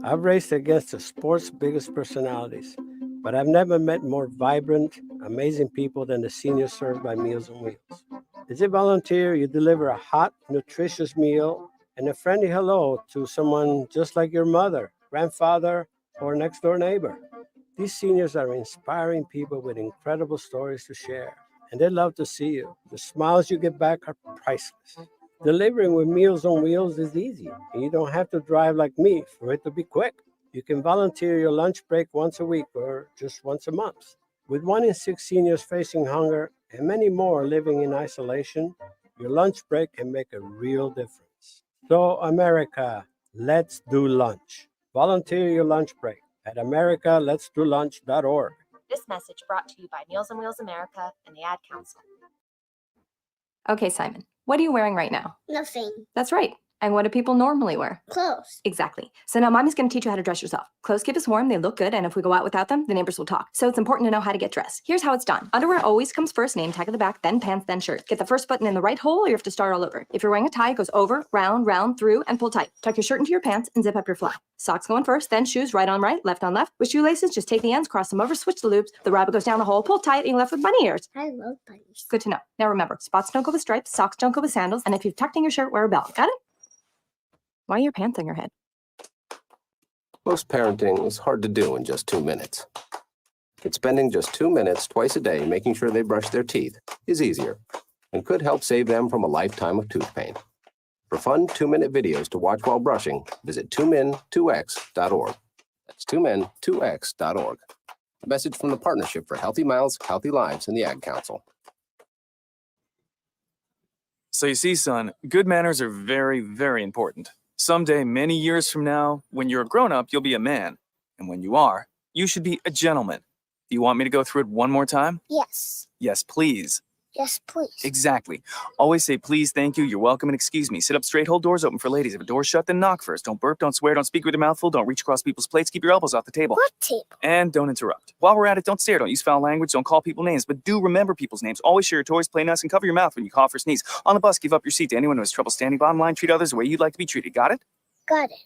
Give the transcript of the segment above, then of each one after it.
I've raced against the sport's biggest personalities, but I've never met more vibrant, amazing people than the seniors served by Meals on Wheels. As a volunteer, you deliver a hot, nutritious meal and a friendly hello to someone just like your mother, grandfather, or next door neighbor. These seniors are inspiring people with incredible stories to share, and they love to see you. The smiles you get back are priceless. Delivering with Meals on Wheels is easy, and you don't have to drive like me for it to be quick. You can volunteer your lunch break once a week or just once a month. With 1 in 6 seniors facing hunger and many more living in isolation, your lunch break can make a real difference. So, America, let's do lunch. Volunteer your lunch break at americaletsdolunch.org. This message brought to you by Meals on Wheels America and the Ad Council. Okay, Simon, what are you wearing right now? Nothing. That's right. And what do people normally wear? Clothes. Exactly. So now Mommy's going to teach you how to dress yourself. Clothes keep us warm, they look good, and if we go out without them, the neighbors will talk. So it's important to know how to get dressed. Here's how it's done. Underwear always comes first, name tag at the back, then pants, then shirt. Get the first button in the right hole or you have to start all over. If you're wearing a tie, it goes over, round, through, and pull tight. Tuck your shirt into your pants and zip up your fly. Socks going first, then shoes right on right, left on left. With shoelaces, just take the ends, cross them over, switch the loops. The rabbit goes down the hole, pull tight, and you're left with bunny ears. I love bunnies. Good to know. Now remember, spots don't go with stripes, socks don't go with sandals, and if you've tucked in your shirt, wear a belt. Got it? Why are your pants on your head? Most parenting is hard to do in just 2 minutes. But spending just 2 minutes twice a day making sure they brush their teeth is easier and could help save them from a lifetime of tooth pain. For fun 2-minute videos to watch while brushing, visit 2min2x.org. That's 2min2x.org. A message from the Partnership for Healthy Mouths, Healthy Lives, and the Ad Council. So you see, son, good manners are very, very important. Someday, many years from now, when you're a grown-up, you'll be a man. And when you are, you should be a gentleman. Do you want me to go through it one more time? Yes. Yes, please. Yes, please. Exactly. Always say please, thank you, you're welcome, and excuse me. Sit up straight, hold doors open for ladies. If a door's shut, then knock first. Don't burp, don't swear, don't speak with your mouth full, don't reach across people's plates, keep your elbows off the table. What table? And don't interrupt. While we're at it, don't stare, don't use foul language, don't call people names, but do remember people's names. Always share your toys, play nice, and cover your mouth when you cough or sneeze. On the bus, give up your seat to anyone who has trouble standing. Bottom line, treat others the way you'd like to be treated. Got it? Got it.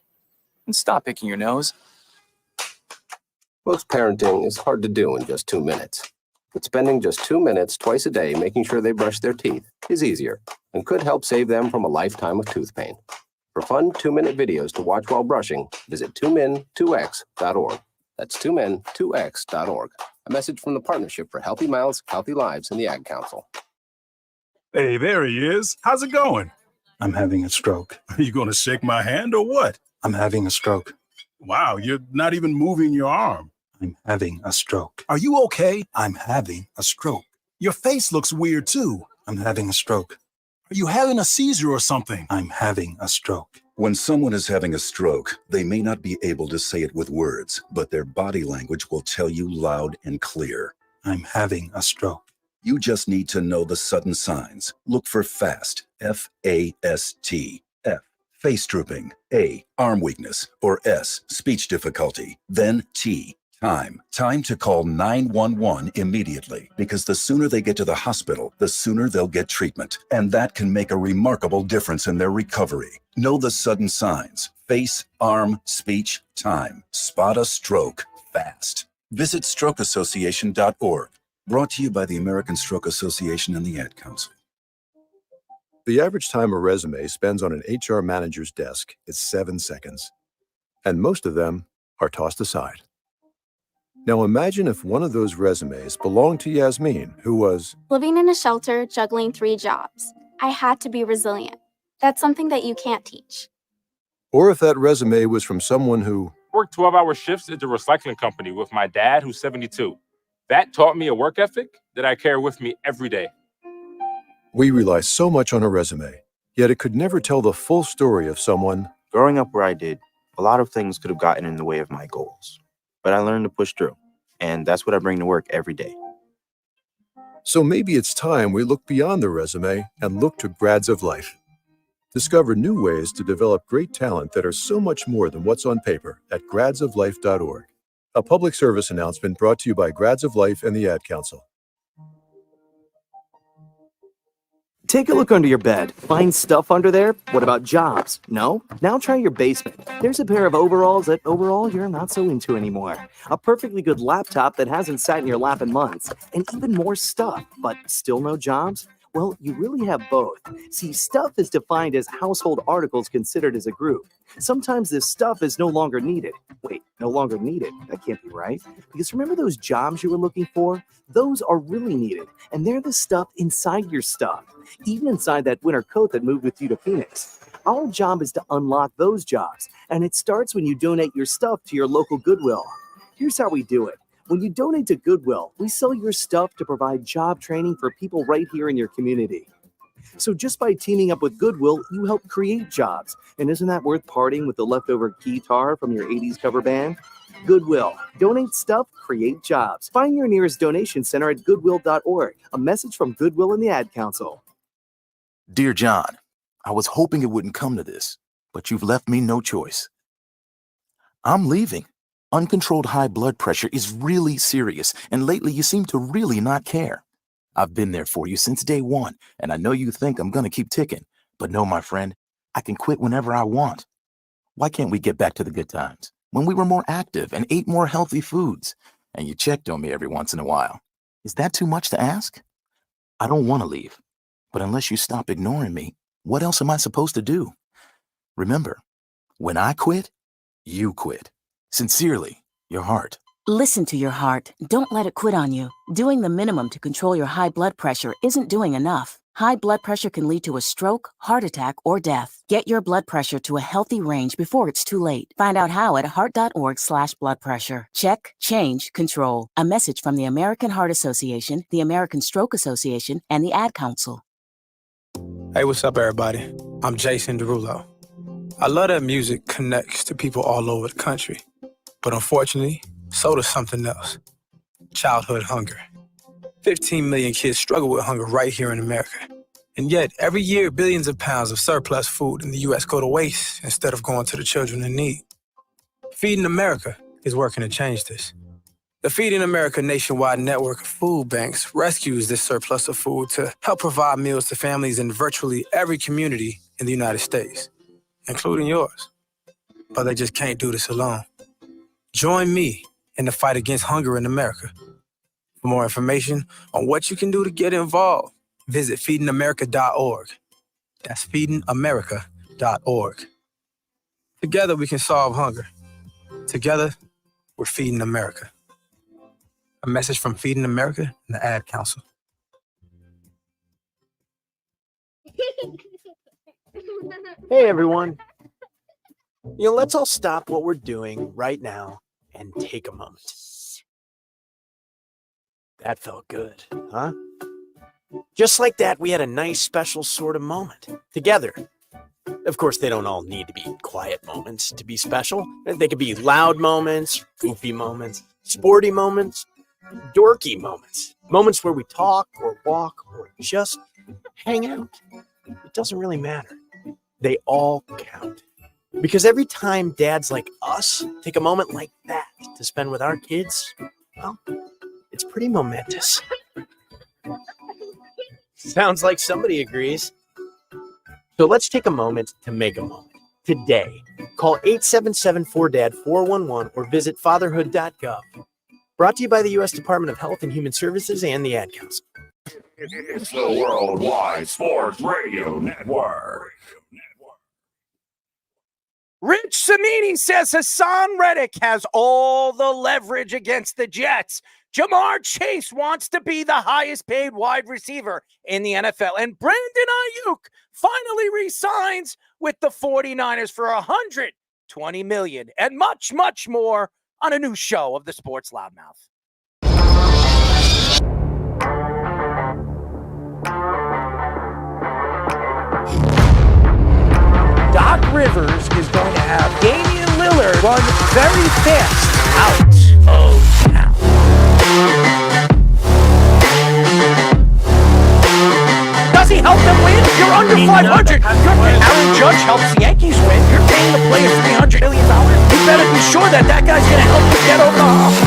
And stop picking your nose. Most parenting is hard to do in just 2 minutes. But spending just 2 minutes twice a day making sure they brush their teeth is easier and could help save them from a lifetime of tooth pain. For fun 2-minute videos to watch while brushing, visit 2min2x.org. That's 2min2x.org. A message from the Partnership for Healthy Mouths, Healthy Lives, and the Ad Council. Hey, there he is. How's it going? I'm having a stroke. Are you going to shake my hand or what? I'm having a stroke. Wow, you're not even moving your arm. I'm having a stroke. Are you okay? I'm having a stroke. Your face looks weird too. I'm having a stroke. Are you having a seizure or something? I'm having a stroke. When someone is having a stroke, they may not be able to say it with words, but their body language will tell you loud and clear. I'm having a stroke. You just need to know the sudden signs. Look for FAST, F-A-S-T, F, face drooping, A, arm weakness, or S, speech difficulty, then T, time. Time to call 911 immediately, because the sooner they get to the hospital, the sooner they'll get treatment. And that can make a remarkable difference in their recovery. Know the sudden signs. Face, arm, speech, time. Spot a stroke fast. Visit strokeassociation.org. Brought to you by the American Stroke Association and the Ad Council. The average time a resume spends on an HR manager's desk is 7 seconds. And most of them are tossed aside. Now imagine if one of those resumes belonged to Yasmin, who was living in a shelter, juggling 3 jobs. I had to be resilient. That's something that you can't teach. Or if that resume was from someone who worked 12-hour shifts at the recycling company with my dad, who's 72. That taught me a work ethic that I carry with me every day. We rely so much on a resume, yet it could never tell the full story of someone. Growing up where I did, a lot of things could have gotten in the way of my goals. But I learned to push through, and that's what I bring to work every day. So maybe it's time we look beyond the resume and look to Grads of Life. Discover new ways to develop great talent that are so much more than what's on paper at gradsoflife.org. A public service announcement brought to you by Grads of Life and the Ad Council. Take a look under your bed. Find stuff under there? What about jobs? No? Now try your basement. There's a pair of overalls that overall you're not so into anymore. A perfectly good laptop that hasn't sat in your lap in months. And even more stuff, but still no jobs? Well, you really have both. See, stuff is defined as household articles considered as a group. Sometimes this stuff is no longer needed. Wait, no longer needed? That can't be right. Because remember those jobs you were looking for? Those are really needed, and they're the stuff inside your stuff. Even inside that winter coat that moved with you to Phoenix. Our job is to unlock those jobs, and it starts when you donate your stuff to your local Goodwill. Here's how we do it. When you donate to Goodwill, we sell your stuff to provide job training for people right here in your community. So just by teaming up with Goodwill, you help create jobs. And isn't that worth parting with the leftover guitar from your 80s cover band? Goodwill. Donate stuff, create jobs. Find your nearest donation center at goodwill.org. A message from Goodwill and the Ad Council. Dear John, I was hoping it wouldn't come to this, but you've left me no choice. I'm leaving. Uncontrolled high blood pressure is really serious, and lately you seem to really not care. I've been there for you since day one, and I know you think I'm going to keep ticking. But no, my friend, I can quit whenever I want. Why can't we get back to the good times, when we were more active and ate more healthy foods, and you checked on me every once in a while? Is that too much to ask? I don't want to leave, but unless you stop ignoring me, what else am I supposed to do? Remember, when I quit, you quit. Sincerely, your heart. Listen to your heart. Don't let it quit on you. Doing the minimum to control your high blood pressure isn't doing enough. High blood pressure can lead to a stroke, heart attack, or death. Get your blood pressure to a healthy range before it's too late. Find out how at heart.org/blood pressure. Check, change, control. A message from the American Heart Association, the American Stroke Association, and the Ad Council. Hey, what's up, everybody? I'm Jason Derulo. I love that music connects to people all over the country. But unfortunately, so does something else. Childhood hunger. 15 million kids struggle with hunger right here in America. And yet, every year, billions of pounds of surplus food in the U.S. go to waste instead of going to the children in need. Feeding America is working to change this. The Feeding America nationwide network of food banks rescues this surplus of food to help provide meals to families in virtually every community in the United States, including yours. But they just can't do this alone. Join me in the fight against hunger in America. For more information on what you can do to get involved, visit feedingamerica.org. That's feedingamerica.org. Together we can solve hunger. Together, we're feeding America. A message from Feeding America and the Ad Council. Hey, everyone. Let's all stop what we're doing right now and take a moment. That felt good, huh? Just like that, we had a nice, special sort of moment together. Of course, they don't all need to be quiet moments to be special. They could be loud moments, goofy moments, sporty moments, dorky moments. Moments where we talk or walk or just hang out. It doesn't really matter. They all count. Because every time dads like us take a moment like that to spend with our kids, well, it's pretty momentous. Sounds like somebody agrees. So let's take a moment to make a moment. Today, call 877-4DAD-411 or visit fatherhood.gov. Brought to you by the U.S. Department of Health and Human Services and the Ad Council. It's the Worldwide Sports Radio Network. Rich Samini says Haason Reddick has all the leverage against the Jets. JaMarr Chase wants to be the highest paid wide receiver in the NFL. And Brandon Aiyuk finally re-signs with the 49ers for $120 million and much, much more on a new show of the Sports Loudmouth. Doc Rivers is going to have Damian Lillard run very fast out of town. Does he help them win? You're under 500. Aaron Judge helps the Yankees win. You're paying the player $300 million. You better be sure that that guy's going to help you get over the hump.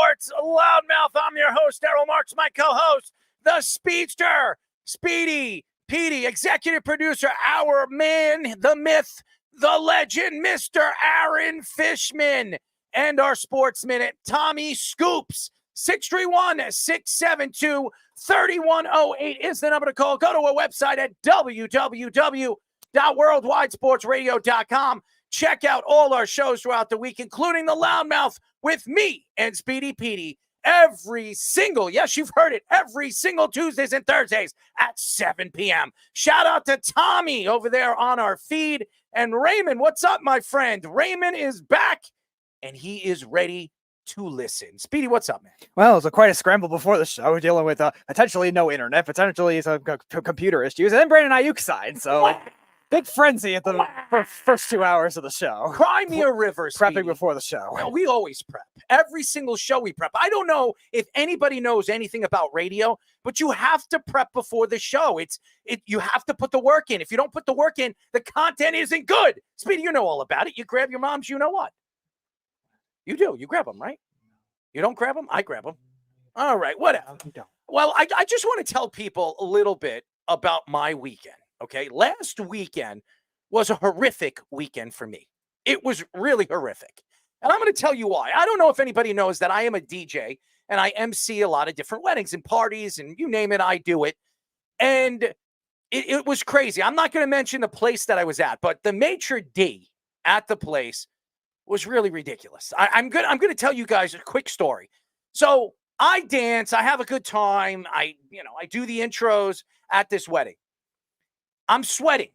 Sports Loudmouth. I'm your host, Errol Marks, my co-host, the Speedster, Speedy Petey, executive producer, our man, the myth, the legend, Mr. Aaron Fishman, and our Sports Minute, Tommy Scoops. 631-672-3108 is the number to call. Go to our website at www.worldwidesportsradio.com. Check out all our shows throughout the week, including the Loudmouth with me and Speedy Petey every single, yes, you've heard it, every single Tuesdays and Thursdays at 7 p.m. Shout out to Tommy over there on our feed. And Raymond, what's up, my friend? Raymond is back, and he is ready to listen. Speedy, what's up, man? Well, it was quite a scramble before the show. We're dealing with potentially no internet, potentially some computer issues, and then Brandon Aiyuk signed. So big frenzy at the first 2 hours of the show. Cry me a river, Prepping Speedy. before the show. Well, we always prep. Every single show we prep. I don't know if anybody knows anything about radio, but you have to prep before the show. You have to put the work in. If you don't put the work in, the content isn't good. Speedy, you know all about it. You grab your mom's, you know what? You do. You grab them, right? You don't grab them? I grab them. All right, whatever. Well, I just want to tell people a little bit about my weekend, okay? Last weekend was a horrific weekend for me. It was really horrific. And I'm going to tell you why. I don't know if anybody knows that I am a DJ and I MC a lot of different weddings and parties and you name it, I do it. And it was crazy. I'm not going to mention the place that I was at, but the maitre d' at the place was really ridiculous. I'm going to tell you guys a quick story. So I dance, I have a good time. I do the intros at this wedding. I'm sweating.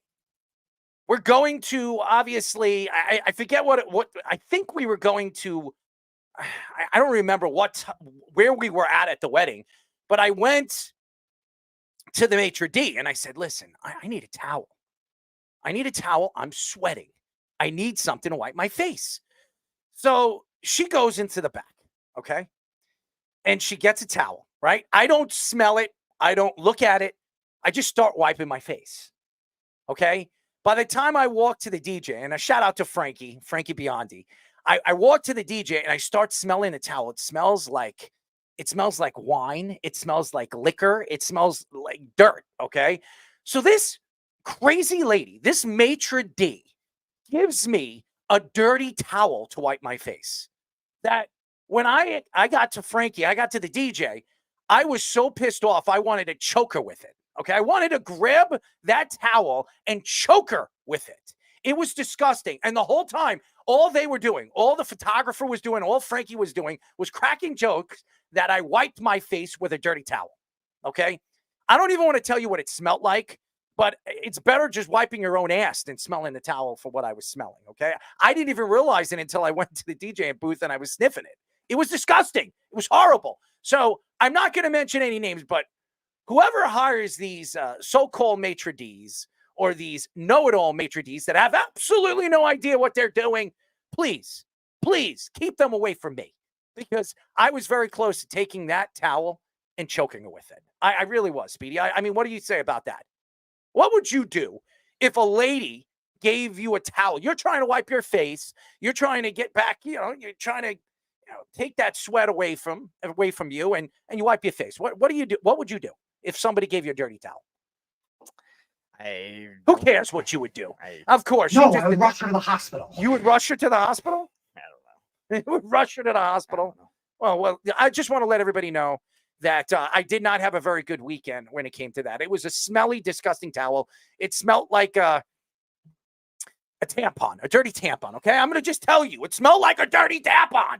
We're going to, obviously, I forget what I think we were going to, I don't remember where we were at the wedding, but I went to the maitre d' and I said, listen, I need a towel. I need a towel. I'm sweating. I need something to wipe my face. So she goes into the back, okay? And she gets a towel, right? I don't smell it. I don't look at it. I just start wiping my face, okay? By the time I walk to the DJ, and a shout out to Frankie Biondi, I walk to the DJ and I start smelling the towel. It smells like wine. It smells like liquor. It smells like dirt, okay? So this crazy lady, this maitre d', gives me a dirty towel to wipe my face. That when I got to Frankie, I got to the DJ, I was so pissed off, I wanted to choke her with it. Okay, I wanted to grab that towel and choke her with it. It was disgusting. And the whole time, all they were doing, all the photographer was doing, all Frankie was doing was cracking jokes that I wiped my face with a dirty towel. Okay, I don't even want to tell you what it smelled like, but it's better just wiping your own ass than smelling the towel for what I was smelling, okay? I didn't even realize it until I went to the DJ booth and I was sniffing it. It was disgusting. It was horrible. So I'm not going to mention any names, but whoever hires these so-called maitre d's or these know-it-all maitre d's that have absolutely no idea what they're doing, please keep them away from me, because I was very close to taking that towel and choking her with it. I really was, Speedy. I mean, what do you say about that? What would you do if a lady gave you a towel? You're trying to wipe your face. You're trying to get back, you're trying to take that sweat away from you and you wipe your face. What do you do? What would you do if somebody gave you a dirty towel? Who cares what you would do? Of course. No, I would rush her to the hospital. You would rush her to the hospital? I don't know. You would rush her to the hospital? Well, I just want to let everybody know that I did not have a very good weekend when it came to that. It was a smelly, disgusting towel. It smelled like a tampon, a dirty tampon, okay? I'm going to just tell you, it smelled like a dirty tampon.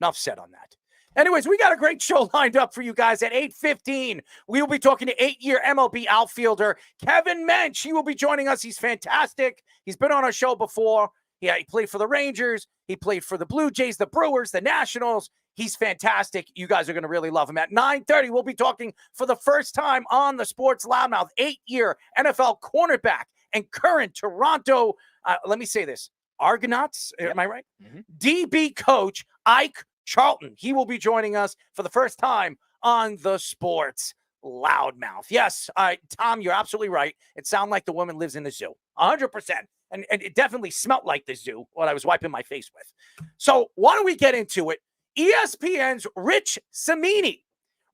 Enough said on that. Anyways, we got a great show lined up for you guys at 8:15. We will be talking to 8-year MLB outfielder Kevin Mench. He will be joining us. He's fantastic. He's been on our show before. Yeah, he played for the Rangers. He played for the Blue Jays, the Brewers, the Nationals. He's fantastic. You guys are going to really love him. At 9:30, we'll be talking for the first time on the Sports Loudmouth, 8-year NFL cornerback and current Toronto, let me say this, Argonauts, am I right? Mm-hmm. DB coach Ike Charlton. He will be joining us for the first time on the Sports Loudmouth. Yes, Tom, you're absolutely right. It sounded like the woman lives in the zoo, 100%. And it definitely smelled like the zoo, what I was wiping my face with. So why don't we get into it? ESPN's Rich Cimini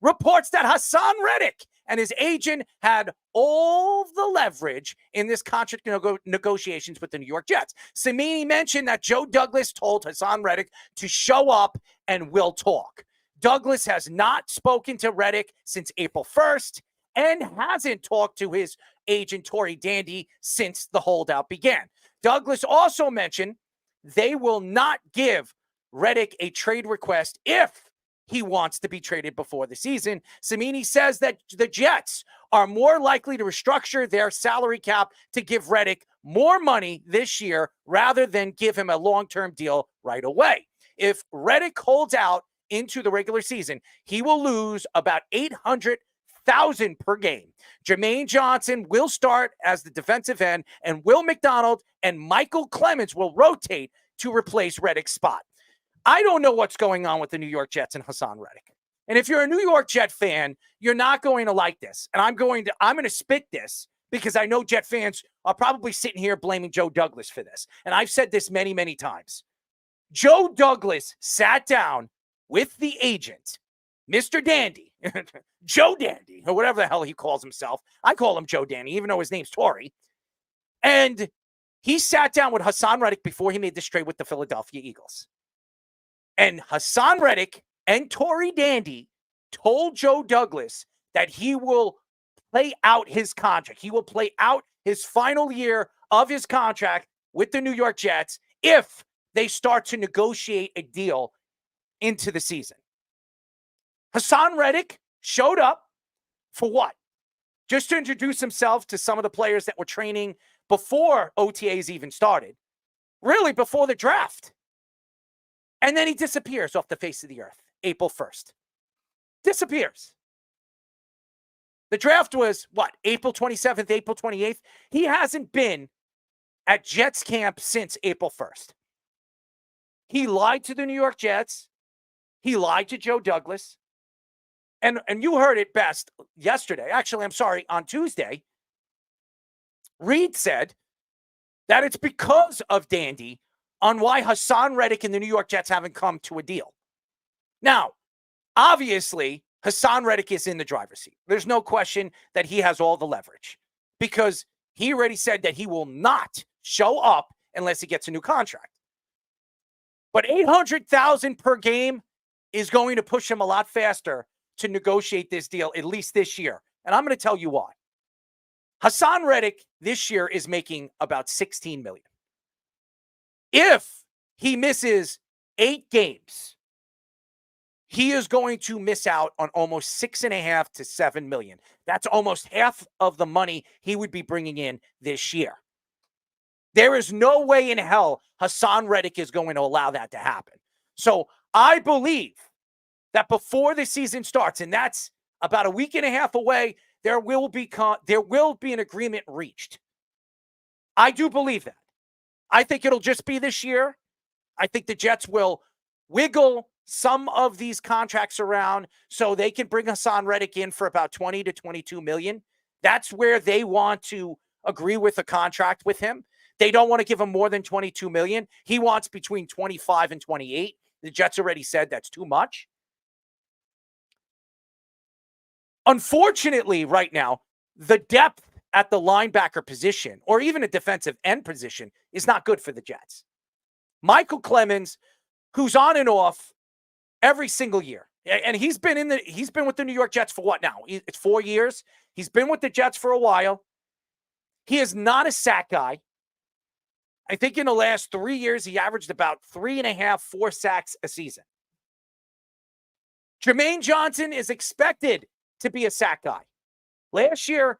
reports that Haason Reddick and his agent had all the leverage in this contract negotiations with the New York Jets. Cimini mentioned that Joe Douglas told Haason Reddick to show up and we'll talk. Douglas has not spoken to Reddick since April 1st and hasn't talked to his agent, Tory Dandy, since the holdout began. Douglas also mentioned they will not give Reddick a trade request if he wants to be traded before the season. Cimini says that the Jets are more likely to restructure their salary cap to give Reddick more money this year rather than give him a long-term deal right away. If Reddick holds out into the regular season, he will lose about $800,000 per game. Jermaine Johnson will start as the defensive end, and Will McDonald and Michael Clemens will rotate to replace Reddick's spot. I don't know what's going on with the New York Jets and Haason Reddick. And if you're a New York Jet fan, you're not going to like this. And I'm going to spit this because I know Jet fans are probably sitting here blaming Joe Douglas for this. And I've said this many, many times. Joe Douglas sat down with the agent, Mr. Dandy, Joe Dandy, or whatever the hell he calls himself. I call him Joe Dandy, even though his name's Tory. And he sat down with Haason Reddick before he made this trade with the Philadelphia Eagles. And Haason Reddick and Tory Dandy told Joe Douglas that he will play out his contract. He will play out his final year of his contract with the New York Jets if they start to negotiate a deal into the season. Haason Reddick showed up for what? Just to introduce himself to some of the players that were training before OTAs even started. Really, before the draft. And then he disappears off the face of the earth, April 1st. Disappears. The draft was, April 27th, April 28th? He hasn't been at Jets camp since April 1st. He lied to the New York Jets. He lied to Joe Douglas. And you heard it best yesterday. Actually, I'm sorry, on Tuesday. Reed said that it's because of Dandy on why Haason Reddick and the New York Jets haven't come to a deal. Now, obviously, Haason Reddick is in the driver's seat. There's no question that he has all the leverage because he already said that he will not show up unless he gets a new contract. But $800,000 per game is going to push him a lot faster to negotiate this deal, at least this year. And I'm going to tell you why. Haason Reddick this year is making about $16 million. If he misses 8 games, he is going to miss out on almost $6.5 to $7 million. That's almost half of the money he would be bringing in this year. There is no way in hell Haason Reddick is going to allow that to happen. So I believe that before the season starts, and that's about a week and a half away, there will be an agreement reached. I do believe that. I think it'll just be this year. I think the Jets will wiggle some of these contracts around so they can bring Haason Reddick in for about 20 to 22 million. That's where they want to agree with a contract with him. They don't want to give him more than 22 million. He wants between 25 and 28. The Jets already said that's too much. Unfortunately, right now, the depth at the linebacker position, or even a defensive end position, is not good for the Jets. Michael Clemens, who's on and off every single year, and he's been with the New York Jets for what now? It's 4 years. He's been with the Jets for a while. He is not a sack guy. I think in the last 3 years, he averaged about 3.5, 4 sacks a season. Jermaine Johnson is expected to be a sack guy. Last year,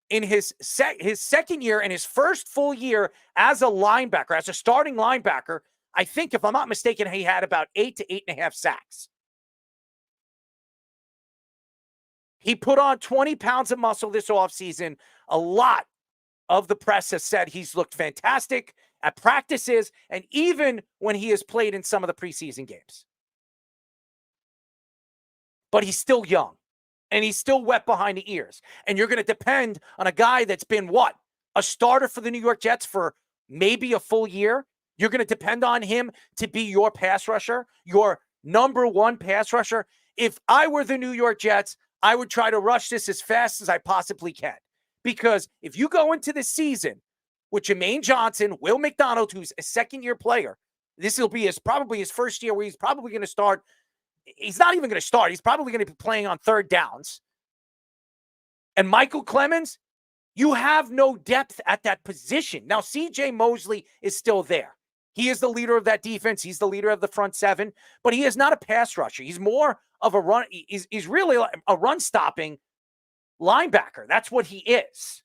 in his second year and his first full year as a linebacker, as a starting linebacker, I think, if I'm not mistaken, he had about 8 to 8.5 sacks. He put on 20 pounds of muscle this offseason. A lot of the press has said he's looked fantastic at practices and even when he has played in some of the preseason games. But he's still young. And he's still wet behind the ears. And you're going to depend on a guy that's been a starter for the New York Jets for maybe a full year. You're going to depend on him to be your pass rusher, your number one pass rusher. If I were the New York Jets, I would try to rush this as fast as I possibly can. Because if you go into the season with Jermaine Johnson, Will McDonald, who's a second-year player, this will be probably his first year where he's probably going to start. He's not even going to start. He's probably going to be playing on third downs. And Michael Clemens, you have no depth at that position. Now, C.J. Mosley is still there. He is the leader of that defense. He's the leader of the front seven, but he is not a pass rusher. He's more of a run. He's really a run-stopping linebacker. That's what he is.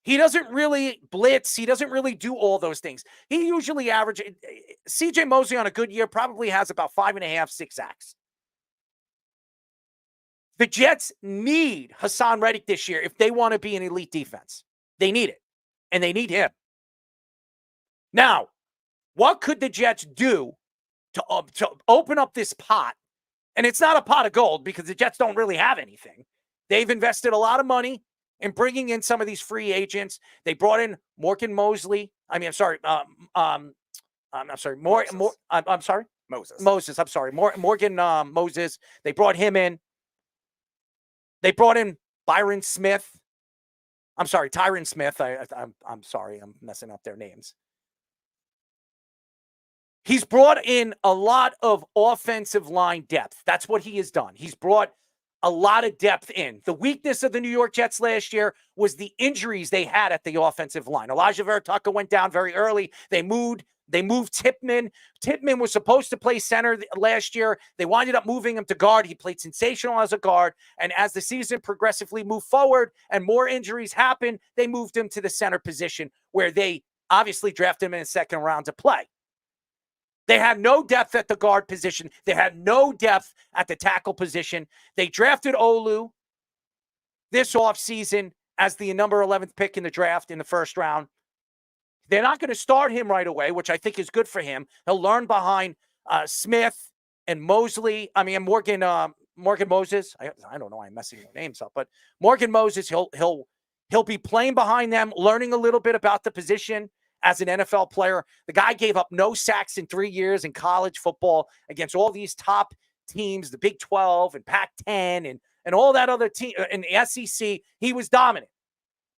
He doesn't really blitz. He doesn't really do all those things. He usually averages, C.J. Mosley on a good year probably has about 5.5, 6 sacks. The Jets need Haason Reddick this year if they want to be an elite defense. They need it, and they need him. Now, what could the Jets do to open up this pot? And it's not a pot of gold because the Jets don't really have anything. They've invested a lot of money in bringing in some of these free agents. They brought in Morgan Mosley. I'm sorry. Morgan Moses. They brought him in. They brought in Tyron Smith. I'm sorry. I'm messing up their names. He's brought in a lot of offensive line depth. That's what he has done. He's brought a lot of depth in. The weakness of the New York Jets last year was the injuries they had at the offensive line. Elijah Vera Tucker went down very early. They moved Tippmann. Tippmann was supposed to play center last year. They winded up moving him to guard. He played sensational as a guard. And as the season progressively moved forward and more injuries happened, they moved him to the center position where they obviously drafted him in the second round to play. They had no depth at the guard position. They had no depth at the tackle position. They drafted Olu this offseason as the number 11th pick in the draft in the first round. They're not going to start him right away, which I think is good for him. He'll learn behind Smith and Mosley. Morgan Moses. I don't know why I'm messing their names up, but Morgan Moses, he'll be playing behind them, learning a little bit about the position. As an NFL player, the guy gave up no sacks in 3 years in college football against all these top teams, the Big 12 and Pac-10 and all that other team in the SEC. He was dominant.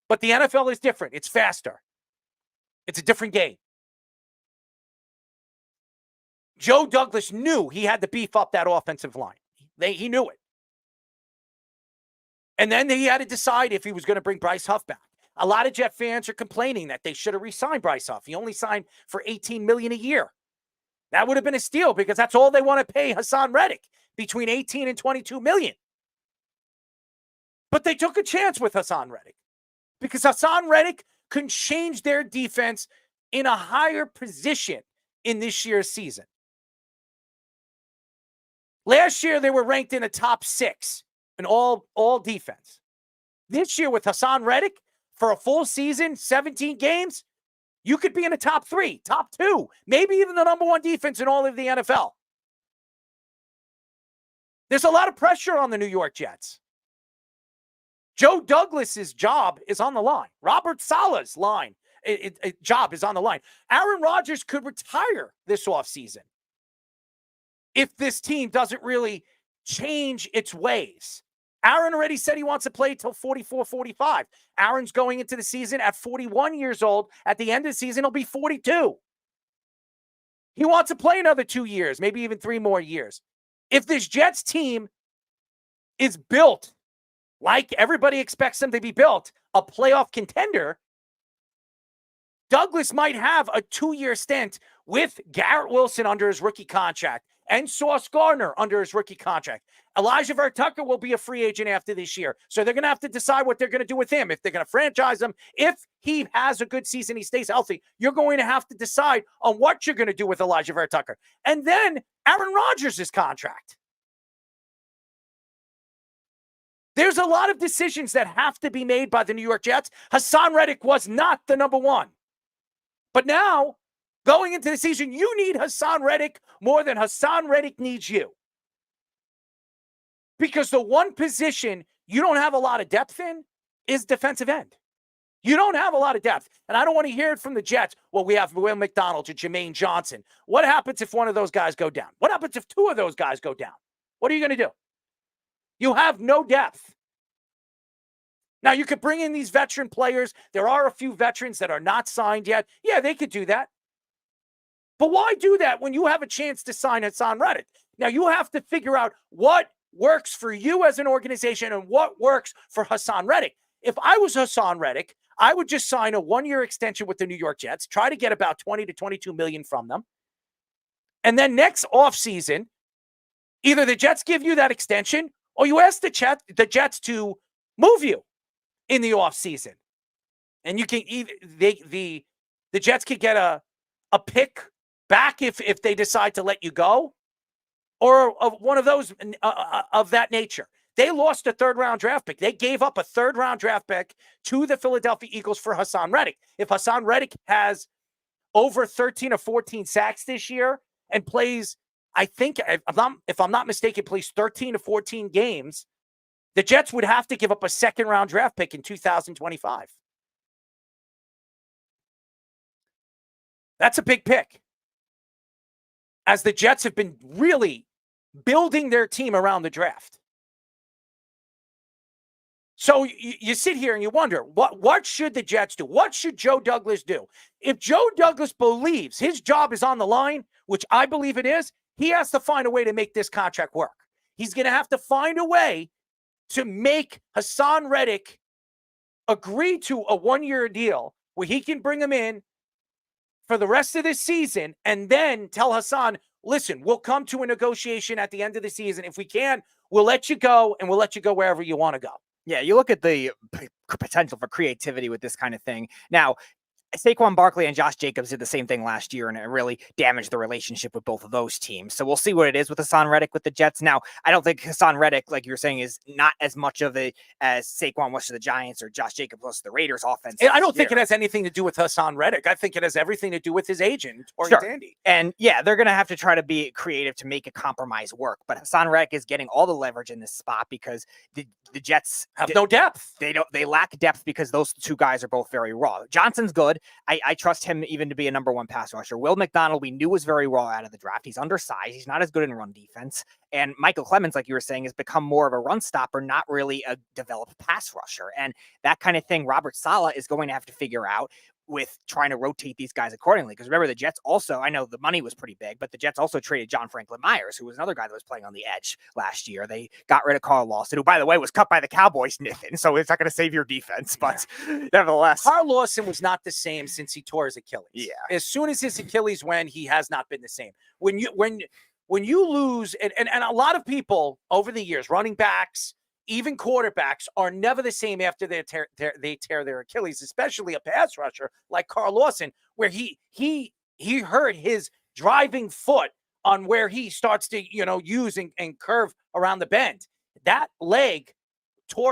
But the NFL is different. It's faster. It's a different game. Joe Douglas knew he had to beef up that offensive line. He knew it. And then he had to decide if he was going to bring Bryce Huff back. A lot of Jet fans are complaining that they should have re-signed Bryce Huff. He only signed for $18 million a year. That would have been a steal because that's all they want to pay Haason Reddick, between $18 and $22 million. But they took a chance with Haason Reddick because Haason Reddick can change their defense in a higher position in this year's season. Last year, they were ranked in the top 6 in all defense. This year with Haason Reddick, for a full season, 17 games, you could be in the top 3, top 2, maybe even the number 1 defense in all of the NFL. There's a lot of pressure on the New York Jets. Joe Douglas's job is on the line. Robert Saleh's job is on the line. Aaron Rodgers could retire this offseason if this team doesn't really change its ways. Aaron already said he wants to play till 44, 45. Aaron's going into the season at 41 years old. At the end of the season, he'll be 42. He wants to play another 2 years, maybe even 3 more years. If this Jets team is built like everybody expects them to be built, a playoff contender, Douglas might have a 2-year stint with Garrett Wilson under his rookie contract and Sauce Gardner under his rookie contract. Elijah Vera Tucker will be a free agent after this year. So they're going to have to decide what they're going to do with him. If they're going to franchise him, if he has a good season, he stays healthy, you're going to have to decide on what you're going to do with Elijah Vera Tucker. And then Aaron Rodgers' contract. There's a lot of decisions that have to be made by the New York Jets. Haason Reddick was not the number 1. But now, going into the season, you need Haason Reddick more than Haason Reddick needs you. Because the one position you don't have a lot of depth in is defensive end. You don't have a lot of depth. And I don't want to hear it from the Jets. Well, we have Will McDonald or Jermaine Johnson. What happens if one of those guys go down? What happens if two of those guys go down? What are you going to do? You have no depth. Now, you could bring in these veteran players. There are a few veterans that are not signed yet. Yeah, they could do that. But why do that when you have a chance to sign Haason Reddick? Now, you have to figure out what works for you as an organization and what works for Haason Reddick. If I was Haason Reddick, I would just sign a one-year extension with the New York Jets, try to get about 20 to 22 million from them. And then next offseason, either the Jets give you that extension or you ask the Jets to move you in the offseason. And you can the Jets could get a pick back if they decide to let you go, or one of those of that nature. They lost a third-round draft pick. They gave up a third-round draft pick to the Philadelphia Eagles for Haason Reddick. If Haason Reddick has over 13 or 14 sacks this year and plays, I think, if I'm not mistaken, plays 13 to 14 games, the Jets would have to give up a second-round draft pick in 2025. That's a big pick, as the Jets have been really building their team around the draft. So you sit here and you wonder, what should the Jets do? What should Joe Douglas do? If Joe Douglas believes his job is on the line, which I believe it is, he has to find a way to make this contract work. He's going to have to find a way to make Haason Reddick agree to a one-year deal where he can bring him in for the rest of this season and then tell Haason, listen, we'll come to a negotiation at the end of the season. If we can, we'll let you go, and we'll let you go wherever you want to go. Yeah, you look at the potential for creativity with this kind of thing. Now, Saquon Barkley and Josh Jacobs did the same thing last year, and it really damaged the relationship with both of those teams. So we'll see what it is with Haason Reddick with the Jets. Now, I don't think Haason Reddick, like you were saying, is not as much of a as Saquon was to the Giants or Josh Jacobs was to the Raiders offense. I don't think it has anything to do with Haason Reddick. I think it has everything to do with his agent, or Dandy. And yeah, they're going to have to try to be creative to make a compromise work. But Haason Reddick is getting all the leverage in this spot because the Jets have no depth. They lack depth because those two guys are both very raw. Johnson's good. I trust him even to be a number one pass rusher. Will McDonald, we knew was very raw out of the draft. He's undersized. He's not as good in run defense. And Michael Clemens, like you were saying, has become more of a run stopper, not really a developed pass rusher. And that kind of thing, Robert Saleh is going to have to figure out with trying to rotate these guys accordingly. Because remember, the Jets also, I know the money was pretty big, but the Jets also traded John Franklin Myers, who was another guy that was playing on the edge last year. They got rid of Carl Lawson, who, by the way, was cut by the Cowboys, Nathan. So it's not going to save your defense, but nevertheless. Carl Lawson was not the same since he tore his Achilles. Yeah. As soon as his Achilles went, he has not been the same. When you lose, and a lot of people over the years, running backs, even quarterbacks, are never the same after they tear their Achilles, especially a pass rusher like Carl Lawson, where he hurt his driving foot on where he starts to, use and curve around the bend. That leg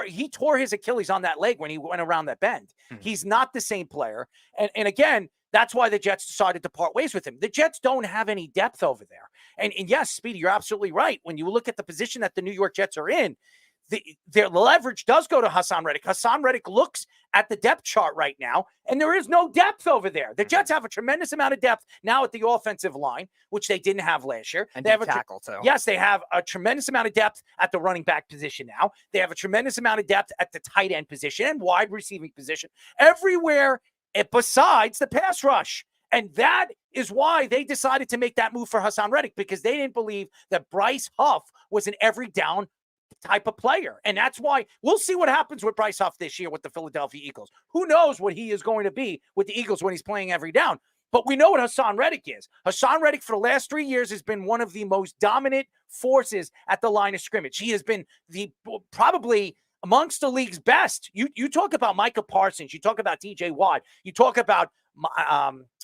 he tore his Achilles on that leg when he went around that bend. Mm-hmm. He's not the same player. And again, that's why the Jets decided to part ways with him. The Jets don't have any depth over there. And yes, Speedy, you're absolutely right. When you look at the position that the New York Jets are in, their leverage does go to Haason Reddick. Haason Reddick looks at the depth chart right now, and there is no depth over there. The Jets have a tremendous amount of depth now at the offensive line, which they didn't have last year. And they have tackle, too. Yes, they have a tremendous amount of depth at the running back position now. They have a tremendous amount of depth at the tight end position and wide receiving position. Everywhere besides the pass rush. And that is why they decided to make that move for Haason Reddick, because they didn't believe that Bryce Huff was an every down type of player. And that's why we'll see what happens with Bryce Huff this year with the Philadelphia Eagles. Who knows what he is going to be with the Eagles when he's playing every down. But we know what Haason Reddick is. Haason Reddick for the last 3 years has been one of the most dominant forces at the line of scrimmage. He has been probably amongst the league's best. You talk about Micah Parsons. You talk about TJ Watt. You talk about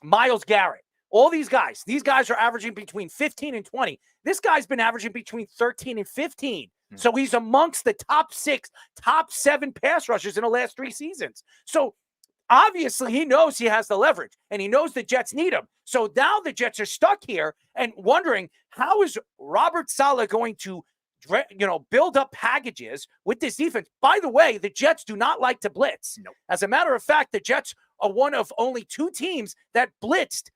Myles Garrett. All these guys are averaging between 15 and 20. This guy's been averaging between 13 and 15. So he's amongst the top 6, top 7 pass rushers in the last 3 seasons. So obviously he knows he has the leverage, and he knows the Jets need him. So now the Jets are stuck here and wondering, how is Robert Saleh going to build up packages with this defense. By the way, the Jets do not like to blitz. Nope. As a matter of fact, the Jets are one of only 2 teams that blitzed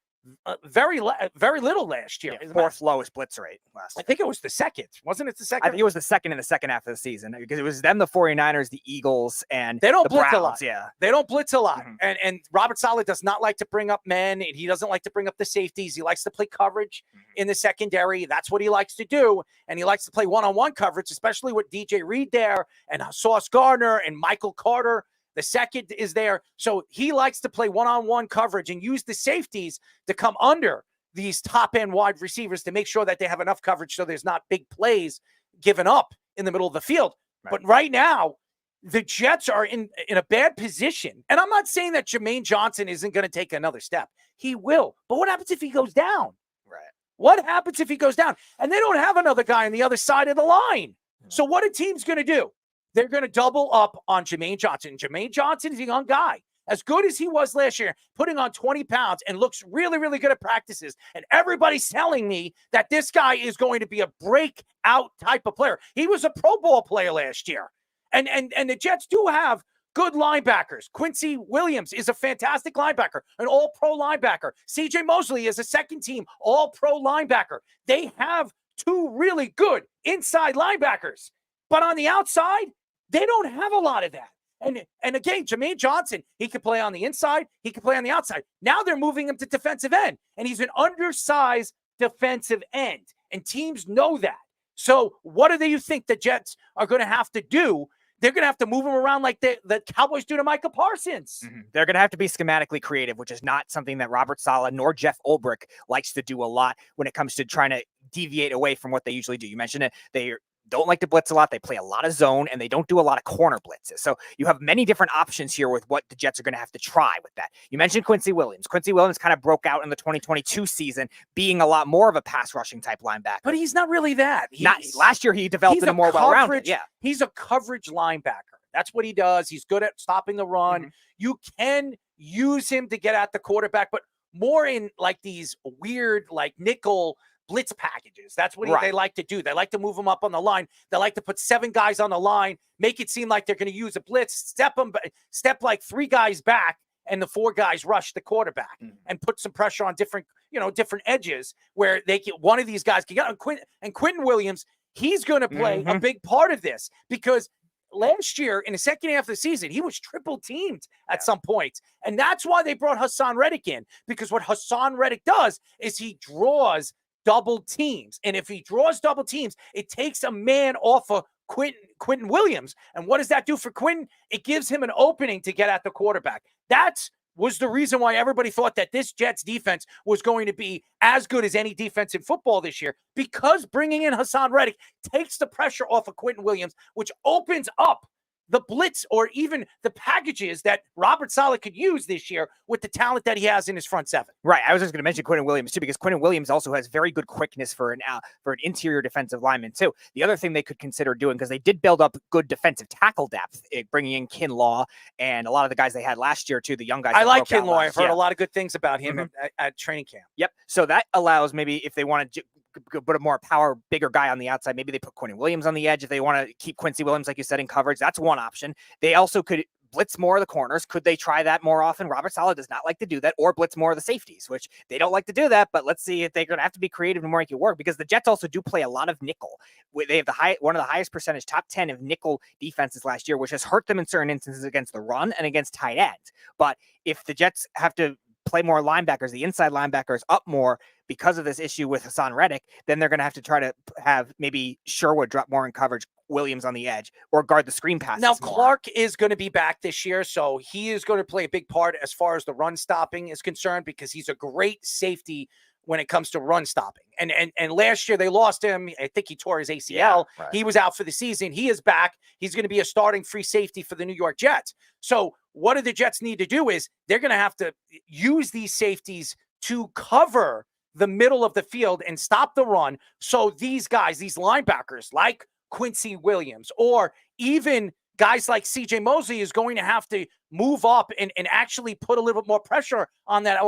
very little last year. Yeah, 4th lowest blitz rate last I think it was the second. Wasn't it the second? I think it was the second in the second half of the season because it was them, the 49ers, the Eagles, and they don't the blitz Browns. a lot. Yeah. They don't blitz a lot. And Robert Saleh does not like to bring up men, and he doesn't like to bring up the safeties. He likes to play coverage in the secondary. That's what he likes to do. And he likes to play one-on-one coverage, especially with DJ Reed there and Sauce Gardner and Michael Carter. The second is there. So he likes to play one-on-one coverage and use the safeties to come under these top-end wide receivers to make sure that they have enough coverage so there's not big plays given up in the middle of the field. Right. But right now, the Jets are in a bad position. And I'm not saying that Jermaine Johnson isn't going to take another step. He will. But what happens if he goes down? Right. What happens if he goes down? And they don't have another guy on the other side of the line. So what are teams going to do? They're going to double up on Jermaine Johnson. Jermaine Johnson is a young guy. As good as he was last year, putting on 20 pounds and looks really, really good at practices. And everybody's telling me that this guy is going to be a breakout type of player. He was a Pro Bowl player last year. And the Jets do have good linebackers. Quincy Williams is a fantastic linebacker, an all-pro linebacker. C.J. Mosley is a second-team all-pro linebacker. They have 2 really good inside linebackers. But on the outside, they don't have a lot of that. And again, Jermaine Johnson, he can play on the inside. He can play on the outside. Now they're moving him to defensive end, and he's an undersized defensive end, and teams know that. So what do you think the Jets are going to have to do? They're going to have to move him around like the Cowboys do to Micah Parsons. They're going to have to be schematically creative, which is not something that Robert Saleh nor Jeff Ulbrich likes to do a lot when it comes to trying to deviate away from what they usually do. You mentioned it. They don't like to blitz a lot. They play a lot of zone, and they don't do a lot of corner blitzes. So you have many different options here with what the Jets are going to have to try with that. You mentioned Quincy Williams. Quincy Williams kind of broke out in the 2022 season, being a lot more of a pass rushing type linebacker. But he's not really that. Last year, he developed in a more well-rounded. Yeah, he's a coverage linebacker. That's what he does. He's good at stopping the run. You can use him to get at the quarterback, but more in like these weird like nickel blitz packages. That's what they like to do. They like to move them up on the line. They like to put 7 guys on the line, make it seem like they're going to use a blitz, step like 3 guys back, and the 4 guys rush the quarterback and put some pressure on different edges where one of these guys can get on. Quentin Williams, he's going to play a big part of this because last year in the second half of the season, he was triple teamed at some point. And that's why they brought Haason Reddick in, because what Haason Reddick does is he draws double teams. And if he draws double teams, it takes a man off of Quentin Williams. And what does that do for Quentin? It gives him an opening to get at the quarterback. That was the reason why everybody thought that this Jets defense was going to be as good as any defense in football this year, because bringing in Haason Reddick takes the pressure off of Quentin Williams, which opens up the blitz or even the packages that Robert Saleh could use this year with the talent that he has in his front 7. Right. I was just going to mention Quentin Williams too, because Quentin Williams also has very good quickness for an interior defensive lineman too. The other thing they could consider doing, because they did build up good defensive tackle depth, bringing in Kinlaw and a lot of the guys they had last year too, the young guys. I like Kinlaw. I've heard a lot of good things about him at training camp. Yep. So that allows maybe if they want to put a more power, bigger guy on the outside. Maybe they put Quentin Williams on the edge. If they want to keep Quincy Williams, like you said, in coverage, that's one option. They also could blitz more of the corners. Could they try that more often? Robert Saleh does not like to do that, or blitz more of the safeties, which they don't like to do that. But let's see if they're going to have to be creative and make it work, because the Jets also do play a lot of nickel. They have one of the highest percentage, top 10 of nickel defenses last year, which has hurt them in certain instances against the run and against tight ends. But if the Jets have to play more linebackers, the inside linebackers up more because of this issue with Haason Reddick, then they're going to have to try to have maybe Sherwood drop more in coverage, Williams on the edge, or guard the screen passes. Now, Clark is going to be back this year, so he is going to play a big part as far as the run stopping is concerned, because he's a great safety when it comes to run stopping. And last year they lost him. I think he tore his ACL. Yeah, right. He was out for the season. He is back. He's going to be a starting free safety for the New York Jets. So what do the Jets need to do is they're going to have to use these safeties to cover the middle of the field and stop the run. So these guys, these linebackers like Quincy Williams, or even guys like CJ Mosley is going to have to move up and actually put a little bit more pressure on that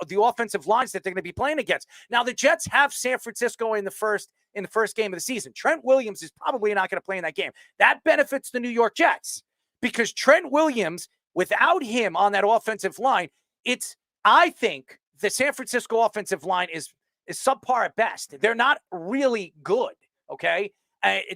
the offensive lines that they're going to be playing against. Now, the Jets have San Francisco in the first game of the season. Trent Williams is probably not going to play in that game. That benefits the New York Jets because Trent Williams, without him on that offensive line, I think the San Francisco offensive line is subpar at best. They're not really good, okay?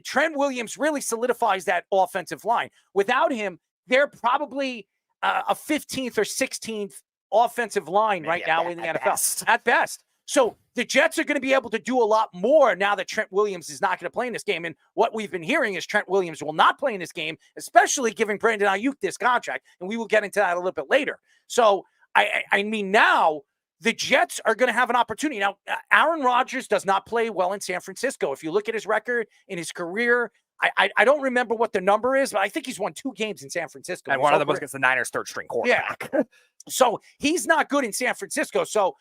Trent Williams really solidifies that offensive line. Without him, they're probably a 15th or 16th offensive line right now in the NFL. At best. So the Jets are going to be able to do a lot more now that Trent Williams is not going to play in this game. And what we've been hearing is Trent Williams will not play in this game, especially giving Brandon Aiyuk this contract. And we will get into that a little bit later. So, I mean, now the Jets are going to have an opportunity. Now, Aaron Rodgers does not play well in San Francisco. If you look at his record in his career, I don't remember what the number is, but I think he's won 2 games in San Francisco. And one of them was against the Niners' third-string quarterback. Yeah. So he's not good in San Francisco. So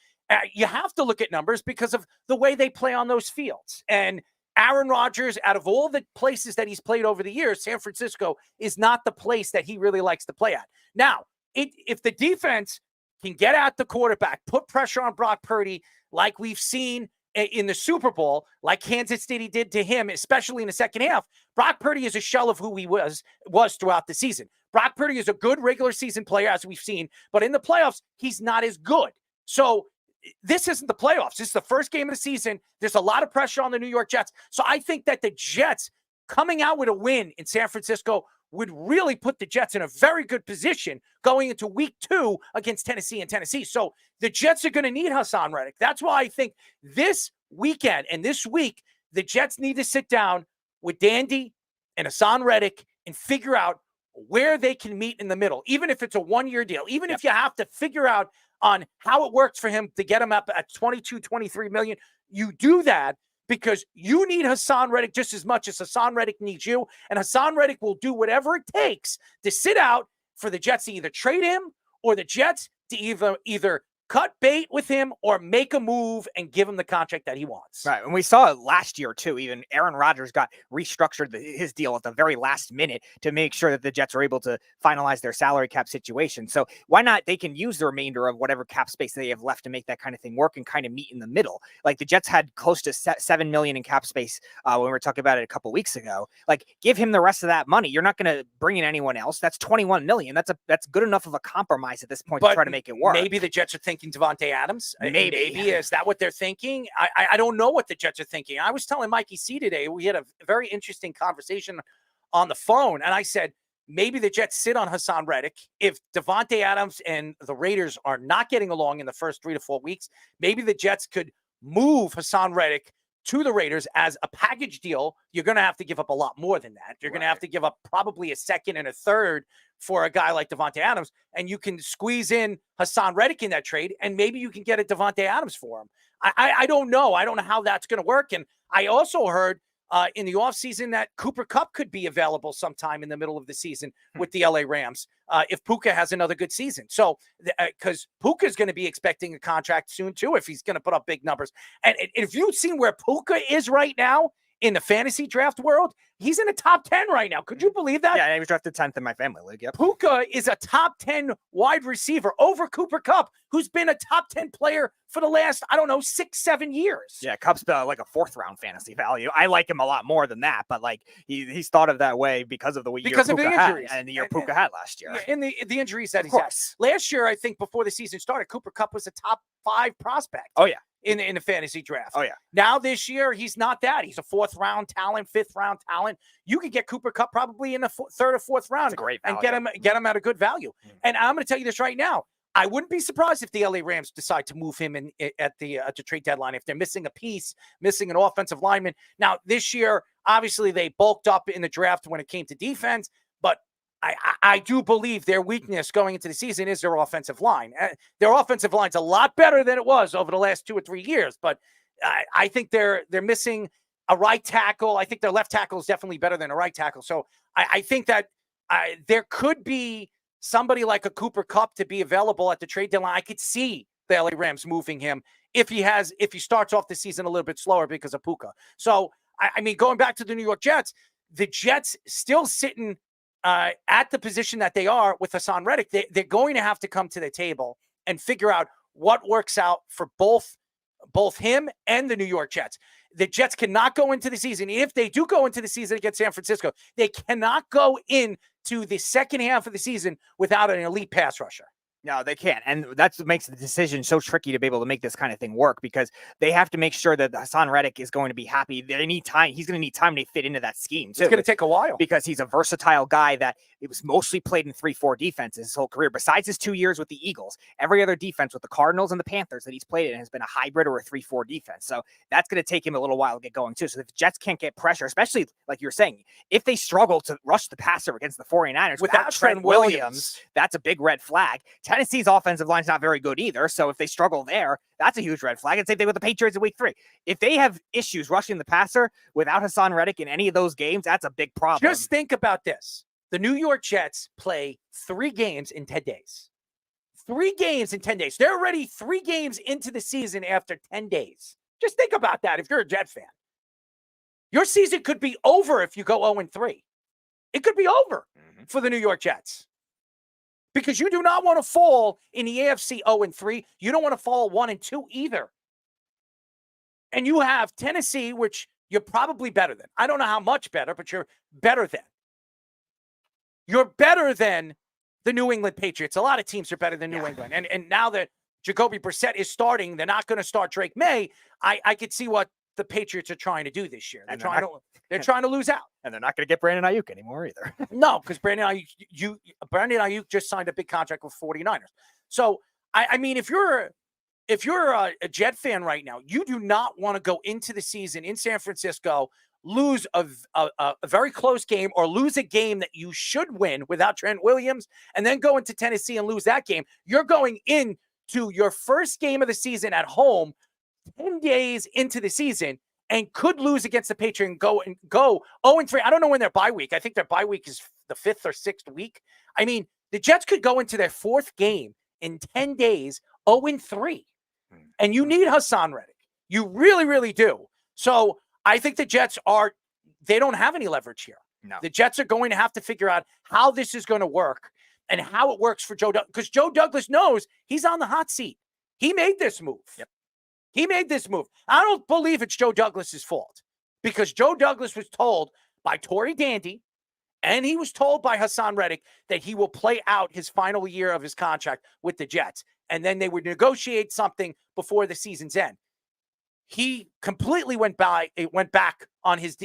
you have to look at numbers because of the way they play on those fields. And Aaron Rodgers, out of all the places that he's played over the years, San Francisco is not the place that he really likes to play at. Now, if the defense can get at the quarterback, put pressure on Brock Purdy like we've seen in the Super Bowl, like Kansas City did to him, especially in the second half, Brock Purdy is a shell of who he was throughout the season. Brock Purdy is a good regular season player, as we've seen, but in the playoffs, he's not as good. So this isn't the playoffs. This is the first game of the season. There's a lot of pressure on the New York Jets. So I think that the Jets coming out with a win in San Francisco would really put the Jets in a very good position going into week 2 against Tennessee. So the Jets are going to need Haason Reddick. That's why I think this weekend and this week, the Jets need to sit down with Dandy and Haason Reddick and figure out where they can meet in the middle, even if it's a 1-year deal, even if you have to figure out on how it works for him to get him up at 22, 23 million. You do that because you need Haason Reddick just as much as Haason Reddick needs you. And Haason Reddick will do whatever it takes to sit out for the Jets to either trade him or the Jets to either cut bait with him or make a move and give him the contract that he wants. Right. And we saw it last year, too. Even Aaron Rodgers got restructured his deal at the very last minute to make sure that the Jets are able to finalize their salary cap situation. So why not? They can use the remainder of whatever cap space they have left to make that kind of thing work and kind of meet in the middle. Like the Jets had close to $7 million in cap space when we were talking about it a couple weeks ago. Like give him the rest of that money. You're not going to bring in anyone else. That's $21 million. That's good enough of a compromise at this point to try to make it work. Maybe the Jets are thinking Devontae Adams. Maybe. Is that what they're thinking? I don't know what the Jets are thinking. I was telling Mikey C today, we had a very interesting conversation on the phone, and I said, maybe the Jets sit on Haason Reddick. If Devontae Adams and the Raiders are not getting along in the first 3 to 4 weeks, maybe the Jets could move Haason Reddick to the Raiders as a package deal. You're going to have to give up a lot more than that. You're going to have to give up probably a second and a third for a guy like Devontae Adams, and you can squeeze in Haason Reddick in that trade, and maybe you can get a Devontae Adams for him. I don't know. I don't know how that's going to work. And I also heard in the offseason that Cooper Kupp could be available sometime in the middle of the season with the LA Rams if Puka has another good season. So, because Puka is going to be expecting a contract soon too if he's going to put up big numbers. And if you've seen where Puka is right now in the fantasy draft world, he's in the top 10 right now. Could you believe that? Yeah, he was drafted 10th in my family league. Yep. Puka is a top 10 wide receiver over Cooper Kupp, who's been a top 10 player for the last, 6-7 years. Yeah, Kupp's like a 4th-round fantasy value. I like him a lot more than that, but like he's thought of that way because of the year Puka had and the year Puka had last year. And the injuries that he's had. Last year, I think before the season started, Cooper Kupp was a top 5 prospect. Oh, yeah. In the fantasy draft. Oh, yeah. Now this year, he's not that. He's a 4th-round talent, 5th-round talent. You could get Cooper Kupp probably in the 3rd or 4th round and get him at a good value. And I'm going to tell you this right now. I wouldn't be surprised if the LA Rams decide to move him at the trade deadline if they're missing a piece, missing an offensive lineman. Now, this year, obviously, they bulked up in the draft when it came to defense, but I do believe their weakness going into the season is their offensive line. Their offensive line's a lot better than it was over the last 2 or 3 years, but I think they're missing a right tackle. I think their left tackle is definitely better than a right tackle. So I think that there could be somebody like a Cooper Kupp to be available at the trade deadline. I could see the LA Rams moving him if he starts off the season a little bit slower because of Puka. So, I mean, going back to the New York Jets, the Jets still sitting at the position that they are with Haason Reddick, they're going to have to come to the table and figure out what works out for both him and the New York Jets. The Jets cannot go into the season. If they do go into the season against San Francisco, they cannot go into the second half of the season without an elite pass rusher. No, they can't. And that's what makes the decision so tricky to be able to make this kind of thing work, because they have to make sure that Haason Reddick is going to be happy. They need time. He's going to need time to fit into that scheme, too. It's going to take a while. Because he's a versatile guy that it was mostly played in 3-4 defenses his whole career. Besides his 2 years with the Eagles, every other defense with the Cardinals and the Panthers that he's played in has been a hybrid or a 3-4 defense. So that's going to take him a little while to get going, too. So if the Jets can't get pressure, especially like you're saying, if they struggle to rush the passer against the 49ers without Trent Williams, that's a big red flag. Tennessee's offensive line's not very good either. So if they struggle there, that's a huge red flag. And same thing with the Patriots in week 3. If they have issues rushing the passer without Haason Reddick in any of those games, that's a big problem. Just think about this. The New York Jets play 3 games in 10 days. 3 games in 10 days. They're already 3 games into the season after 10 days. Just think about that if you're a Jet fan. Your season could be over if you go 0-3. It could be over for the New York Jets. Because you do not want to fall in the AFC 0-3. You don't want to fall 1-2 either. And you have Tennessee, which you're probably better than. I don't know how much better, but you're better than. You're better than the New England Patriots. A lot of teams are better than New England. And now that Jacoby Brissett is starting, they're not going to start Drake May. I could see what the Patriots are trying to do this year. They're trying to lose out. And they're not going to get Brandon Aiyuk anymore either. No, because Brandon Aiyuk just signed a big contract with 49ers. So, I mean, if you're a Jet fan right now, you do not want to go into the season in San Francisco, lose a very close game, or lose a game that you should win without Trent Williams, and then go into Tennessee and lose that game. You're going into your first game of the season at home 10 days into the season and could lose against the Patriots and go 0-3. I don't know when their bye week. I think their bye week is the 5th or 6th week. I mean, the Jets could go into their 4th game in 10 days 0-3. And you need Haason Reddick. You really, really do. So I think the Jets they don't have any leverage here. No. The Jets are going to have to figure out how this is going to work and how it works for Joe Douglas, because Joe Douglas knows he's on the hot seat. He made this move. Yep. He made this move. I don't believe it's Joe Douglas's fault, because Joe Douglas was told by Tory Dandy and he was told by Haason Reddick that he will play out his final year of his contract with the Jets, and then they would negotiate something before the season's end. He completely went back on his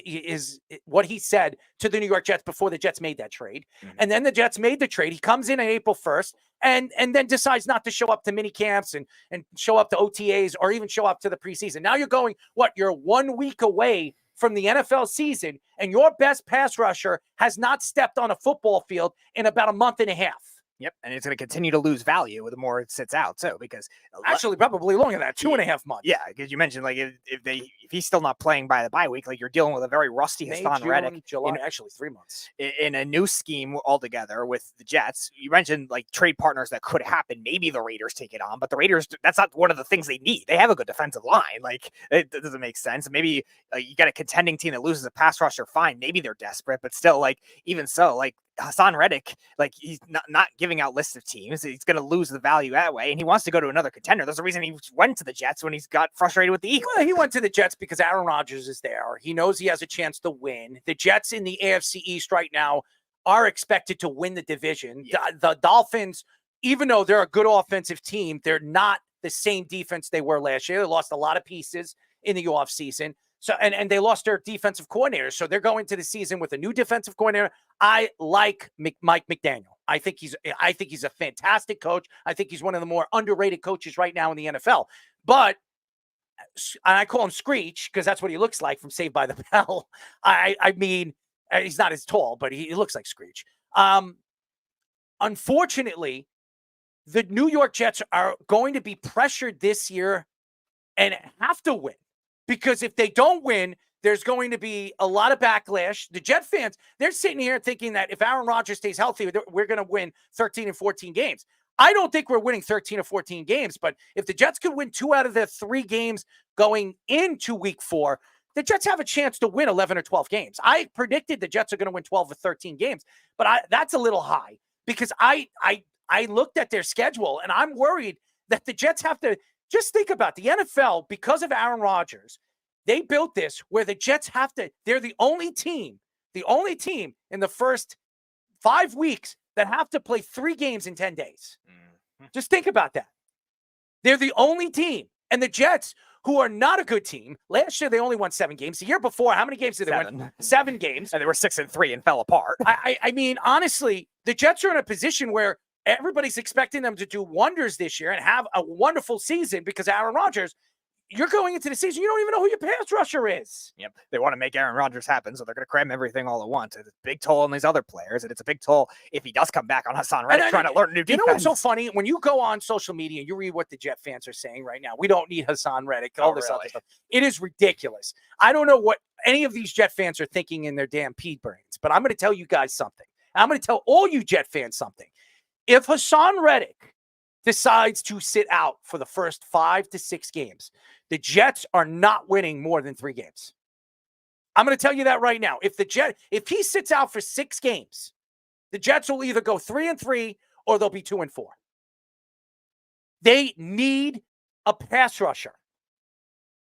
what he said to the New York Jets before the Jets made that trade. And then the Jets made the trade. He comes in on April 1st and then decides not to show up to mini camps and show up to OTAs or even show up to the preseason. Now you're going, you're 1 week away from the NFL season, and your best pass rusher has not stepped on a football field in about a month and a half. Yep, and it's going to continue to lose value the more it sits out, too, because actually probably longer than that, 2.5 months. Yeah, because you mentioned like if he's still not playing by the bye week, like you're dealing with a very rusty Haason Reddick. July, actually 3 months in a new scheme altogether with the Jets. You mentioned like trade partners that could happen. Maybe the Raiders take it on, but the Raiders, that's not one of the things they need. They have a good defensive line. Like it doesn't make sense. Maybe you got a contending team that loses a pass rusher. Fine, maybe they're desperate, but still, like even so, like Haason Reddick, like he's not giving out lists of teams. He's going to lose the value that way, and he wants to go to another contender. There's a reason he went to the Jets when he's got frustrated with the Eagles. Well, he went to the Jets because Aaron Rodgers is there. He knows he has a chance to win. The Jets in the AFC East right now are expected to win the division. Yeah. The Dolphins, even though they're a good offensive team, they're not the same defense they were last year. They lost a lot of pieces in the offseason. So, and they lost their defensive coordinator. So they're going to the season with a new defensive coordinator. I like Mike McDaniel. I think he's a fantastic coach. I think he's one of the more underrated coaches right now in the NFL. But I call him Screech because that's what he looks like from Saved by the Bell. I mean, he's not as tall, but he looks like Screech. Unfortunately, the New York Jets are going to be pressured this year and have to win. Because if they don't win, there's going to be a lot of backlash. The Jet fans, they're sitting here thinking that if Aaron Rodgers stays healthy, we're going to win 13 and 14 games. I don't think we're winning 13 or 14 games, but if the Jets could win 2 out of the 3 games going into week 4, the Jets have a chance to win 11 or 12 games. I predicted the Jets are going to win 12 or 13 games, but that's a little high because I looked at their schedule and I'm worried that the Jets have to just think about the NFL because of Aaron Rodgers. They built this where the Jets they're the only team in the first 5 weeks that have to play 3 games in 10 days. Mm-hmm. Just think about that. They're the only team. And the Jets, who are not a good team, last year they only won 7 games. The year before, how many games did they win? 7 games. And they were 6-3 and fell apart. I mean, honestly, the Jets are in a position where everybody's expecting them to do wonders this year and have a wonderful season because Aaron Rodgers, you're going into the season, you don't even know who your pass rusher is. Yep. They want to make Aaron Rodgers happen, so they're going to cram everything all at once. It's a big toll on these other players, and it's a big toll if he does come back on Haason Reddick trying to learn a new defense. You know what's so funny? When you go on social media, you read what the Jet fans are saying right now. We don't need Haason Reddick, all this other stuff. It is ridiculous. I don't know what any of these Jet fans are thinking in their damn pea brains, but I'm going to tell you guys something. I'm going to tell all you Jet fans something. If Haason Reddick decides to sit out for the first 5 to 6 games, the Jets are not winning more than 3 games. I'm going to tell you that right now. If he sits out for 6 games, the Jets will either go 3-3 or they'll be 2-4. They need a pass rusher.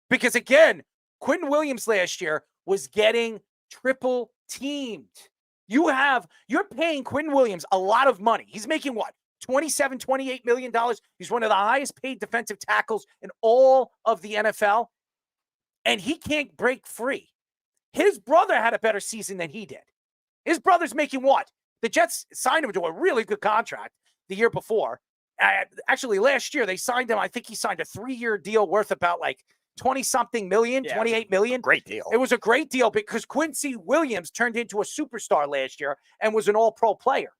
Because again, Quentin Williams last year was getting triple teamed. You're paying Quentin Williams a lot of money. He's making what? $28 million. He's one of the highest paid defensive tackles in all of the NFL. And he can't break free. His brother had a better season than he did. His brother's making what? The Jets signed him to a really good contract the year before. Actually, last year they signed him. I think he signed a 3-year deal worth about like 20-something million, 28 million. Great deal. It was a great deal because Quincy Williams turned into a superstar last year and was an all-pro player.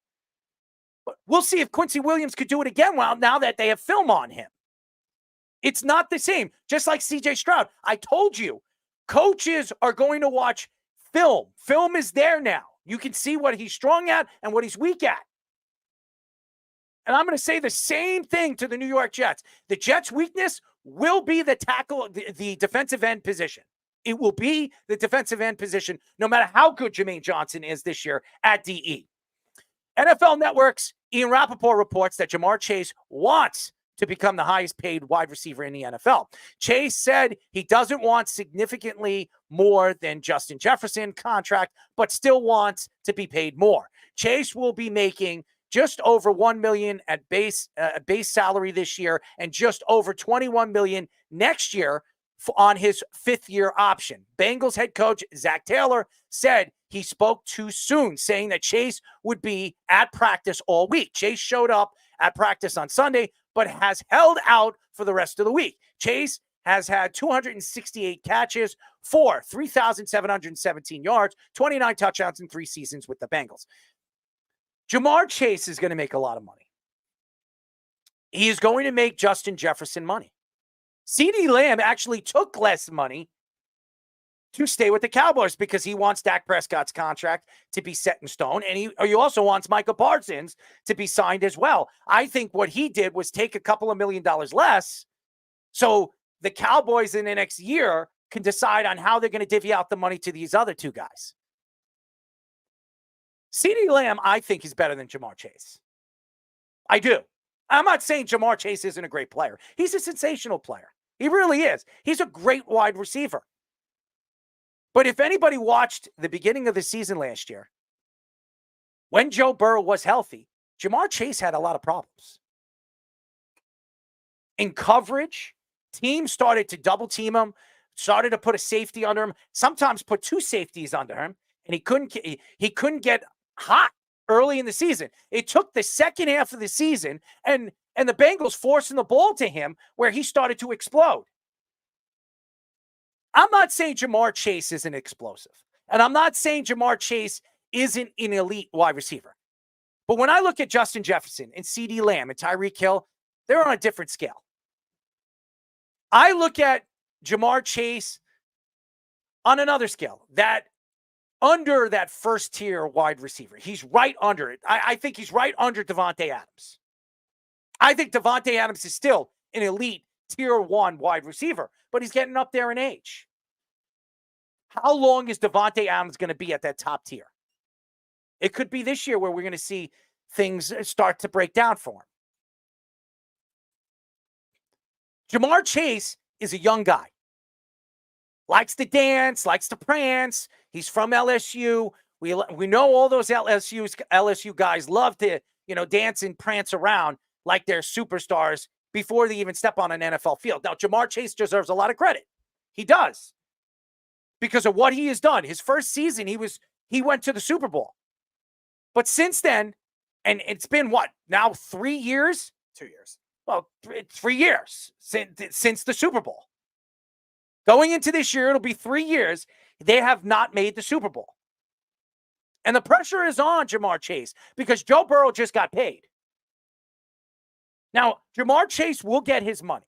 But we'll see if Quincy Williams could do it again now that they have film on him. It's not the same. Just like C.J. Stroud. I told you, coaches are going to watch film. Film is there now. You can see what he's strong at and what he's weak at. And I'm going to say the same thing to the New York Jets. The Jets' weakness will be the tackle, the defensive end position. It will be the defensive end position, no matter how good Jermaine Johnson is this year at DE. NFL Network's Ian Rappaport reports that JaMarr Chase wants to become the highest paid wide receiver in the NFL. Chase said he doesn't want significantly more than Justin Jefferson contract, but still wants to be paid more. Chase will be making just over $1 million at base salary this year and just over $21 million next year on his 5th-year option. Bengals head coach Zach Taylor said he spoke too soon, saying that Chase would be at practice all week. Chase showed up at practice on Sunday, but has held out for the rest of the week. Chase has had 268 catches for 3,717 yards, 29 touchdowns in 3 seasons with the Bengals. JaMarr Chase is going to make a lot of money. He is going to make Justin Jefferson money. CeeDee Lamb actually took less money to stay with the Cowboys because he wants Dak Prescott's contract to be set in stone. And he also wants Micah Parsons to be signed as well. I think what he did was take a couple of $1 million less so the Cowboys in the next year can decide on how they're going to divvy out the money to these other 2 guys. CeeDee Lamb, I think, is better than JaMarr Chase. I do. I'm not saying JaMarr Chase isn't a great player. He's a sensational player. He really is. He's a great wide receiver. But if anybody watched the beginning of the season last year, when Joe Burrow was healthy, JaMarr Chase had a lot of problems. In coverage, teams started to double team him, started to put a safety under him, sometimes put 2 safeties under him, and he couldn't get hot early in the season. It took the second half of the season and the Bengals forcing the ball to him where he started to explode. I'm not saying JaMarr Chase isn't explosive. And I'm not saying JaMarr Chase isn't an elite wide receiver. But when I look at Justin Jefferson and CeeDee Lamb and Tyreek Hill, they're on a different scale. I look at JaMarr Chase on another scale, that under that first-tier wide receiver. He's right under it. I think he's right under Davante Adams. I think Davante Adams is still an elite tier 1 wide receiver, but he's getting up there in age. How long is Devontae Adams going to be at that top tier? It could be this year where we're going to see things start to break down for him. JaMarr Chase is a young guy. Likes to dance, likes to prance. He's from LSU. We know all those LSU guys love to, dance and prance around like they're superstars before they even step on an NFL field. Now, JaMarr Chase deserves a lot of credit. He does. Because of what he has done. His first season, he went to the Super Bowl. But since then, and it's been what, now 3 years? 2 years. Well, 3 years since the Super Bowl. Going into this year, it'll be 3 years. They have not made the Super Bowl. And the pressure is on JaMarr Chase because Joe Burrow just got paid. Now, JaMarr Chase will get his money.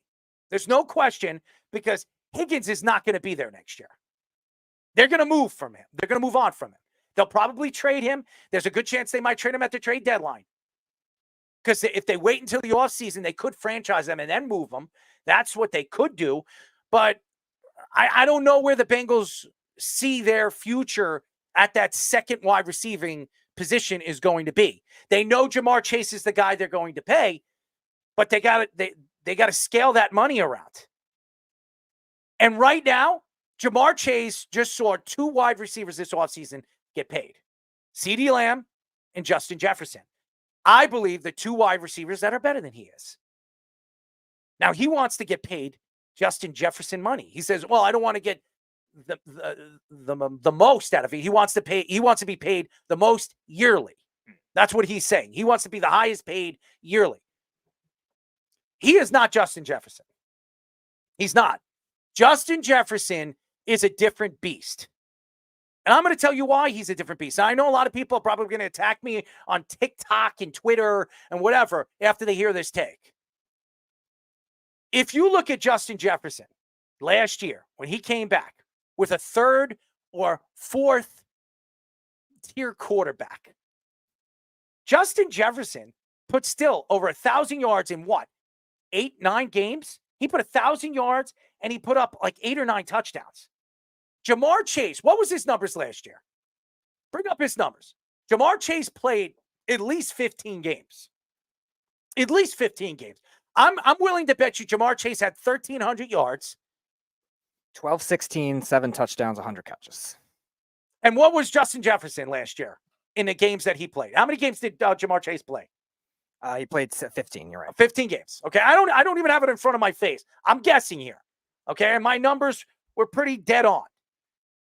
There's no question because Higgins is not going to be there next year. They're going to move from him. They're going to move on from him. They'll probably trade him. There's a good chance they might trade him at the trade deadline. Because if they wait until the offseason, they could franchise them and then move them. That's what they could do. But I don't know where the Bengals see their future at that second wide receiving position is going to be. They know JaMarr Chase is the guy they're going to pay, but they got to scale that money around. And right now, JaMarr Chase just saw 2 wide receivers this offseason get paid. CeeDee Lamb and Justin Jefferson. I believe the 2 wide receivers that are better than he is. Now, he wants to get paid Justin Jefferson money. He says, well, I don't want to get the most out of it. He wants to be paid the most yearly. That's what he's saying. He wants to be the highest paid yearly. He is not Justin Jefferson. He's not. Justin Jefferson is a different beast. And I'm going to tell you why he's a different beast. Now, I know a lot of people are probably going to attack me on TikTok and Twitter and whatever after they hear this take. If you look at Justin Jefferson last year when he came back with a 3rd or 4th tier quarterback, Justin Jefferson put still over 1,000 yards in what? 8-9 games? He put 1,000 yards and he put up like 8 or 9 touchdowns. JaMarr Chase, what was his numbers last year? Bring up his numbers. JaMarr Chase played at least 15 games. At least 15 games. I'm willing to bet you JaMarr Chase had 1,300 yards. 12, 16, 7 touchdowns, 100 catches. And what was Justin Jefferson last year in the games that he played? How many games did JaMarr Chase play? He played 15, you're right. 15 games. Okay, I don't even have it in front of my face. I'm guessing here. Okay, and my numbers were pretty dead on.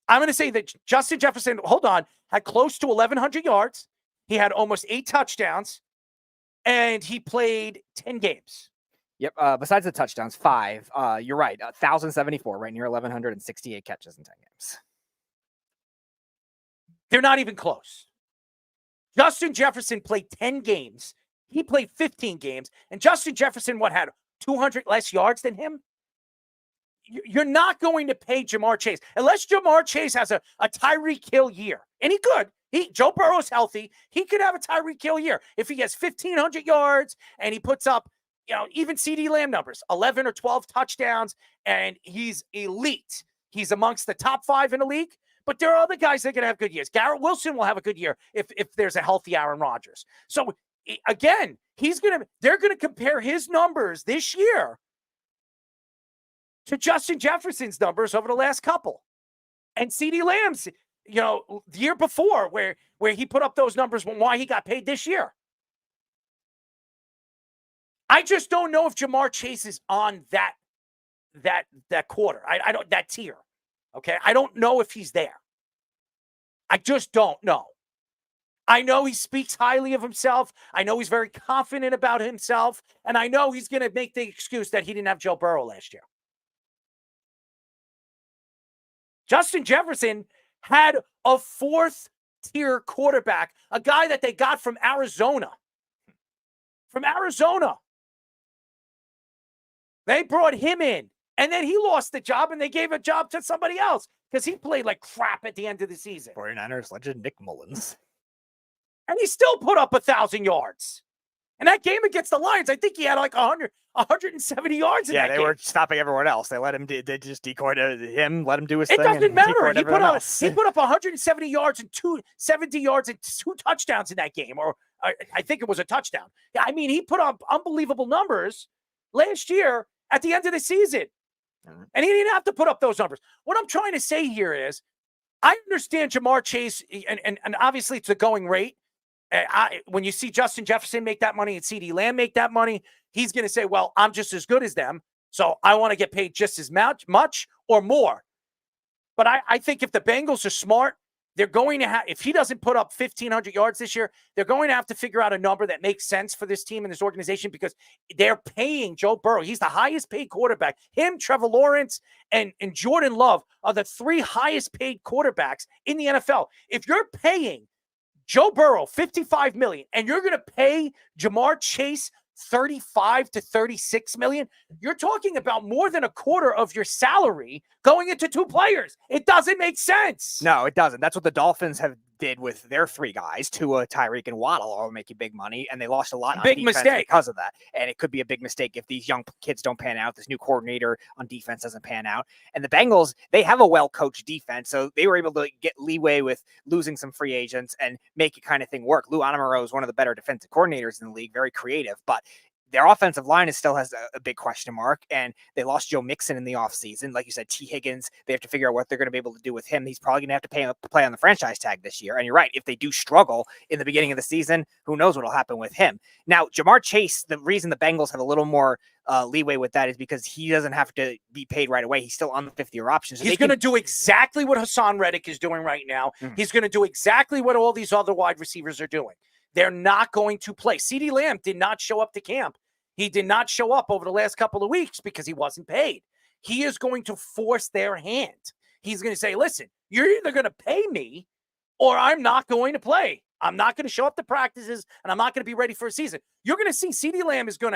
I'm going to say that Justin Jefferson, had close to 1,100 yards. He had almost 8 touchdowns, and he played 10 games. Yep, besides the touchdowns, 5. You're right, 1,074, right near 1,168 catches in 10 games. They're not even close. Justin Jefferson played 10 games. He played 15 games. And Justin Jefferson, had 200 less yards than him? You're not going to pay JaMarr Chase. Unless JaMarr Chase has a Tyreek Hill year. And he could. Joe Burrow's healthy. He could have a Tyreek Hill year. If he gets 1,500 yards and he puts up, even CeeDee Lamb numbers, 11 or 12 touchdowns, and he's elite. He's amongst the top 5 in the league. But there are other guys that are going to have good years. Garrett Wilson will have a good year if there's a healthy Aaron Rodgers. So, again, they're going to compare his numbers this year to Justin Jefferson's numbers over the last couple. And CeeDee Lamb's, the year before where he put up those numbers why he got paid this year. I just don't know if JaMarr Chase is on that quarter. I don't that tier. Okay? I don't know if he's there. I just don't know. I know he speaks highly of himself. I know he's very confident about himself. And I know he's going to make the excuse that he didn't have Joe Burrow last year. Justin Jefferson had a 4th-tier quarterback, a guy that they got from Arizona. From Arizona. They brought him in, and then he lost the job, and they gave a job to somebody else because he played like crap at the end of the season. 49ers legend Nick Mullins. And he still put up 1,000 yards. And that game against the Lions, I think he had like 170 yards in that game. Yeah, they were stopping everyone else. They let him. They just decoyed him, let him do his thing. It doesn't matter. He put up 170 yards and 270 yards and 2 touchdowns in that game, or I think it was a touchdown. Yeah, I mean, he put up unbelievable numbers last year at the end of the season, and he didn't have to put up those numbers. What I'm trying to say here is, I understand JaMarr Chase, and obviously it's the going rate. When you see Justin Jefferson make that money and CeeDee Lamb make that money, he's going to say, well, I'm just as good as them, so I want to get paid just as much or more. But I think if the Bengals are smart, they're going to have, if he doesn't put up 1,500 yards this year, they're going to have to figure out a number that makes sense for this team and this organization, because they're paying Joe Burrow. He's the highest paid quarterback. Him, Trevor Lawrence, and Jordan Love are the 3 highest paid quarterbacks in the NFL. If you're paying Joe Burrow $55 million and you're going to pay JaMarr Chase $35 to $36 million, you're talking about more than a quarter of your salary going into 2 players. It doesn't make sense. No, it doesn't. That's what the Dolphins did with their 3 guys, Tua, Tyreek, and Waddle, all making big money, and they lost a lot on defense mistake because of that. And it could be a big mistake if these young kids don't pan out, this new coordinator on defense doesn't pan out. And the Bengals, they have a well-coached defense, so they were able to get leeway with losing some free agents and make it kind of thing work. Lou Anamoros is one of the better defensive coordinators in the league, very creative, but their offensive line still has a big question mark, and they lost Joe Mixon in the offseason. Like you said, T. Higgins, they have to figure out what they're going to be able to do with him. He's probably going to have to play on the franchise tag this year. And you're right, if they do struggle in the beginning of the season, who knows what will happen with him. Now, JaMarr Chase, the reason the Bengals have a little more leeway with that is because he doesn't have to be paid right away. He's still on the 5th-year option. So he's going to do exactly what Haason Reddick is doing right now. He's going to do exactly what all these other wide receivers are doing. They're not going to play. CeeDee Lamb did not show up to camp. He did not show up over the last couple of weeks because he wasn't paid. He is going to force their hand. He's going to say, listen, you're either going to pay me or I'm not going to play. I'm not going to show up to practices, and I'm not going to be ready for a season. You're going to see CeeDee Lamb he's going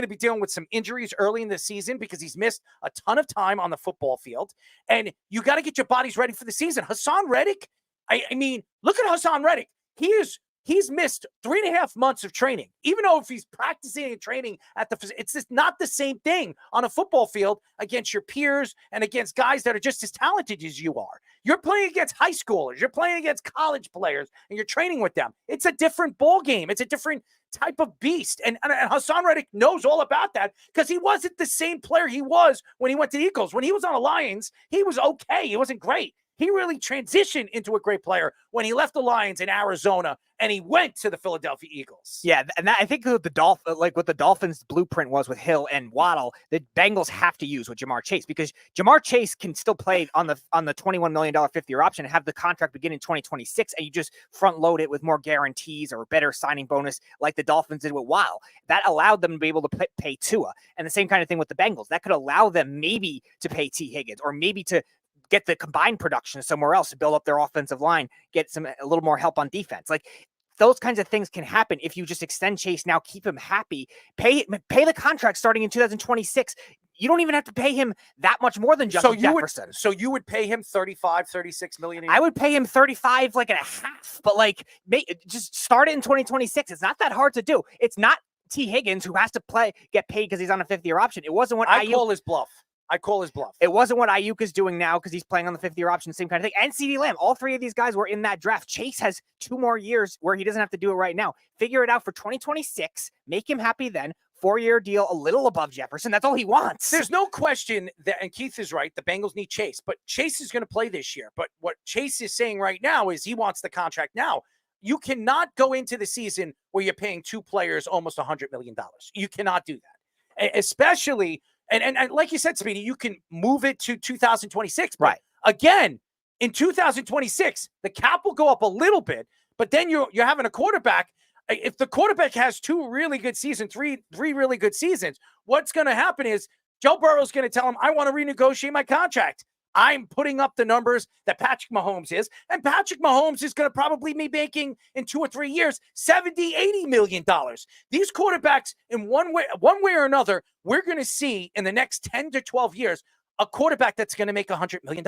to be dealing with some injuries early in the season because he's missed a ton of time on the football field. And you got to get your bodies ready for the season. Haason Reddick, I mean, look at Haason Reddick. He's missed 3.5 months of training. Even though if he's practicing and training it's just not the same thing on a football field against your peers and against guys that are just as talented as you are. You're playing against high schoolers. You're playing against college players, and you're training with them. It's a different ball game. It's a different type of beast. And Haason Reddick knows all about that because he wasn't the same player he was when he went to the Eagles. When he was on the Lions, he was okay. He wasn't great. He really transitioned into a great player when he left the Lions in Arizona and he went to the Philadelphia Eagles. Yeah, and I think what the Dolphins' blueprint was with Hill and Waddle, the Bengals have to use with JaMarr Chase, because JaMarr Chase can still play on the $21 million 5th-year option and have the contract begin in 2026, and you just front load it with more guarantees or better signing bonus like the Dolphins did with Waddle. That allowed them to be able to pay Tua, and the same kind of thing with the Bengals. That could allow them maybe to pay T. Higgins or maybe to get the combined production somewhere else to build up their offensive line, get a little more help on defense. Like, those kinds of things can happen if you just extend Chase now, keep him happy, pay the contract starting in 2026. You don't even have to pay him that much more than Justin Jefferson. So you would pay him $35-36 million a year? I would pay him 35 like and a half, but just start it in 2026. It's not that hard to do. It's not T. Higgins who has to get paid because he's on a 5th-year option. It wasn't what I call his bluff. It wasn't what Aiyuk is doing now because he's playing on the 5th-year option, same kind of thing. And CeeDee Lamb, all 3 of these guys were in that draft. Chase has 2 more years where he doesn't have to do it right now. Figure it out for 2026. Make him happy then. 4-year deal, a little above Jefferson. That's all he wants. There's no question that, and Keith is right, the Bengals need Chase, but Chase is going to play this year. But what Chase is saying right now is he wants the contract now. You cannot go into the season where you're paying 2 players almost $100 million. You cannot do that, especially. And like you said, Speedy, you can move it to 2026. But right. Again, in 2026, the cap will go up a little bit, but then you're having a quarterback. If the quarterback has 2 really good seasons, three really good seasons, what's going to happen is Joe Burrow's going to tell him, I want to renegotiate my contract. I'm putting up the numbers that Patrick Mahomes is, and Patrick Mahomes is going to probably be making in 2 or 3 years $70-80 million. These quarterbacks, in one way or another, we're going to see in the next 10 to 12 years a quarterback that's going to make $100 million.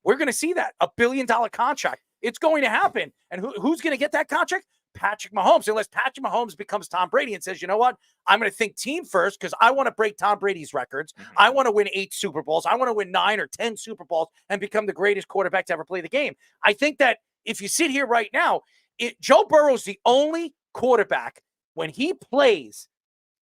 We're going to see that, $1 billion contract. It's going to happen, and who's going to get that contract? Patrick Mahomes, unless Patrick Mahomes becomes Tom Brady and says, you know what, I'm going to think team first because I want to break Tom Brady's records. I want to win 8 Super Bowls. I want to win 9 or 10 Super Bowls and become the greatest quarterback to ever play the game. I think that if you sit here right now, Joe Burrow's the only quarterback when he plays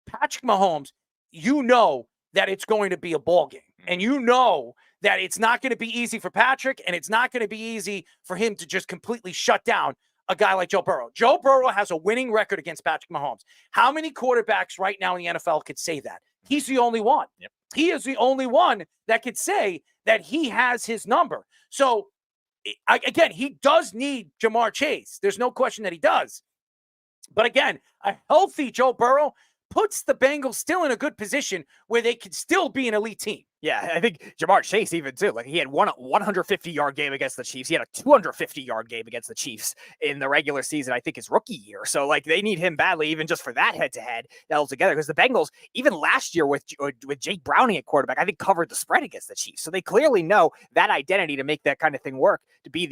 Patrick Mahomes, you know that it's going to be a ball game. And you know that it's not going to be easy for Patrick, and it's not going to be easy for him to just completely shut down a guy like Joe Burrow. Joe Burrow has a winning record against Patrick Mahomes. How many quarterbacks right now in the NFL could say that? He's the only one. Yep. He is the only one that could say that he has his number. So, again, he does need JaMarr Chase. There's no question that he does. But again, a healthy Joe Burrow puts the Bengals still in a good position where they could still be an elite team. Yeah, I think JaMarr Chase even too. Like he had one 150-yard game against the Chiefs. He had a 250-yard game against the Chiefs in the regular season, I think his rookie year. So like they need him badly, even just for that head-to-head altogether. Because the Bengals, even last year with Jake Browning at quarterback, I think covered the spread against the Chiefs. So they clearly know that identity to make that kind of thing work, to be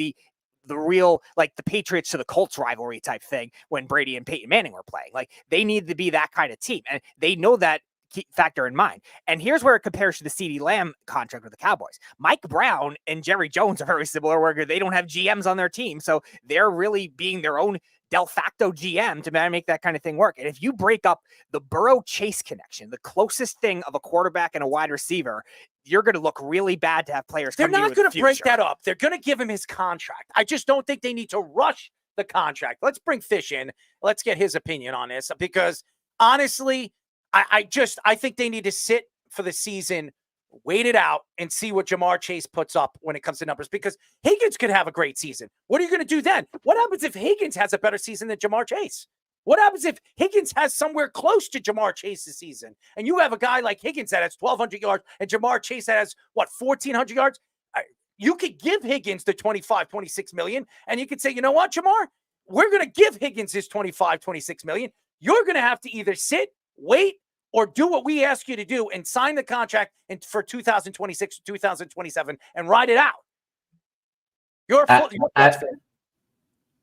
the real, like the Patriots to the Colts rivalry type thing when Brady and Peyton Manning were playing. Like they need to be that kind of team. And they know that factor in mind. And here's where it compares to the CeeDee Lamb contract with the Cowboys. Mike Brown and Jerry Jones are very similar, where they don't have GMs on their team. So they're really being their own de facto GM to make that kind of thing work. And if you break up the Burrow-Chase connection, the closest thing of a quarterback and a wide receiver, you're going to look really bad to have players. They're not going to break that up. They're going to give him his contract. I just don't think they need to rush the contract. Let's bring Fish in. Let's get his opinion on this, because honestly, I think they need to sit for the season, wait it out, and see what JaMarr Chase puts up when it comes to numbers, because Higgins could have a great season. What are you going to do then? What happens if Higgins has a better season than JaMarr Chase? What happens if Higgins has somewhere close to JaMarr Chase's season, and you have a guy like Higgins that has 1,200 yards and JaMarr Chase that has, 1,400 yards? You could give Higgins the 25, 26 million, and you could say, you know what, JaMarr? We're going to give Higgins his 25, 26 million. You're going to have to either sit, wait, or do what we ask you to do and sign the contract for 2026 to 2027 and ride it out.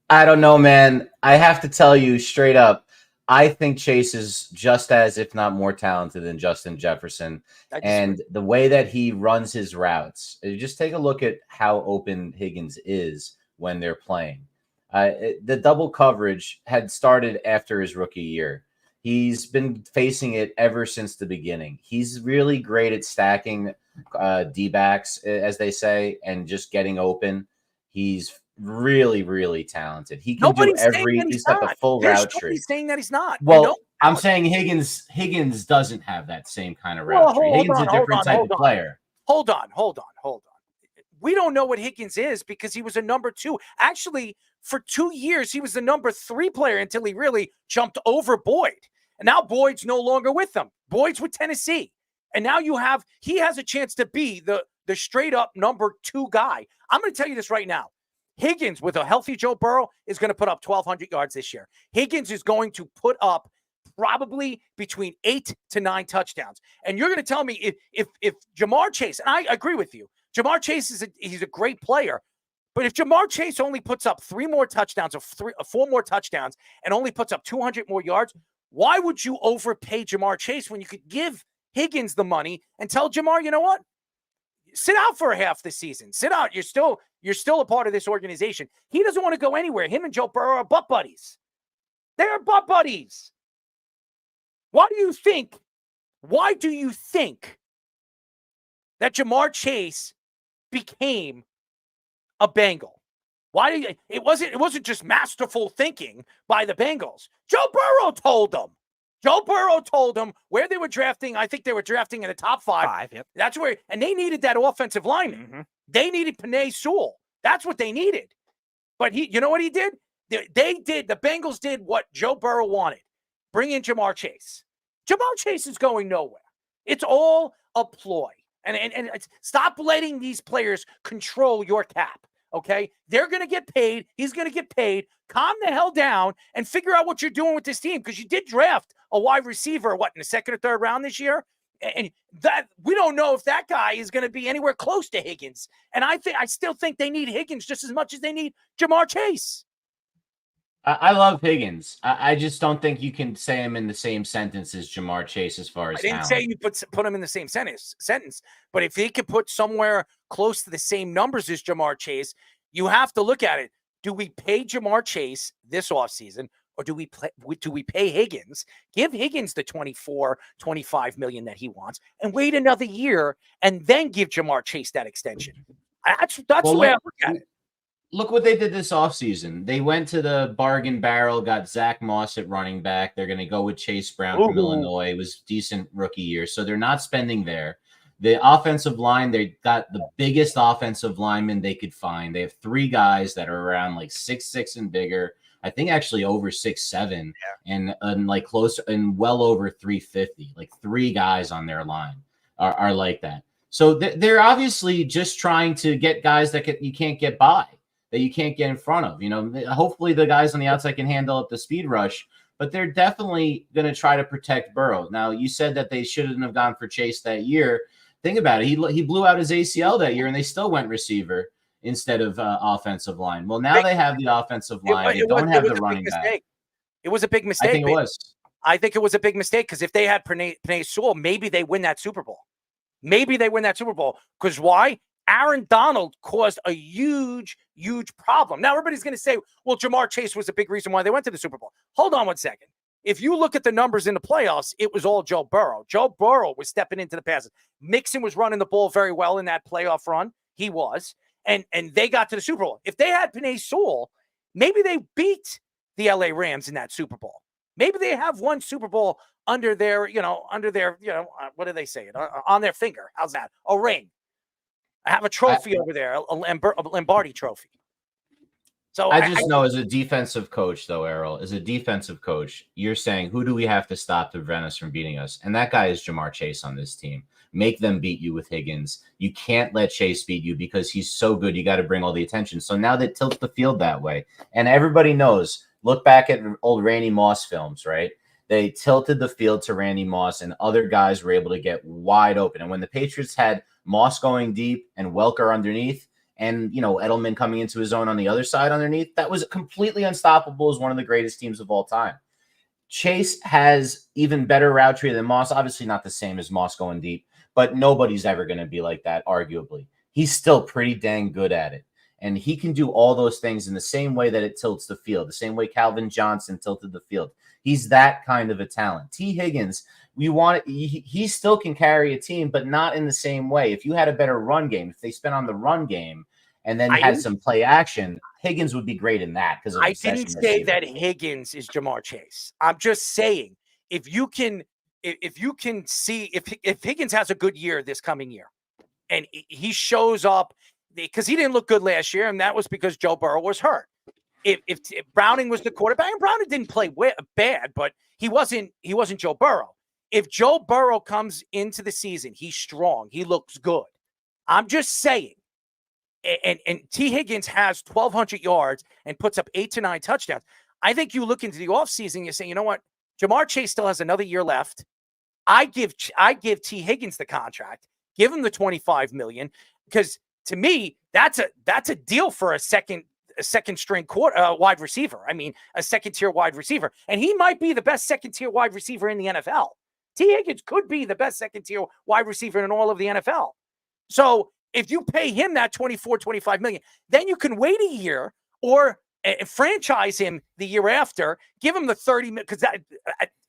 I don't know, man. I have to tell you straight up, I think Chase is just as, if not more talented than Justin Jefferson. And the way that he runs his routes, just take a look at how open Higgins is when they're playing. The double coverage had started after his rookie year. He's been facing it ever since the beginning. He's really great at stacking D-backs, as they say, and just getting open. He's really, really talented. He can do every. He's got the full route tree. Nobody's saying that he's not. Well, I'm saying Higgins doesn't have that same kind of route tree. Higgins is a different type of player. Hold on. We don't know what Higgins is because he was a number 2. Actually, for 2 years, he was the number 3 player until he really jumped over Boyd. And now Boyd's no longer with them. Boyd's with Tennessee. And now he has a chance to be the straight up number 2 guy. I'm going to tell you this right now. Higgins, with a healthy Joe Burrow, is going to put up 1,200 yards this year. Higgins is going to put up probably between 8 to 9 touchdowns. And you're going to tell me if JaMarr Chase, and I agree with you, JaMarr Chase he's a great player. But if JaMarr Chase only puts up 3 more touchdowns or 4 more touchdowns and only puts up 200 more yards, why would you overpay JaMarr Chase when you could give Higgins the money and tell JaMarr, you know what? Sit out for half the season. Sit out. You're still a part of this organization. He doesn't want to go anywhere. Him and Joe Burrow are butt buddies. They are butt buddies. Why do you think that JaMarr Chase became a Bengal? It wasn't just masterful thinking by the Bengals. Joe Burrow told them. Joe Burrow told them where they were drafting. I think they were drafting in the top 5. Yep. That's where, and they needed that offensive lineman. Mm-hmm. They needed Penei Sewell. That's what they needed. But you know what he did? The Bengals did what Joe Burrow wanted. Bring in JaMarr Chase. JaMarr Chase is going nowhere. It's all a ploy. And stop letting these players control your cap. Okay? They're going to get paid. He's going to get paid. Calm the hell down and figure out what you're doing with this team, because you did draft a wide receiver, in the 2nd or 3rd round this year? And that we don't know if that guy is going to be anywhere close to Higgins. And I still think they need Higgins just as much as they need JaMarr Chase. I love Higgins. I just don't think you can say him in the same sentence as JaMarr Chase as far as I didn't talent. say you put him in the same sentence, but if he could put somewhere close to the same numbers as JaMarr Chase, you have to look at it. Do we pay JaMarr Chase this offseason, or do we pay Higgins? Give Higgins the 24, 25 million that he wants and wait another year and then give JaMarr Chase that extension. That's the way I look at it. Look what they did this offseason. They went to the bargain barrel, got Zach Moss at running back. They're going to go with Chase Brown from Illinois. It was decent rookie year. So they're not spending there. The offensive line, they got the biggest offensive lineman they could find. They have 3 guys that are around like 6'6" and bigger. I think actually over 6'7", and like close and well over 350. Like 3 guys on their line are like that. So they're obviously just trying to get guys that you can't get by, that you can't get in front of. You know, hopefully the guys on the outside can handle up the speed rush, but they're definitely going to try to protect Burrow. Now, you said that they shouldn't have gone for Chase that year. Think about it. He blew out his ACL that year, and they still went receiver instead of offensive line. Well, now they have the offensive line. They don't have the running back. It was a big mistake. I think it was. I think it was a big mistake because if they had Penei Sewell, maybe they win that Super Bowl. Maybe they win that Super Bowl. Because why? Aaron Donald caused a huge, huge problem. Now, everybody's going to say, well, JaMarr Chase was a big reason why they went to the Super Bowl. Hold on one second. If you look at the numbers in the playoffs, it was all Joe Burrow. Joe Burrow was stepping into the passes. Mixon was running the ball very well in that playoff run. He was. And they got to the Super Bowl. If they had Penei Sewell, maybe they beat the LA Rams in that Super Bowl. Maybe they have one Super Bowl under their, what do they say? On their finger. How's that? A ring. I have a trophy over there, a Lombardi trophy. So I just know as a defensive coach, though, Errol, as a defensive coach, you're saying, who do we have to stop to prevent us from beating us? And that guy is JaMarr Chase on this team. Make them beat you with Higgins. You can't let Chase beat you because he's so good. You got to bring all the attention. So now they tilt the field that way. And everybody knows, look back at old Randy Moss films, right? They tilted the field to Randy Moss, and other guys were able to get wide open. And when the Patriots had Moss going deep and Welker underneath, and, Edelman coming into his own on the other side underneath, that was completely unstoppable as one of the greatest teams of all time. Chase has even better route tree than Moss. Obviously not the same as Moss going deep, but nobody's ever going to be like that, arguably. He's still pretty dang good at it. And he can do all those things in the same way that it tilts the field, the same way Calvin Johnson tilted the field. He's that kind of a talent. T. Higgins, he still can carry a team, but not in the same way. If you had a better run game, if they spent on the run game and then had some play action, Higgins would be great in that. Because I didn't say that Higgins is JaMarr Chase. I'm just saying if you can see if Higgins has a good year this coming year, and he shows up because he didn't look good last year, and that was because Joe Burrow was hurt. If Browning was the quarterback, and Browning didn't play bad, but he wasn't Joe Burrow. If Joe Burrow comes into the season, he's strong. He looks good. I'm just saying. And T. Higgins has 1,200 yards and puts up 8 to 9 touchdowns. I think you look into the offseason, you say, you know what? JaMarr Chase still has another year left. I give T. Higgins the contract, give him the $25 million, because to me, that's a deal for a second string wide receiver. I mean, a second tier wide receiver, and he might be the best second tier wide receiver in the NFL. T. Higgins could be the best second tier wide receiver in all of the NFL. So if you pay him that $25 million, then you can wait a year or franchise him the year after, give him the $30 million, because that,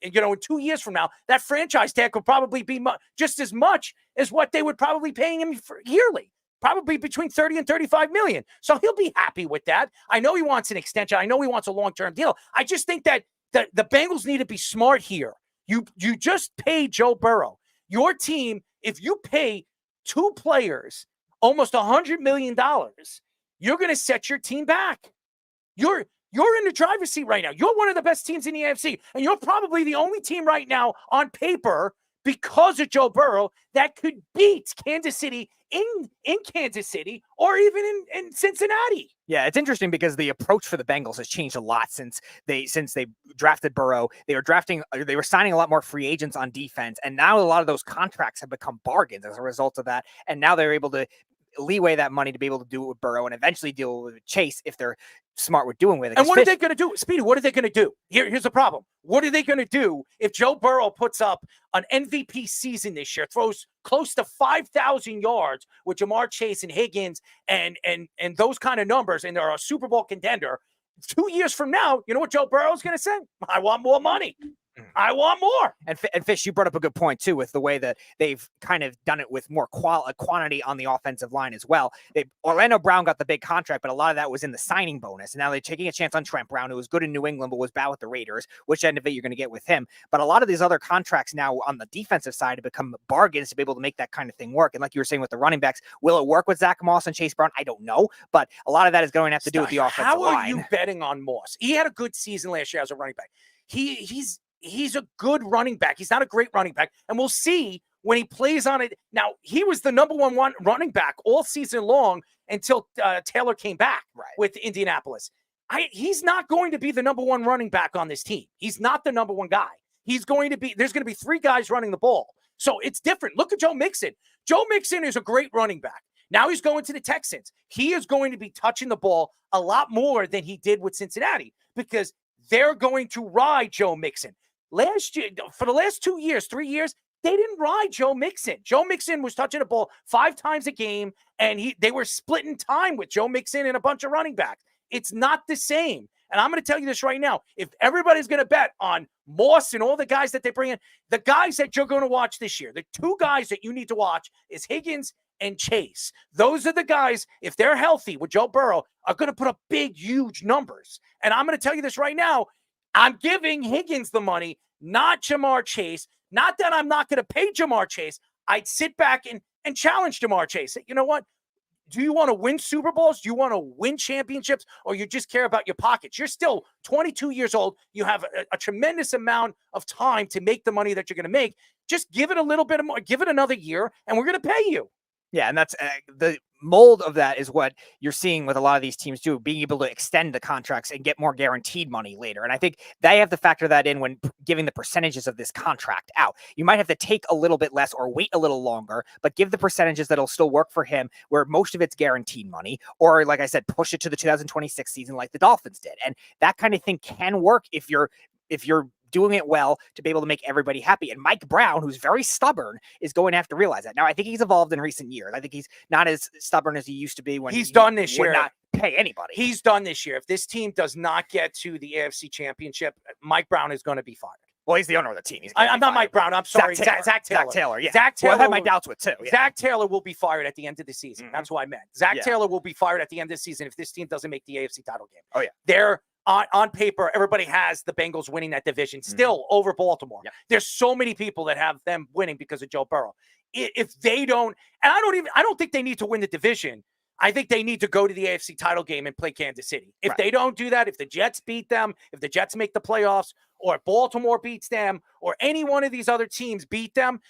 in 2 years from now, that franchise tag could probably be just as much as what they would probably paying him for yearly. Probably between 30 and 35 million. So he'll be happy with that. I know he wants an extension. I know he wants a long-term deal. I just think that the Bengals need to be smart here. You just pay Joe Burrow. Your team, if you pay 2 players almost $100 million, you're going to set your team back. You're in the driver's seat right now. You're one of the best teams in the AFC, and you're probably the only team right now on paper because of Joe Burrow that could beat Kansas City in Kansas City or even in Cincinnati. Yeah, it's interesting because the approach for the Bengals has changed a lot since they drafted Burrow. They were signing a lot more free agents on defense, and now a lot of those contracts have become bargains as a result of that. And now they're able to leeway that money to be able to do it with Burrow and eventually deal with Chase if they're smart with doing with it. And what are they going to do? Speedy, what are they going to do? Here's the problem. What are they going to do if Joe Burrow puts up an MVP season this year, throws close to 5,000 yards with JaMarr Chase and Higgins and those kind of numbers, and they're a Super Bowl contender? 2 years from now, you know what Joe Burrow's going to say? I want more money. I want more. And Fish, you brought up a good point, too, with the way that they've kind of done it with more quantity on the offensive line as well. Orlando Brown got the big contract, but a lot of that was in the signing bonus. And now they're taking a chance on Trent Brown, who was good in New England, but was bad with the Raiders, which end of it you're going to get with him. But a lot of these other contracts now on the defensive side have become bargains to be able to make that kind of thing work. And like you were saying with the running backs, will it work with Zach Moss and Chase Brown? I don't know. But a lot of that is going to have to do with the offensive line. How are you betting on Moss? He had a good season last year as a running back. He's a good running back. He's not a great running back. And we'll see when he plays on it. Now, he was the number one running back all season long until Taylor came back with Indianapolis. He's not going to be the number one running back on this team. He's not the number one guy. There's going to be 3 guys running the ball. So it's different. Look at Joe Mixon. Joe Mixon is a great running back. Now he's going to the Texans. He is going to be touching the ball a lot more than he did with Cincinnati because they're going to ride Joe Mixon. Last year, for the last 2 years, 3 years, they didn't ride Joe Mixon. Joe Mixon was touching the ball 5 times a game, and they were splitting time with Joe Mixon and a bunch of running backs. It's not the same. And I'm going to tell you this right now. If everybody's going to bet on Moss and all the guys that they bring in, the guys that you're going to watch this year, the 2 guys that you need to watch is Higgins and Chase. Those are the guys, if they're healthy with Joe Burrow, are going to put up big, huge numbers. And I'm going to tell you this right now. I'm giving Higgins the money, not JaMarr Chase. Not that I'm not going to pay JaMarr Chase. I'd sit back and challenge JaMarr Chase. You know what? Do you want to win Super Bowls? Do you want to win championships? Or you just care about your pockets? You're still 22 years old. You have a tremendous amount of time to make the money that you're going to make. Just give it a little bit more. Give it another year, and we're going to pay you. Yeah, and that's the mold of that is what you're seeing with a lot of these teams too, being able to extend the contracts and get more guaranteed money later. And I think they have to factor that in when giving the percentages of this contract out. You might have to take a little bit less or wait a little longer, but give the percentages that'll still work for him where most of it's guaranteed money. Or like I said, push it to the 2026 season like the Dolphins did. And that kind of thing can work if you're doing it well to be able to make everybody happy. And Mike Brown, who's very stubborn, is going to have to realize that. Now, I think he's evolved in recent years. I think he's not as stubborn as he used to be when he's done this year. Would not pay anybody. He's done this year. If this team does not get to the AFC Championship, Mike Brown is going to be fired. Well, he's the owner of the team. I'm not Mike Brown. I'm sorry. Zach Taylor. Zach Taylor, yeah. Zach Taylor. Well, I had my doubts with too. Yeah. Zach Taylor will be fired at the end of the season. That's what I meant. Zach Taylor will be fired at the end of the season if this team doesn't make the AFC title game. Oh, yeah. They're on paper, everybody has the Bengals winning that division still over Baltimore. Yep. There's so many people that have them winning because of Joe Burrow. If they don't, and I don't think they need to win the division. I think they need to go to the AFC title game and play Kansas City. If they don't do that, if the Jets beat them, if the Jets make the playoffs, or Baltimore beats them, or any one of these other teams beat them,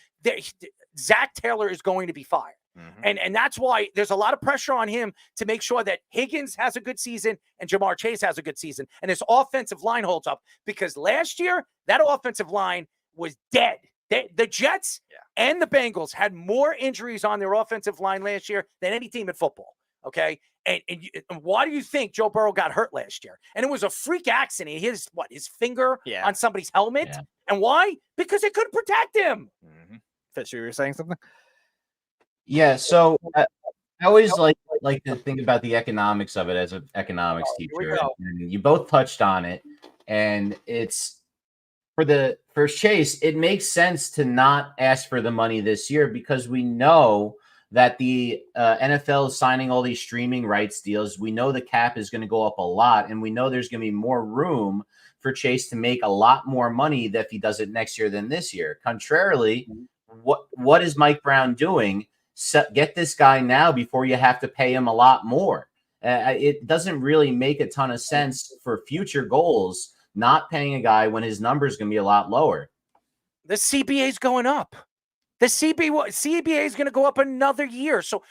Zach Taylor is going to be fired. And that's why there's a lot of pressure on him to make sure that Higgins has a good season and JaMarr Chase has a good season. And his offensive line holds up because last year, that offensive line was dead. The Jets and the Bengals had more injuries on their offensive line last year than any team in football. Okay. And why do you think Joe Burrow got hurt last year? And it was a freak accident. His finger on somebody's helmet. Yeah. And why? Because it couldn't protect him. Fisher, you were saying something? Yeah, so I always like to think about the economics of it as an economics teacher. And you both touched on it. And it's for Chase, it makes sense to not ask for the money this year because we know that the NFL is signing all these streaming rights deals. We know the cap is going to go up a lot, and we know there's going to be more room for Chase to make a lot more money if he does it next year than this year. Contrarily, what is Mike Brown doing? Get this guy now before you have to pay him a lot more. It doesn't really make a ton of sense for future goals, not paying a guy when his number is going to be a lot lower. The CBA is going up. The CBA is going to go up another year. So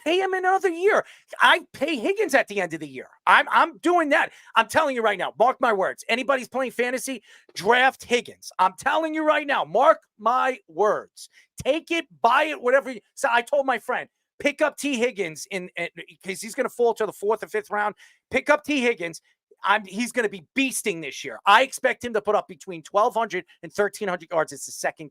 pay him another year. I pay Higgins at the end of the year. I'm doing that. I'm telling you right now, mark my words. Anybody's playing fantasy, draft Higgins. I'm telling you right now, mark my words. Take it, buy it, whatever. So I told my friend, pick up T. Higgins because he's going to fall to the 4th or 5th round. Pick up T. Higgins. He's going to be beasting this year. I expect him to put up between 1,200 and 1,300 yards as the second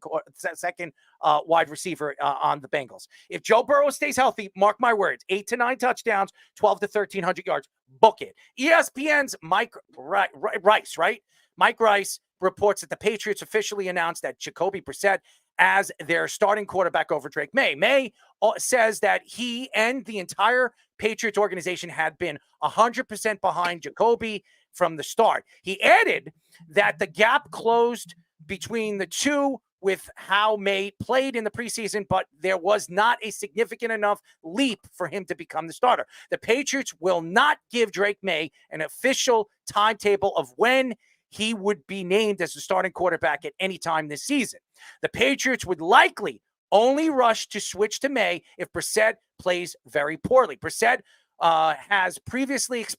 wide receiver on the Bengals. If Joe Burrow stays healthy, mark my words, 8 to 9 touchdowns, 12 to 1,300 yards. Book it. ESPN's Mike Rice, right? Mike Rice reports that the Patriots officially announced that Jacoby Brissett as their starting quarterback over Drake May. May says that he and the entire Patriots organization had been 100% behind Jacoby from the start. He added that the gap closed between the two with how May played in the preseason, but there was not a significant enough leap for him to become the starter. The Patriots will not give Drake May an official timetable of when he would be named as the starting quarterback at any time this season. The Patriots would likely only rush to switch to May if Brissett plays very poorly. Brissett has previously has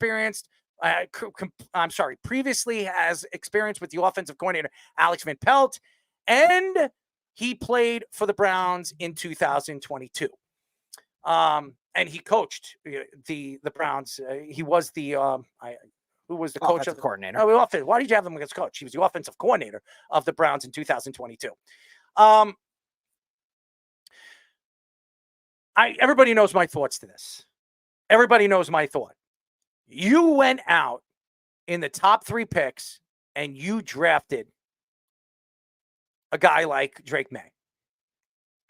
experience with the offensive coordinator, Alex Van Pelt, and he played for the Browns in 2022. And he coached the Browns. He was who was the coach offensive coordinator? Why did you have him as coach? He was the offensive coordinator of the Browns in 2022. Everybody knows my thoughts to this. Everybody knows my thought. You went out in the top 3 picks and you drafted a guy like Drake May.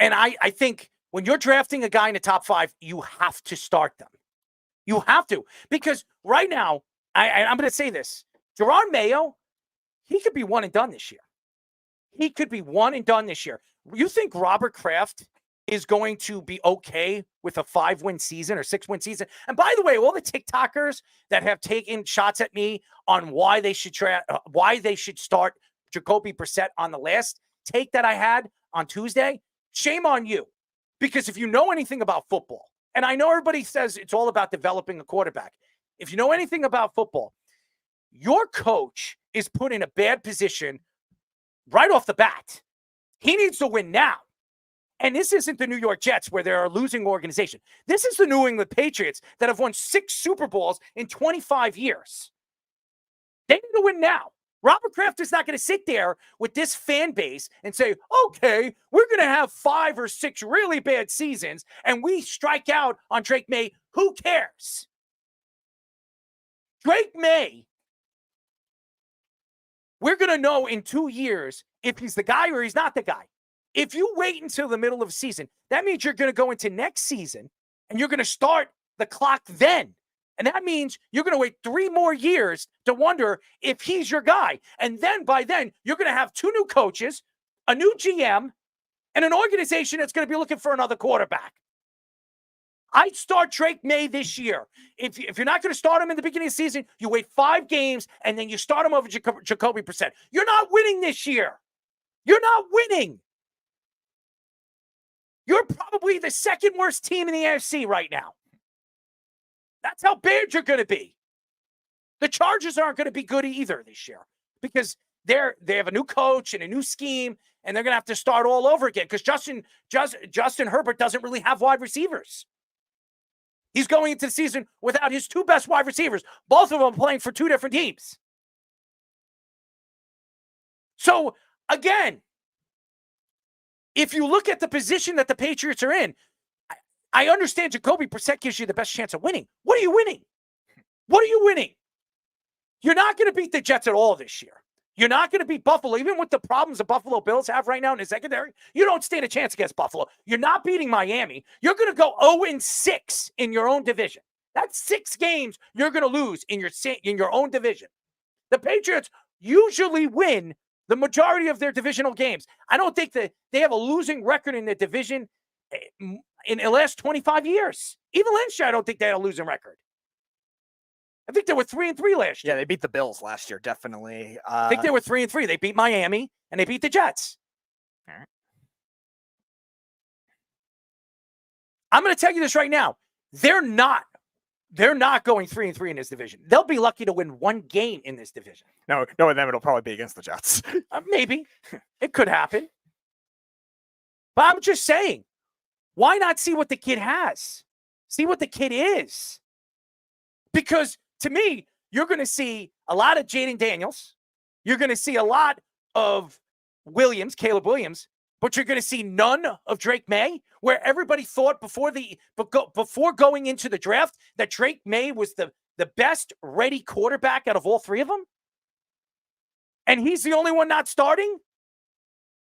And I think when you're drafting a guy in the top 5, you have to start them. You have to. Because right now, I'm going to say this. Gerard Mayo, he could be one and done this year. He could be one and done this year. You think Robert Kraft is going to be okay with a 5-win season or 6-win season? And by the way, all the TikTokers that have taken shots at me on why they should start Jacoby Brissett on the last take that I had on Tuesday, shame on you. Because if you know anything about football, and I know everybody says it's all about developing a quarterback. If you know anything about football, your coach is put in a bad position right off the bat. He needs to win now. And this isn't the New York Jets where they're a losing organization. This is the New England Patriots that have won 6 Super Bowls in 25 years. They need to win now. Robert Kraft is not going to sit there with this fan base and say, okay, we're going to have 5 or 6 really bad seasons and we strike out on Drake May. Who cares? Drake May, we're going to know in 2 years if he's the guy or he's not the guy. If you wait until the middle of the season, that means you're going to go into next season and you're going to start the clock then. And that means you're going to wait 3 more years to wonder if he's your guy. And then by then, you're going to have 2 new coaches, a new GM, and an organization that's going to be looking for another quarterback. I'd start Drake May this year. If you're not going to start him in the beginning of the season, you wait 5 games, and then you start him over Jacoby Brissett. You're not winning this year. You're not winning. You're probably the 2nd worst team in the AFC right now. That's how bad you're going to be. The Chargers aren't going to be good either this year because they have a new coach and a new scheme, and they're going to have to start all over again because Justin Herbert doesn't really have wide receivers. He's going into the season without his 2 best wide receivers, both of them playing for 2 different teams. So, again, if you look at the position that the Patriots are in, I understand Jacoby Brissett gives you the best chance of winning. What are you winning? What are you winning? You're not going to beat the Jets at all this year. You're not going to beat Buffalo. Even with the problems the Buffalo Bills have right now in the secondary, you don't stand a chance against Buffalo. You're not beating Miami. You're going to go 0-6 in your own division. That's 6 games you're going to lose in your own division. The Patriots usually win the majority of their divisional games. I don't think that they have a losing record in the division in the last 25 years. Even last year, I don't think they had a losing record. I think they were 3-3 last year. Yeah, they beat the Bills last year, definitely. I think they were 3-3. They beat Miami and they beat the Jets. All right. I'm going to tell you this right now. They're not going 3-3 in this division. They'll be lucky to win 1 game in this division. No, and then it'll probably be against the Jets. Maybe. It could happen. But I'm just saying, Why not see what the kid has? See what the kid is. Because to me, you're going to see a lot of Jaden Daniels. You're going to see a lot of Caleb Williams, but you're going to see none of Drake May, where everybody thought before going into the draft that Drake May was the best ready quarterback out of all three of them. And he's the only one not starting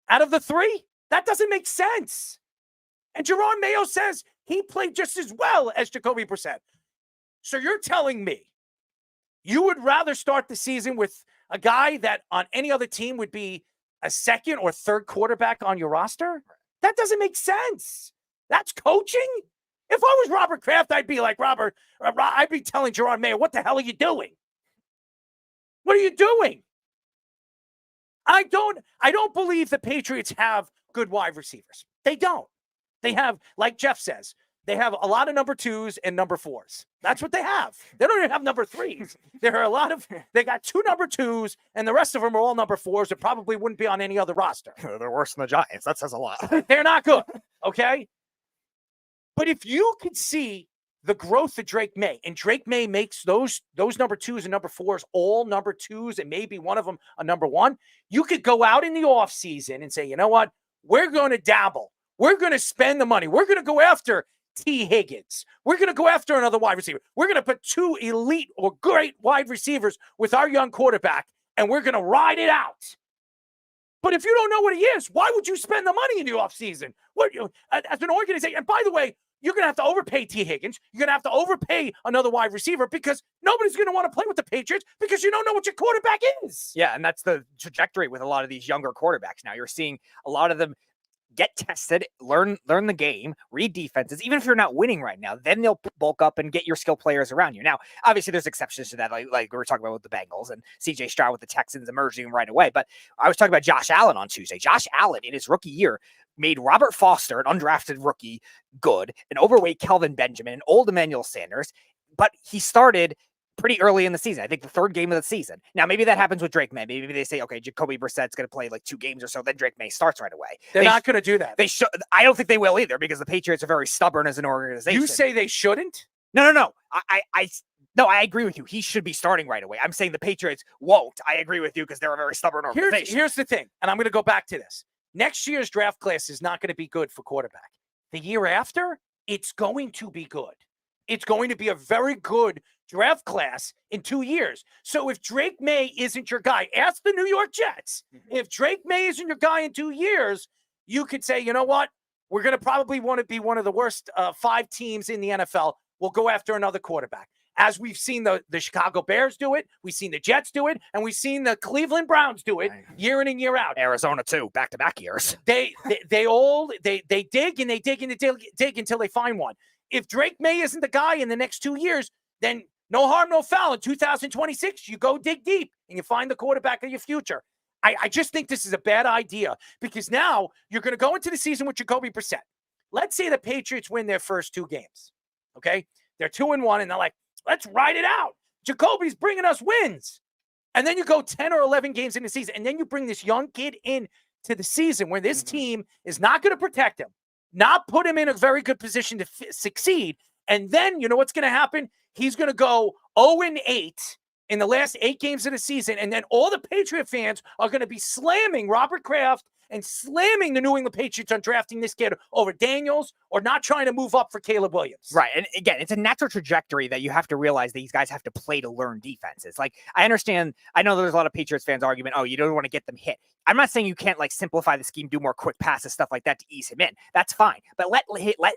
out of the three? That doesn't make sense. And Jerome Mayo says he played just as well as Jacoby Brissett. So you're telling me you would rather start the season with a guy that on any other team would be a second or third quarterback on your roster? That doesn't make sense. That's coaching? If I was Robert Kraft, I'd be like, I'd be telling Jerome Mayo, what the hell are you doing? What are you doing? I don't believe the Patriots have good wide receivers. They don't. They have, like Jeff says, they have a lot of number 2s and number 4s. That's what they have. They don't even have number 3s. They got 2 number 2s, and the rest of them are all number 4s that probably wouldn't be on any other roster. They're worse than the Giants. That says a lot. They're not good, okay? But if you could see the growth of Drake May, and Drake May makes those number 2s and number 4s all number 2s, and maybe one of them a number 1, you could go out in the offseason and say, you know what? We're going to dabble. We're going to spend the money. We're going to go after T. Higgins. We're going to go after another wide receiver. We're going to put 2 elite or great wide receivers with our young quarterback, and we're going to ride it out. But if you don't know what he is, why would you spend the money in the offseason? As an organization, and by the way, you're going to have to overpay T. Higgins. You're going to have to overpay another wide receiver because nobody's going to want to play with the Patriots because you don't know what your quarterback is. Yeah, and that's the trajectory with a lot of these younger quarterbacks now. You're seeing a lot of them get tested, learn the game, read defenses. Even if you're not winning right now, then they'll bulk up and get your skill players around you. Now, obviously, there's exceptions to that, like we were talking about with the Bengals and C.J. Stroud with the Texans emerging right away. But I was talking about Josh Allen on Tuesday. Josh Allen, in his rookie year, made Robert Foster, an undrafted rookie, good, an overweight Kelvin Benjamin, an old Emmanuel Sanders, but he started pretty early in the season. I think the 3rd game of the season. Now, maybe that happens with Drake May. Maybe they say, okay, Jacoby Brissett's going to play like 2 games or so, then Drake May starts right away. They're not going to do that. They should. I don't think they will either because the Patriots are very stubborn as an organization. You say they shouldn't? No. No, I agree with you. He should be starting right away. I'm saying the Patriots won't. I agree with you because they're a very stubborn organization. Here's the thing, and I'm going to go back to this. Next year's draft class is not going to be good for quarterback. The year after, it's going to be good. It's going to be a very good draft class in 2 years. So if Drake May isn't your guy, ask the New York Jets. If Drake May isn't your guy in 2 years, you could say, you know what? We're going to probably want to be one of the worst 5 teams in the NFL. We'll go after another quarterback. As we've seen the Chicago Bears do it, we've seen the Jets do it, and we've seen the Cleveland Browns do it year in and year out. Arizona too, back-to-back years. They dig and they dig and they dig until they find one. If Drake May isn't the guy in the next 2 years, then no harm, no foul. In 2026, you go dig deep and you find the quarterback of your future. I just think this is a bad idea because now you're going to go into the season with Jacoby Brissett. Let's say the Patriots win their first 2 games. Okay? They're 2-1 and they're like, let's ride it out. Jacoby's bringing us wins. And then you go 10 or 11 games in the season, and then you bring this young kid in to the season where this team is not going to protect him, not put him in a very good position to succeed. And then you know what's going to happen? He's going to go 0-8 in the last 8 games of the season, and then all the Patriot fans are going to be slamming Robert Kraft and slamming the New England Patriots on drafting this kid over Daniels or not trying to move up for Caleb Williams. Right. And again, it's a natural trajectory that you have to realize these guys have to play to learn defenses. Like, I understand, I know there's a lot of Patriots fans argument, oh, you don't want to get them hit. I'm not saying you can't like simplify the scheme, do more quick passes, stuff like that to ease him in. That's fine. But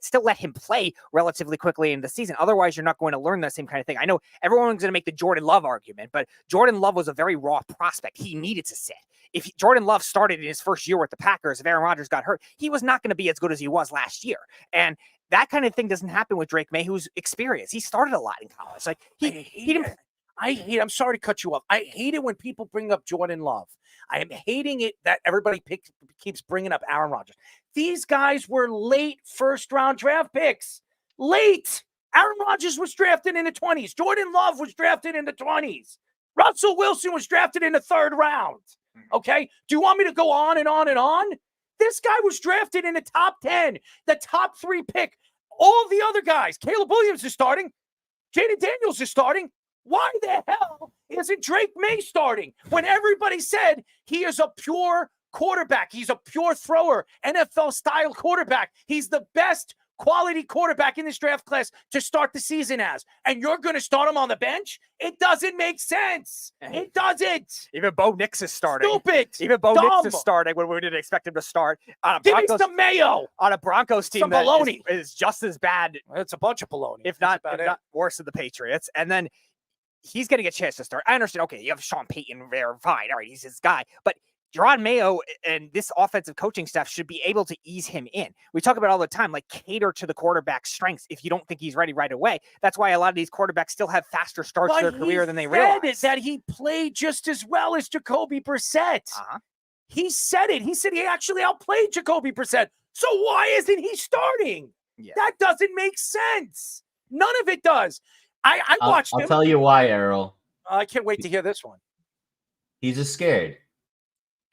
still let him play relatively quickly in the season. Otherwise, you're not going to learn the same kind of thing. I know everyone's going to make the Jordan Love argument, but Jordan Love was a very raw prospect. He needed to sit. If Jordan Love started in his first year with the Packers, if Aaron Rodgers got hurt, he was not going to be as good as he was last year. And that kind of thing doesn't happen with Drake May, who's experienced. He started a lot in college. Like I'm sorry to cut you off. I hate it when people bring up Jordan Love. I am hating it that everybody keeps bringing up Aaron Rodgers. These guys were late first-round draft picks. Late. Aaron Rodgers was drafted in the 20s. Jordan Love was drafted in the 20s. Russell Wilson was drafted in the 3rd round. Okay? Do you want me to go on and on and on? This guy was drafted in the top 10, the top 3 pick. All the other guys, Caleb Williams is starting. Jaden Daniels is starting. Why the hell isn't Drake May starting when everybody said he is a pure quarterback? He's a pure thrower, NFL-style quarterback. He's the best quality quarterback in this draft class to start the season as. And you're going to start him on the bench? It doesn't make sense. It doesn't. Even Bo Nix is starting. Stupid. Even Bo Dumb. Nix is starting when we didn't expect him to start. Give me some mayo. On a Broncos team Some that baloney. is just as bad. It's a bunch of baloney. If not worse than the Patriots. And then he's getting a chance to start. I understand, okay, you have Sean Payton there, fine. All right, he's his guy. But Jerod Mayo and this offensive coaching staff should be able to ease him in. We talk about all the time, like cater to the quarterback's strengths if you don't think he's ready right away. That's why a lot of these quarterbacks still have faster starts to their career than they realize. That he played just as well as Jacoby Brissett. He said it. He said he actually outplayed Jacoby Brissett. So why isn't he starting? That doesn't make sense. None of it does. I watched him. I'll tell you why, Errol. I can't wait to hear this one. He's a scared.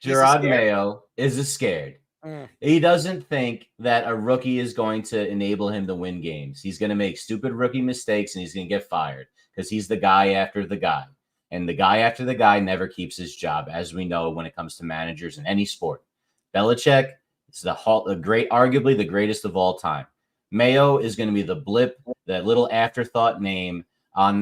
Jerod Mayo is a scared. He doesn't think that a rookie is going to enable him to win games. He's going to make stupid rookie mistakes and he's going to get fired because he's the guy after the guy. And the guy after the guy never keeps his job, as we know when it comes to managers in any sport. Belichick is arguably the greatest of all time. Mayo is going to be the blip, that little afterthought name on,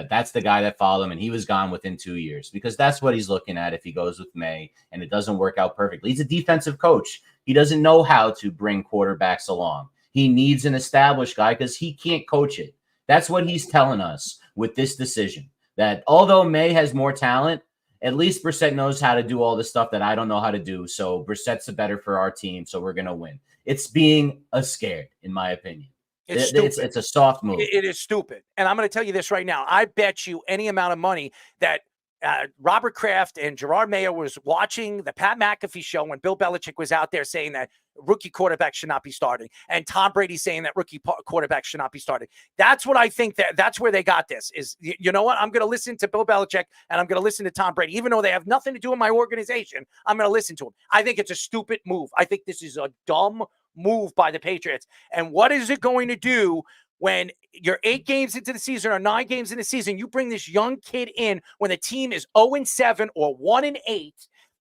that's the guy that followed him, and he was gone within 2 years because that's what he's looking at if he goes with May and it doesn't work out perfectly. He's a defensive coach. He doesn't know how to bring quarterbacks along. He needs an established guy because he can't coach it. That's what he's telling us with this decision, that although May has more talent, at least Brissett knows how to do all the stuff that I don't know how to do. So Brissett's better for our team, so we're going to win. It's being a scared, in my opinion. It's a soft move. It is stupid. And I'm going to tell you this right now. I bet you any amount of money that Robert Kraft and Jerod Mayo was watching the Pat McAfee show when Bill Belichick was out there saying that rookie quarterbacks should not be starting, and Tom Brady saying that rookie quarterbacks should not be starting. That's what I think that's where they got this is, you know what? I'm going to listen to Bill Belichick and I'm going to listen to Tom Brady, even though they have nothing to do with my organization. I'm going to listen to them. I think it's a stupid move. I think this is a dumb move by the Patriots. And what is it going to do when you're 8 games into the season or 9 games into the season? You bring this young kid in when the team is 0-7 or 1-8,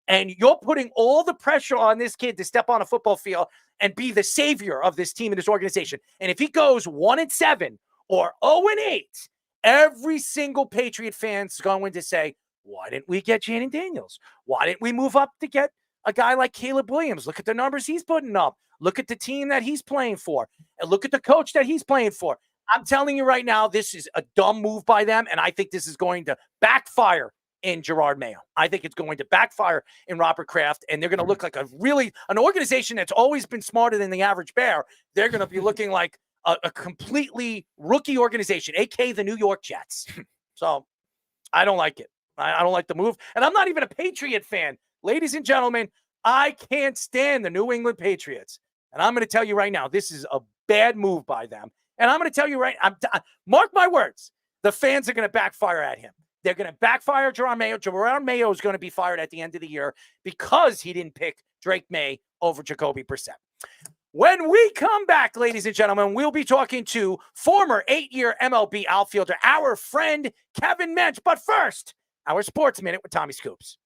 and you're putting all the pressure on this kid to step on a football field and be the savior of this team and this organization. And if he goes 1-7 or 0-8, every single Patriot fan's going to say, why didn't we get Jaden Daniels? Why didn't we move up to get a guy like Caleb Williams? Look at the numbers he's putting up. Look at the team that he's playing for. And look at the coach that he's playing for. I'm telling you right now, this is a dumb move by them, and I think this is going to backfire in Jerod Mayo. I think it's going to backfire in Robert Kraft, and they're going to look like an organization that's always been smarter than the average bear. They're going to be looking like a completely rookie organization, a.k.a. the New York Jets. So I don't like it. I don't like the move, and I'm not even a Patriot fan. Ladies and gentlemen, I can't stand the New England Patriots. And I'm going to tell you right now, this is a bad move by them. And I'm going to tell you mark my words, the fans are going to backfire at him. They're going to backfire Jerod Mayo. Jerod Mayo is going to be fired at the end of the year because he didn't pick Drake May over Jacoby Brissett. When we come back, ladies and gentlemen, we'll be talking to former 8-year MLB outfielder, our friend Kevin Mench. But first, our Sports Minute with Tommy Scoops.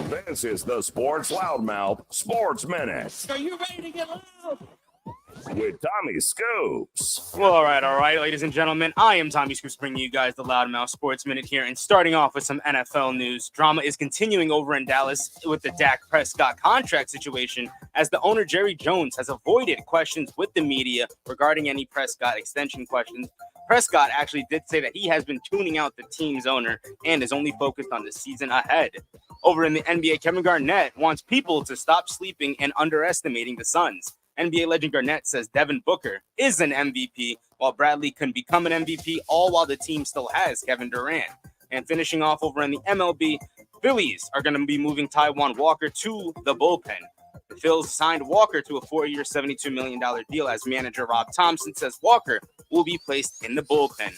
This is the Sports Loudmouth Sports Minute. Are you ready to get loud? With Tommy Scoops. Well, all right, ladies and gentlemen. I am Tommy Scoops, bringing you guys the Loudmouth Sports Minute here. And starting off with some NFL news. Drama is continuing over in Dallas with the Dak Prescott contract situation, as the owner, Jerry Jones, has avoided questions with the media regarding any Prescott extension questions. Prescott actually did say that he has been tuning out the team's owner and is only focused on the season ahead. Over in the NBA, Kevin Garnett wants people to stop sleeping and underestimating the Suns. NBA legend Garnett says Devin Booker is an MVP, while Bradley can become an MVP, all while the team still has Kevin Durant. And finishing off over in the MLB, Phillies are going to be moving Taijuan Walker to the bullpen. The Phils signed Walker to a 4-year, $72 million deal, as manager Rob Thompson says Walker will be placed in the bullpen.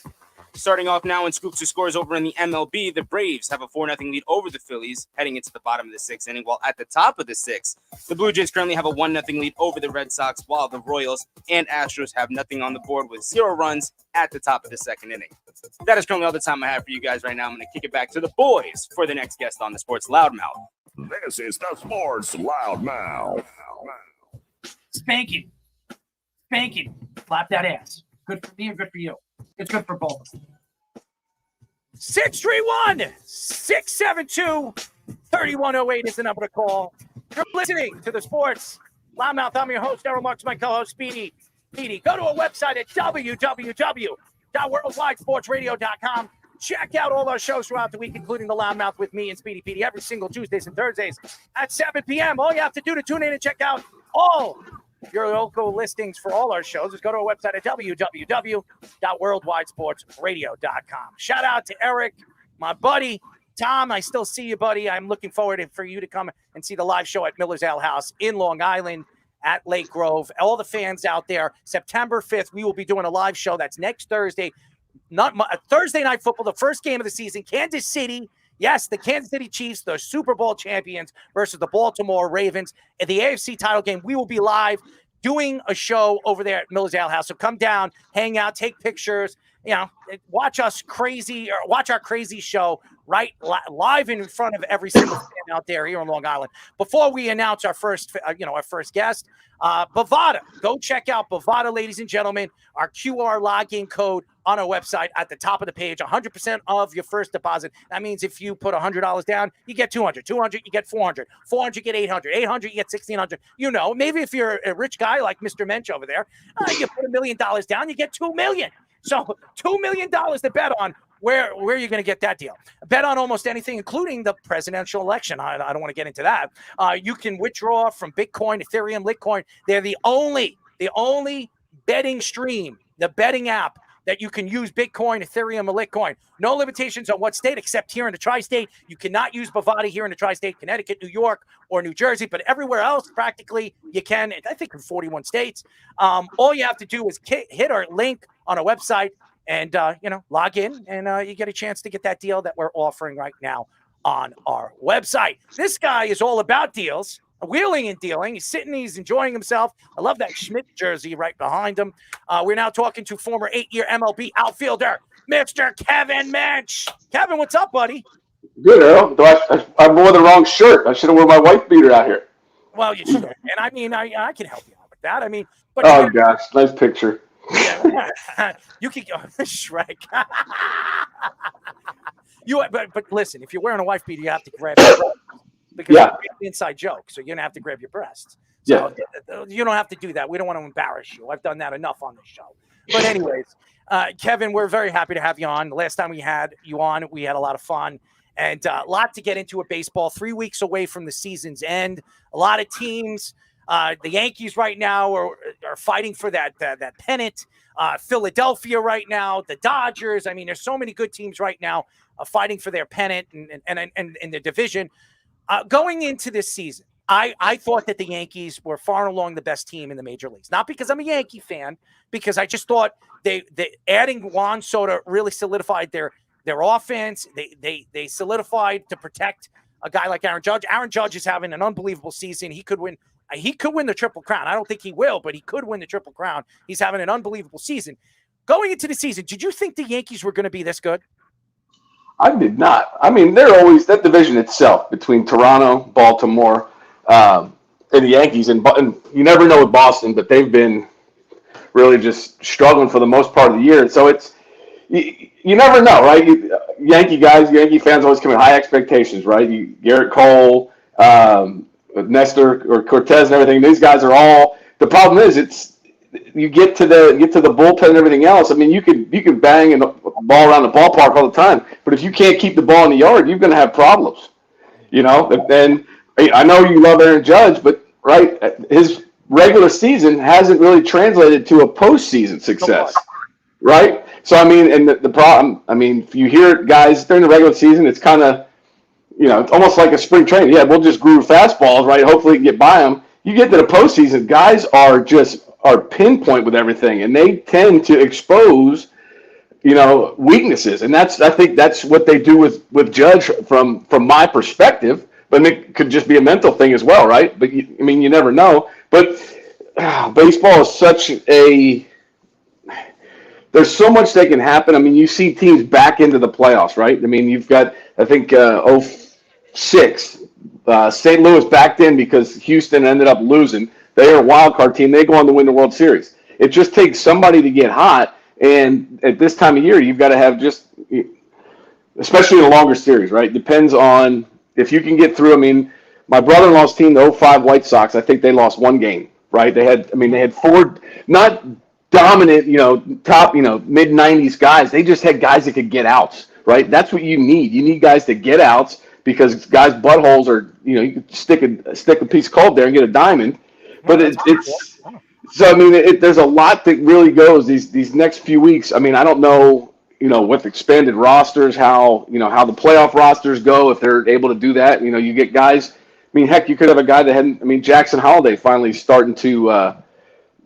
Starting off now in Scoops Who Scores over in the MLB, the Braves have a 4-0 lead over the Phillies heading into the bottom of the 6th inning, while at the top of the 6th, the Blue Jays currently have a 1-0 lead over the Red Sox, while the Royals and Astros have nothing on the board with 0 runs at the top of the 2nd inning. That is currently all the time I have for you guys right now. I'm going to kick it back to the boys for the next guest on the Sports Loudmouth. This is the Sports Loudmouth. Spanking. Slap that ass. Good for me or good for you? It's good for both. 631-672-3108 is the number to call. You're listening to the Sports Loudmouth. I'm your host, Errol Marks, my co-host, Speedy. Go to our website at www.worldwidesportsradio.com. Check out all our shows throughout the week, including the Loudmouth with me and Speedy Petey every single Tuesdays and Thursdays at 7 p.m. All you have to do to tune in and check out all your local listings for all our shows is go to our website at www.worldwidesportsradio.com. Shout out to Eric, my buddy. Tom, I still see you, buddy. I'm looking forward for you to come and see the live show at Miller's Ale House in Long Island at Lake Grove. All the fans out there, September 5th, we will be doing a live show. That's next Thursday. Thursday Night Football, the first game of the season. Kansas City. Yes, the Kansas City Chiefs, the Super Bowl champions, versus the Baltimore Ravens. At the AFC title game, we will be live doing a show over there at Miller's Ale House. So come down, hang out, take pictures, watch our crazy show live in front of every single fan out there here on Long Island. Before we announce our first guest, Bovada. Go check out Bovada, ladies and gentlemen. Our QR login code on our website at the top of the page. 100% of your first deposit. That means if you put $100 down, you get $200. $200, you get $400. $400, you get $800. $800, you get $1,600. Maybe if you're a rich guy like Mr. Mench over there, you put $1 million down, you get $2 million. So $2 million to bet on. Where are you going to get that deal? Bet on almost anything, including the presidential election. I don't want to get into that. You can withdraw from Bitcoin, Ethereum, Litecoin. They're the only betting stream, the betting app that you can use Bitcoin, Ethereum, or Litecoin. No limitations on what state, except here in the tri-state. You cannot use Bovada here in the tri-state, Connecticut, New York, or New Jersey, but everywhere else, practically, you can. I think in 41 states. All you have to do is hit our link on our website and, log in, and you get a chance to get that deal that we're offering right now on our website. This guy is all about deals. Wheeling and dealing. He's sitting, he's enjoying himself. I love that Schmidt jersey right behind him. We're now talking to former 8-year MLB outfielder, Mr. Kevin Mench. Kevin, what's up, buddy? Good, Earl. I wore the wrong shirt. I should have worn my wife beater out here. Well, you should. And I mean, I can help you out with that. I mean, but oh gosh, nice picture. Yeah, you can go Shrek. But listen, if you're wearing a wife beater, you have to grab your breast because it's an inside joke. So you're gonna have to grab your breast. So you don't have to do that. We don't want to embarrass you. I've done that enough on this show. But anyways, Kevin, we're very happy to have you on. The last time we had you on, we had a lot of fun. And a lot to get into at baseball. 3 weeks away from the season's end. A lot of teams. The Yankees right now are fighting for that pennant. Philadelphia right now. The Dodgers. I mean, there's so many good teams right now fighting for their pennant and in the division. Going into this season, I thought that the Yankees were far along the best team in the major leagues. Not because I'm a Yankee fan, because I just thought they adding Juan Soto really solidified their offense. They solidified to protect a guy like Aaron Judge. Aaron Judge is having an unbelievable season. He could win the Triple Crown. I don't think he will, but he could win the Triple Crown. He's having an unbelievable season. Going into the season, did you think the Yankees were going to be this good? I did not. I mean, they're always that division itself between Toronto, Baltimore, and the Yankees, and you never know with Boston, but they've been really just struggling for the most part of the year. So it's you never know, right? Yankee fans always come in high expectations, right? Garrett Cole, Nestor or Cortez and everything. These guys are all. The problem is you get to the bullpen and everything else. I mean, you could bang a ball around the ballpark all the time, but if you can't keep the ball in the yard, you're going to have problems. And I know you love Aaron Judge, but right, his regular season hasn't really translated to a postseason success, right? So I mean, and the problem, I mean, if you hear guys during the regular season, it's kind of, it's almost like a spring training. Yeah, we'll just groove fastballs, right? Hopefully, you can get by them. You get to the postseason, guys are pinpoint with everything, and they tend to expose weaknesses, and I think that's what they do with Judge from my perspective. But it could just be a mental thing as well, right? But you never know. But baseball is such a there's so much that can happen. I mean, you see teams back into the playoffs, right? I mean, you've got I think 06 St. Louis backed in because Houston ended up losing. They are a wild card team. They go on to win the World Series. It just takes somebody to get hot. And at this time of year, you've got to have especially in a longer series, right? Depends on if you can get through. I mean, my brother-in-law's team, the 05 White Sox, I think they lost one game, right? They had four not dominant, top, mid-90s guys. They just had guys that could get outs, right? That's what you need. You need guys to get outs because guys' buttholes are, you can stick a piece of coal there and get a diamond. But it's so, I mean, there's a lot that really goes these next few weeks. I mean, I don't know, with expanded rosters, how the playoff rosters go, if they're able to do that. You get guys. I mean, heck, you could have a guy that hadn't. I mean, Jackson Holiday finally starting to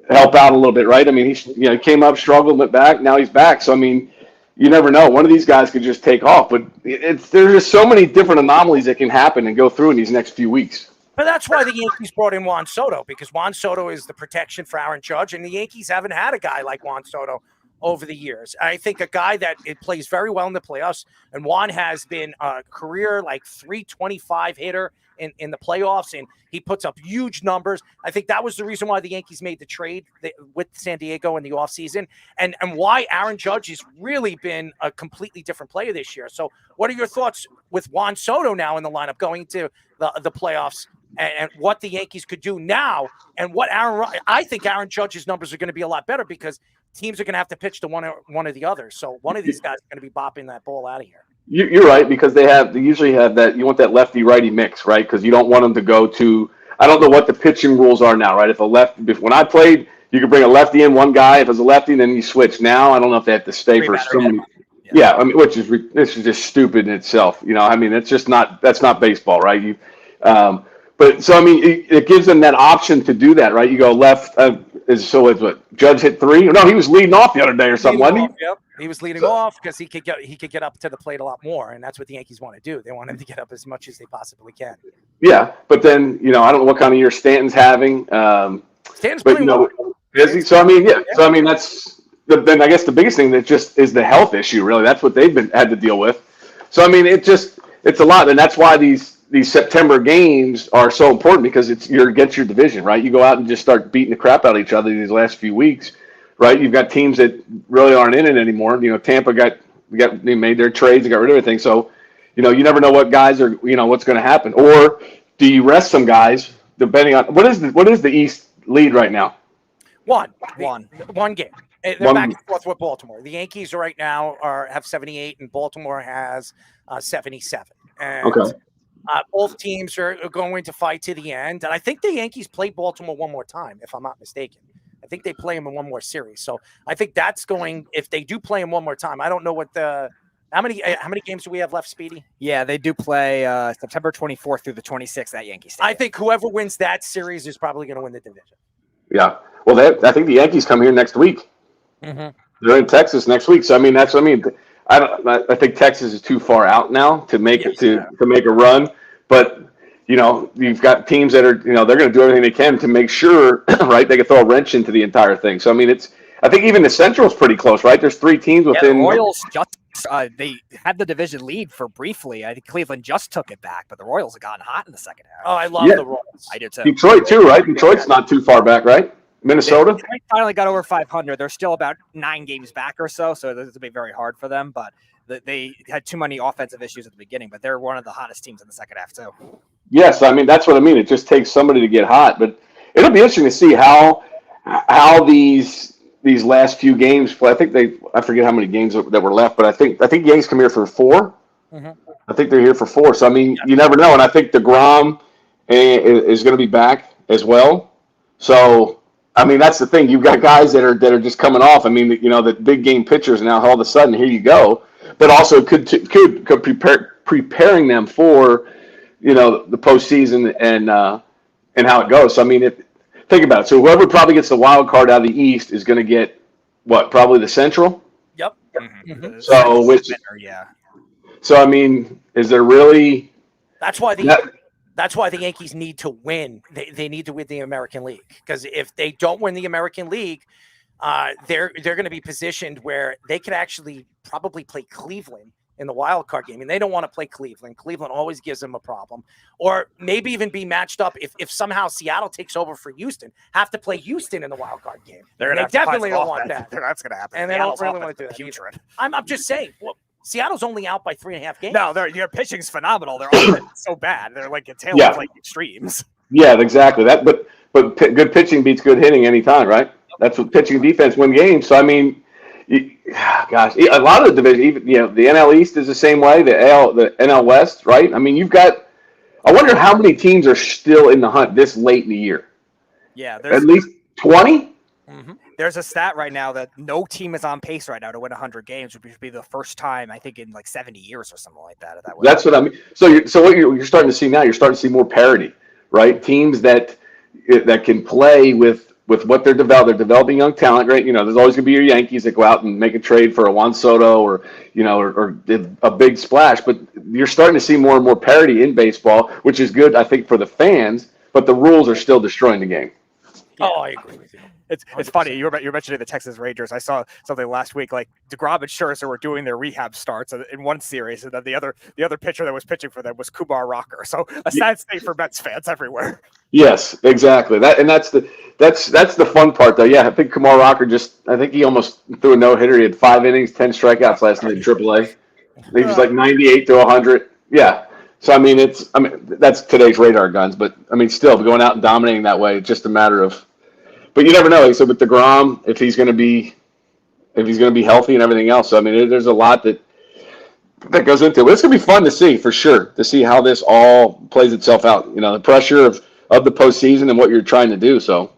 help out a little bit, right? I mean, he came up, struggled, went back. Now he's back. So, I mean, you never know. One of these guys could just take off. But there's just so many different anomalies that can happen and go through in these next few weeks. But that's why the Yankees brought in Juan Soto, because Juan Soto is the protection for Aaron Judge, and the Yankees haven't had a guy like Juan Soto over the years. I think a guy that it plays very well in the playoffs, and Juan has been a career like 325 hitter in the playoffs, and he puts up huge numbers. I think that was the reason why the Yankees made the trade with San Diego in the offseason, and why Aaron Judge has really been a completely different player this year. So what are your thoughts with Juan Soto now in the lineup going to the playoffs? And what the Yankees could do now, and what I think Aaron Judge's numbers are going to be a lot better because teams are going to have to pitch to one or the other. So one of these guys is going to be bopping that ball out of here. You're right, because they usually have that. You want that lefty righty mix, right? Because you don't want them to go to. I don't know what the pitching rules are now, right? When I played, you could bring a lefty in, one guy. If it's a lefty, then you switch. Now I don't know if they have to stay for so many. Yeah, I mean, this is just stupid in itself. I mean, that's not baseball, right? But so I mean, it gives them that option to do that, right? You go left. It's what Judge hit 3? No, he was leading off the other day or something, wasn't he? Yep, he was leading off because he could get up to the plate a lot more, and that's what the Yankees want to do. They want him to get up as much as they possibly can. Yeah, but then I don't know what kind of year Stanton's having. Stanton's playing well. Is he? So I mean, yeah. So I mean, then I guess the biggest thing that just is the health issue. Really, that's what they've had to deal with. So I mean, it's a lot, and that's why these September games are so important because you're against your division, right? You go out and just start beating the crap out of each other these last few weeks, right? You've got teams that really aren't in it anymore. Tampa they made their trades and got rid of everything. So, you never know what guys are, what's going to happen. Or do you rest some guys depending on what is the East lead right now? One game. They're back and forth with Baltimore. The Yankees right now have 78 and Baltimore has 77. And okay. Both teams are going to fight to the end. And I think the Yankees play Baltimore one more time, if I'm not mistaken. I think they play them in one more series. So I think that's if they do play them one more time, I don't know how many games do we have left, Speedy? Yeah, they do play September 24th through the 26th at Yankee Stadium. I think whoever wins that series is probably going to win the division. Yeah. Well, I think the Yankees come here next week. Mm-hmm. They're in Texas next week. So, I mean, I think Texas is too far out now to make to make a run. But you've got teams that are they're going to do everything they can to make sure, right? They can throw a wrench into the entire thing. So I mean, I think even the Central's pretty close, right? There's 3 teams within. The Royals they had the division lead for briefly. I think Cleveland just took it back, but the Royals have gotten hot in the second half. Oh, I love the Royals. I did too. Detroit too, right? Detroit's not too far back, right? Minnesota? They finally got over 500. They're still about 9 games back or so this will be very hard for them. But they had too many offensive issues at the beginning. But they're one of the hottest teams in the second half too. Yes, I mean that's what I mean. It just takes somebody to get hot. But it'll be interesting to see how these last few games play. I forget how many games that were left, but I think Yankees come here for 4. Mm-hmm. I think they're here for 4. So I mean, you never know. And I think DeGrom is going to be back as well. So. I mean, that's the thing. You've got guys that are just coming off. I mean, the big game pitchers now. All of a sudden, here you go. But also could preparing them for, the postseason and how it goes. So I mean, think about it. So whoever probably gets the wild card out of the East is going to get what? Probably the Central. Yep. Mm-hmm. So, So I mean, is there really? That's why the Yankees need to win. They need to win the American League, because if they don't win the American League, they're going to be positioned where they could actually probably play Cleveland in the wild card game, and they don't want to play Cleveland. Cleveland always gives them a problem, or maybe even be matched up if somehow Seattle takes over for Houston, have to play Houston in the wild card game. They're They gonna definitely don't want that. That's going to happen. And they don't Seattle's really offense want to do is that. putrid. I'm just saying. Well, Seattle's only out by 3.5 games. No, your pitching's phenomenal. Their offense is so bad. They're like Taylor's like extremes. Yeah, exactly. Good pitching beats good hitting anytime, right? That's what pitching defense win games. So I mean, gosh, a lot of the division, even the NL East is the same way. The NL West, right? I mean, you've got. I wonder how many teams are still in the hunt this late in the year. Yeah, at least 20. Mm-hmm. There's a stat right now that no team is on pace right now to win 100 games, which would be the first time I think in like 70 years or something like that. That's what I mean. So what you're starting to see now, you're starting to see more parity, right? Teams that can play with what they're developing young talent, right? There's always going to be your Yankees that go out and make a trade for a Juan Soto or a big splash, but you're starting to see more and more parity in baseball, which is good, I think, for the fans, but the rules are still destroying the game. Yeah. Oh, I agree with you. It's funny. You're mentioning the Texas Rangers. I saw something last week, like DeGrom and Scherzer were doing their rehab starts in one series, and then the other pitcher that was pitching for them was Kumar Rocker. So a sad state for Mets fans everywhere. Yes, exactly. That's the fun part, though. Yeah, I think Kumar Rocker I think he almost threw a no-hitter. He had 5 innings, 10 strikeouts last night in AAA. He was like 98 to 100. Yeah. So I mean, that's today's radar guns, but I mean, still going out and dominating that way, it's just a matter of. But you never know. So with DeGrom, if he's going to be healthy and everything else. So I mean, there's a lot that goes into it. But it's going to be fun to see for sure, to see how this all plays itself out. The pressure of the postseason and what you're trying to do. So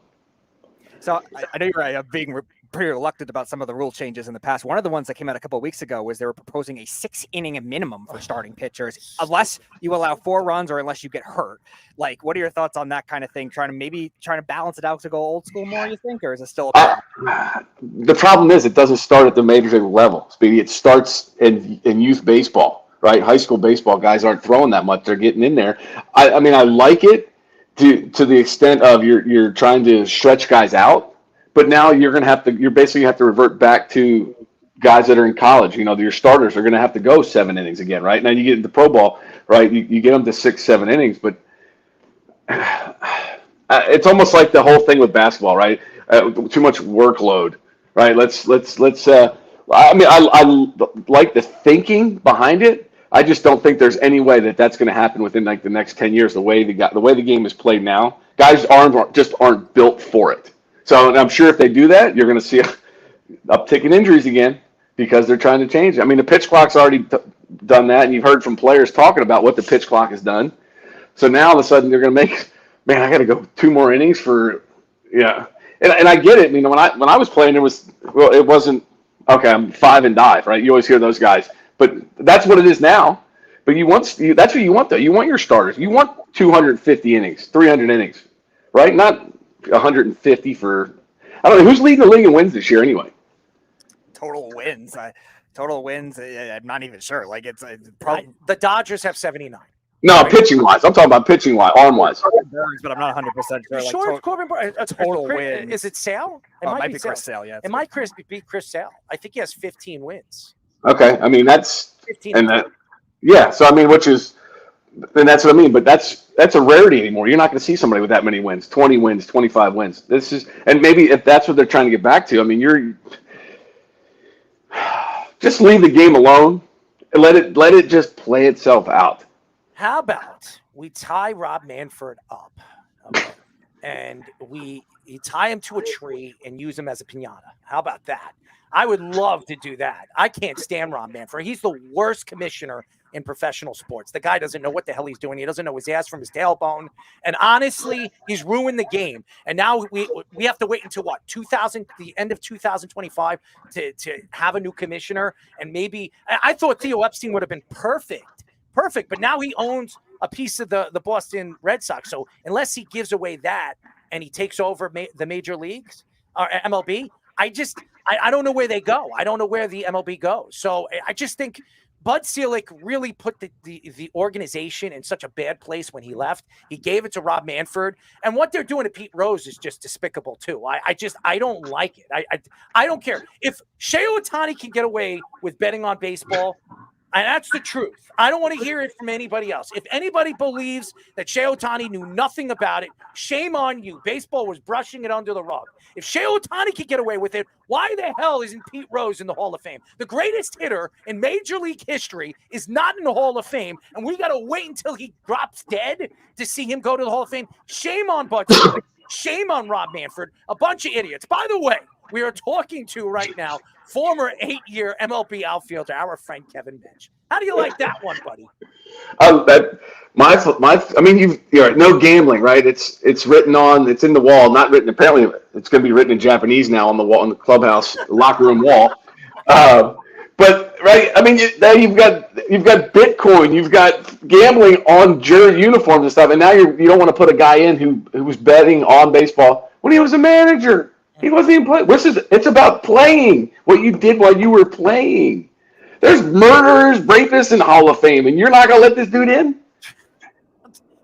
I know you're being pretty reluctant about some of the rule changes in the past. One of the ones that came out a couple of weeks ago was they were proposing a 6-inning minimum for starting pitchers, unless you allow 4 runs or unless you get hurt. Like, what are your thoughts on that kind of thing? Trying to balance it out to go old school more, you think, or is it still a problem? The problem is it doesn't start at the major league level, Speedy. It starts in youth baseball, right? High school baseball guys aren't throwing that much. They're getting in there. I mean, I like it to the extent of you're trying to stretch guys out. But now you're basically have to revert back to guys that are in college. Your starters are going to have to go 7 innings again, right? Now you get into pro ball, right? You get them to 6-7 innings, but it's almost like the whole thing with basketball, right? Too much workload, right? Let's. I mean, I like the thinking behind it. I just don't think there's any way that's going to happen within like the next 10 years. The way the game is played now, guys' arms aren't built for it. So I'm sure if they do that, you're going to see an uptick in injuries again because they're trying to change it. I mean, the pitch clock's already done that, and you've heard from players talking about what the pitch clock has done. So now all of a sudden they're going to make, man, I got to go 2 more innings for, yeah. And I get it. I mean, when I was playing, it wasn't, okay, I'm 5 and dive, right? You always hear those guys. But that's what it is now. But that's what you want, though. You want your starters. You want 250 innings, 300 innings, right? Not 150 for, I don't know, who's leading the league in wins this year anyway? Total wins. I'm not even sure. Like it's probably the Dodgers have 79. No, pitching wise. I'm talking about pitching wise, arm wise. But I'm not 100% sure. You sure it's Corbin Burns? Total wins. Is it Sale? It might be Chris Sale. Yeah. It might be Chris Sale. I think he has 15 wins. Okay, I mean that's 15 and that. Yeah, so I mean, and that's what I mean. But that's a rarity anymore. You're not going to see somebody with that many wins, 20 wins, 25 wins. And maybe if that's what they're trying to get back to, I mean, you're just leave the game alone and let it just play itself out. How about we tie Rob Manfred up, okay, and we tie him to a tree and use him as a piñata? How about that? I would love to do that. I can't stand Rob Manfred. He's the worst commissioner in professional sports. The guy doesn't know what the hell he's doing. He doesn't know his ass from his tailbone. And honestly, he's ruined the game. And now we have to wait until what, the end of 2025 to have a new commissioner. And maybe I thought Theo Epstein would have been perfect. But now he owns a piece of the Boston Red Sox. So unless he gives away that and he takes over the major leagues or MLB, I don't know where they go. I don't know where the MLB goes. So I just think Bud Selig really put the organization in such a bad place when he left. He gave it to Rob Manfred. And what they're doing to Pete Rose is just despicable, too. I don't like it. I don't care. If Shohei Ohtani can get away with betting on baseball, and that's the truth. I don't want to hear it from anybody else. If anybody believes that Shohei Ohtani knew nothing about it, shame on you. Baseball was brushing it under the rug. If Shohei Ohtani could get away with it, why the hell isn't Pete Rose in the Hall of Fame? The greatest hitter in Major League history is not in the Hall of Fame, and we got to wait until he drops dead to see him go to the Hall of Fame. Shame on Bud Selig. Shame on Rob Manfred. A bunch of idiots. By the way, we are talking to right now former 8-year MLB outfielder, our friend Kevin Mench. How do you like that one, buddy? I mean, you're no gambling, right? It's written on. It's in the wall. Not written. Apparently, it's going to be written in Japanese now on the wall, on the clubhouse locker room wall. But right, I mean, now you've got Bitcoin, you've got gambling on jersey uniforms and stuff, and now you don't want to put a guy in who was betting on baseball when he was a manager. He wasn't even playing. It's about playing. What you did while you were playing. There's murderers, rapists in Hall of Fame, and you're not going to let this dude in?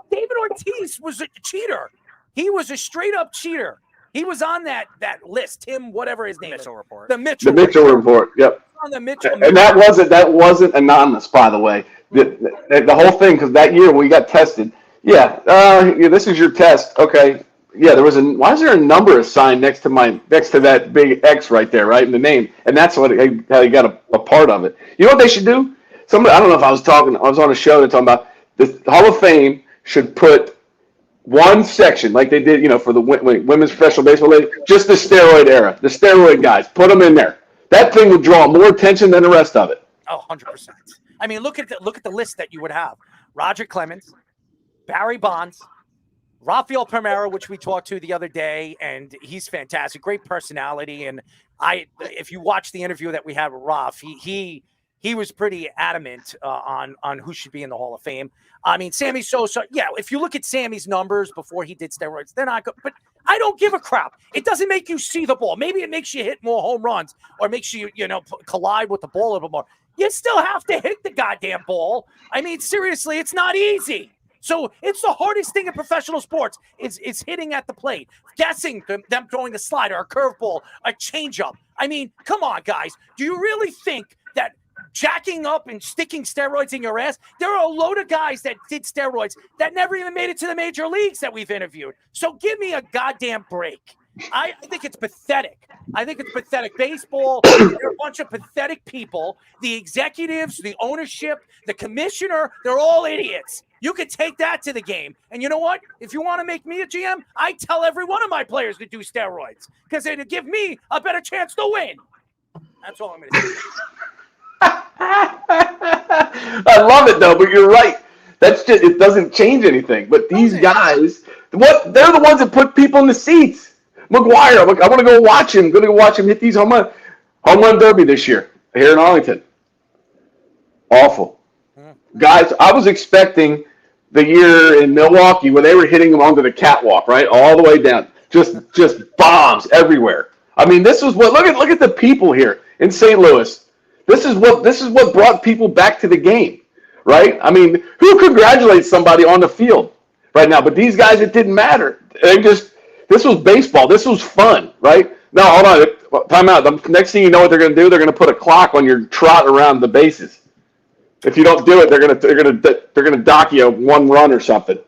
David Ortiz was a cheater. He was a straight-up cheater. He was on that list, Tim, whatever his name is. Report. The Mitchell Report, yep. On the Mitchell. And that wasn't anonymous, by the way. The whole thing, because that year we got tested. Yeah, this is your test. Okay. Yeah, why is there a number assigned next to that big X right there, right in the name? And that's how he got a part of it. You know what they should do? I don't know if I was on a show that's talking about the Hall of Fame should put one section like they did, for the women's professional baseball league, just the steroid era, the steroid guys. Put them in there. That thing would draw more attention than the rest of it. Oh, 100%. I mean, look at the list that you would have: Roger Clemens, Barry Bonds, Rafael Palmeiro, which we talked to the other day, and he's fantastic, great personality. And if you watch the interview that we had with Raf, he was pretty adamant on who should be in the Hall of Fame. I mean, Sammy Sosa, yeah, if you look at Sammy's numbers before he did steroids, they're not good. But I don't give a crap. It doesn't make you see the ball. Maybe it makes you hit more home runs or makes you, collide with the ball a little more. You still have to hit the goddamn ball. I mean, seriously, it's not easy. So it's the hardest thing in professional sports is hitting at the plate, guessing them throwing a slider, a curveball, a changeup. I mean, come on, guys. Do you really think that jacking up and sticking steroids in your ass? There are a load of guys that did steroids that never even made it to the major leagues that we've interviewed. So give me a goddamn break. I think it's pathetic. Baseball, they're a bunch of pathetic people. The executives, the ownership, the commissioner, they're all idiots. You could take that to the game. And you know what? If you want to make me a GM, I tell every one of my players to do steroids because it'll give me a better chance to win. That's all I'm going to say. I love it, though, but you're right. It doesn't change anything. But these guys, they're the ones that put people in the seats. McGuire, I want to go watch him. I'm going to go watch him hit these home run derby this year here in Arlington. Awful. Guys, I was expecting the year in Milwaukee where they were hitting them onto the catwalk, right, all the way down, just bombs everywhere. I mean, this was look at the people here in St. Louis. This is what brought people back to the game, right? I mean, who congratulates somebody on the field right now? But these guys, it didn't matter. This was baseball. This was fun, right? Now, hold on. Time out. The next thing you know what they're going to do, they're going to put a clock on your trot around the bases. If you don't do it, they're going to dock you one run or something.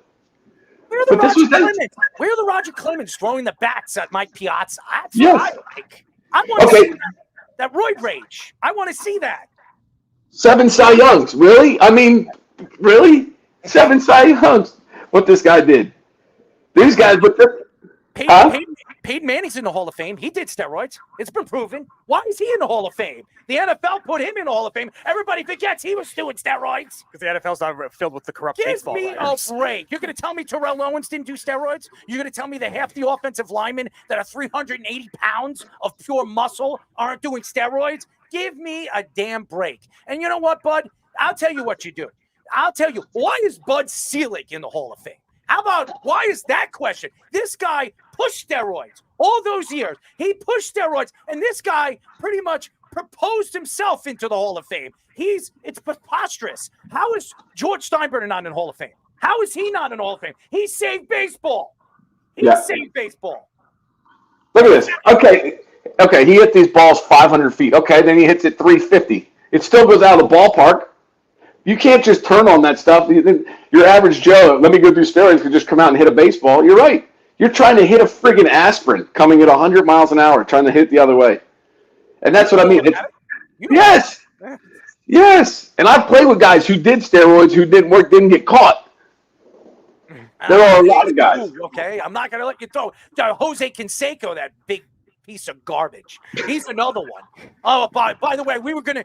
Where are the Roger Clemens throwing the bats at Mike Piazza? That's what I like. I want to see that roid rage. I want to see that. 7 Cy Youngs. Really? I mean, really? 7 Cy Youngs. What this guy did. These guys, but Peyton Manning's in the Hall of Fame. He did steroids. It's been proven. Why is he in the Hall of Fame? The NFL put him in the Hall of Fame. Everybody forgets he was doing steroids. Because the NFL's not filled with the corrupt baseball players. Give me a break. You're going to tell me Terrell Owens didn't do steroids? You're going to tell me that half the offensive linemen that are 380 pounds of pure muscle aren't doing steroids? Give me a damn break. And you know what, Bud? I'll tell you what you do. I'll tell you. Why is Bud Selig in the Hall of Fame? How about, why is that question? This guy pushed steroids all those years. He pushed steroids, and this guy pretty much proposed himself into the Hall of Fame. It's preposterous. How is George Steinbrenner not in the Hall of Fame? How is he not in the Hall of Fame? He saved baseball. He saved baseball. Look at this. Okay, he hit these balls 500 feet. Okay, then he hits it 350. It still goes out of the ballpark. You can't just turn on that stuff. Your average Joe, let me go do steroids, could just come out and hit a baseball. You're right. You're trying to hit a friggin' aspirin coming at 100 miles an hour, trying to hit the other way. And that's what I mean. Yes. Yes. And I've played with guys who did steroids, who didn't work, didn't get caught. There are a lot of guys. Okay, I'm not going to let you throw Jose Canseco, that big piece of garbage. He's another one. Oh, by the way, we were gonna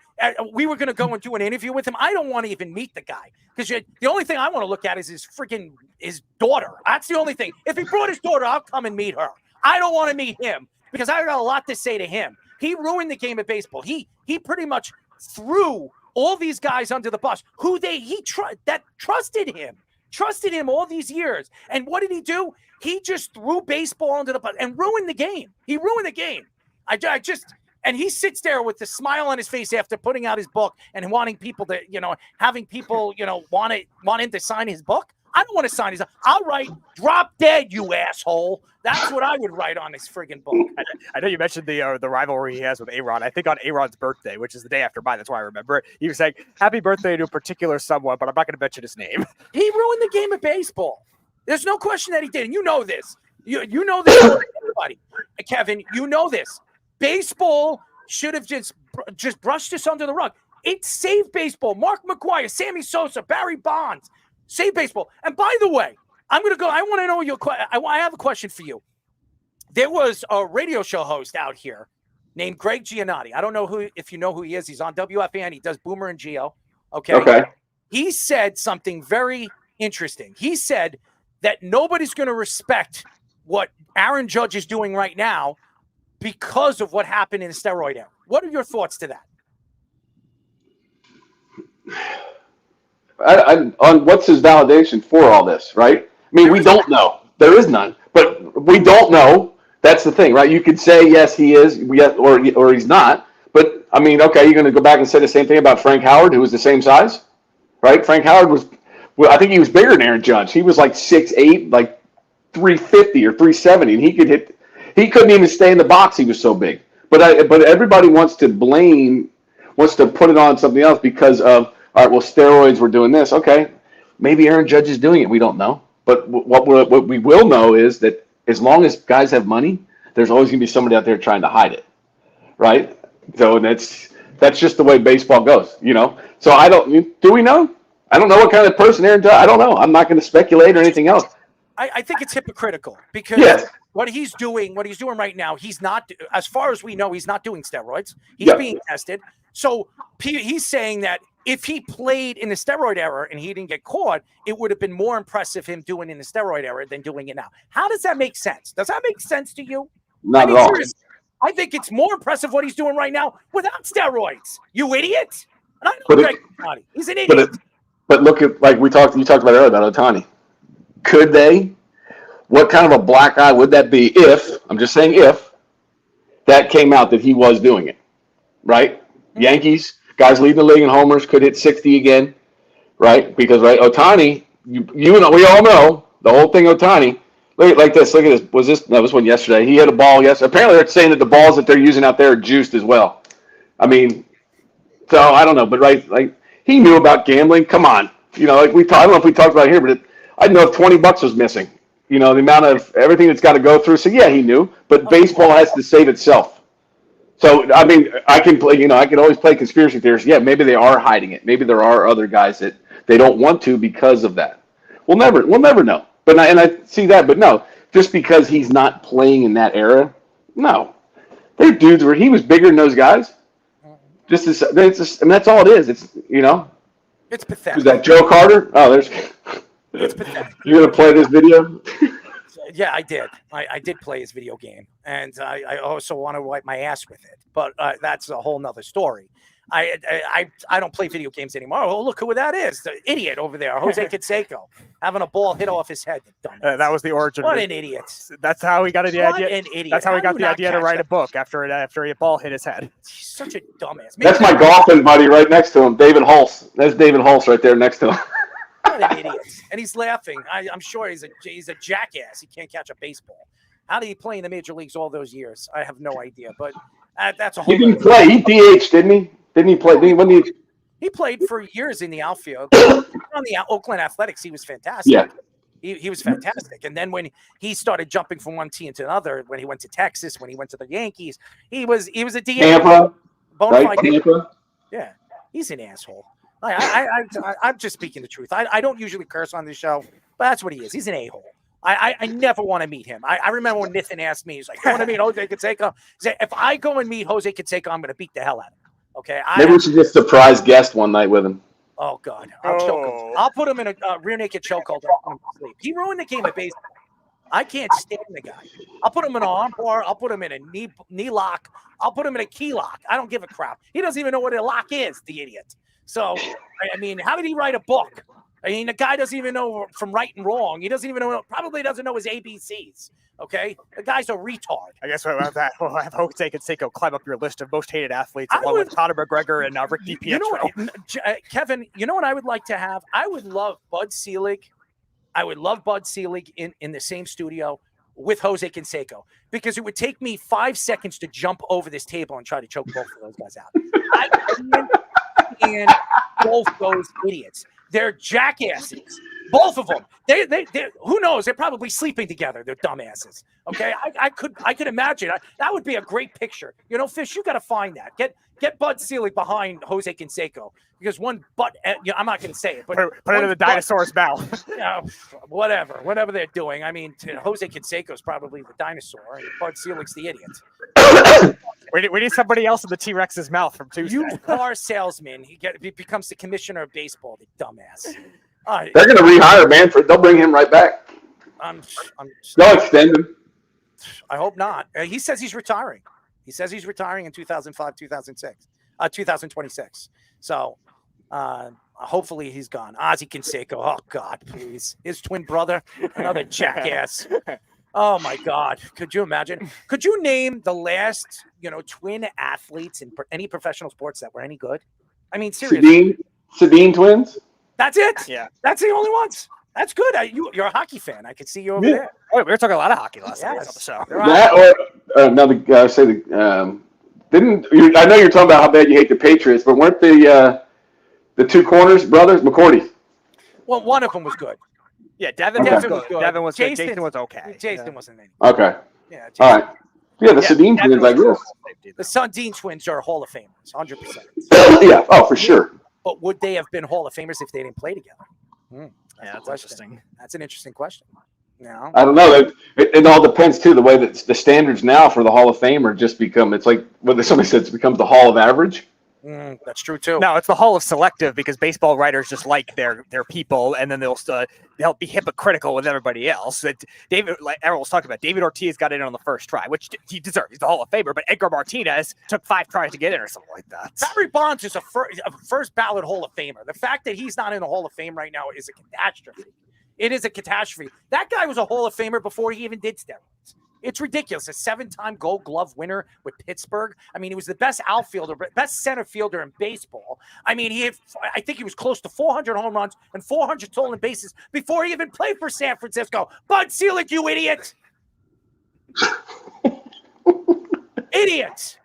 go and do an interview with him. I don't want to even meet the guy because the only thing I want to look at is his daughter. That's the only thing. If he brought his daughter, I'll come and meet her. I don't want to meet him because I got a lot to say to him. He ruined the game of baseball. He pretty much threw all these guys under the bus who trusted him all these years. And what did he do? He just threw baseball under the bus and ruined the game. He ruined the game. And he sits there with the smile on his face after putting out his book and wanting people to, having people, want him to sign his book. I don't want to sign his. I'll write "Drop Dead," you asshole. That's what I would write on his friggin' book. I know you mentioned the rivalry he has with A-Rod. I think on A-Rod's birthday, which is the day after mine, that's why I remember it. He was saying, "Happy birthday to a particular someone," but I'm not going to mention his name. He ruined the game of baseball. There's no question that he did, and you know this. You know this, everybody. Kevin, you know this. Baseball should have just brushed this under the rug. It saved baseball. Mark McGwire, Sammy Sosa, Barry Bonds. Save baseball. And by the way, I'm going to go. I want to know your question. I have a question for you. There was a radio show host out here named Greg Giannotti. I don't know if you know who he is. He's on WFAN. He does Boomer and Geo. Okay. He said something very interesting. He said that nobody's going to respect what Aaron Judge is doing right now because of what happened in the steroid era. What are your thoughts to that? On what's his validation for all this, right? I mean, we don't know. There is none, but we don't know. That's the thing, right? You could say, yes, he is, or he's not. But, I mean, okay, you're going to go back and say the same thing about Frank Howard, who was the same size, right? Frank Howard was, I think he was bigger than Aaron Judge. He was like 6'8", like 350 or 370, and he couldn't even stay in the box. He was so big. But everybody wants to put it on something else because of, all right, well, steroids were doing this. Okay, maybe Aaron Judge is doing it. We don't know. But what we will know is that as long as guys have money, there's always going to be somebody out there trying to hide it, right? So that's just the way baseball goes, So do we know? I don't know what kind of person Aaron Judge. I don't know. I'm not going to speculate or anything else. I think it's hypocritical because what he's doing right now, he's not, as far as we know, he's not doing steroids. He's being tested. So he's saying that if he played in the steroid era and he didn't get caught, it would have been more impressive him doing in the steroid era than doing it now. How does that make sense? Does that make sense to you? Not at all. Seriously, I think it's more impressive what he's doing right now without steroids. You idiot! And I know Greg Giannotti. He's an idiot. But look at, like you talked about earlier about Ohtani. Could they? What kind of a black eye would that be if, I'm just saying if, that came out that he was doing it, right? Mm-hmm. Yankees, guys leading the league in homers, could hit 60 again, right? Because, right, Ohtani, you know, we all know the whole thing Ohtani. Look at this. Look at this. That was one yesterday. He hit a ball yesterday. Apparently they're saying that the balls that they're using out there are juiced as well. I mean, so I don't know. But, right, like, he knew about gambling. Come on. You know, like I don't know if we talked about it here, but I know if $20 was missing. You know, the amount of everything that's got to go through. So, yeah, he knew. But baseball has to save itself. So, I mean, I can play, you know, I can always play conspiracy theories. Yeah, maybe they are hiding it. Maybe there are other guys that they don't want to because of that. We'll never know. But I see that. But no, just because he's not playing in that era, no. They're dudes where he was bigger than those guys. And that's all it is. It's, you know. It's pathetic. Is that Joe Carter? Oh, there's. It's pathetic. You're going to play this video? Yeah, I did. I did play his video game, and I also want to wipe my ass with it. But that's a whole nother story. I don't play video games anymore. Oh, look who that is. The idiot over there, Jose Canseco, having a ball hit off his head. That was the origin. What an idiot. That's how he got the What idea. an idiot. That's how he got do the you not idea to catch write that? a book after a ball hit his head. He's such a dumbass. That's my golfing buddy right next to him, David Hulse. That's David Hulse right there next to him. What an idiot. And he's laughing. I'm sure he's a jackass. He can't catch a baseball. How did he play in the major leagues all those years? I have no idea. But that's a whole. He didn't play. He DH, didn't he? Didn't he play? He played for years in the outfield. On the Oakland Athletics, he was fantastic. Yeah. He was fantastic. And then when he started jumping from one team to another, when he went to Texas, when he went to the Yankees, he was a DH. Tampa, Bonafide right? Tampa. Yeah, he's an asshole. I'm just speaking the truth. I don't usually curse on this show, but that's what he is. He's an a-hole. I never want to meet him. I remember when Nathan asked me, he's like, "I want to meet Jose Canseco." He said, "If I go and meet Jose Canseco, I'm going to beat the hell out of him." Okay. Maybe we should just surprise guest one night with him. Oh God, I'll choke him. I'll put him in a rear naked chokehold. He ruined the game of baseball. I can't stand the guy. I'll put him in an arm bar. I'll put him in a knee lock. I'll put him in a key lock. I don't give a crap. He doesn't even know what a lock is, the idiot. So, I mean, how did he write a book? I mean, the guy doesn't even know from right and wrong. He doesn't even know, probably doesn't know his ABCs. Okay? The guy's a retard. I guess we'll have Jose Canseco climb up your list of most hated athletes along with Conor McGregor and Rick DiPietro. You know what, Kevin, you know what I would like to have? I would love Bud Selig. I would love Bud Selig in the same studio with Jose Canseco because it would take me 5 seconds to jump over this table and try to choke both of those guys out. I can't stand both those idiots. They're jackasses. Both of them. They who knows? They're probably sleeping together. They're dumbasses. Okay, I could imagine. That would be a great picture. You know, Fish, you got to find that. Get Bud Selig behind Jose Canseco because one butt. I'm not going to say it, but put it in the dinosaur's mouth. Whatever they're doing. I mean, Jose Canseco is probably the dinosaur, and Bud Selig's the idiot. We need somebody else in the T-Rex's mouth from Tuesday. You car salesman. He becomes the commissioner of baseball. The dumbass. They're going to rehire Manfred. They'll bring him right back. They'll extend him. I hope not. He says he's retiring. He says he's retiring in 2026. So hopefully he's gone. Ozzie Canseco. Oh, God, please. His twin brother, another jackass. Oh, my God. Could you imagine? Could you name the last, twin athletes in any professional sports that were any good? I mean, seriously. Sedin twins? That's it. Yeah. That's the only ones. That's good. You're a hockey fan. I could see you over there. Oh, we were talking a lot of hockey last night on the show. That or another guy said, I know you're talking about how bad you hate the Patriots, but weren't the two corners brothers McCourty? Well, one of them was good. Yeah, Devin was good. Devin was good. Jason was okay. Jason wasn't any. Okay. Yeah. Jason. All right. Yeah, the Sedin twins, I guess. The Sundin twins are Hall of Famers, 100%. Yeah. Oh, for sure. But would they have been Hall of Famers if they didn't play together? Yeah, that's interesting. That's an interesting question. No. I don't know. It all depends too. The way that the standards now for the Hall of Fame are just become. It's like what somebody said. It becomes the Hall of Average. That's true too. No, it's the Hall of Selective because baseball writers just like their people, and then they'll be hypocritical with everybody else. David, like everyone was talking about, David Ortiz got in on the first try, which he deserves. He's the Hall of Famer. But Edgar Martinez took 5 tries to get in, or something like that. Barry Bonds is a first ballot Hall of Famer. The fact that he's not in the Hall of Fame right now is a catastrophe. It is a catastrophe. That guy was a Hall of Famer before he even did steroids. It's ridiculous. A 7-time Gold Glove winner with Pittsburgh. I mean, he was the best outfielder, best center fielder in baseball. I mean, I think he was close to 400 home runs and 400 stolen bases before he even played for San Francisco. Bud Selig, you idiot! Idiot!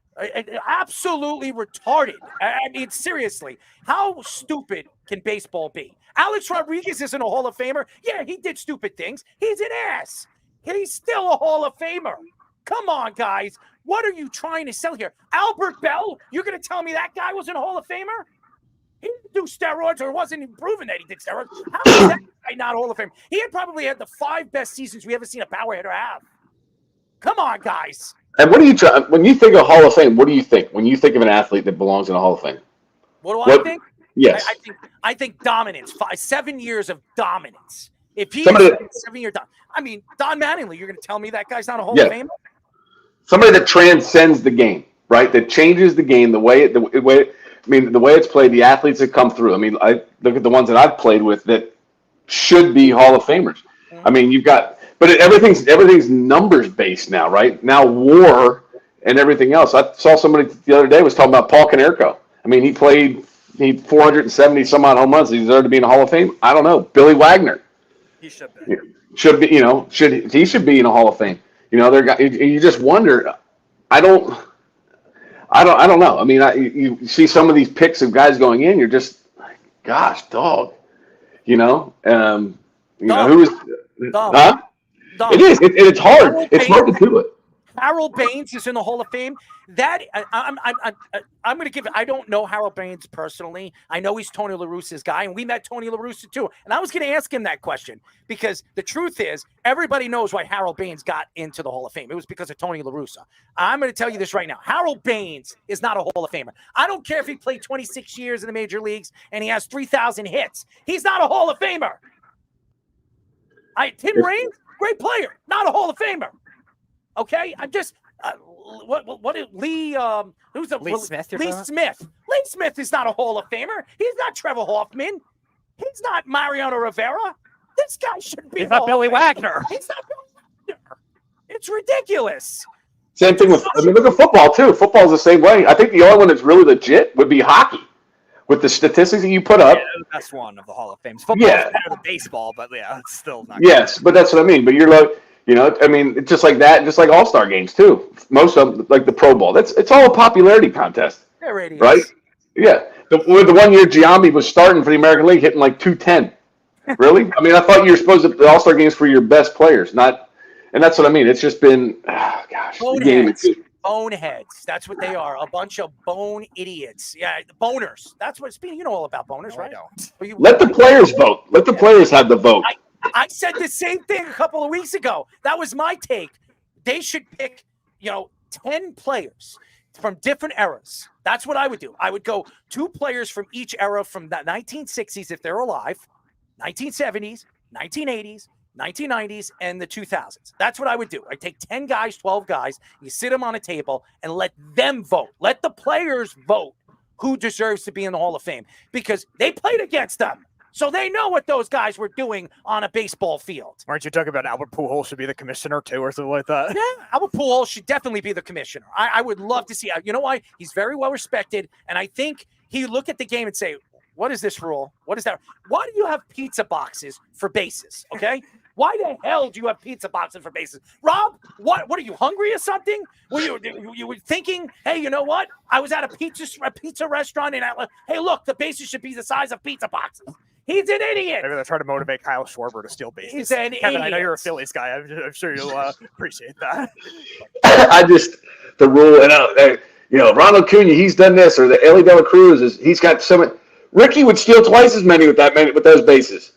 Absolutely retarded. I mean, seriously, how stupid can baseball be? Alex Rodriguez isn't a Hall of Famer. Yeah, he did stupid things. He's an ass. He's still a Hall of Famer. Come on, guys. What are you trying to sell here? Albert Bell? You're going to tell me that guy wasn't a Hall of Famer? He didn't do steroids or wasn't even proven that he did steroids. How is that guy not a Hall of Fame? He had probably had the 5 best seasons we ever seen a power hitter have. Come on, guys. And what do you try when you think of Hall of Fame? What do you think when you think of an athlete that belongs in a Hall of Fame? What do I think? Yes. I think dominance. 7 years of dominance. If he's 7-year dominance. I mean, Don Mattingly, you're going to tell me that guy's not a Hall of Famer? Somebody that transcends the game, right? That changes the game the way I mean, the way it's played, the athletes that come through. I mean, I look at the ones that I've played with that should be Hall of Famers. I mean, you've got, but everything's numbers based now, right? Now WAR and everything else. I saw somebody the other day was talking about Paul Konerko. I mean, he 470 some odd home runs. He deserved to be in the Hall of Fame. I don't know. Billy Wagner. He should be. Should be, he should be in a Hall of Fame. You just wonder. I don't know. I mean, you see some of these picks of guys going in, you're just, gosh, dog. Who is? Huh? It is. It's hard. It's hard to do it. Harold Baines is in the Hall of Fame. That I'm going to give it. I don't know Harold Baines personally. I know he's Tony La Russa's guy, and we met Tony La Russa too. And I was going to ask him that question because the truth is, everybody knows why Harold Baines got into the Hall of Fame. It was because of Tony La Russa. I'm going to tell you this right now. Harold Baines is not a Hall of Famer. I don't care if he played 26 years in the major leagues and he has 3,000 hits. He's not a Hall of Famer. Tim Raines, great player, not a Hall of Famer. Okay, I'm just Lee Smith. Lee Smith. Lee Smith is not a Hall of Famer. He's not Trevor Hoffman. He's not Mariano Rivera. This guy should be. He's not Billy Wagner. He's not Billy Wagner. It's ridiculous. Same thing with. I mean, look at football too. Football's the same way. I think the only one that's really legit would be hockey, with the statistics that you put up. Yeah, the best one of the Hall of Fame. Football is better than baseball, but yeah, it's still not. Yes, but that's what I mean. But you're like. I mean, just like that, just like All-Star games too. Most of them, like the Pro Bowl, it's all a popularity contest, right? Yeah. The 1 year Giambi was starting for the American League, hitting like 210. Really? I mean, I thought you were supposed to the All-Star games for your best players, not. And that's what I mean. It's just been, Boneheads. That's what they are. A bunch of bone idiots. Yeah, boners. That's what. Speaking, you know all about boners, right? Let the players vote. Let the players have the vote. I said the same thing a couple of weeks ago. That was my take. They should pick, 10 players from different eras. That's what I would do. I would go 2 players from each era from the 1960s if they're alive, 1970s, 1980s, 1990s, and the 2000s. That's what I would do. I'd take 10 guys, 12 guys, you sit them on a table and let them vote. Let the players vote who deserves to be in the Hall of Fame because they played against them. So they know what those guys were doing on a baseball field. Aren't you talking about Albert Pujols should be the commissioner too or something like that? Yeah, Albert Pujols should definitely be the commissioner. I would love to see. You know why? He's very well respected. And I think he look at the game and say, what is this rule? What is that? Why do you have pizza boxes for bases? Okay. Why the hell do you have pizza boxes for bases? Rob, what are you, hungry or something? You were thinking, hey, you know what? I was at a pizza restaurant and hey, look, the bases should be the size of pizza boxes. He's an idiot. Maybe they're trying to motivate Kyle Schwarber to steal bases. He's an Kevin, idiot. I know you're a Phillies guy. I'm sure you'll appreciate that. The rule, and Ronald Acuna, he's done this, or the Ellie De La Cruz he's got so many. Ricky would steal twice as many with those bases.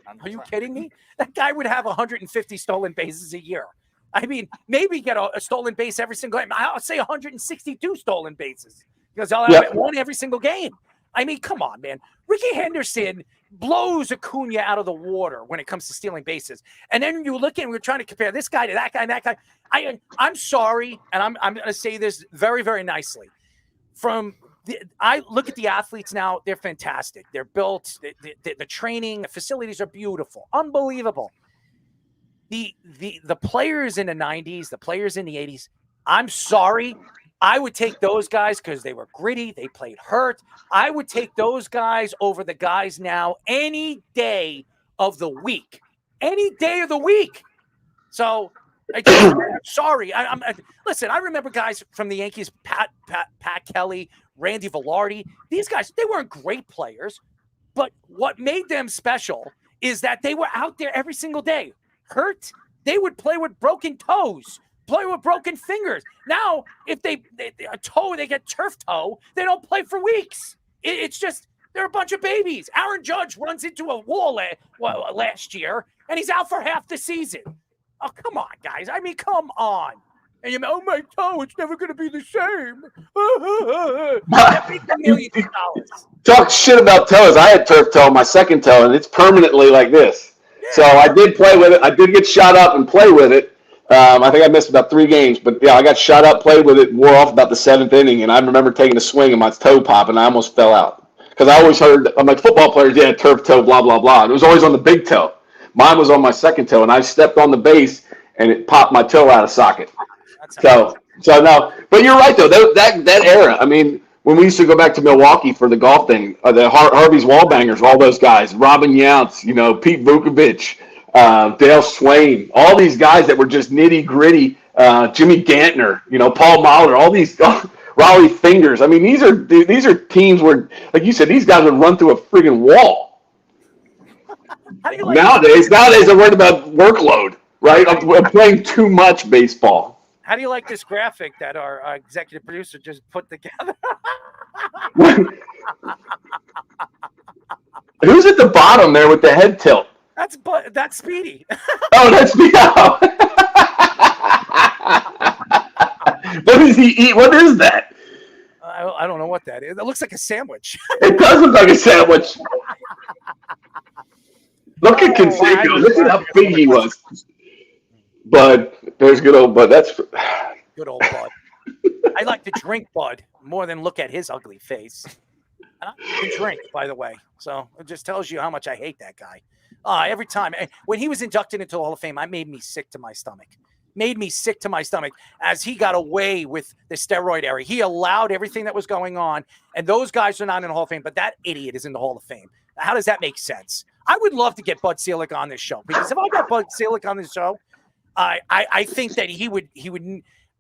Are you kidding me? That guy would have 150 stolen bases a year. I mean, maybe get a stolen base every single game. I'll say 162 stolen bases because I'll have one every single game. I mean, come on, man. Ricky Henderson blows Acuna out of the water when it comes to stealing bases. And then you look at, we're trying to compare this guy to that guy and that guy. I'm sorry, and I'm going to say this very, very nicely. I look at the athletes now; they're fantastic. They're built. The training, the facilities are beautiful, unbelievable. The players in the 90s, the players in the 80s. I'm sorry. I would take those guys because they were gritty. They played hurt. I would take those guys over the guys now any day of the week. Any day of the week. So, I'm sorry. Listen, I remember guys from the Yankees, Pat Kelly, Randy Velarde. These guys, they weren't great players. But what made them special is that they were out there every single day. Hurt. They would play with broken toes. Play with broken fingers. Now, if they get turf toe, they don't play for weeks. It's just, they're a bunch of babies. Aaron Judge runs into a wall last year, and he's out for half the season. Oh, come on, guys. I mean, come on. And you oh, my toe, it's never going to be the same. $1 million. Talk shit about toes. I had turf toe, my second toe, and it's permanently like this. Yeah. So I did play with it. I did get shot up and play with it. I think I missed about 3 games, but yeah, I got shot up, played with it, wore off about the 7th inning, and I remember taking a swing and my toe popped, and I almost fell out. Because I always heard, I'm like, football players, yeah, turf toe, blah, blah, blah. And it was always on the big toe. Mine was on my second toe, and I stepped on the base, and it popped my toe out of socket. So no. But you're right, though. That era, I mean, when we used to go back to Milwaukee for the golf thing, the Harvey's Wallbangers, all those guys, Robin Yount, Pete Vukovich, Dale Swain, all these guys that were just nitty-gritty, Jimmy Gantner, Paul Mahler, all these Raleigh Fingers. I mean, these are teams where, like you said, these guys would run through a friggin' wall. Nowadays, they're worried about workload, right? I'm playing too much baseball. How do you like this graphic that our executive producer just put together? Who's at the bottom there with the head tilt? That's Speedy. Oh, that's Speedy. What does he eat? What is that? I don't know what that is. It looks like a sandwich. It does look like a sandwich. Look at Canseco. Look at how big he was. Bud. There's good old Bud. That's good old Bud. I like to drink Bud more than look at his ugly face. And I can drink, by the way. So it just tells you how much I hate that guy. Every time. When he was inducted into the Hall of Fame, it made me sick to my stomach. As he got away with the steroid era. He allowed everything that was going on, and those guys are not in the Hall of Fame, but that idiot is in the Hall of Fame. How does that make sense? I would love to get Bud Selig on this show, because if I got Bud Selig on this show, I think that he would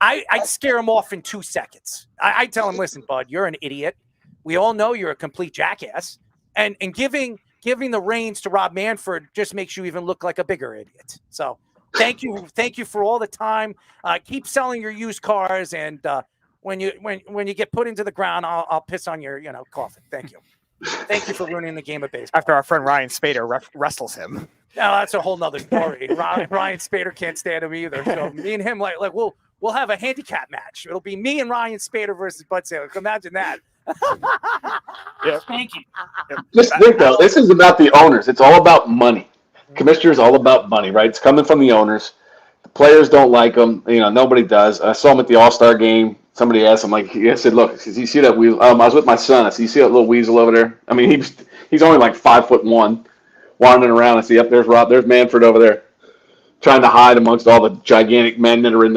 I'd scare him off in 2 seconds. I'd tell him, listen, Bud, you're an idiot. We all know you're a complete jackass, and giving the reins to Rob Manfred just makes you even look like a bigger idiot. So thank you for all the time. Keep selling your used cars, and when you get put into the ground, I'll piss on your coffin. Thank you. Thank you for ruining the game of baseball. After our friend Ryan Spader wrestles him. No, that's a whole nother story. Ryan Spader can't stand him either. So me and him, like we'll have a handicap match. It'll be me and Ryan Spader versus Bud Selig. Imagine that. Yeah. Thank you. Just think, though, this is about the owners. It's all about money. Commissioner is all about money, right? It's coming from the owners. The players don't like them. Nobody does. I saw him at the All-Star game. Somebody asked him, I said, look, does you see that weasel? I was with my son. I said, you see that little weasel over there? I mean, he's only like 5'1", wandering around. I see up there's Rob. There's Manfred over there, trying to hide amongst all the gigantic men that are in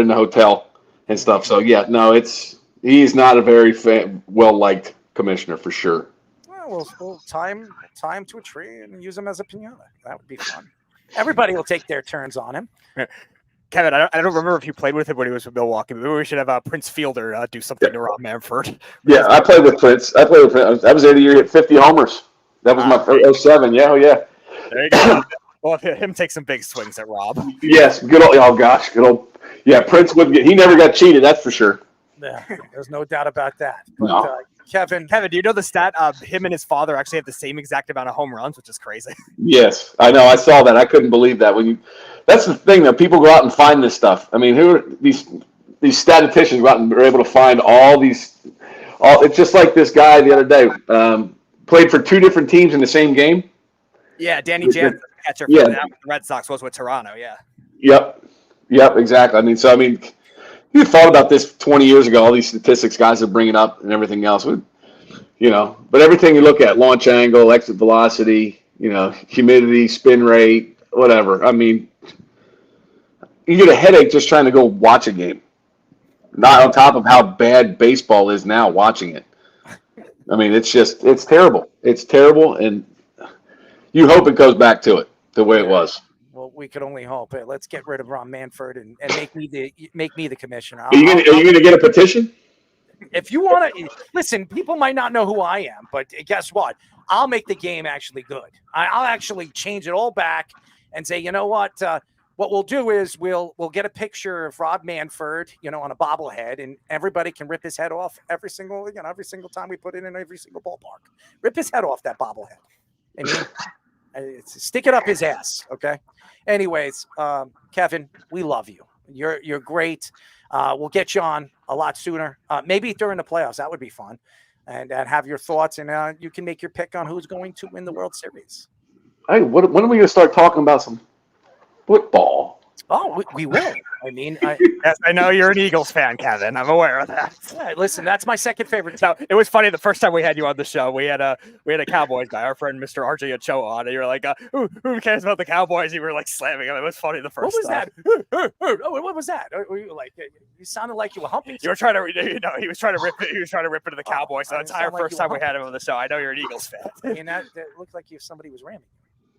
the hotel and stuff. So yeah, no, he's not a very well-liked commissioner for sure. Well, we'll tie him to a tree and use him as a piñata. That would be fun. Everybody will take their turns on him. Kevin, I don't remember if you played with him when he was with Milwaukee. Maybe we should have Prince Fielder do something to Rob Manfred. Yeah, I played with Prince. I was there the year he hit 50 homers. That was my 07. Yeah, oh yeah. There you go. Well, him take some big swings at Rob. Yes, good old. Yeah, Prince he never got cheated. That's for sure. Yeah, there's no doubt about that. But, no. Kevin, do you know the stat? Him and his father actually have the same exact amount of home runs, which is crazy. Yes, I know. I saw that. I couldn't believe that. That's the thing, though. People go out and find this stuff. I mean, who are these statisticians go out and are able to find all these? It's just like this guy the other day played for 2 different teams in the same game. Yeah, Danny Jansen, catcher for the Red Sox, was with Toronto. Yeah. Yep, exactly. I mean, you thought about this 20 years ago, all these statistics guys are bringing up and everything else. But everything you look at, launch angle, exit velocity, humidity, spin rate, whatever. I mean, you get a headache just trying to go watch a game. Not on top of how bad baseball is now watching it. I mean, it's terrible. It's terrible, and you hope it goes back to it the way it was. Well, we could only hope. Let's get rid of Ron Manfred and make me the commissioner. Are you going to get a petition? If you want to listen, people might not know who I am, but guess what? I'll make the game actually good. I'll actually change it all back and say, you know what? What we'll do is we'll get a picture of Rob Manfred, on a bobblehead, and everybody can rip his head off every single time we put it in every single ballpark. Rip his head off that bobblehead. I mean, stick it up his ass. Okay. Anyways, Kevin, we love you. You're great. We'll get you on a lot sooner. Maybe during the playoffs. That would be fun. And have your thoughts, and you can make your pick on who's going to win the World Series. Hey, when are we going to start talking about some football? Oh, we will. I mean, yes, I know you're an Eagles fan, Kevin. I'm aware of that. Yeah, listen, that's my second favorite. So it was funny. The first time we had you on the show, we had a Cowboys guy, our friend Mr. RJ Ochoa, on, and you were like, "Who cares about the Cowboys?" You were like slamming him. It was funny the first. What was time. that? What was that? Were you like, you sounded like you were humping. You were trying to, he was trying to rip it. He was trying to rip into the Cowboys. The entire first time we had him on the show. I know you're an Eagles fan. I mean, that looked like somebody was ramming.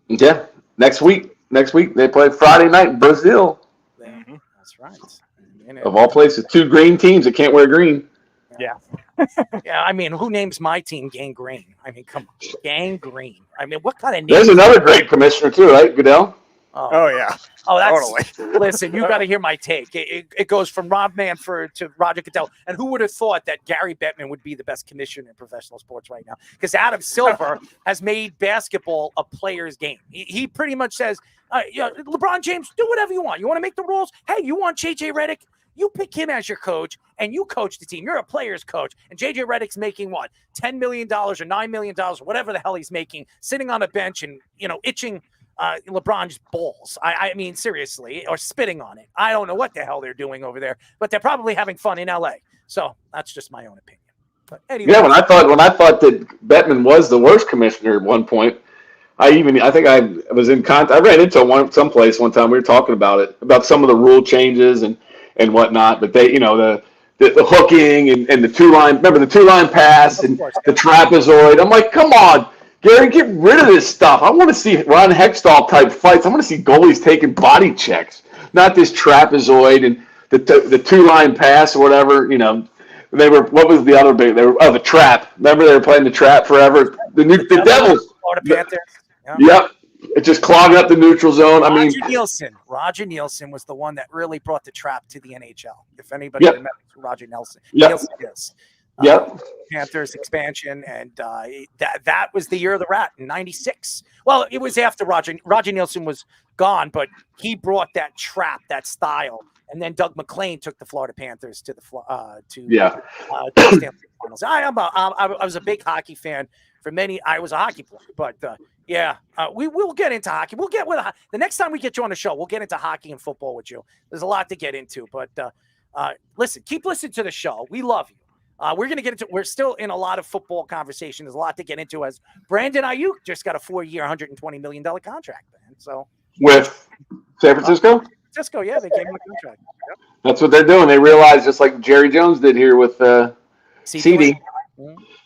Yeah. Next week they play Friday night in Brazil. Mm-hmm. That's right. Of all places, 2 green teams that can't wear green. Yeah. Yeah, I mean, who names my team Gangrene? I mean, come on. Gangrene. I mean, what kind of name? There's another great commissioner too, right? Goodell? Oh yeah. Oh, that's totally. Listen, you got to hear my take. It goes from Rob Manfred to Roger Goodell. And who would have thought that Gary Bettman would be the best commissioner in professional sports right now? Because Adam Silver has made basketball a player's game. He pretty much says, LeBron James, do whatever you want. You want to make the rules? Hey, you want JJ Redick? You pick him as your coach, and you coach the team. You're a player's coach. And JJ Redick's making what? $10 million or $9 million, whatever the hell he's making, sitting on a bench and, itching LeBron's balls. I mean, seriously, or spitting on it. I don't know what the hell they're doing over there, but they're probably having fun in LA. So that's just my own opinion. But anyway. Yeah, when I thought that Bettman was the worst commissioner at one point, I think I was in contact. I ran into someplace one time. We were talking about some of the rule changes and whatnot. But they, the hooking and the 2-line. Remember the 2-line pass and the trapezoid. I'm like, come on, Gary, get rid of this stuff. I want to see Ron Hextall type fights. I want to see goalies taking body checks, not this trapezoid and the 2-line pass or whatever. They were. What was the other big? They were the trap. Remember they were playing the trap forever. The Devils. Florida Panthers. Yep. It just clogged up the neutral zone. Roger Nielsen was the one that really brought the trap to the NHL. If anybody remembers Roger Nielsen. Yep. Nielsen is. Panthers expansion, and that was the year of the Rat in '96. Well, it was after Roger Nielsen was gone, but he brought that trap, that style, and then Doug McClain took the Florida Panthers to the Stanley Finals. I was a big hockey fan for many. I was a hockey player, but we'll get into hockey. We'll get with the next time we get you on the show. We'll get into hockey and football with you. There's a lot to get into, but listen, keep listening to the show. We love you. We're going to get into. We're still in a lot of football conversation. There's a lot to get into. As Brandon Aiyuk just got a 4-year, $120 million contract, man. So with San Francisco. Yeah, they gave him a contract. Yep. That's what they're doing. They realized, just like Jerry Jones did here with CD.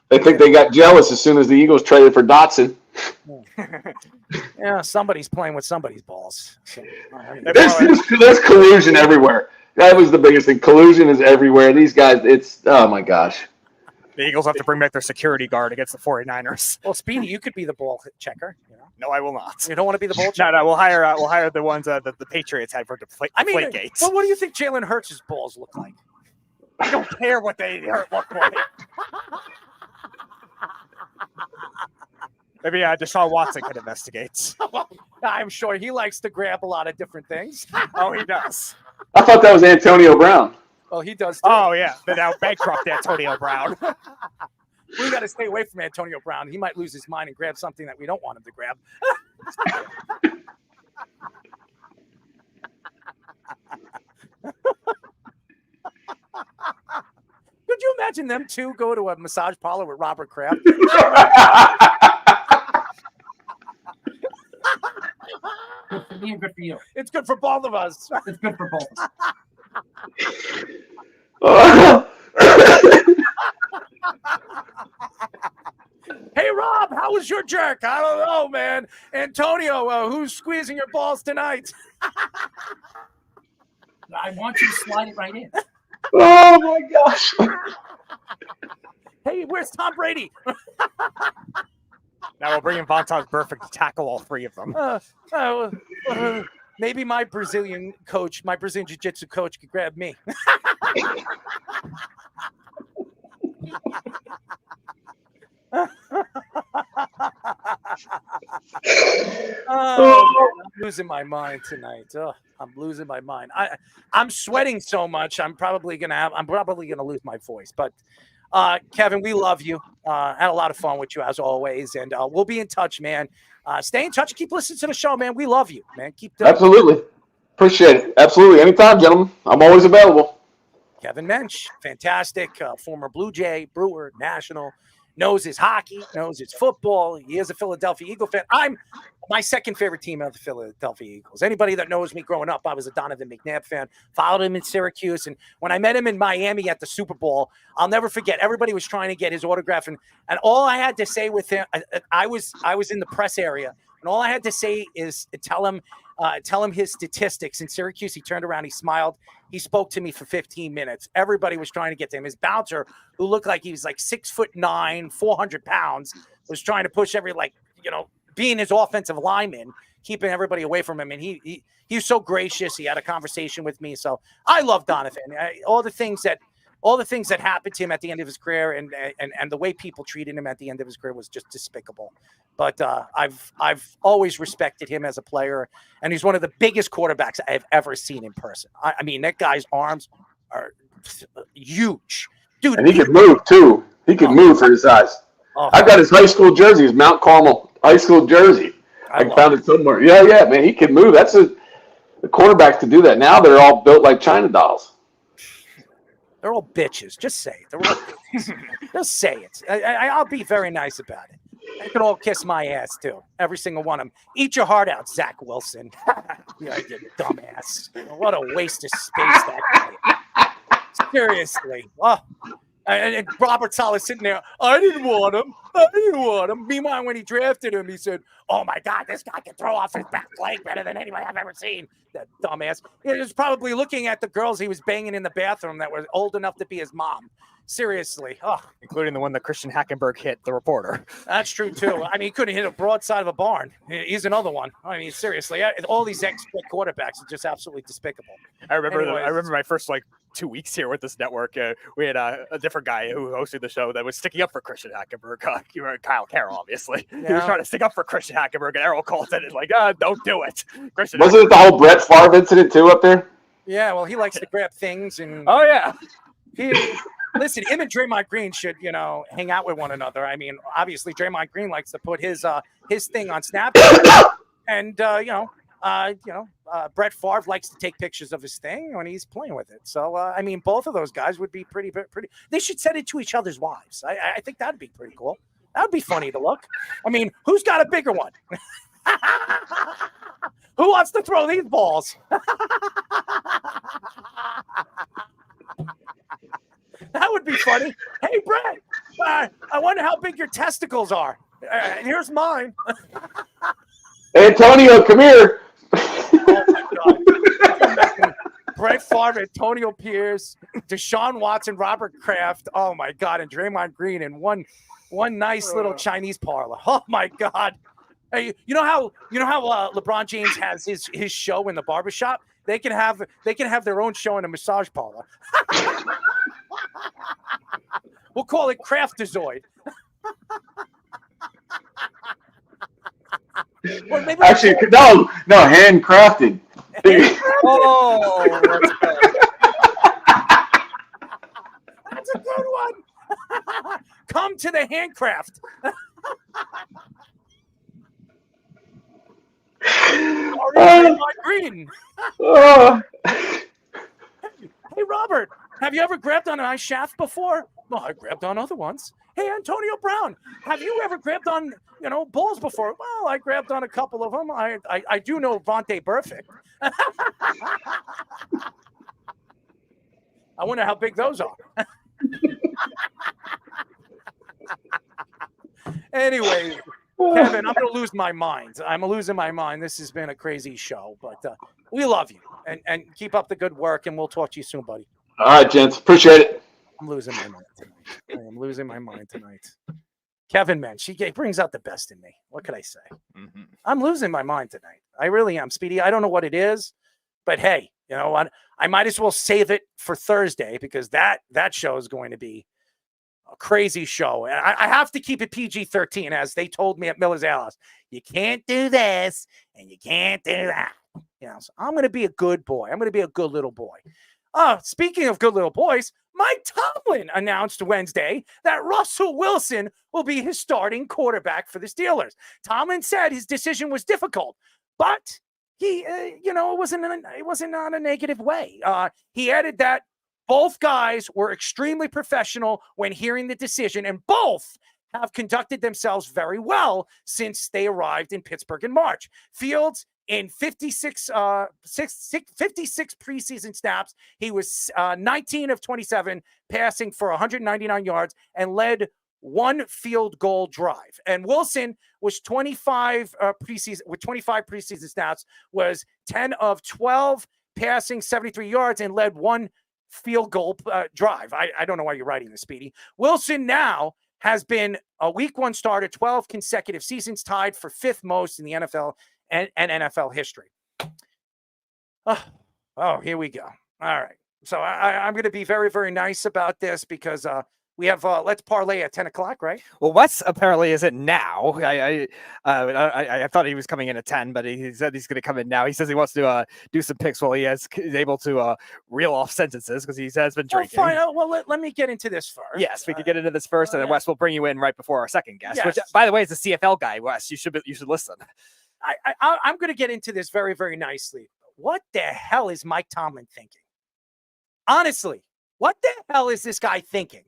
They think they got jealous as soon as the Eagles traded for Dotson. Yeah, somebody's playing with somebody's balls. So, there's collusion everywhere. That was the biggest thing. Collusion is everywhere. These guys, oh my gosh. The Eagles have to bring back their security guard against the 49ers. Well, Speedy, you could be the ball checker. No, I will not. You don't want to be the ball checker? No, we'll hire the ones that the Patriots had for deflate gates. Well, what do you think Jalen Hurts' balls look like? I don't care what they look like. Maybe Deshaun Watson could investigate. I'm sure he likes to grab a lot of different things. Oh, he does. I thought that was Antonio Brown. Oh, he does too. Oh, yeah. They're now bankrupt Antonio Brown. We got to stay away from Antonio Brown. He might lose his mind and grab something that we don't want him to grab. Could you imagine them two go to a massage parlor with Robert Kraft? Good for me and good for you. It's good for both of us. It's good for both of us. Hey, Rob, how was your jerk? I don't know, man. Antonio, who's squeezing your balls tonight? I want you to slide it right in. Oh, my gosh. Hey, where's Tom Brady? Now we'll bring in Vontaze Burfict to tackle all three of them. Maybe my Brazilian jiu-jitsu coach could grab me. I'm losing my mind tonight. I'm losing my mind. I'm sweating so much. I'm probably gonna lose my voice. But Kevin, we love you. Had a lot of fun with you as always, and we'll be in touch, man. Stay in touch. Keep listening to the show, man. We love you, man. Absolutely. Appreciate it. Absolutely. Anytime, gentlemen. I'm always available. Kevin Mench, fantastic, former Blue Jay, Brewer, National, knows his hockey, knows his football. He is a Philadelphia Eagle fan. I'm my second favorite team of the Philadelphia Eagles. Anybody that knows me growing up, I was a Donovan McNabb fan, followed him in Syracuse. And when I met him in Miami at the Super Bowl, I'll never forget, everybody was trying to get his autograph. And all I had to say with him, I was in the press area, and all I had to say is tell him his statistics. In Syracuse, he turned around, he smiled. He spoke to me for 15 minutes. Everybody was trying to get to him. His bouncer, who looked like he was like 6'9", 400 pounds, was trying to push being his offensive lineman, keeping everybody away from him. And he was so gracious. He had a conversation with me. So I love Donovan. All the things that happened to him at the end of his career and the way people treated him at the end of his career was just despicable. But I've always respected him as a player, and he's one of the biggest quarterbacks I've ever seen in person. I mean, that guy's arms are huge, dude. And he could move too. He could move for his size. I've got his high school jersey, his Mount Carmel high school jersey. I found it somewhere. Yeah, man, he can move. That's the quarterbacks to do that. Now they're all built like China dolls. They're all bitches. Just say it. They're all bitches. Just say it. I'll be very nice about it. They could all kiss my ass, too. Every single one of them. Eat your heart out, Zach Wilson. Yeah, you dumbass. What a waste of space that guy. Seriously. Oh. And Robert Saleh sitting there, I didn't want him. Meanwhile, when he drafted him, he said, oh, my God, this guy can throw off his back leg better than anyone I've ever seen. That dumbass. He was probably looking at the girls he was banging in the bathroom that were old enough to be his mom. Seriously. Oh. Including the one that Christian Hackenberg hit, the reporter. That's true, too. I mean, he couldn't hit a broadside of a barn. He's another one. I mean, seriously. All these quarterbacks are just absolutely despicable. I remember my first, 2 weeks here with this network. We had a different guy who hosted the show that was sticking up for Christian Hackenberg. Kyle Carroll, obviously. Yeah. He was trying to stick up for Christian Hackenberg, and Errol called it don't do it. Wasn't it the whole Brett Favre incident, too, up there? Yeah, well, he likes to grab things. And oh, yeah. Listen, him and Draymond Green should, hang out with one another. I mean, obviously, Draymond Green likes to put his thing on Snapchat. And, Brett Favre likes to take pictures of his thing when he's playing with it. So, I mean, both of those guys would be pretty. They should send it to each other's wives. I think that'd be pretty cool. That'd be funny to look. I mean, who's got a bigger one? Who wants to throw these balls? That would be funny. Hey, Brett, I wonder how big your testicles are. Here's mine. Antonio, come here. Oh, my God. Brett Favre, Antonio Pierce, Deshaun Watson, Robert Kraft. Oh, my God. And Draymond Green in one nice little Chinese parlor. Oh, my God. Hey, you know how LeBron James has his show in the barbershop? They can have their own show in a massage parlor. We'll call it Craftazoid. Actually, no, handcrafted. Oh, that's a good one. Come to the handcraft. Green. Hey, Robert, have you ever grabbed on an ice shaft before? Well, I grabbed on other ones. Hey, Antonio Brown, have you ever grabbed on, balls before? Well, I grabbed on a couple of them. I do know Vontae Burfict. I wonder how big those are. Anyway, Kevin, I'm going to lose my mind. I'm losing my mind. This has been a crazy show, but we love you. And keep up the good work, and we'll talk to you soon, buddy. All right, gents. Appreciate it. I'm losing my mind tonight. I am losing my mind tonight. Kevin Mench, he brings out the best in me. What could I say? Mm-hmm. I'm losing my mind tonight. I really am, Speedy. I don't know what it is, but hey, you know what? I might as well save it for Thursday because that show is going to be a crazy show. And I have to keep it PG-13, as they told me at Miller's House. You can't do this and you can't do that. So I'm going to be a good boy. I'm going to be a good little boy. Speaking of good little boys, Mike Tomlin announced Wednesday that Russell Wilson will be his starting quarterback for the Steelers. Tomlin said his decision was difficult, but he, it wasn't not a negative way. He added that both guys were extremely professional when hearing the decision, and both have conducted themselves very well since they arrived in Pittsburgh in March. Fields, in 56 preseason snaps, he was 19 of 27, passing for 199 yards and led one field goal drive. And Wilson was 25 preseason snaps, was 10 of 12, passing 73 yards and led one field goal drive. I don't know why you're writing this, Speedy. Wilson now has been a week 1 starter, 12 consecutive seasons, tied for 5th most in the NFL and NFL history. Oh, here we go. All right. So I'm going to be very, very nice about this because we have Let's Parlay at 10 o'clock, right? Well, Wes apparently isn't now. I thought he was coming in at 10, but he said he's going to come in now. He says he wants to do some picks while is able to reel off sentences because he has been drinking. Fine. Well, let me get into this first. Yes, we could get into this first, and then Wes will bring you in right before our second guest, which, by the way, is a CFL guy. Wes, you should listen. I'm going to get into this very, very nicely. What the hell is Mike Tomlin thinking? Honestly, what the hell is this guy thinking?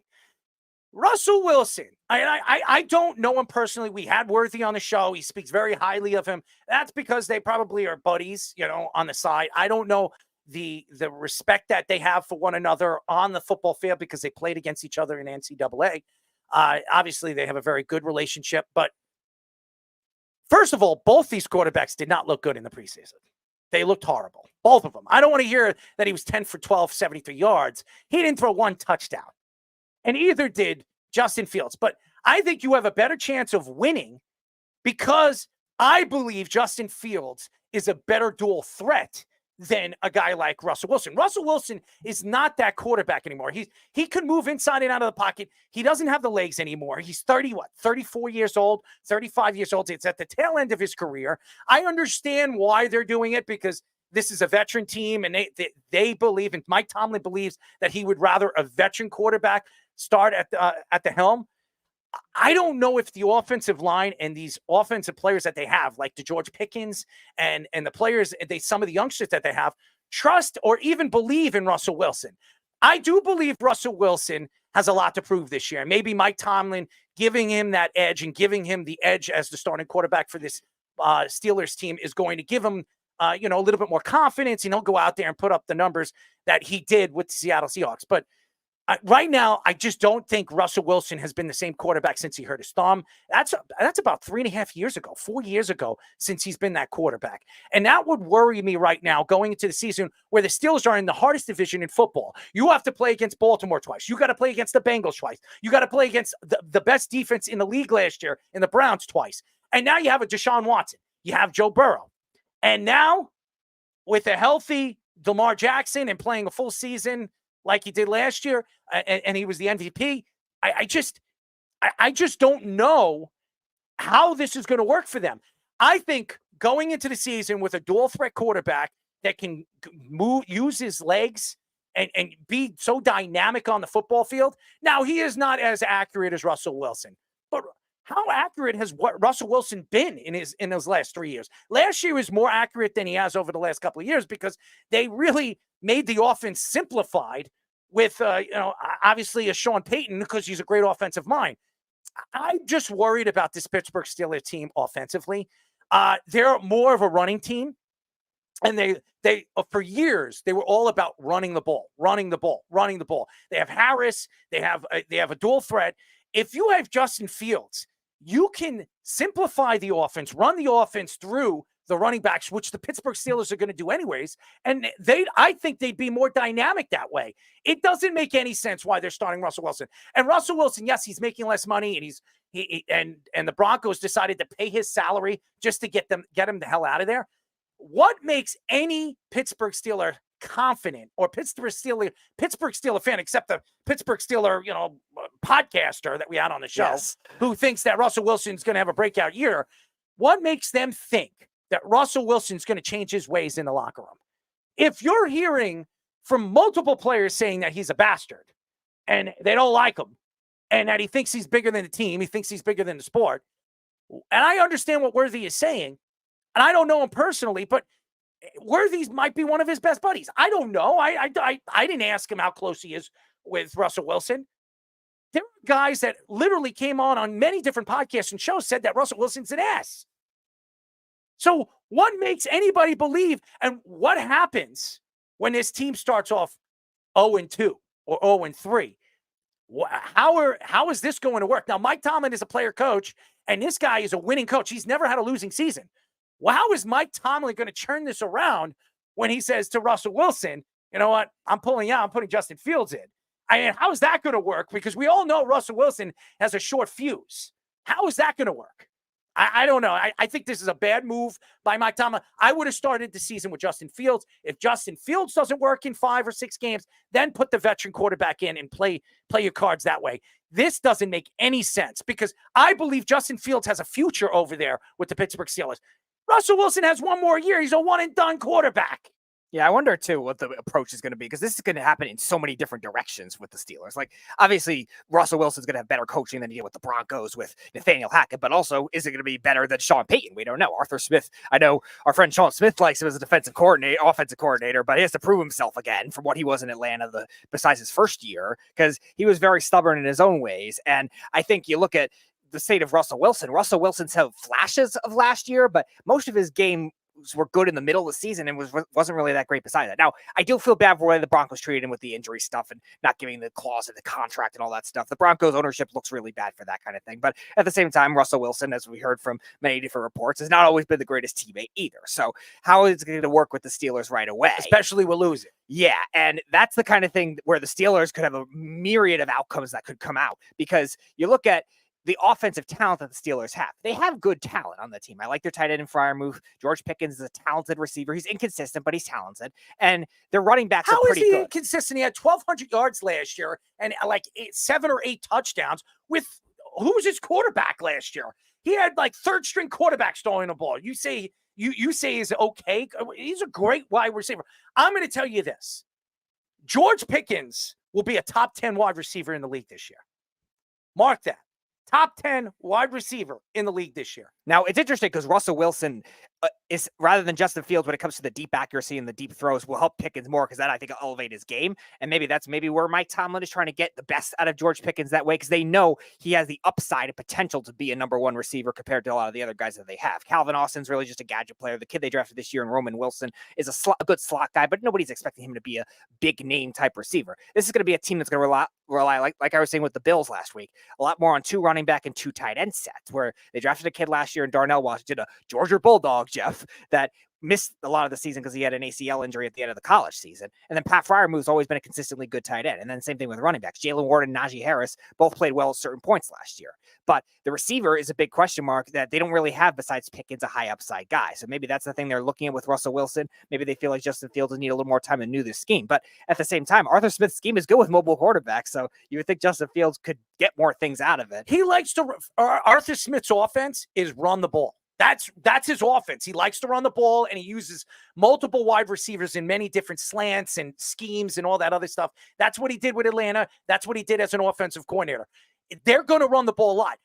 Russell Wilson, I don't know him personally. We had Worthy on the show. He speaks very highly of him. That's because they probably are buddies, on the side. I don't know the respect that they have for one another on the football field because they played against each other in NCAA. Obviously, they have a very good relationship. But first of all, both these quarterbacks did not look good in the preseason. They looked horrible, both of them. I don't want to hear that he was 10 for 12, 73 yards. He didn't throw one touchdown. And either did Justin Fields. But I think you have a better chance of winning because I believe Justin Fields is a better dual threat than a guy like Russell Wilson. Russell Wilson is not that quarterback anymore. He could move inside and out of the pocket. He doesn't have the legs anymore. He's 34 years old, 35 years old. It's at the tail end of his career. I understand why they're doing it because this is a veteran team, and they believe, and Mike Tomlin believes that he would rather a veteran quarterback start at the helm. I don't know if the offensive line and these offensive players that they have, like the George Pickens and the players, some of the youngsters that they have, trust or even believe in Russell Wilson. I do believe Russell Wilson has a lot to prove this year. Maybe Mike Tomlin giving him that edge and giving him the edge as the starting quarterback for this Steelers team is going to give him a little bit more confidence, and he'll go out there and put up the numbers that he did with the Seattle Seahawks. But right now, I just don't think Russell Wilson has been the same quarterback since he hurt his thumb. That's about 3.5 years ago, 4 years ago since he's been that quarterback. And that would worry me right now going into the season where the Steelers are in the hardest division in football. You have to play against Baltimore twice. You got to play against the Bengals twice. You got to play against the best defense in the league last year in the Browns twice. And now you have a Deshaun Watson. You have Joe Burrow. And now with a healthy Lamar Jackson and playing a full season like he did last year, and he was the MVP, I just don't know how this is going to work for them. I think going into the season with a dual threat quarterback that can use his legs and be so dynamic on the football field. Now, he is not as accurate as Russell Wilson, but how accurate has Russell Wilson been in his last 3 years? Last year was more accurate than he has over the last couple of years because they really made the offense simplified with, obviously a Sean Payton because he's a great offensive mind. I'm just worried about this Pittsburgh Steelers team offensively. They're more of a running team, and they for years they were all about running the ball. They have Harris. They have a dual threat. If you have Justin Fields, you can simplify the offense, run the offense through the running backs, which the Pittsburgh Steelers are going to do anyways. And I think they'd be more dynamic that way. It doesn't make any sense why they're starting Russell Wilson. And Russell Wilson, yes, he's making less money, and and the Broncos decided to pay his salary just to get him the hell out of there. What makes any Pittsburgh Steeler confident, or Pittsburgh Steeler fan, except the Pittsburgh Steeler, podcaster that we had on the show, who thinks that Russell Wilson's going to have a breakout year? What makes them think that Russell Wilson's going to change his ways in the locker room? If you're hearing from multiple players saying that he's a bastard and they don't like him and that he thinks he's bigger than the team, he thinks he's bigger than the sport, and I understand what Worthy is saying, and I don't know him personally, but Worthy's might be one of his best buddies. I don't know. I didn't ask him how close he is with Russell Wilson. There are guys that literally came on many different podcasts and shows said that Russell Wilson's an ass. So what makes anybody believe, and what happens when this team starts off 0-2 or 0-3? How is this going to work? Now, Mike Tomlin is a player coach, and this guy is a winning coach. He's never had a losing season. Well, how is Mike Tomlin going to turn this around when he says to Russell Wilson, you know what, I'm pulling out, I'm putting Justin Fields in? I mean, how is that going to work? Because we all know Russell Wilson has a short fuse. How is that going to work? I don't know. I think this is a bad move by Mike Tomlin. I would have started the season with Justin Fields. If Justin Fields doesn't work in 5 or 6 games, then put the veteran quarterback in and play your cards that way. This doesn't make any sense because I believe Justin Fields has a future over there with the Pittsburgh Steelers. Russell Wilson has one more year. He's a one-and-done quarterback. Yeah, I wonder, too, what the approach is going to be, because this is going to happen in so many different directions with the Steelers. Like, obviously, Russell Wilson's going to have better coaching than he did with the Broncos with Nathaniel Hackett, but also, is it going to be better than Sean Payton? We don't know. Arthur Smith, I know our friend Sean Smith likes him as a offensive coordinator, but he has to prove himself again from what he was in Atlanta besides his first year, because he was very stubborn in his own ways. And I think you look at the state of Russell Wilson. Russell Wilson's had flashes of last year, but most of his game were good in the middle of the season and wasn't really that great beside that. Now, I do feel bad for the way the Broncos treated him with the injury stuff and not giving the clause in the contract and all that stuff. The Broncos ownership looks really bad for that kind of thing. But at the same time, Russell Wilson, as we heard from many different reports, has not always been the greatest teammate either. So how is it going to work with the Steelers right away? Especially with losing. Yeah, and that's the kind of thing where the Steelers could have a myriad of outcomes that could come out, because you look at the offensive talent that the Steelers have. They have good talent on the team. I like their tight end and Freiermuth. George Pickens is a talented receiver. He's inconsistent, but he's talented. And their running backs are pretty good. How is he inconsistent? He had 1,200 yards last year and like 7 or 8 touchdowns with who was his quarterback last year? He had like third-string quarterbacks throwing the ball. You say he's okay. He's a great wide receiver. I'm going to tell you this. George Pickens will be a top 10 wide receiver in the league this year. Mark that. Top 10 wide receiver in the league this year. Now, it's interesting because Russell Wilson is, rather than Justin Fields when it comes to the deep accuracy and the deep throws, will help Pickens more, because that, I think, will elevate his game. And maybe that's where Mike Tomlin is trying to get the best out of George Pickens that way, because they know he has the upside and potential to be a number 1 receiver compared to a lot of the other guys that they have. Calvin Austin's really just a gadget player. The kid they drafted this year in Roman Wilson is a good slot guy, but nobody's expecting him to be a big name type receiver. This is going to be a team that's going to rely like I was saying with the Bills last week, a lot more on 2 running back and 2 tight end sets, where they drafted a kid last year in Darnell Washington, a Georgia Bulldog, Jeff, that missed a lot of the season because he had an ACL injury at the end of the college season. And then Pat Freiermuth's always been a consistently good tight end. And then same thing with running backs. Jalen Ward and Najee Harris both played well at certain points last year. But the receiver is a big question mark that they don't really have besides Pickens, a high upside guy. So maybe that's the thing they're looking at with Russell Wilson. Maybe they feel like Justin Fields will need a little more time to know this scheme. But at the same time, Arthur Smith's scheme is good with mobile quarterbacks. So you would think Justin Fields could get more things out of it. He likes to Arthur Smith's offense is run the ball. That's his offense. He likes to run the ball, and he uses multiple wide receivers in many different slants and schemes and all that other stuff. That's what he did with Atlanta. That's what he did as an offensive coordinator. They're going to run the ball a lot.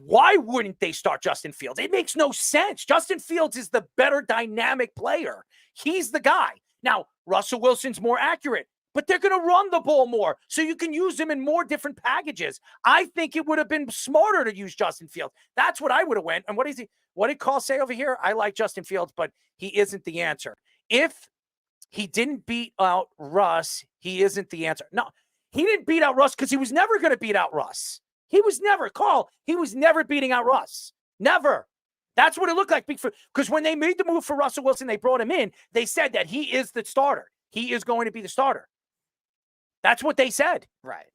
Why wouldn't they start Justin Fields? It makes no sense. Justin Fields is the better dynamic player. He's the guy. Now, Russell Wilson's more accurate, but they're going to run the ball more, so you can use him in more different packages. I think it would have been smarter to use Justin Fields. That's what I would have went. And what did Carl say over here? I like Justin Fields, but he isn't the answer. If he didn't beat out Russ, he isn't the answer. No, he didn't beat out Russ because he was never going to beat out Russ. He was never beating out Russ. Never. That's what it looked like. Because when they made the move for Russell Wilson, they brought him in. They said that he is the starter. He is going to be the starter. That's what they said. Right.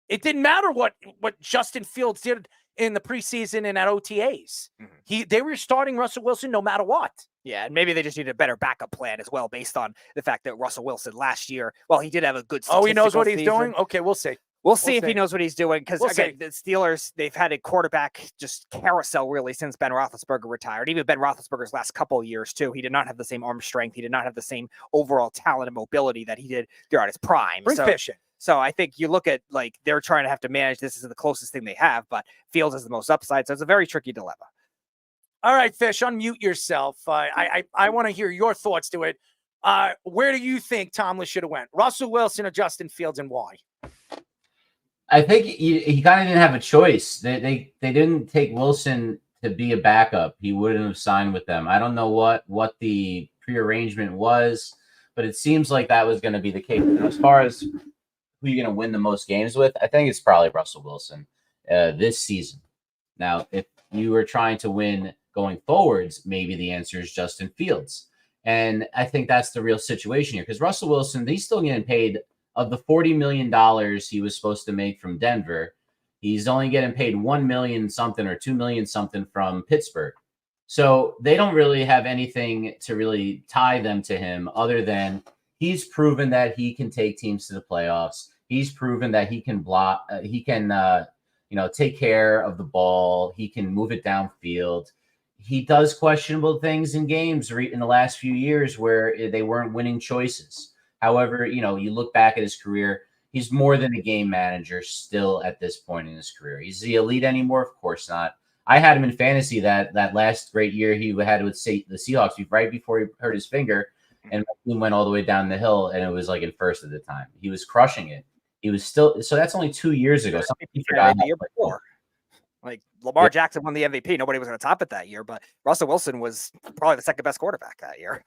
It didn't matter what Justin Fields did in the preseason and at OTAs. Mm-hmm. They were starting Russell Wilson no matter what. Yeah, and maybe they just need a better backup plan as well, based on the fact that Russell Wilson last year, well, he did have a good statistical he knows what he's season. doing? Okay, we'll see. We'll see if he knows what he's doing, because, again, the Steelers, they've had a quarterback just carousel, really, since Ben Roethlisberger retired. Even Ben Roethlisberger's last couple of years, too. He did not have the same arm strength. He did not have the same overall talent and mobility that he did throughout his prime. Bring fishing. So I think you look at, like, they're trying to have to manage this as the closest thing they have, but Fields is the most upside, so it's a very tricky dilemma. All right, Fish, unmute yourself. I want to hear your thoughts to it. Where do you think Tomlin should have went? Russell Wilson or Justin Fields, and why? I think he kind of didn't have a choice. They didn't take Wilson to be a backup. He wouldn't have signed with them. I don't know what the prearrangement was, but it seems like that was going to be the case. And as far as who you're going to win the most games with, I think it's probably Russell Wilson this season. Now, if you were trying to win going forwards, maybe the answer is Justin Fields. And I think that's the real situation here because Russell Wilson, he's still getting paid of the $40 million he was supposed to make from Denver. He's only getting paid $1 million something or $2 million something from Pittsburgh. So they don't really have anything to really tie them to him other than he's proven that he can take teams to the playoffs. He's proven that he can block, take care of the ball. He can move it downfield. He does questionable things in games in the last few years where they weren't winning choices. However, you look back at his career, he's more than a game manager still at this point in his career. Is he elite anymore? Of course not. I had him in fantasy that last great year he had with the Seahawks right before he hurt his finger, and my team went all the way down the hill, and it was like in first at the time. He was crushing it. He was still – so that's only 2 years ago. Some people forgot the year before. Like Lamar Jackson won the MVP. Nobody was going to top it that year, but Russell Wilson was probably the second best quarterback that year.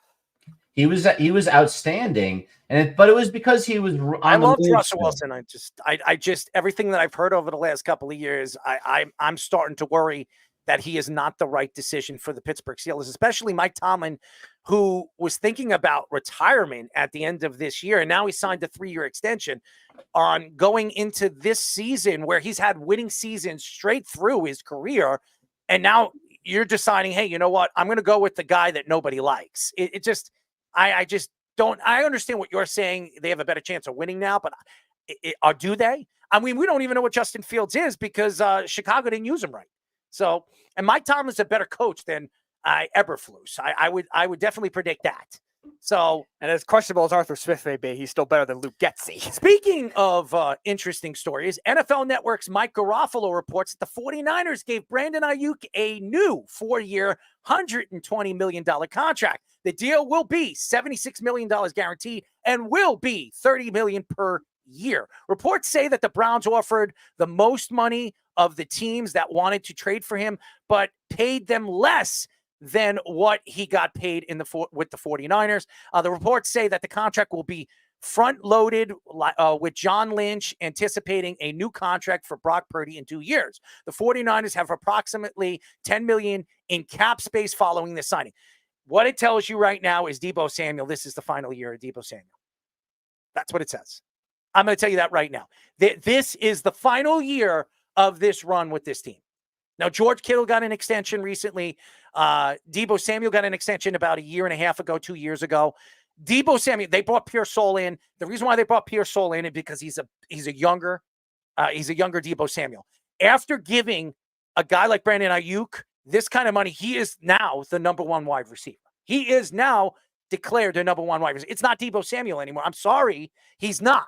He was outstanding, but it was because he was. I love Russell Wilson. I just everything that I've heard over the last couple of years, I'm starting to worry that he is not the right decision for the Pittsburgh Steelers, especially Mike Tomlin, who was thinking about retirement at the end of this year, and now he signed a 3-year extension on going into this season where he's had winning seasons straight through his career, and now you're deciding, hey, you know what? I'm going to go with the guy that nobody likes. It just. I just don't. I understand what you're saying. They have a better chance of winning now, but do they? I mean, we don't even know what Justin Fields is because Chicago didn't use him right. So, and Mike Tomlin's a better coach than Eberflus. I would definitely predict that. So, and as questionable as Arthur Smith may be, he's still better than Luke Getsy. Speaking of interesting stories, NFL Network's Mike Garofalo reports that the 49ers gave Brandon Aiyuk a new 4-year, $120 million contract. The deal will be $76 million guaranteed and will be $30 million per year. Reports say that the Browns offered the most money of the teams that wanted to trade for him, but paid them less than what he got paid with the 49ers. The reports say that the contract will be front-loaded with John Lynch anticipating a new contract for Brock Purdy in 2 years. The 49ers have approximately $10 million in cap space following the signing. What it tells you right now is Deebo Samuel, this is the final year of Deebo Samuel. That's what it says. I'm going to tell you that right now. This is the final year of this run with this team. Now, George Kittle got an extension recently. Deebo Samuel got an extension about 1.5 years ago, 2 years ago. Deebo Samuel, they brought Pierre Soul in. The reason why they brought Pierre Soul in is because he's a younger Deebo Samuel. After giving a guy like Brandon Aiyuk this kind of money, he is now the number 1 wide receiver. He is now declared the number 1 wide receiver. It's not Deebo Samuel anymore. I'm sorry, he's not.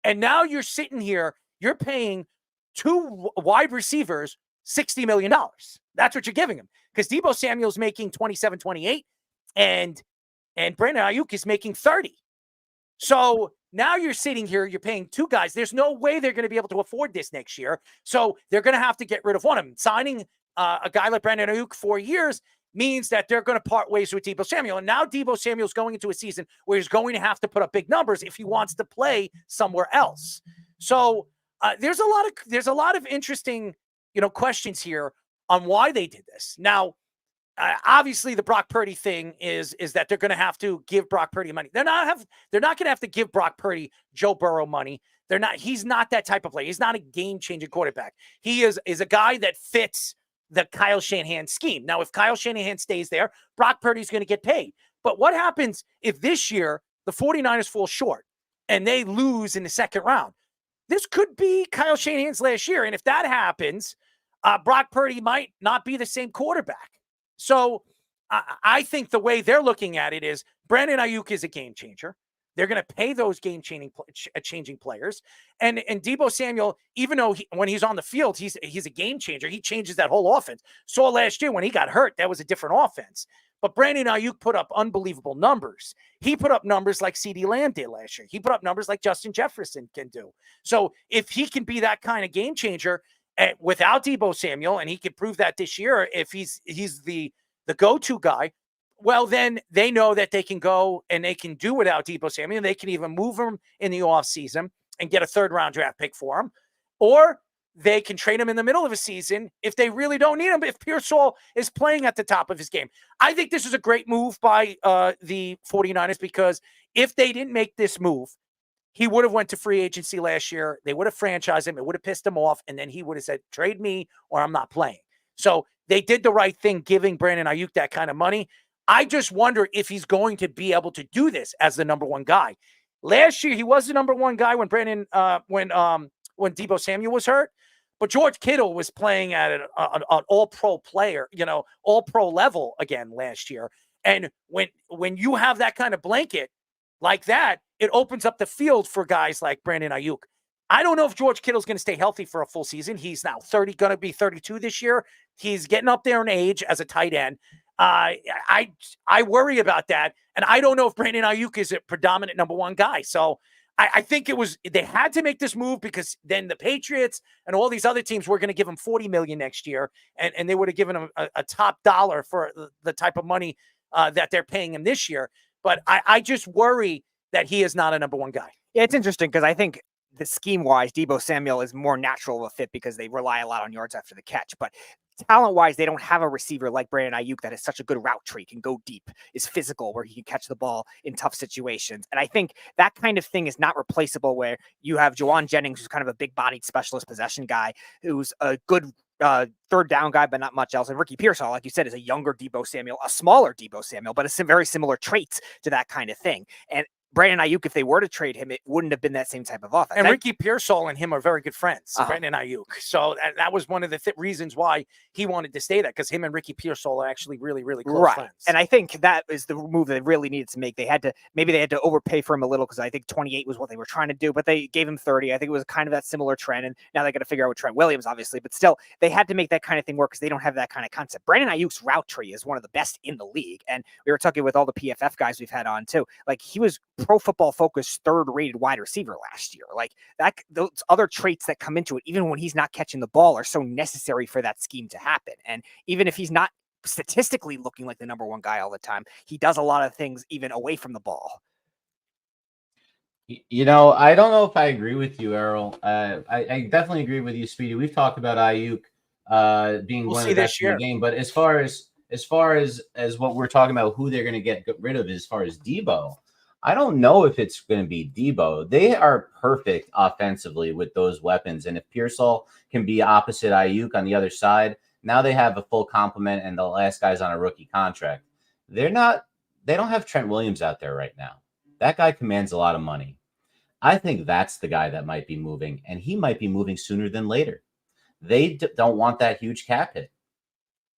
And now you're sitting here, you're paying 2 wide receivers $60 million. That's what you're giving him. Because Deebo Samuel's making 27, 28, and Brandon Aiyuk is making 30. So now you're sitting here, you're paying 2 guys. There's no way they're going to be able to afford this next year. So they're going to have to get rid of one of them. Signing a guy like Brandon Aiyuk 4 years means that they're going to part ways with Deebo Samuel. And now Deebo Samuel's going into a season where he's going to have to put up big numbers if he wants to play somewhere else. So there's a lot of interesting, questions here on why they did this. Now, obviously, the Brock Purdy thing is that they're going to have to give Brock Purdy money. They're not going to have to give Brock Purdy Joe Burrow money. He's not that type of player. He's not a game-changing quarterback. He is a guy that fits the Kyle Shanahan scheme. Now, if Kyle Shanahan stays there, Brock Purdy's going to get paid. But what happens if this year the 49ers fall short and they lose in the second round? This could be Kyle Shanahan's last year. And if that happens, Brock Purdy might not be the same quarterback. So I think the way they're looking at it is Brandon Aiyuk is a game changer. They're going to pay those changing players. And Deebo Samuel, even though when he's on the field, he's a game changer. He changes that whole offense. Saw last year when he got hurt, that was a different offense. But Brandon Aiyuk put up unbelievable numbers. He put up numbers like CeeDee Lamb did last year. He put up numbers like Justin Jefferson can do. So if he can be that kind of game changer without Deebo Samuel, and he can prove that this year, if he's the go-to guy, well, then they know that they can go and they can do without Deebo Samuel. And they can even move him in the offseason and get a third-round draft pick for him. Or they can trade him in the middle of a season if they really don't need him, if Pearsall is playing at the top of his game. I think this is a great move by the 49ers, because if they didn't make this move, he would have went to free agency last year. They would have franchised him. It would have pissed him off. And then he would have said, trade me or I'm not playing. So they did the right thing giving Brandon Aiyuk that kind of money. I just wonder if he's going to be able to do this as the number one guy. Last year, he was the number one guy when Deebo Samuel was hurt, but George Kittle was playing at an all-pro player, all-pro level again last year. And when you have that kind of blanket like that, it opens up the field for guys like Brandon Aiyuk. I don't know if George Kittle's going to stay healthy for a full season. He's now going to be 32 this year. He's getting up there in age as a tight end. I worry about that. And I don't know if Brandon Aiyuk is a predominant number one guy. So I think they had to make this move, because then the Patriots and all these other teams were going to give him $40 million next year. And they would have given him a top dollar for the type of money that they're paying him this year. But I just worry that he is not a number one guy. Yeah, it's interesting because I think the scheme-wise, Deebo Samuel is more natural of a fit because they rely a lot on yards after the catch. But talent-wise, they don't have a receiver like Brandon Aiyuk that is such a good route tree, can go deep, is physical, where he can catch the ball in tough situations. And I think that kind of thing is not replaceable, where you have Juwan Jennings, who's kind of a big-bodied specialist possession guy, who's a good third down guy, but not much else. And Ricky Pearsall, like you said, is a younger Deebo Samuel, a smaller Deebo Samuel, but it's very similar traits to that kind of thing. And Brandon Aiyuk, if they were to trade him, it wouldn't have been that same type of offense. And Ricky Pearsall and him are very good friends, Brandon Aiyuk. So that was one of the reasons why he wanted to stay there, because him and Ricky Pearsall are actually really, really close friends. And I think that is the move they really needed to make. They had to overpay for him a little, because I think 28 was what they were trying to do, but they gave him 30. I think it was kind of that similar trend. And now they got to figure out with Trent Williams, obviously, but still they had to make that kind of thing work, because they don't have that kind of concept. Brandon Ayuk's route tree is one of the best in the league. And we were talking with all the PFF guys we've had on too. Like, he was Pro Football Focus third-rated wide receiver last year. Like, that, those other traits that come into it, even when he's not catching the ball, are so necessary for that scheme to happen. And even if he's not statistically looking like the number one guy all the time, he does a lot of things even away from the ball. I don't know if I agree with you, Errol. I definitely agree with you, Speedy. We've talked about Aiyuk being one of the best in the game, but as far as what we're talking about, who they're going to get rid of as far as Deebo, I don't know if it's going to be Deebo. They are perfect offensively with those weapons. And if Pearsall can be opposite Aiyuk on the other side, now they have a full complement, and the last guy's on a rookie contract. They don't have Trent Williams out there right now. That guy commands a lot of money. I think that's the guy that might be moving, and he might be moving sooner than later. They don't want that huge cap hit.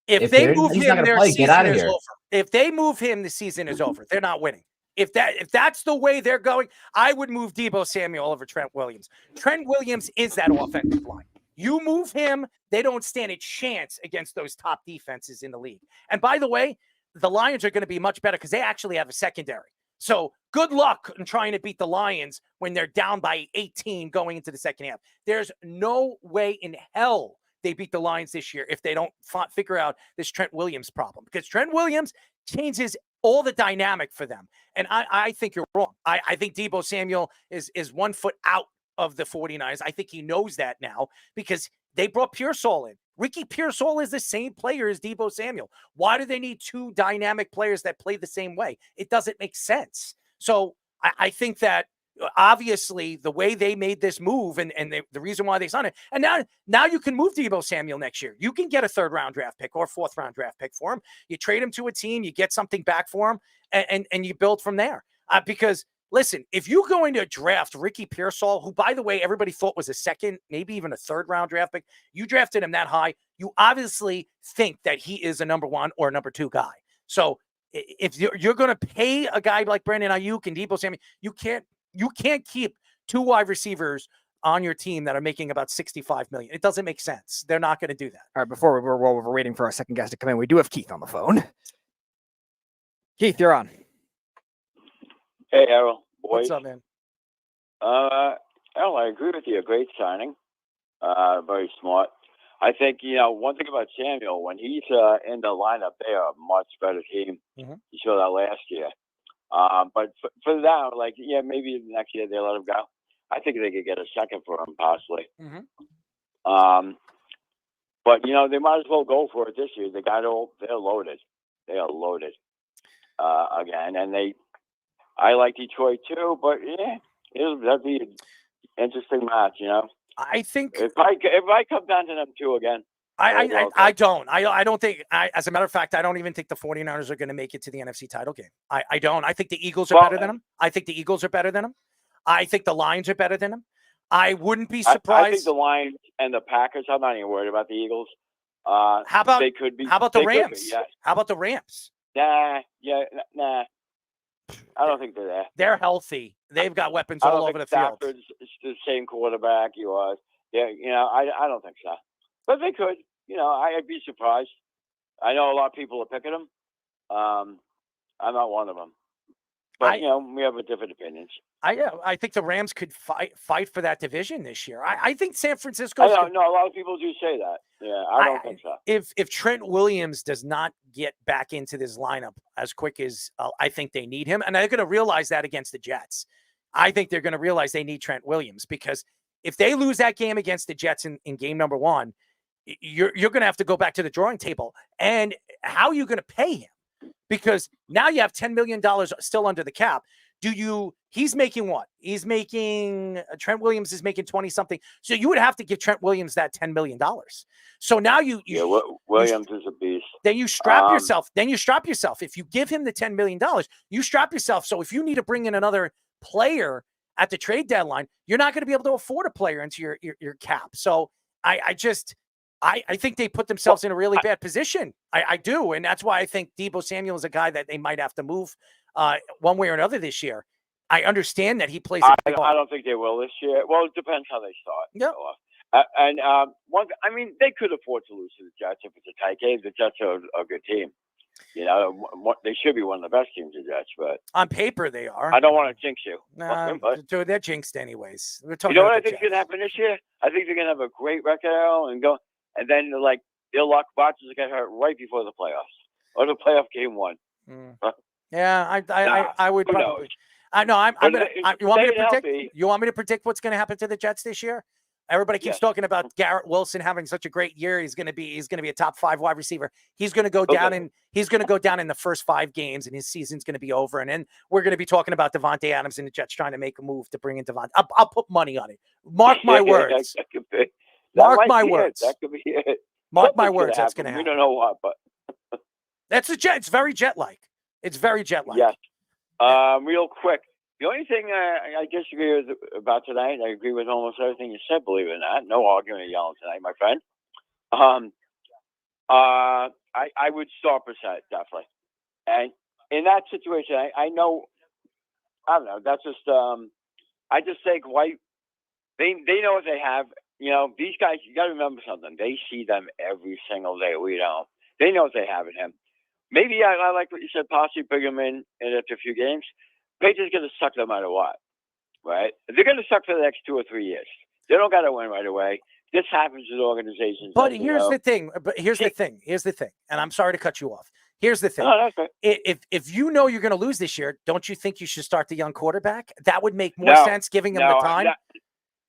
If they move him, their season is over. If they move him, the season is over. They're not winning. If that's the way they're going, I would move Deebo Samuel over Trent Williams. Trent Williams is that offensive line. You move him, they don't stand a chance against those top defenses in the league. And by the way, the Lions are going to be much better because they actually have a secondary. So good luck in trying to beat the Lions when they're down by 18 going into the second half. There's no way in hell they beat the Lions this year if they don't figure out this Trent Williams problem, because Trent Williams changes all the dynamic for them. And I think you're wrong. I think Deebo Samuel is 1 foot out of the 49ers. I think he knows that now because they brought Pearsall in. Ricky Pearsall is the same player as Deebo Samuel. Why do they need two dynamic players that play the same way? It doesn't make sense. So I think that obviously the way they made this move and the reason why they signed it, and now you can move Deebo Samuel next year. You can get a 3rd round draft pick or 4th round draft pick for him. You trade him to a team, you get something back for him, and you build from there. Because listen, if you're going to draft Ricky Pearsall, who, by the way, everybody thought was a 2nd, maybe even a 3rd round draft pick, you drafted him that high, you obviously think that he is a number 1 or number 2 guy. So if you're going to pay a guy like Brandon Aiyuk and Deebo Samuel, you can't keep 2 wide receivers on your team that are making about $65 million. It doesn't make sense. They're not going to do that. All right, before we're waiting for our second guest to come in, we do have Keith on the phone. Keith, you're on. Hey, Errol. Boys. What's up, man? Errol, I agree with you. A great signing. Very smart. I think, one thing about Samuel, when he's in the lineup, they are a much better team. Mm-hmm. You saw that last year. But for now, maybe next year they let him go. I think they could get a second for him, possibly. Mm-hmm. But, they might as well go for it this year. They're loaded. They are loaded again. And I like Detroit too, but that'd be an interesting match, I think if I come down to them two again. I don't think, as a matter of fact, I don't even think the 49ers are going to make it to the NFC title game. I don't. I think the Eagles are better than them. I think the Eagles are better than them. I think the Lions are better than them. I wouldn't be surprised. I think the Lions and the Packers, I'm not even worried about the Eagles. How about they could be? How about the they Rams? Could be, yes. How about the Rams? Nah. I don't think they're there. They're healthy. They've got weapons I don't all think over the field. Stafford's the same quarterback he was. Yeah, I don't think so. But they could. I'd be surprised. I know a lot of people are picking them. I'm not one of them. But we have a different opinions. I think the Rams could fight for that division this year. I think San Francisco. No, a lot of people do say that. Yeah, I don't think so. If Trent Williams does not get back into this lineup as quick as I think they need him, and they're going to realize that against the Jets. I think they're going to realize they need Trent Williams, because if they lose that game against the Jets in game number 1, you're going to have to go back to the drawing table. And how are you going to pay him? Because now you have $10 million still under the cap. He's making what? Trent Williams is making 20 something. So you would have to give Trent Williams that $10 million. So now Williams is a beast. Then you strap yourself. If you give him the $10 million, you strap yourself. So if you need to bring in another player at the trade deadline, you're not going to be able to afford a player into your cap. So I think they put themselves in a really bad position. I do. And that's why I think Deebo Samuel is a guy that they might have to move one way or another this year. I understand that he plays. I don't think they will this year. Well, it depends how they start. Yeah. They could afford to lose to the Jets if it's a tight game. The Jets are a good team. They should be one of the best teams, the Jets, but on paper they are. I don't want to jinx you. Dude, they're jinxed anyways. What I think is going to happen this year? I think they're going to have a great record and go, and then they'll lock Rodgers to get hurt right before the playoffs or the playoff game 1. Yeah, I would probably. I know. You want me to predict? You want me to predict what's going to happen to the Jets this year? Everybody keeps talking about Garrett Wilson having such a great year. He's going to be a top 5 wide receiver. He's going to go down in the first 5 games, and his season's going to be over. And then we're going to be talking about Devontae Adams and the Jets trying to make a move to bring in Devontae. I'll put money on it. Mark my words. Mark my words. That could be it. Mark my words. That's going to happen. We don't know what, but that's a jet. It's very jet-like. It's very jet-like. Yes. Real quick. The only thing I disagree with about tonight, I agree with almost everything you said, believe it or not. No arguing or yelling tonight, my friend. I would start Brissett, definitely. And in that situation, I don't know, that's just, I just think they know what they have. These guys, you got to remember something. They see them every single day. We don't. They know what they have in him. Maybe I like what you said, possibly bring him in after a few games. Patriots going to suck no matter what, right? They're going to suck for the next 2 or 3 years. They don't got to win right away. This happens with organizations. But here's the thing. And I'm sorry to cut you off. Here's the thing. No, that's right. If you know you're going to lose this year, don't you think you should start the young quarterback? That would make more sense, giving him the time.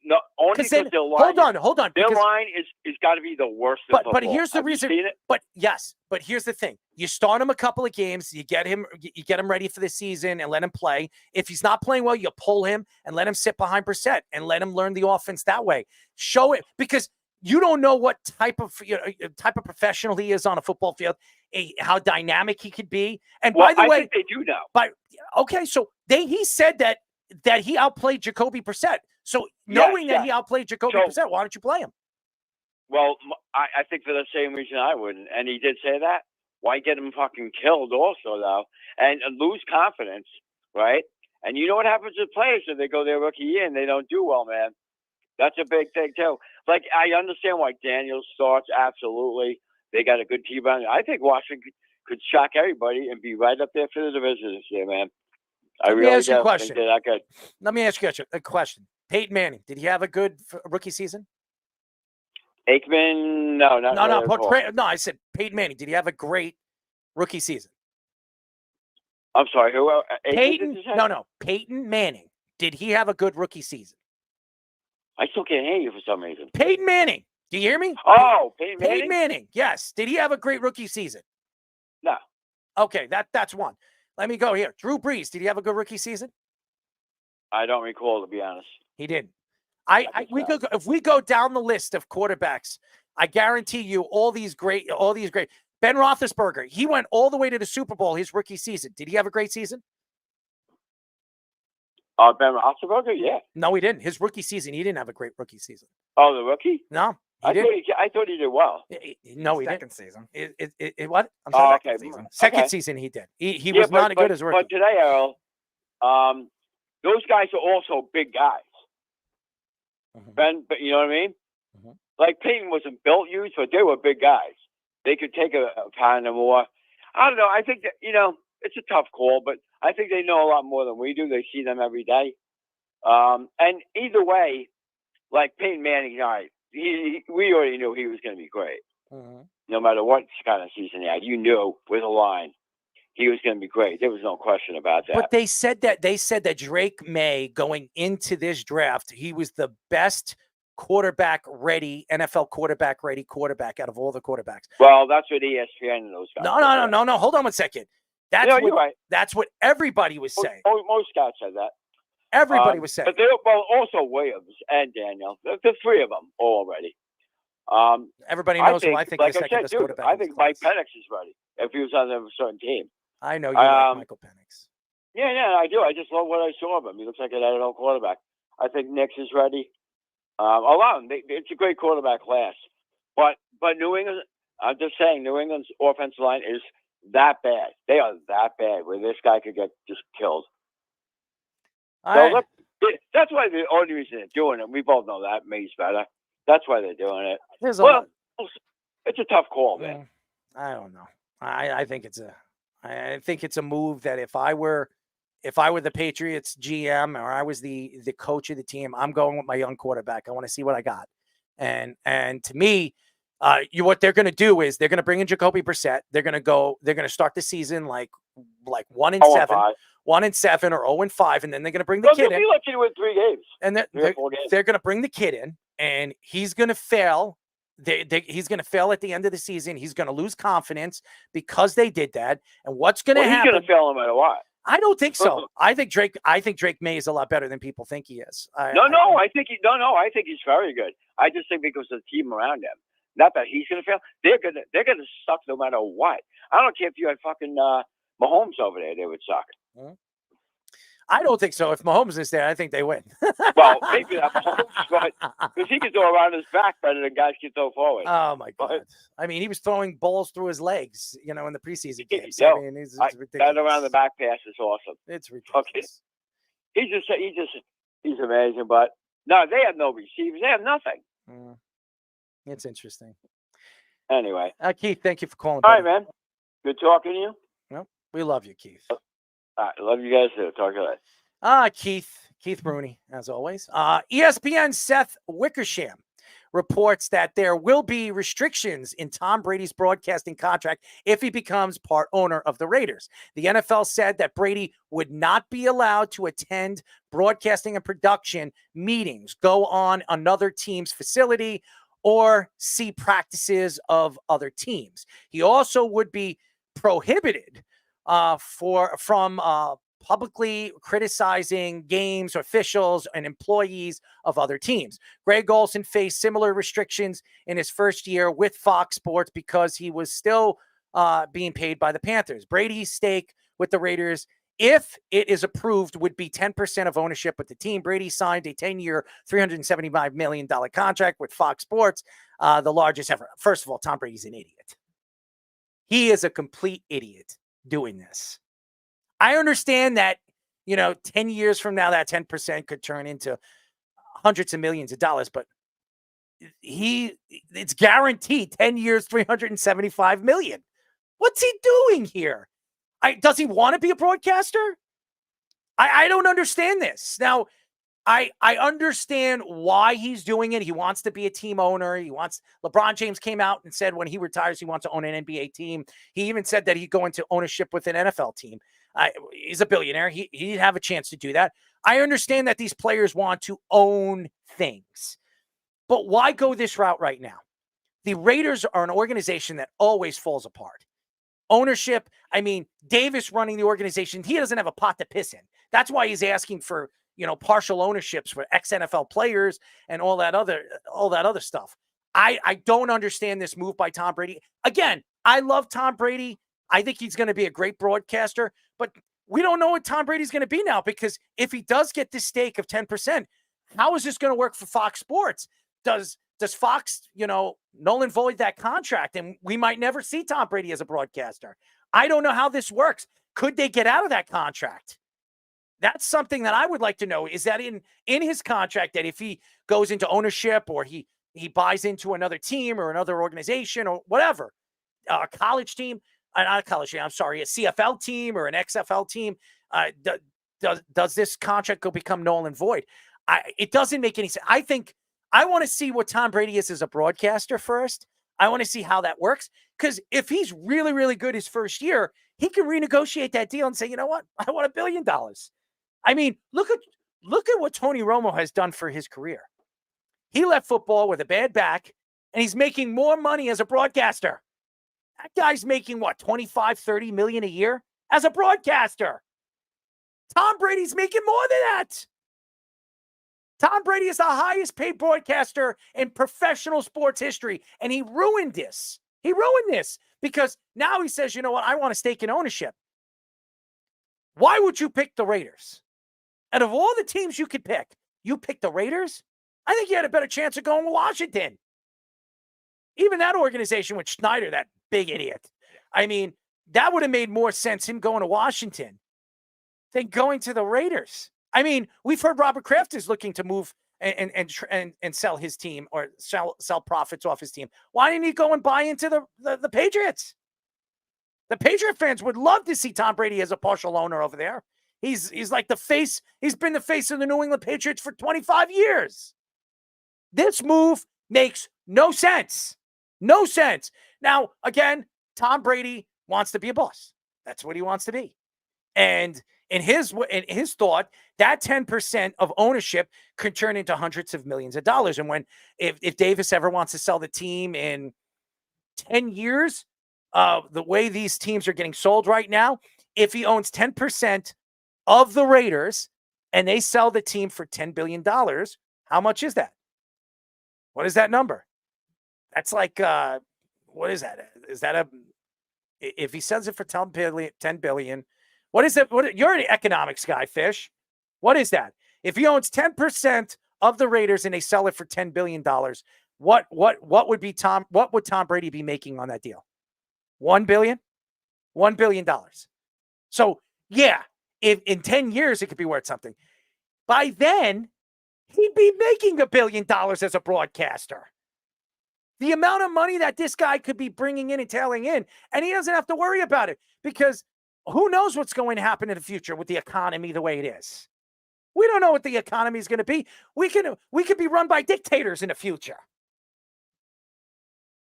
No, only because their line. Hold on. Their line is got to be the worst. But here's the reason. But here's the thing. You start him a couple of games. You get him ready for the season and let him play. If he's not playing well, you pull him and let him sit behind Brissett and let him learn the offense that way. Show it, because you don't know what type of professional he is on a football field, how dynamic he could be. And by the way, I think they do now. So he said that he outplayed Jacoby Brissett. So knowing that he outplayed Jacoby Brissett, why don't you play him? Well, I think for the same reason I wouldn't, and he did say that. why get him fucking killed also, though? And lose confidence, right? And you know what happens to players if they go their rookie year and they don't do well, man? That's a big thing, too. Like, I understand why Daniels starts, absolutely. They got a good team around. I think Washington could shock everybody and be right up there for the division this year, man. I Let me really ask you a do think question. they're that good. Let me ask you a question. Peyton Manning, did he have a good rookie season? Aikman, no, not No, really. no. I said Peyton Manning. Did he have a great rookie season? I'm sorry, who? Aikman, Peyton? did you say? No. Peyton Manning. Did he have a good rookie season? I still can't hear you for some reason. Peyton Manning. Do you hear me? Oh, Peyton Manning? Peyton Manning. Yes. Did he have a great rookie season? No. Okay, that's one. Let me go here. Drew Brees. Did he have a good rookie season? I don't recall, to be honest. He didn't. If we go down the list of quarterbacks, I guarantee you all these great. Ben Roethlisberger, he went all the way to the Super Bowl his rookie season. Did he have a great season? Ben Roethlisberger, yeah. No, he didn't. His rookie season, he didn't have a great rookie season. Oh, the rookie? No, I thought he did well. No, he Second didn't. season. What? I'm Oh, sorry. okay. Second season he did. He was not as good as rookie. But today, Errol, those guys are also big guys. Ben, but you know what I mean? Like Peyton wasn't built huge, but they were big guys. They could take a pound or more. I don't know. I think that, it's a tough call, but I think they know a lot more than we do. They see them every day. And either way, like Peyton Manning, we already knew he was going to be great. No matter what kind of season he had, you knew with a line he was going to be great. There was no question about that. But they said that Drake May, going into this draft, he was the best quarterback-ready, NFL quarterback-ready quarterback out of all the quarterbacks. Well, that's what ESPN and those guys. No. Hold on one second. You're right. That's what everybody was saying. Most scouts said that. Everybody was saying. But also Williams and Daniel, the three of them already. Everybody knows who I think like is the second best quarterback. I think Mike Penix is ready if he was on a certain team. I know you like Michael Penix. Yeah, I do. I just love what I saw of him. He looks like an NFL quarterback. I think Nix is ready. Allow him. It's a great quarterback class. But New England, I'm just saying, New England's offensive line is that bad. They are that bad where this guy could get just killed. That's why the only reason they're doing it, we both know that, May's better. That's why they're doing it. It's a tough call, man. I don't know. I think it's a move that if I were the Patriots GM or I was the coach of the team, I'm going with my young quarterback. I want to see what I got. And to me, what they're going to do is they're going to bring in Jacoby Brissett. They're going to start the season like 1-7, 1-7 or 0-5, and then they're going to bring the kid in. They'll be lucky to win 3 games. And they're going to bring the kid in, and he's going to fail. He's going to fail at the end of the season. He's going to lose confidence because they did that. And what's going to happen? He's going to fail no matter what. I don't think so. I think Drake May is a lot better than people think he is. I think he's very good. I just think because of the team around him. Not that he's going to fail. They're going to suck no matter what. I don't care if you had fucking Mahomes over there. They would suck. I don't think so. If Mahomes is there, I think they win. Well, maybe not Mahomes, but because he can throw around his back better than guys can throw forward. Oh my God! I mean, he was throwing balls through his legs, in the preseason games. I mean, it's ridiculous. That around the back pass is awesome. It's ridiculous. Okay. He's amazing. But no, they have no receivers. They have nothing. It's interesting. Anyway, Keith, thank you for calling. All right, man. Good talking to you. Well, we love you, Keith. All right, love you guys too. Talk to you later. Keith Rooney, as always. ESPN Seth Wickersham reports that there will be restrictions in Tom Brady's broadcasting contract if he becomes part owner of the Raiders. The NFL said that Brady would not be allowed to attend broadcasting and production meetings, go on another team's facility, or see practices of other teams. He also would be prohibited from publicly criticizing games, officials, and employees of other teams. Greg Olsen faced similar restrictions in his first year with Fox Sports because he was still being paid by the Panthers. Brady's stake with the Raiders, if it is approved, would be 10% of ownership with the team. Brady signed a 10-year, $375 million contract with Fox Sports, the largest ever. First of all, Tom Brady's an idiot. He is a complete idiot doing this. I understand that, 10 years from now, that 10% could turn into hundreds of millions of dollars, but it's guaranteed 10 years, 375 million. What's he doing here? Does he want to be a broadcaster? I don't understand this. Now, I understand why he's doing it. He wants to be a team owner. LeBron James came out and said when he retires, he wants to own an NBA team. He even said that he'd go into ownership with an NFL team. He's a billionaire. He'd have a chance to do that. I understand that these players want to own things. But why go this route right now? The Raiders are an organization that always falls apart. Ownership, Davis running the organization, he doesn't have a pot to piss in. That's why he's asking for, partial ownerships for ex-NFL players and all that other stuff. I don't understand this move by Tom Brady. Again, I love Tom Brady. I think he's going to be a great broadcaster, but we don't know what Tom Brady's going to be now, because if he does get this stake of 10%, how is this going to work for Fox Sports? Does Fox, null and void that contract, and we might never see Tom Brady as a broadcaster? I don't know how this works. Could they get out of that contract? That's something that I would like to know. Is that in his contract that if he goes into ownership or he buys into another team or another organization or whatever, a college team, not a college team, I'm sorry, a CFL team or an XFL team, does this contract become null and void? It doesn't make any sense. I want to see what Tom Brady is as a broadcaster first. I want to see how that works, because if he's really, really good his first year, he can renegotiate that deal and say, you know what, I want $1 billion. Look at what Tony Romo has done for his career. He left football with a bad back, and he's making more money as a broadcaster. That guy's making what, 25, 30 million a year as a broadcaster. Tom Brady's making more than that. Tom Brady is the highest paid broadcaster in professional sports history, and he ruined this. He ruined this because now he says, you know what, I want a stake in ownership. Why would you pick the Raiders? Out of all the teams you could pick, you picked the Raiders? I think you had a better chance of going to Washington. Even that organization with Schneider, that big idiot. That would have made more sense, him going to Washington, than going to the Raiders. We've heard Robert Kraft is looking to move and sell his team or sell profits off his team. Why didn't he go and buy into the Patriots? The Patriot fans would love to see Tom Brady as a partial owner over there. He's like the face. He's been the face of the New England Patriots for 25 years. This move makes no sense. No sense. Now, again, Tom Brady wants to be a boss. That's what he wants to be. And in his thought, that 10% of ownership could turn into hundreds of millions of dollars. And if Davis ever wants to sell the team in 10 years, the way these teams are getting sold right now, if he owns 10% of the Raiders and they sell the team for $10 billion, how much is that? What is that number? That's like, what is that? Is that if he sells it for $10 billion, what is it? You're an economics guy, Fish. What is that? If he owns 10% of the Raiders and they sell it for $10 billion, what would Tom Brady be making on that deal? $1 billion? $1 billion. So yeah, if in 10 years it could be worth something. By then, he'd be making $1 billion as a broadcaster. The amount of money that this guy could be bringing in and tailing in, and he doesn't have to worry about it, because who knows what's going to happen in the future with the economy the way it is. We don't know what the economy is going to be. We could be run by dictators in the future.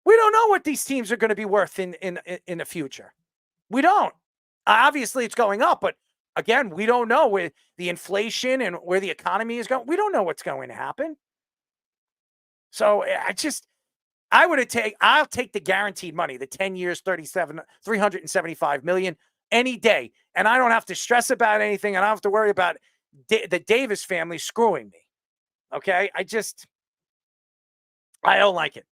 We don't know what these teams are going to be worth in the future. We don't. Obviously, it's going up, but again, we don't know where the inflation and where the economy is going. We don't know what's going to happen. So I'll take the guaranteed money, the 10 years, 375 million any day. And I don't have to stress about anything. I don't have to worry about the Davis family screwing me. Okay. I don't like it.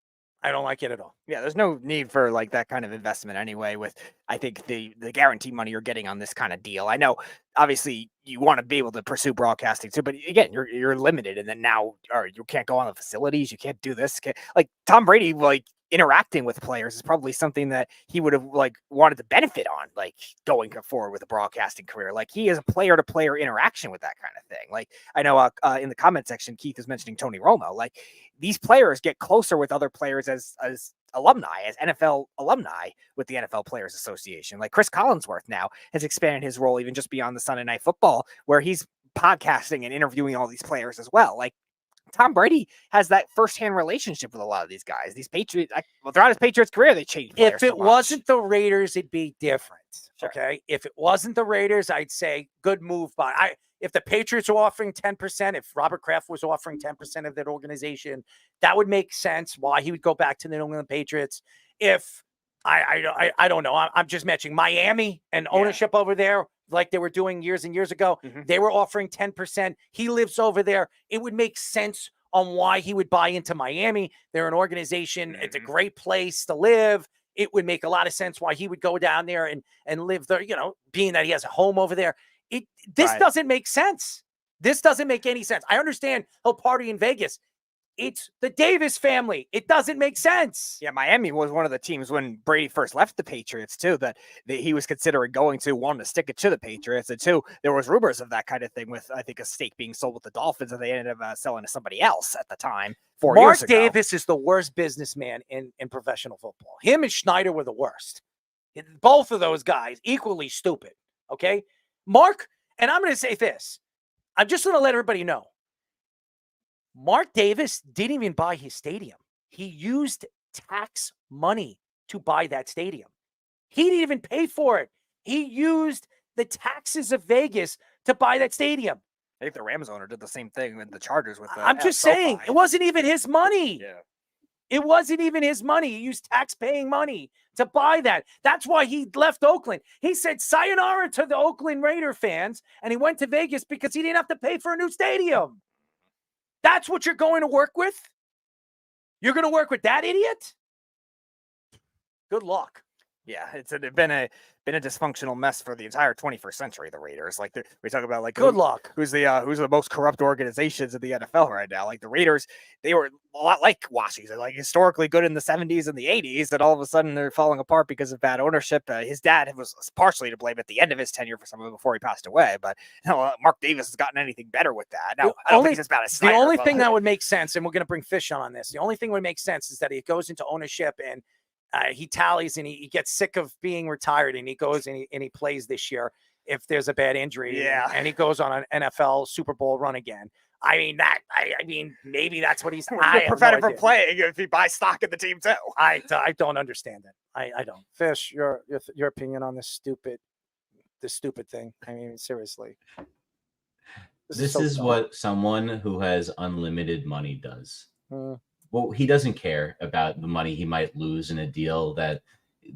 I don't like it at all. Yeah, there's no need for like that kind of investment anyway with, I think, the guarantee money you're getting on this kind of deal. I know, obviously, you want to be able to pursue broadcasting too, but again, you're limited, and then now you can't go on the facilities, you can't do this. Like Tom Brady, like interacting with players is probably something that he would have like wanted to benefit on, like going forward with a broadcasting career. Like he is a player to player interaction with that kind of thing. Like I know in the comment section, Keith is mentioning Tony Romo. Like these players get closer with other players as alumni, as NFL alumni with the NFL Players Association. Like Chris Collinsworth now has expanded his role even just beyond the Sunday Night Football, where he's podcasting and interviewing all these players as well. Like Tom Brady has that firsthand relationship with a lot of these guys. These Patriots, throughout his Patriots career, they changed. If it wasn't the Raiders, it'd be different. Sure. Okay. If it wasn't the Raiders, I'd say good move. But if the Patriots were offering 10%, if Robert Kraft was offering 10% of that organization, that would make sense why he would go back to the New England Patriots. If I don't know, I'm just mentioning Miami and ownership over there, like they were doing years and years ago. They were offering 10%. He lives over there. It would make sense on why he would buy into Miami. They're an organization. It's a great place to live. It would make a lot of sense why he would go down there and live there, being that he has a home over there. This doesn't make sense. This doesn't make any sense. I understand he'll party in Vegas. It's the Davis family. It doesn't make sense. Yeah, Miami was one of the teams when Brady first left the Patriots, too, that he was considering going to, one, to stick it to the Patriots, and two, there was rumors of that kind of thing with, I think, a stake being sold with the Dolphins, and they ended up selling to somebody else at the time 4 years ago. Mark Davis is the worst businessman in professional football. Him and Schneider were the worst. Both of those guys, equally stupid, okay? Mark, and I'm going to say this. I'm just going to let everybody know. Mark Davis didn't even buy his stadium. He used tax money to buy that stadium. He didn't even pay for it. He used the taxes of Vegas to buy that stadium. I think the Rams owner did the same thing with the Chargers. I'm just saying, it wasn't even his money. Yeah. It wasn't even his money. He used tax-paying money to buy that. That's why he left Oakland. He said sayonara to the Oakland Raider fans, and he went to Vegas because he didn't have to pay for a new stadium. That's what you're going to work with? You're going to work with that idiot? Good luck. Yeah, it's been a dysfunctional mess for the entire 21st century. The Raiders, like we talk about, like good luck. Who's the most corrupt organizations in the NFL right now? Like the Raiders, they were a lot like Washington. They're like historically good in the 70s and the 80s, and all of a sudden they're falling apart because of bad ownership. His dad was partially to blame at the end of his tenure for some of it before he passed away. But Mark Davis has gotten anything better with that. Now, I don't think it's bad as Snyder, the only thing that would make sense, and we're going to bring Fish on this. The only thing that would make sense is that he goes into ownership and he tallies and he gets sick of being retired and he goes and he plays this year if there's a bad injury. Yeah. And he goes on an NFL Super Bowl run again. I mean, maybe that's what he's prevented from playing if he buys stock in the team too. I don't understand it. I don't. Fish, your opinion on this stupid thing. I mean, seriously. This is what someone who has unlimited money does. Well, he doesn't care about the money he might lose in a deal that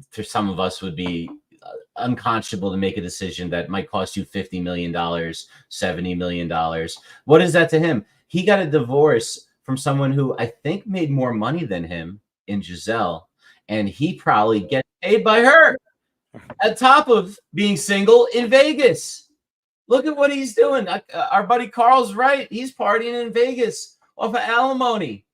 for some of us would be unconscionable to make a decision that might cost you $50 million, $70 million. What is that to him? He got a divorce from someone who I think made more money than him in Giselle, and he probably gets paid by her on top of being single in Vegas. Look at what he's doing. Our buddy Carl's right. He's partying in Vegas off of alimony.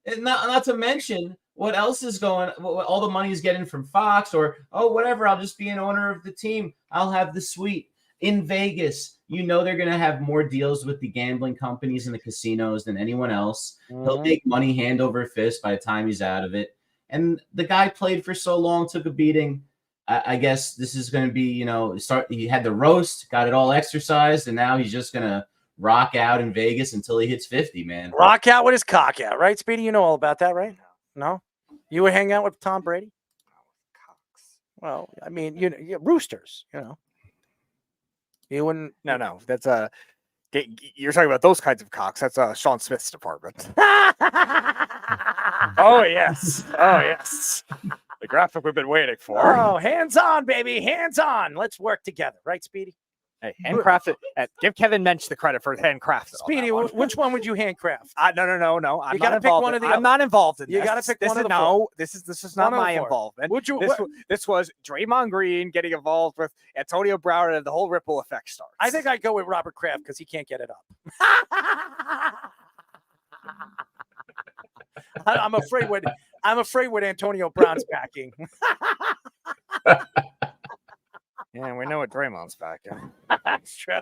And not to mention what else is going, what all the money he's getting from Fox or, whatever, I'll just be an owner of the team. I'll have the suite in Vegas. You know they're going to have more deals with the gambling companies and the casinos than anyone else. He'll make money hand over fist by the time he's out of it. And the guy played for so long, took a beating. I guess this is going to be, he had the roast, got it all exercised, and now he's just going to rock out in Vegas until he hits 50, man. Rock out with his cock out, right, Speedy? You know all about that, right? No? You would hang out with Tom Brady? Well, I mean, roosters, You wouldn't. No. That's you're talking about those kinds of cocks. That's Sean Smith's department. Oh, yes. The graphic we've been waiting for. Oh, hands on, baby. Hands on. Let's work together. Right, Speedy? Hey, handcrafted. Give Kevin Mench the credit for handcrafted. Speedy, which one would you handcraft? No. I'm you got to pick one of the. I'm not involved in this. You got to pick one of the. No, this is not my involvement. This was Draymond Green getting involved with Antonio Brown and the whole ripple effect starts. I think I'd go with Robert Kraft because he can't get it up. I'm afraid I'm afraid what Antonio Brown's packing. Yeah, we know what Draymond's packing. That's true.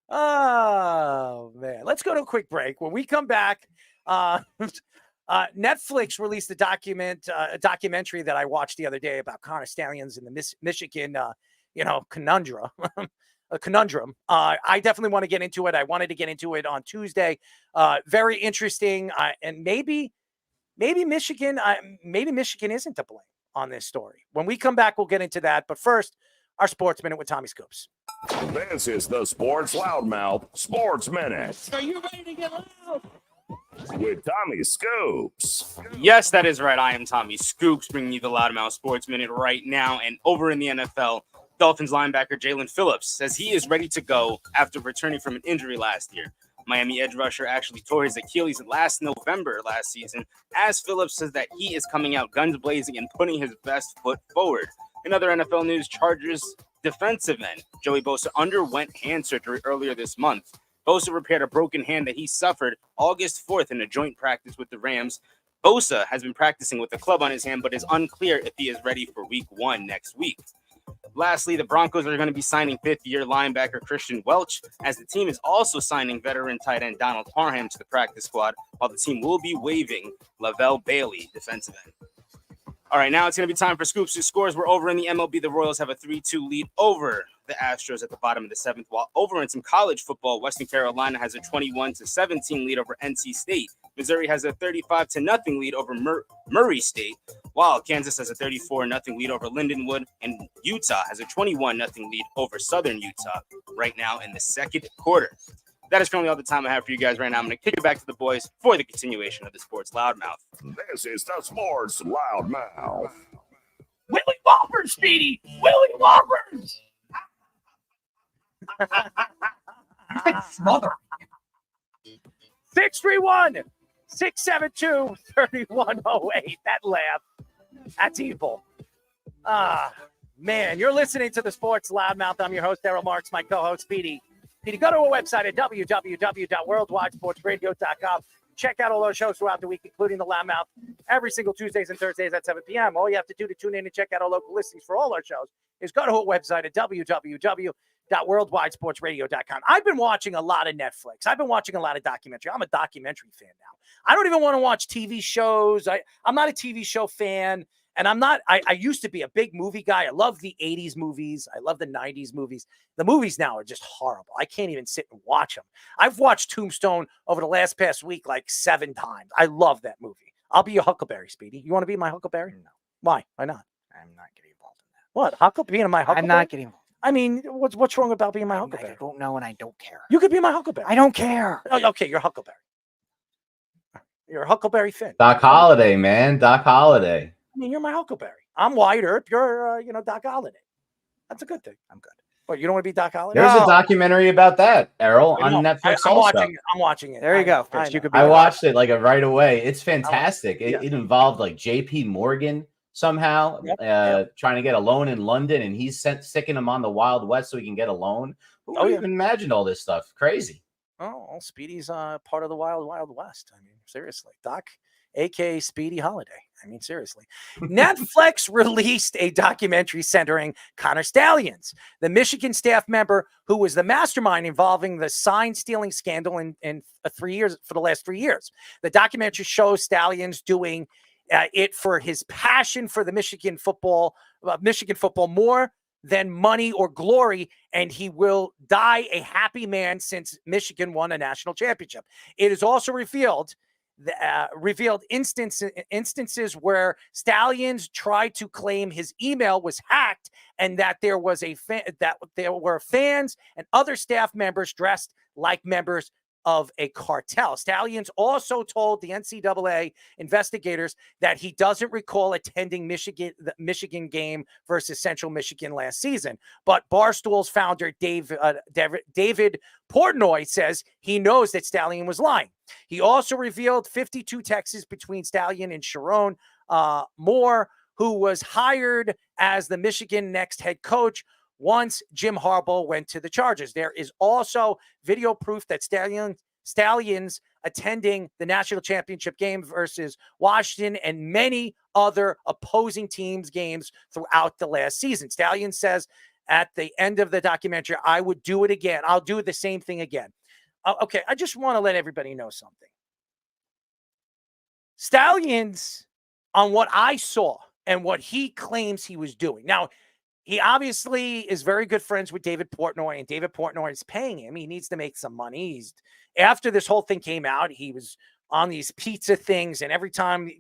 Oh, man. Let's go to a quick break. When we come back, Netflix released a documentary that I watched the other day about Connor Stallions and the Michigan, conundrum. A conundrum. I definitely want to get into it. I wanted to get into it on Tuesday. Very interesting. And maybe Michigan isn't to blame on this story. When we come back, we'll get into that. But first, our Sports Minute with Tommy Scoops. This is the Sports Loudmouth Sports Minute. Are you ready to get loud? With Tommy Scoops. Yes, that is right. I am Tommy Scoops, bringing you the Loudmouth Sports Minute right now. And over in the NFL, Dolphins linebacker Jalen Phillips says he is ready to go after returning from an injury last year. Miami edge rusher actually tore his Achilles last November last season, as Phillips says that he is coming out guns blazing and putting his best foot forward. In other NFL news, Chargers defensive end Joey Bosa underwent hand surgery earlier this month. Bosa repaired a broken hand that he suffered August 4th in a joint practice with the Rams. Bosa has been practicing with the club on his hand, but is unclear if he is ready for week 1 next week. Lastly, the Broncos are going to be signing fifth-year linebacker Christian Welch, as the team is also signing veteran tight end Donald Parham to the practice squad, while the team will be waiving Lavelle Bailey, defensive end. All right, now it's going to be time for Scoops' scores. We're over in the MLB. The Royals have a 3-2 lead over the Astros at the bottom of the 7th, while over in some college football, Western Carolina has a 21-17 lead over NC State. Missouri has a 35-0 lead over Murray State, while Kansas has a 34-0 lead over Lindenwood, and Utah has a 21-0 lead over Southern Utah right now in the second quarter. That is currently all the time I have for you guys right now. I'm going to kick it back to the boys for the continuation of the Sports Loudmouth. This is the Sports Loudmouth. Willie Whoppers, Speedy! Willie Whoppers! Mother. 631-672-3108. That laugh. That's evil. Man, you're listening to the Sports Loudmouth. I'm your host, Daryl Marks, my co-host, Speedy. Speedy, go to our website at www.worldwidesportsradio.com. Check out all our shows throughout the week, including the Loudmouth, every single Tuesdays and Thursdays at 7 p.m. All you have to do to tune in and check out our local listings for all our shows is go to our website at www.worldwidesportsradio.com. I've been watching a lot of Netflix. I've been watching a lot of documentary. I'm a documentary fan now. I don't even want to watch TV shows. I'm not a TV show fan. And I used to be a big movie guy. I love the 80s movies. I love the 90s movies. The movies now are just horrible. I can't even sit and watch them. I've watched Tombstone over the past week like 7 times. I love that movie. I'll be your Huckleberry, Speedy. You want to be my Huckleberry? No. Why? Why not? I'm not getting involved in that. What? Being my Huckleberry? I'm not getting involved. I mean, what's wrong about being my Huckleberry? I don't know and I don't care. You could be my Huckleberry. I don't care. Oh, okay, you're Huckleberry. You're a Huckleberry Finn. Doc Holliday, man. Doc Holliday. I mean, you're my Huckleberry. I'm Wyatt Earp. You're, Doc Holliday. That's a good thing. I'm good. What, you don't want to be Doc Holliday? There's a documentary about that, Errol, on Netflix. I'm watching it. There you go. I watched it right away. It's fantastic. It involved like J.P. Morgan somehow trying to get a loan in London, and he's sticking him on the Wild West so he can get a loan. Who would even imagined all this stuff? Crazy. Oh, Speedy's part of the Wild West. I mean, seriously, Doc, a.k.a. Speedy Holiday. I mean, seriously. Netflix released a documentary centering Connor Stallions, the Michigan staff member who was the mastermind involving the sign-stealing scandal in 3 years, for the last 3 years. The documentary shows Stallions doing it for his passion for the Michigan football more than money or glory, and he will die a happy man since Michigan won a national championship. It is also revealed instances where Stallions tried to claim his email was hacked, and that there was that there were fans and other staff members dressed like members of a cartel. Stallions also told the NCAA investigators that he doesn't recall attending the Michigan game versus Central Michigan last season. But Barstool's founder, David Portnoy, says he knows that Stallion was lying. He also revealed 52 texts between Stallion and Sharon Moore, who was hired as the Michigan next head coach once Jim Harbaugh went to the Chargers. There is also video proof that Stallions attending the national championship game versus Washington and many other opposing teams' games throughout the last season. Stallions says at the end of the documentary, I would do it again. I'll do the same thing again. Okay, I just want to let everybody know something. Stallions, on what I saw and what he claims he was doing. Now, he obviously is very good friends with David Portnoy, and David Portnoy is paying him. He needs to make some money. After this whole thing came out, he was on these pizza things, and every time,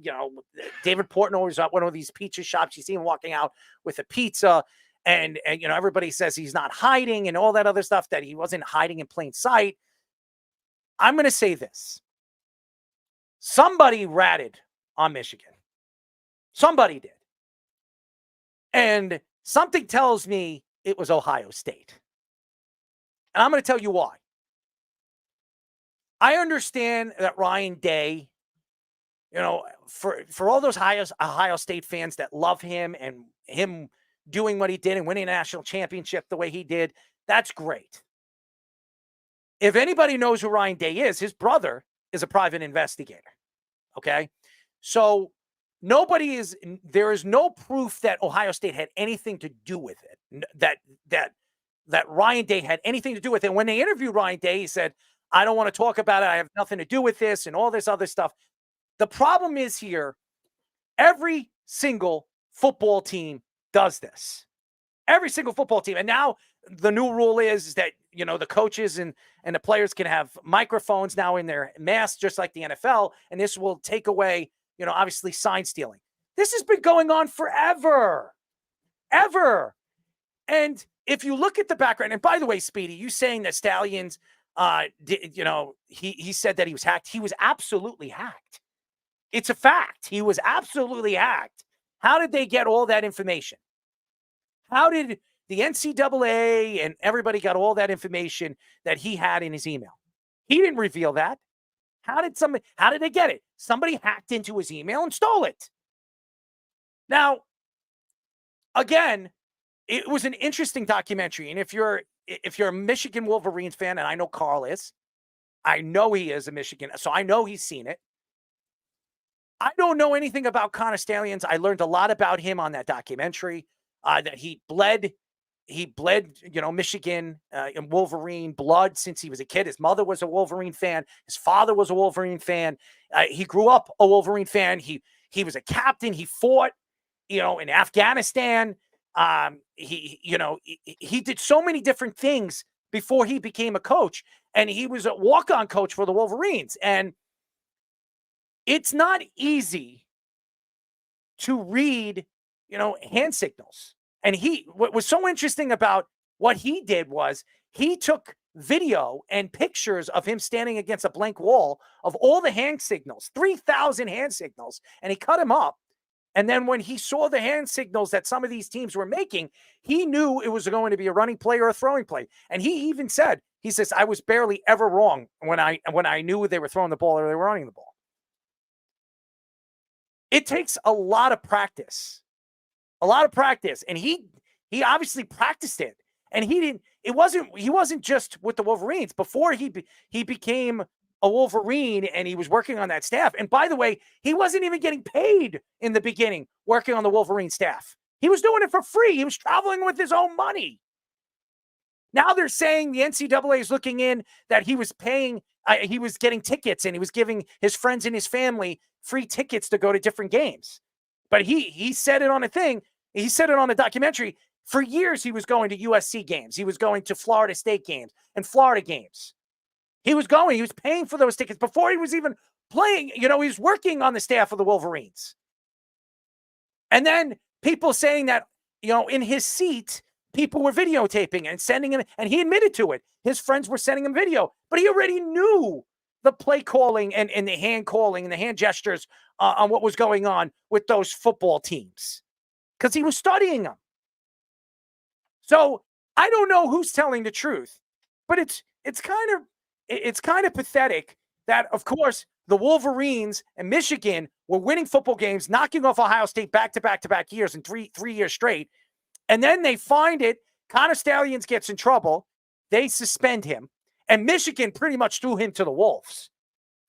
David Portnoy was at one of these pizza shops, you see him walking out with a pizza, and everybody says he's not hiding and all that other stuff, that he wasn't hiding in plain sight. I'm going to say this. Somebody ratted on Michigan. Somebody did. And something tells me it was Ohio State. And I'm going to tell you why. I understand that Ryan Day, for all those Ohio State fans that love him and him doing what he did and winning a national championship the way he did, that's great. If anybody knows who Ryan Day is, his brother is a private investigator. Okay? So there is no proof that Ohio State had anything to do with it, that Ryan Day had anything to do with it. And when they interviewed Ryan Day, he said, I don't want to talk about it. I have nothing to do with this and all this other stuff. The problem is here, every single football team does this. Every single football team. And now the new rule is that, the coaches and the players can have microphones now in their masks, just like the NFL. And this will take away, obviously sign stealing. This has been going on forever. Ever. And if you look at the background, and by the way, Speedy, you saying that Stallions, he said that he was hacked. He was absolutely hacked. It's a fact. He was absolutely hacked. How did they get all that information? How did the NCAA and everybody got all that information that he had in his email? He didn't reveal that. How did they get it? Somebody hacked into his email and stole it. Now, again, it was an interesting documentary. And if you're a Michigan Wolverines fan, and I know Carl is, I know he is a Michigan, so I know he's seen it. I don't know anything about Connor Stallions. I learned a lot about him on that documentary, that he bled, Michigan and Wolverine blood since he was a kid. His mother was a Wolverine fan. His father was a Wolverine fan. He grew up a Wolverine fan. He was a captain. He fought, in Afghanistan. He did so many different things before he became a coach, and he was a walk-on coach for the Wolverines. And it's not easy to read, hand signals. And what was so interesting about what he did was he took video and pictures of him standing against a blank wall of all the hand signals, 3,000 hand signals, and he cut them up. And then when he saw the hand signals that some of these teams were making, he knew it was going to be a running play or a throwing play. And he even said, he says, I was barely ever wrong when I knew they were throwing the ball or they were running the ball. It takes a lot of practice. And he obviously practiced it. And he wasn't just with the Wolverines. Before he became a Wolverine and he was working on that staff. And by the way, he wasn't even getting paid in the beginning working on the Wolverine staff. He was doing it for free. He was traveling with his own money. Now they're saying the NCAA is looking in that he was paying, he was getting tickets and he was giving his friends and his family free tickets to go to different games. But he said it on a thing. He said it on a documentary. For years, he was going to USC games. He was going to Florida State games and Florida games. He was paying for those tickets before he was even playing. He was working on the staff of the Wolverines. And then people saying that, in his seat, people were videotaping and sending him, and he admitted to it. His friends were sending him video, but he already knew the play calling and the hand calling and the hand gestures on what was going on with those football teams because he was studying them. So I don't know who's telling the truth, but it's kind of pathetic that, of course, the Wolverines and Michigan were winning football games, knocking off Ohio State back-to-back years and three years straight. And then they find it. Connor Stallions gets in trouble. They suspend him. And Michigan pretty much threw him to the Wolves.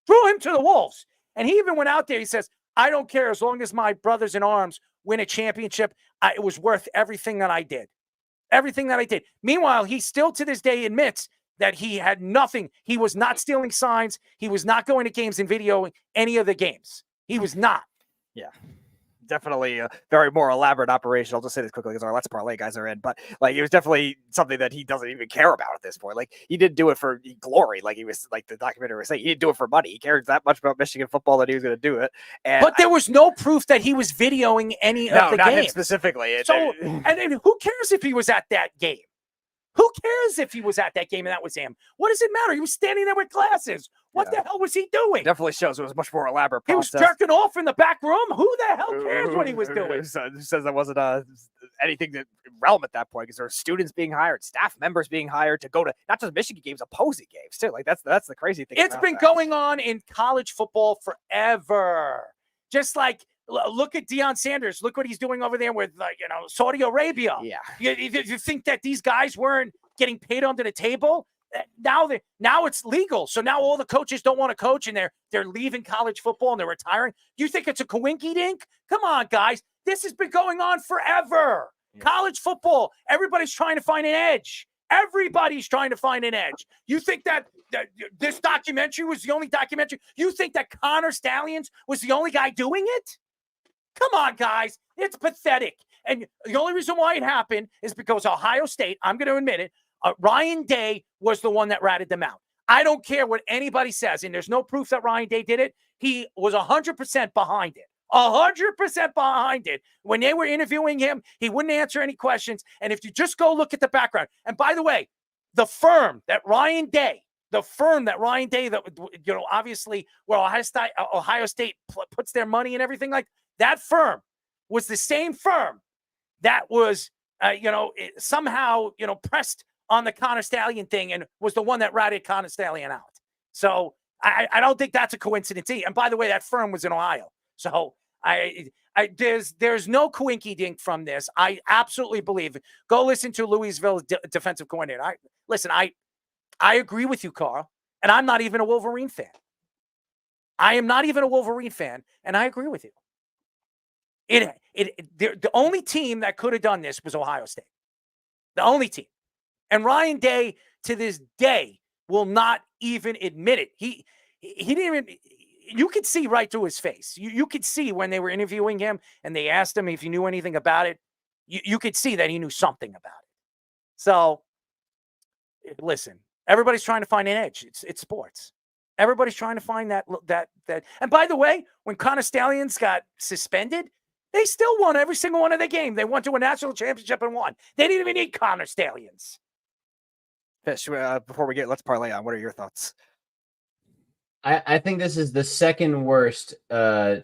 And he even went out there. He says, I don't care as long as my brothers in arms win a championship. It was worth everything that I did. Meanwhile, he still to this day admits that he had nothing. He was not stealing signs. He was not going to games and videoing any of the games. He was not. Yeah. Definitely a very more elaborate operation. I'll just say this quickly because our Let's Parlay guys are in, but like it was definitely something that he doesn't even care about at this point. Like he didn't do it for glory, like he was like the documentary was saying. He didn't do it for money. He cared that much about Michigan football that he was going to do it. But there was no proof that he was videoing any of the games specifically. So, and who cares if he was at that game? Who cares if he was at that game and that was him? What does it matter? He was standing there with glasses. What the hell was he doing? Definitely shows it was much more elaborate process. He was jerking off in the back room. Who the hell cares what he was doing? Who says that wasn't anything that relevant at that point because there were students being hired, staff members being hired to go to not just Michigan games, opposing games too. Like that's the crazy thing. It's been going on in college football forever. Just like look at Deion Sanders. Look what he's doing over there with Saudi Arabia. Yeah. You think that these guys weren't getting paid under the table? Now it's legal. So now all the coaches don't want to coach and they're leaving college football and they're retiring. Do you think it's a coinky dink? Come on, guys. This has been going on forever. Yeah. College football. Everybody's trying to find an edge. You think that this documentary was the only documentary? You think that Connor Stallions was the only guy doing it? Come on, guys. It's pathetic. And the only reason why it happened is because Ohio State, I'm going to admit it, Ryan Day was the one that ratted them out. I don't care what anybody says, and there's no proof that Ryan Day did it. He was 100% behind it. 100% behind it. When they were interviewing him, he wouldn't answer any questions. And if you just go look at the background, and by the way, the firm that Ryan Day, obviously where Ohio State puts their money and everything like that firm was the same firm that was, somehow, pressed on the Connor Stallion thing and was the one that ratted Connor Stallion out. So I don't think that's a coincidence. And by the way, that firm was in Ohio. So there's no coinky dink from this. I absolutely believe it. Go listen to Louisville's defensive coordinator. I agree with you, Carl, and I'm not even a Wolverine fan. I am not even a Wolverine fan, and I agree with you. The only team that could have done this was Ohio State. The only team. And Ryan Day, to this day, will not even admit it. He didn't even... You could see right through his face. You could see when they were interviewing him and they asked him if he knew anything about it. You could see that he knew something about it. So, listen, everybody's trying to find an edge. It's sports. Everybody's trying to find that. And by the way, when Connor Stallions got suspended, they still won every single one of their game. They went to a national championship and won. They didn't even need Connor Stallions. Fish, before we get, let's parlay on. What are your thoughts? I think this is the second worst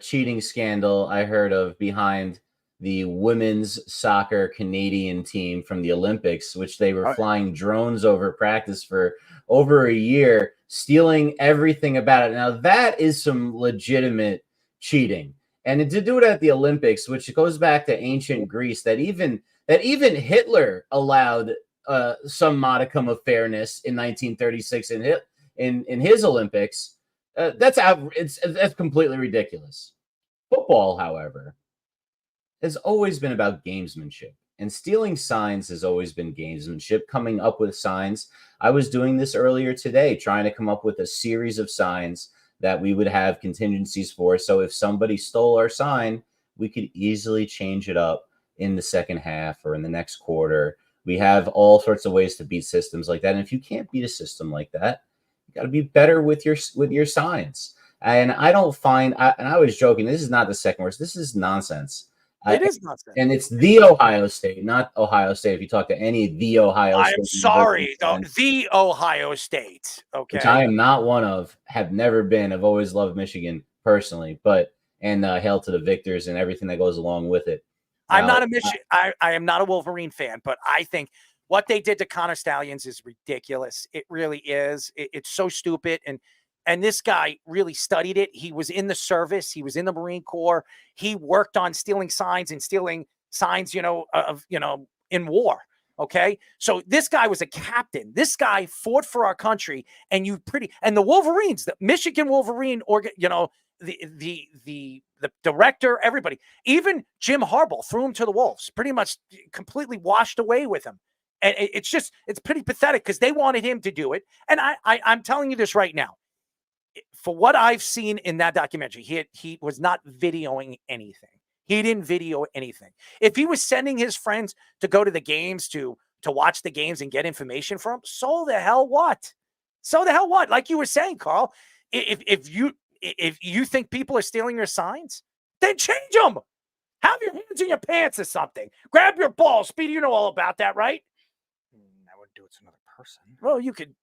cheating scandal I heard of behind the women's soccer Canadian team from the Olympics, which they were flying drones over practice for over a year, stealing everything about it. Now, that is some legitimate cheating. And to do it at the Olympics, which goes back to ancient Greece, that even Hitler allowed some modicum of fairness in 1936 in his Olympics. That's completely ridiculous. Football, however, has always been about gamesmanship, and stealing signs has always been gamesmanship. Coming up with signs, I was doing this earlier today, trying to come up with a series of signs that we would have contingencies for. So if somebody stole our sign, we could easily change it up in the second half or in the next quarter. We have all sorts of ways to beat systems like that. And if you can't beat a system like that, you got to be better with your signs. And I don't find, and I was joking, this is not the second worst. This is nonsense. It is nonsense. And it's the Ohio State, not Ohio State. If you talk to any of the Ohio State. I'm sorry, the Ohio State. Okay. Which I am not one of, have never been. I've always loved Michigan personally, and hail to the victors and everything that goes along with it. I'm not a Michigan. I am not a Wolverine fan, but I think what they did to Connor Stallions is ridiculous. It really is. It's so stupid. And And this guy really studied it. He was in the service. He was in the Marine Corps. He worked on stealing signs, in war. Okay. So this guy was a captain. This guy fought for our country. And the Wolverines, the Michigan Wolverine, the director, everybody, even Jim Harbaugh threw him to the wolves, pretty much completely washed away with him. And it's pretty pathetic because they wanted him to do it. And I'm telling you this right now. For what I've seen in that documentary, he was not videoing anything. He didn't video anything. If he was sending his friends to go to the games, to watch the games and get information from, so the hell what? Like you were saying, Carl, if you think people are stealing your signs, then change them. Have your hands in your pants or something. Grab your balls. Speedy, you know all about that, right? I wouldn't do it to another person. Well, you could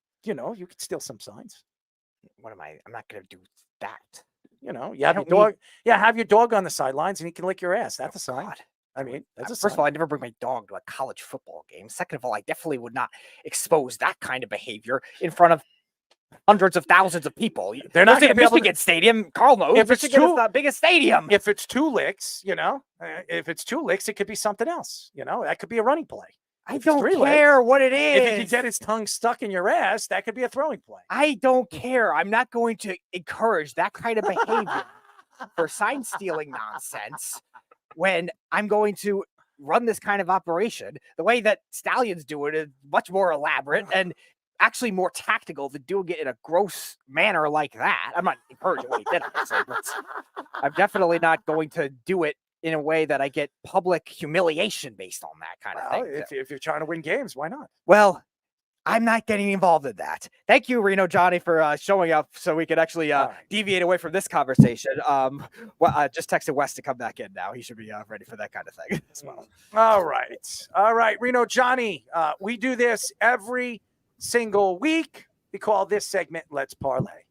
steal some signs. I'm not going to do that. You have your dog. Yeah, have your dog on the sidelines and he can lick your ass. That's a sign. God. I mean, that's a first of all, I never bring my dog to a college football game. Second of all, I definitely would not expose that kind of behavior in front of hundreds of thousands of people. They're not going to be able Michigan Stadium. Carl knows. If it's Michigan is the biggest stadium. If it's 2 licks, it could be something else. That could be a running play. I don't care what it is. If you get his tongue stuck in your ass, that could be a throwing play. I don't care. I'm not going to encourage that kind of behavior for sign stealing nonsense when I'm going to run this kind of operation. The way that Stallions do it is much more elaborate and actually more tactical than doing it in a gross manner like that. I'm not encouraging what he did, but I'm definitely not going to do it in a way that I get public humiliation based on that kind of thing. If you're trying to win games, why not? Well, I'm not getting involved in that. Thank you, Reno Johnny, for showing up so we could actually deviate away from this conversation. Just texted Wes to come back in now. He should be ready for that kind of thing as well. All right. Reno Johnny, we do this every single week. We call this segment Let's Parlay.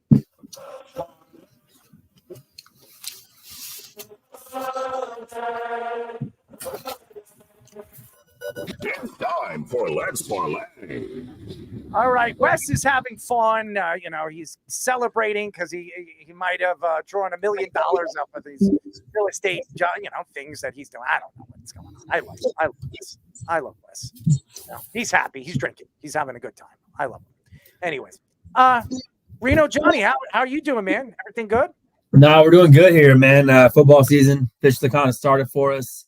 It's time for Let's Parlay. All right, Wes is having fun. He's celebrating because he might have drawn $1 million up of these real estate, things that he's doing. I don't know what's going on. I love Wes. He's happy. He's drinking. He's having a good time. I love him. Anyways, Reno Johnny, how are you doing, man? Everything good? No, we're doing good here, man. Football season officially kind of started for us.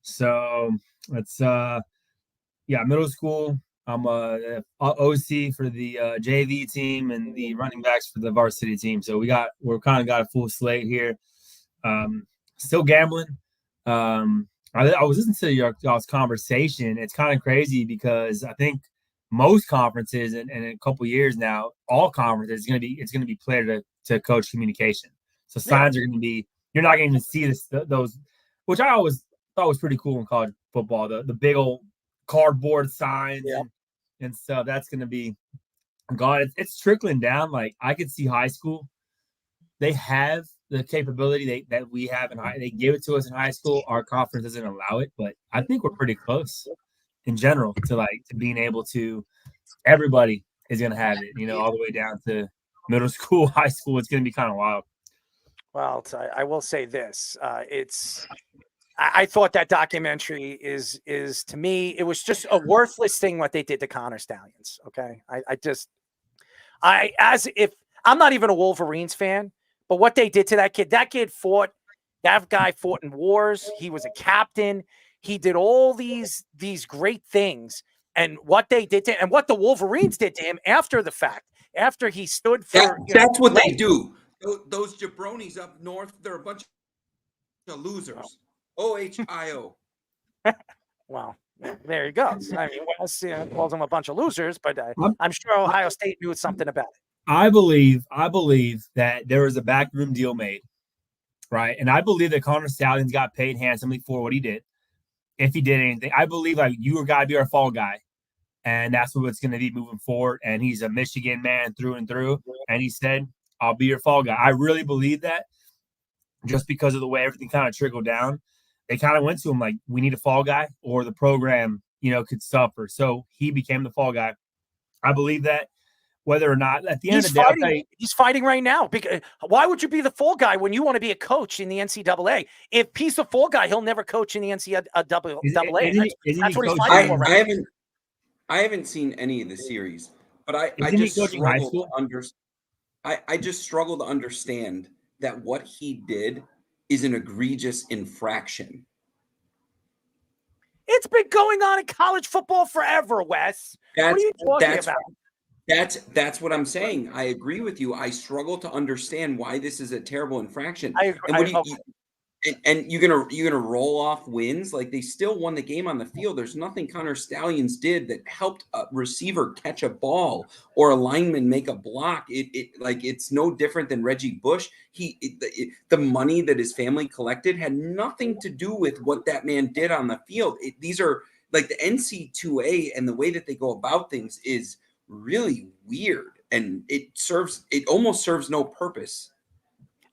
So it's middle school. I'm a OC for the JV team and the running backs for the varsity team. So we're kind of got a full slate here. Still gambling. I was listening to y'all's conversation. It's kind of crazy because I think most conferences and in a couple years now, all conferences it's gonna be player to coach communication. So signs are going to be, you're not going to see those, which I always thought was pretty cool in college football, the big old cardboard signs and stuff. That's going to be gone. It's trickling down. Like I could see high school. They have the capability that we have in high. They give it to us in high school. Our conference doesn't allow it, but I think we're pretty close in general to being able to, everybody is going to have it, all the way down to middle school, high school. It's going to be kind of wild. Well, I will say this. I thought that documentary is to me, it was just a worthless thing what they did to Connor Stallions. Okay. I'm not even a Wolverines fan, but what they did to that kid fought in wars. He was a captain. He did all these great things. And what they did to him, and what the Wolverines did to him after the fact, after he stood for. That's what they do. Those jabronis up north, they're a bunch of losers. OHIO. Well, there he goes. I mean, Wes calls them a bunch of losers, but I'm sure Ohio State knew something about it. I believe that there was a backroom deal made, right? And I believe that Connor Stallions got paid handsomely for what he did. If he did anything, I believe you got to be our fall guy. And that's what it's going to be moving forward. And he's a Michigan man through and through. And he said, I'll be your fall guy. I really believe that just because of the way everything kind of trickled down. They kind of went to him like, we need a fall guy or the program, could suffer. So he became the fall guy. I believe that. whether or not at the end of the day, I'll tell you, he's fighting right now. Because why would you be the fall guy when you want to be a coach in the NCAA? If he's the fall guy, he'll never coach in the NCAA. That's what he's fighting for. Right? I haven't seen any of the series, but I just struggle to understand that what he did is an egregious infraction. It's been going on in college football forever, Wes. What are you talking about? That's what I'm saying. I agree with you. I struggle to understand why this is a terrible infraction. And you're gonna roll off wins? Like, they still won the game on the field. There's nothing Connor Stallions did that helped a receiver catch a ball or a lineman make a block. It's no different than Reggie Bush. The money that his family collected had nothing to do with what that man did on the field. These are like the NC2A, and the way that they go about things is really weird, and it almost serves no purpose.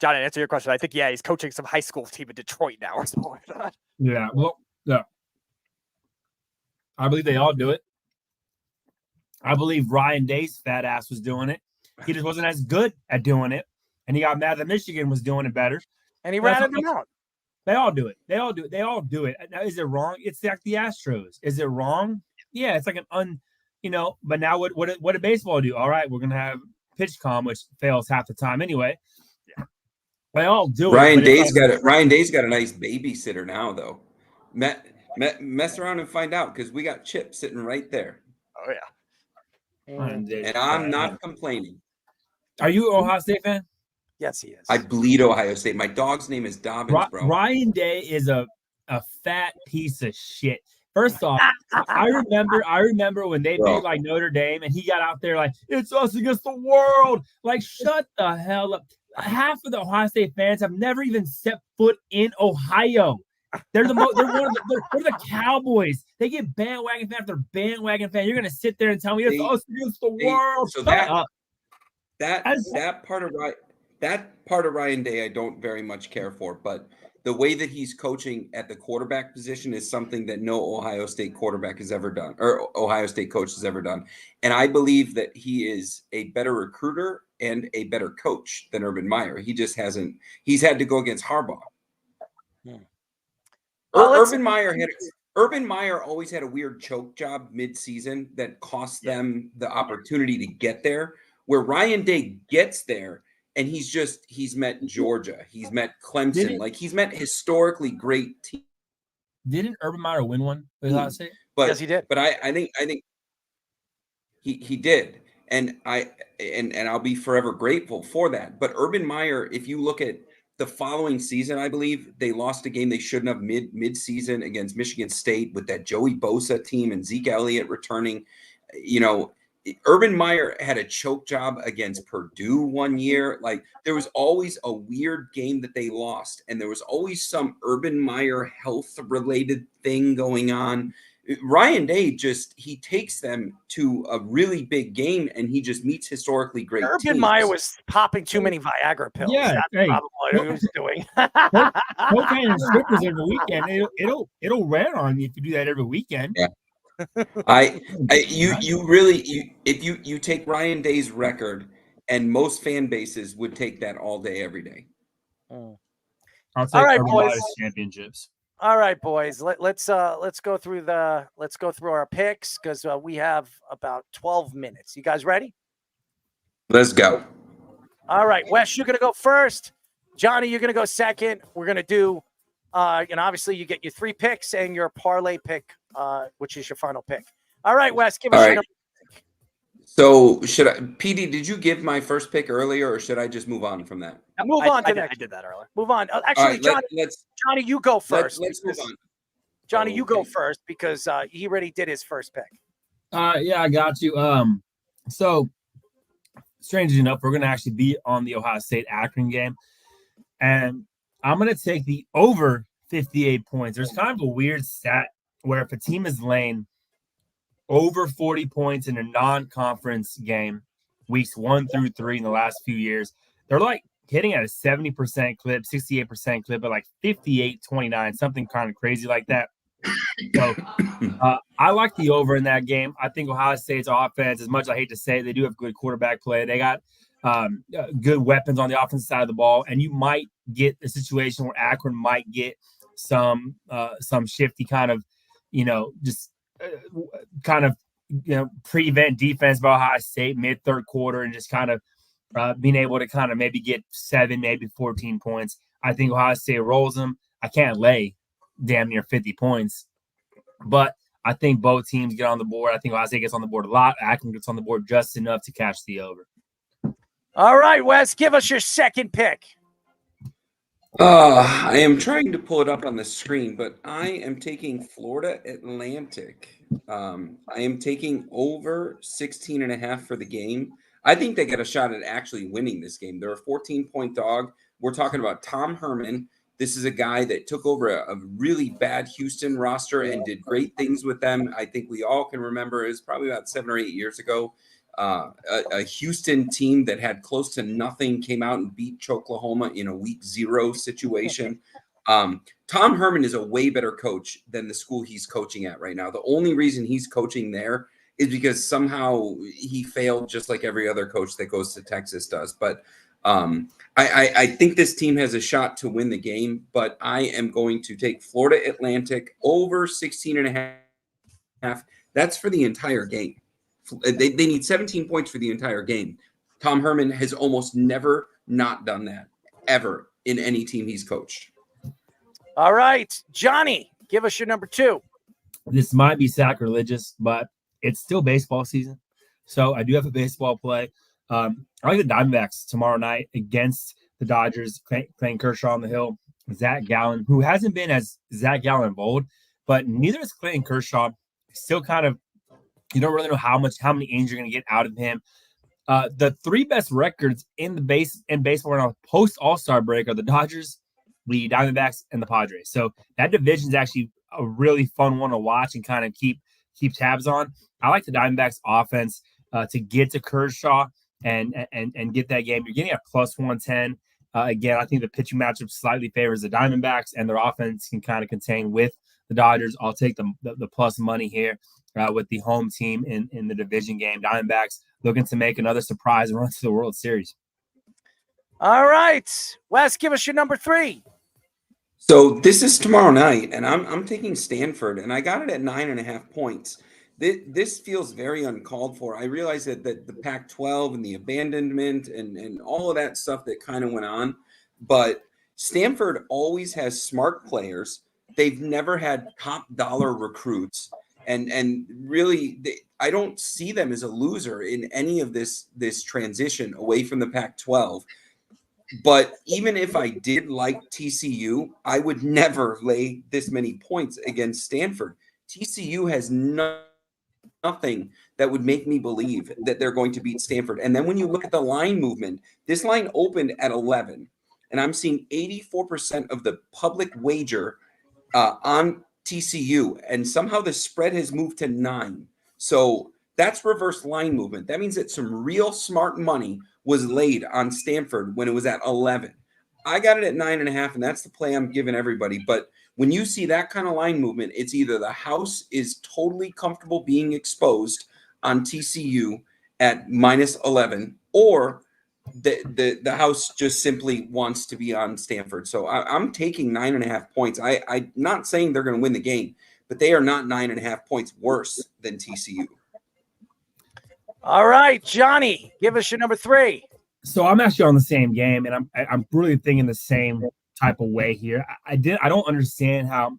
John, to answer your question, I think, he's coaching some high school team in Detroit now or something like that. Yeah, well, yeah. I believe they all do it. I believe Ryan Day's fat ass was doing it. He just wasn't as good at doing it, and he got mad that Michigan was doing it better. And he ratted them out. They all do it. They all do it. Now, is it wrong? It's like the Astros. Is it wrong? Yeah, it's like but now what did baseball do? All right, we're going to have pitch com, which fails half the time anyway. They all do Ryan it. Ryan Day's got a nice babysitter now, though. Mess around and find out, because we got Chip sitting right there. Oh yeah. And I'm not complaining. Are you an Ohio State fan? Yes, he is. I bleed Ohio State. My dog's name is Dobbins, bro. Ryan Day is a fat piece of shit. First off, I remember when they played like Notre Dame, and he got out there like, it's us against the world. Like, shut the hell up. Half of the Ohio State fans have never even set foot in Ohio. They're the Cowboys. They get bandwagon fan after bandwagon fan. You're gonna sit there and tell me it's us against the world. So that part of Ryan Day I don't very much care for, but the way that he's coaching at the quarterback position is something that no Ohio State quarterback has ever done, or Ohio State coach has ever done. And I believe that he is a better recruiter and a better coach than Urban Meyer. He's had to go against Harbaugh. Urban Meyer always had a weird choke job mid-season that cost them the opportunity to get there, where Ryan Day gets there and he's met Georgia, he's met Clemson, he's met historically great teams. Didn't Urban Meyer win one with Ohio State? Yes, he did. But I think he did. And I'll be forever grateful for that. But Urban Meyer, if you look at the following season, I believe they lost a game they shouldn't have mid-season against Michigan State with that Joey Bosa team and Zeke Elliott returning. Urban Meyer had a choke job against Purdue one year. Like, there was always a weird game that they lost, and there was always some Urban Meyer health-related thing going on. Ryan Day he takes them to a really big game, and he just meets historically great teams. Urban Meyer was popping too many Viagra pills. Yeah, that's probably what he was doing. Cocaine and strippers every weekend. It'll wear on you if you do that every weekend. Yeah. If you take Ryan Day's record, and most fan bases would take that all day, every day. I'll take everybody's championships. All right, boys. Let's go through our picks, because we have about 12 minutes. You guys ready? Let's go. All right, Wes, you're gonna go first. Johnny, you're gonna go second. We're gonna do, obviously you get your 3 picks and your parlay pick, which is your final pick. All right, Wes, give us your number. So PD, did you give my first pick earlier, or should I just move on from that? Move on to next. I did that earlier. Move on. Actually, Johnny, Johnny, you go first. Let's move on. Johnny, you go first, because he already did his first pick. Yeah, I got you. So strangely enough, we're gonna actually be on the Ohio State Akron game, and I'm gonna take the over 58 points. There's kind of a weird stat where if a team is laying over 40 points in a non-conference game, weeks 1 through 3 in the last few years, they're like hitting at a 70% clip, 68% clip, but like 58-29, something kind of crazy like that. So I like the over in that game. I think Ohio State's offense, as much as I hate to say it, they do have good quarterback play. They got good weapons on the offensive side of the ball, and you might get a situation where Akron might get some shifty kind of, just kind of, prevent defense by Ohio State mid third quarter and just kind of being able to kind of maybe get 7, maybe 14 points. I think Ohio State rolls them. I can't lay damn near 50 points, but I think both teams get on the board. I think Ohio State gets on the board a lot. Akron gets on the board just enough to catch the over. All right, Wes, give us your second pick. I am trying to pull it up on the screen, but I am taking Florida Atlantic. I am taking over 16.5 for the game. I think they get a shot at actually winning this game. They're a 14-point dog. We're talking about Tom Herman. This is a guy that took over a really bad Houston roster and did great things with them. I think we all can remember it was probably about 7 or 8 years ago. A Houston team that had close to nothing came out and beat Oklahoma in a week 0 situation. Tom Herman is a way better coach than the school he's coaching at right now. The only reason he's coaching there is because somehow he failed just like every other coach that goes to Texas does. But I think this team has a shot to win the game, but I am going to take Florida Atlantic over 16.5. That's for the entire game. They need 17 points for the entire game. Tom Herman has almost never not done that, ever, in any team he's coached. All right, Johnny, give us your number 2. This might be sacrilegious, but it's still baseball season. So I do have a baseball play. I like the Diamondbacks tomorrow night against the Dodgers, playing Kershaw on the hill. Zach Gallen, who hasn't been as Zach Gallen bold, but neither is Clayton Kershaw. Still kind of, you don't really know how many innings you're going to get out of him. The 3 best records in baseball right now post All-Star break are the Dodgers, the Diamondbacks, and the Padres. So that division is actually a really fun one to watch and kind of keep tabs on. I like the Diamondbacks offense to get to Kershaw and get that game. You're getting a plus 110. Again, I think the pitching matchup slightly favors the Diamondbacks, and their offense can kind of contain with the Dodgers. I'll take the plus money here with the home team in the division game. Diamondbacks looking to make another surprise run to the World Series. All right, Wes, give us your number 3. So this is tomorrow night, and I'm taking Stanford, and I got it at 9.5 points. This feels very uncalled for. I realize that the Pac-12 and the abandonment and all of that stuff that kind of went on, but Stanford always has smart players. They've never had top dollar recruits, and really, I don't see them as a loser in any of this transition away from the Pac-12. But even if I did like TCU, I would never lay this many points against Stanford. TCU has nothing that would make me believe that they're going to beat Stanford. And then when you look at the line movement, this line opened at 11, and I'm seeing 84% of the public wager on TCU, and somehow the spread has moved to 9. So that's reverse line movement. That means that some real smart money was laid on Stanford when it was at 11. I got it at 9.5, and that's the play I'm giving everybody. But when you see that kind of line movement, it's either the house is totally comfortable being exposed on TCU at minus 11, or the house just simply wants to be on Stanford. So I'm taking 9.5 points. I'm not saying they're going to win the game, but they are not 9.5 points worse than TCU. All right, Johnny, give us your number 3. So I'm actually on the same game, and I'm really thinking the same type of way here. I don't understand how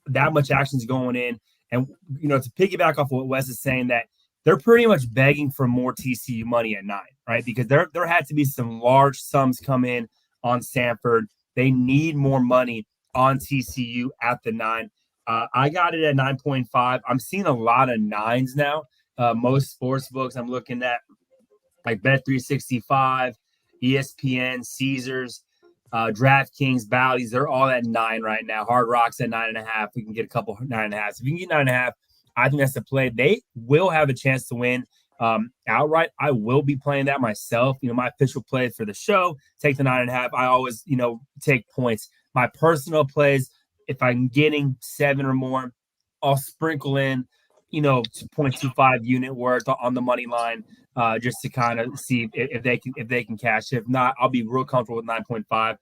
that much action is going in, and to piggyback off of what Wes is saying, that they're pretty much begging for more TCU money at 9, right? Because there had to be some large sums come in on Stanford. They need more money on TCU at the 9. I got it at 9.5. I'm seeing a lot of 9s now. Most sports books I'm looking at, like Bet365, ESPN, Caesars, DraftKings, Bally's, they're all at 9 right now. Hard Rock's at 9.5. We can get a couple 9.5. If you can get 9.5, I think that's the play. They will have a chance to win outright. I will be playing that myself. My official play for the show, take the 9.5. I always, take points. My personal plays, if I'm getting 7 or more, I'll sprinkle in, 0.25 unit worth on the money line, just to kind of see if they can cash. If not, I'll be real comfortable with 9.5.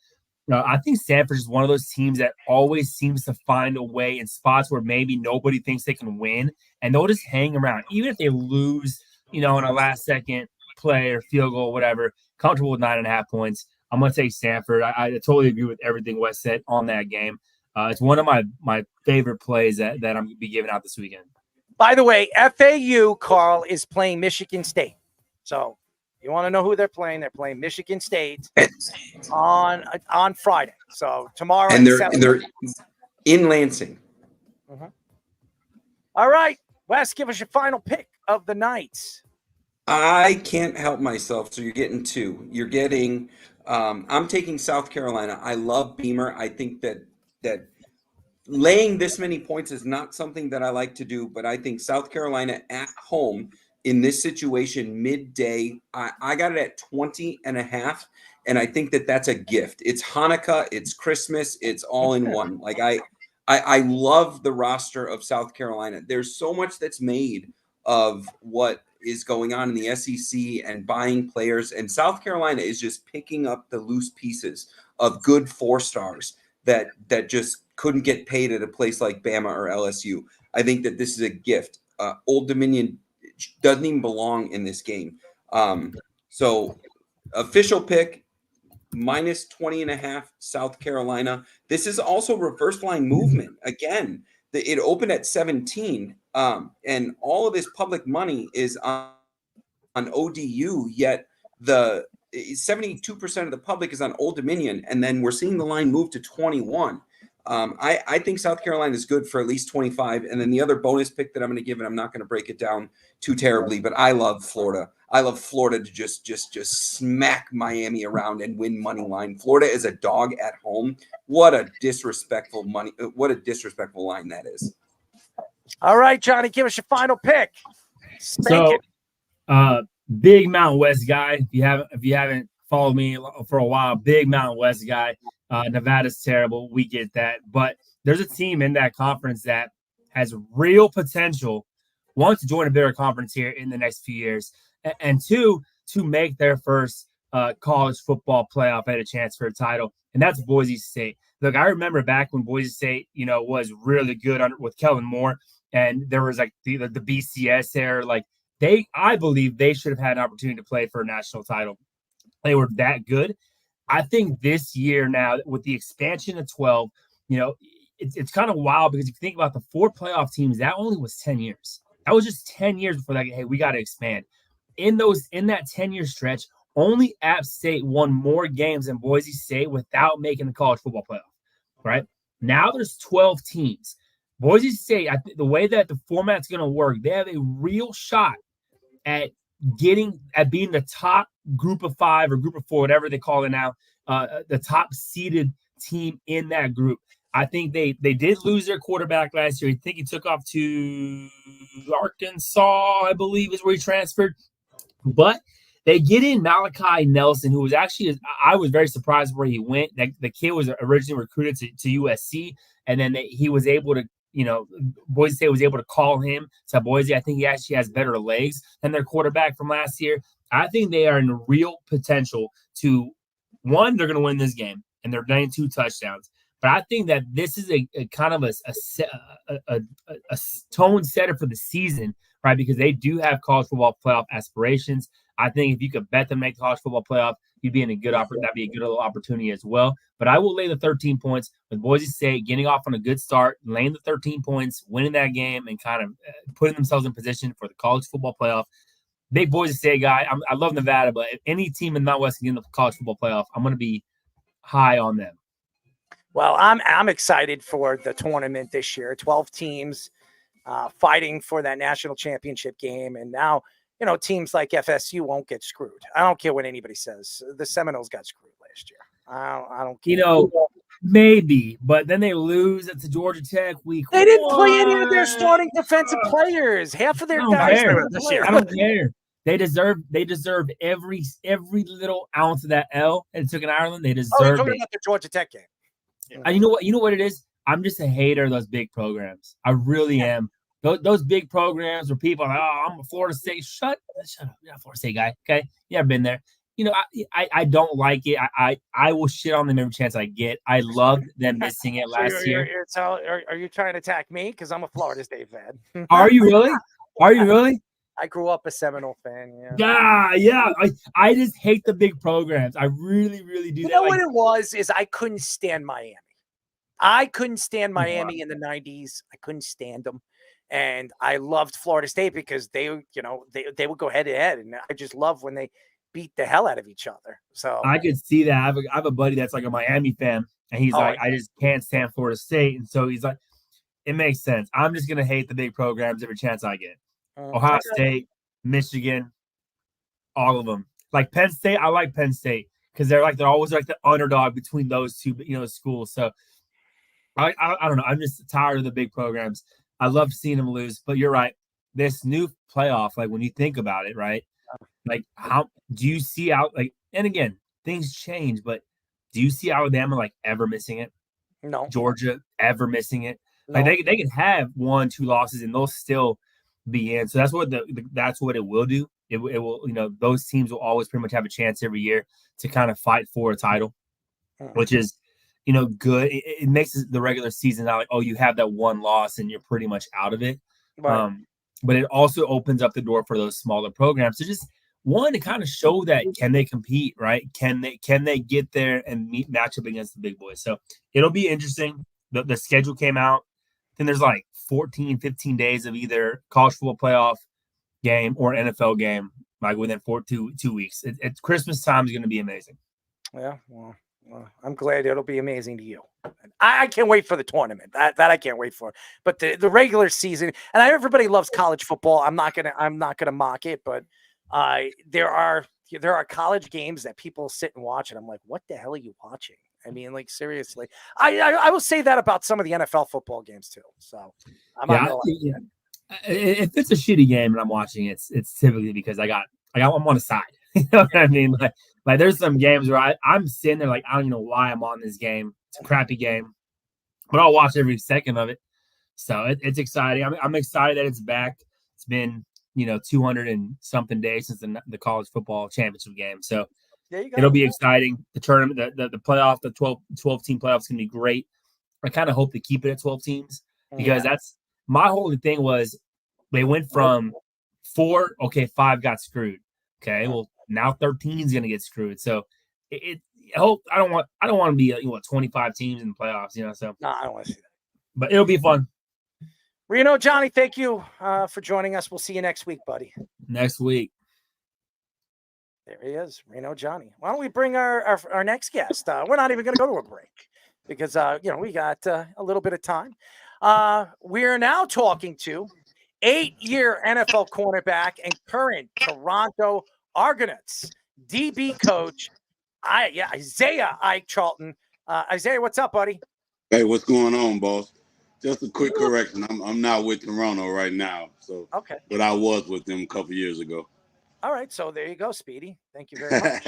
I think Stanford is one of those teams that always seems to find a way in spots where maybe nobody thinks they can win, and they'll just hang around, even if they lose, in a last second play or field goal, whatever. Comfortable with 9.5 points. I'm going to take Stanford. I totally agree with everything Wes said on that game. It's one of my favorite plays that I'm going to be giving out this weekend. By the way, FAU, Carl, is playing Michigan State. So you want to know who they're playing? They're playing Michigan State on Friday. So tomorrow. And they're in Lansing. Mm-hmm. All right, Wes, give us your final pick of the night. I can't help myself. So you're getting two. You're getting. I'm taking South Carolina. I love Beamer. I think that laying this many points is not something that I like to do, but I think South Carolina at home in this situation midday, I got it at 20.5, and I think that that's a gift. It's Hanukkah, it's Christmas, it's all in one. Like I love the roster of South Carolina. There's so much that's made of what is going on in the SEC and buying players, and South Carolina is just picking up the loose pieces of good 4-stars that just couldn't get paid at a place like Bama or LSU. I think that this is a gift. Old Dominion doesn't even belong in this game. So official pick, minus 20.5 South Carolina. This is also reverse line movement. Again, it opened at 17, and all of this public money is on ODU, yet the 72% of the public is on Old Dominion, and then we're seeing the line move to 21. I think South Carolina is good for at least 25. And then the other bonus pick that I'm going to give, and I'm not going to break it down too terribly, but I love Florida. I love Florida to just smack Miami around and win money line. Florida is a dog at home. What a disrespectful line that is. All right, Johnny, give us your final pick. So, big Mountain West guy. If you haven't followed me for a while, big Mountain West guy. Nevada's terrible. We get that. But there's a team in that conference that has real potential, one, to join a bigger conference here in the next few years, and two, to make their first college football playoff at a chance for a title, and that's Boise State. Look, I remember back when Boise State, was really good with Kellen Moore, and there was like the BCS era. Like I believe they should have had an opportunity to play for a national title. They were that good. I think this year now with the expansion of 12, it's kind of wild because if you think about the 4 playoff teams, that only was 10 years. That was just 10 years before that. Hey, we got to expand. In that 10-year stretch, only App State won more games than Boise State without making the college football playoff. Right now, there's 12 teams. Boise State, the way that the format's going to work, they have a real shot at being the top group of 5 or group of 4, whatever they call it now, the top seeded team in that group. I think they did lose their quarterback last year. I think he took off to Arkansas, I believe, is where he transferred. But they get in Malachi Nelson, who was actually, I was very surprised where he went. The kid was originally recruited to USC, and then he was able to, Boise State was able to call him to Boise. I think he actually has better legs than their quarterback from last year. I think they are in real potential to, one, they're going to win this game, and they're 92 touchdowns. But I think that this is a kind of a tone setter for the season, right? Because they do have college football playoff aspirations. I think if you could bet them make the college football playoff, you'd be in a good that'd be a good little opportunity as well. But I will lay the 13 points with Boise State getting off on a good start, laying the 13 points, winning that game, and kind of putting themselves in position for the college football playoff. Big Boise State guy. I love Nevada, but if any team in the Mountain West can get in the college football playoff, I'm going to be high on them. Well, I'm excited for the tournament this year. 12 teams fighting for that national championship game, and now teams like FSU won't get screwed. I don't care what anybody says. The Seminoles got screwed last year. I don't care. Maybe, but then they lose to Georgia Tech week 1. They didn't play any of their starting defensive players. Half of their guys this year. I don't care. They deserve every little ounce of that L and took in Ireland. They deserve you're talking it. about the Georgia Tech game. You know what it is? I'm just a hater of those big programs. I really am. Those big programs where people are like, oh, I'm a Florida State. Shut up. You're not a Florida State guy. Okay. Yeah, I've been there. I don't like it. I will shit on them every chance I get. I loved them missing it last year. Are you trying to attack me? Because I'm a Florida State fan. Are you really? Are you really? I grew up a Seminole fan. Yeah. Yeah. I just hate the big programs. I really, really do. You know what it was? Is I couldn't stand Miami. I couldn't stand Miami in the 90s. I couldn't stand them. And I loved Florida State because they would go head to head. And I just love when they beat the hell out of each other. So I could see that. I have a buddy that's like a Miami fan. And he's like, I just can't stand Florida State. And so he's like, it makes sense. I'm just going to hate the big programs every chance I get. Ohio State, Michigan, all of them. Like Penn State, I like Penn State because they're always like the underdog between those two, schools. So I don't know. I'm just tired of the big programs. I love seeing them lose. But you're right. This new playoff, like when you think about it, right? Like how do you see out like? And again, things change, but do you see Alabama like ever missing it? No. Georgia ever missing it? No. Like they can have 1-2 losses and they'll still be in. So that's what that's what it will do. It will, those teams will always pretty much have a chance every year to kind of fight for a title, which is, good. It makes the regular season not like, oh, you have that one loss and you're pretty much out of it. Right. But it also opens up the door for those smaller programs to just one to kind of show that can they compete, right? Can they get there and match up against the big boys? So it'll be interesting. The schedule came out. Then there's like 14, 15 days of either college football playoff game or NFL game, like within 2 weeks. It's Christmas time is going to be amazing. Yeah, well, I'm glad it'll be amazing to you. I can't wait for the tournament. That I can't wait for. But the regular season, and everybody loves college football. I'm not gonna mock it, but there are college games that people sit and watch, and I'm like, what the hell are you watching? I mean, like seriously. I will say that about some of the NFL football games too. So I'm not gonna lie. If it's a shitty game and I'm watching it, it's typically because I'm on a side. You know what I mean? Like there's some games where I'm sitting there like I don't even know why I'm on this game. It's a crappy game, but I'll watch every second of it. So it's exciting. I'm excited that it's back. It's been 200 and something days since the college football championship game. So it'll be exciting. The tournament, the playoff, the 12 team playoff is gonna be great. I kind of hope to keep it at 12 teams because that's my whole thing was they went from 4, 5 got screwed. Okay, well now 13 is gonna get screwed. So I don't want to be 25 teams in the playoffs. So no, I don't want to see that. But it'll be fun. Reno, Johnny, thank you for joining us. We'll see you next week, buddy. Next week. There he is, Reno Johnny. Why don't we bring our next guest? We're not even going to go to a break because we got a little bit of time. We are now talking to 8-year NFL cornerback and current Toronto Argonauts DB coach, Isaiah Ike Charlton. Isaiah, what's up, buddy? Hey, what's going on, boss? Just a quick correction. I'm not with Toronto right now, so okay. But I was with them a couple years ago. All right, so there you go, Speedy. Thank you very much.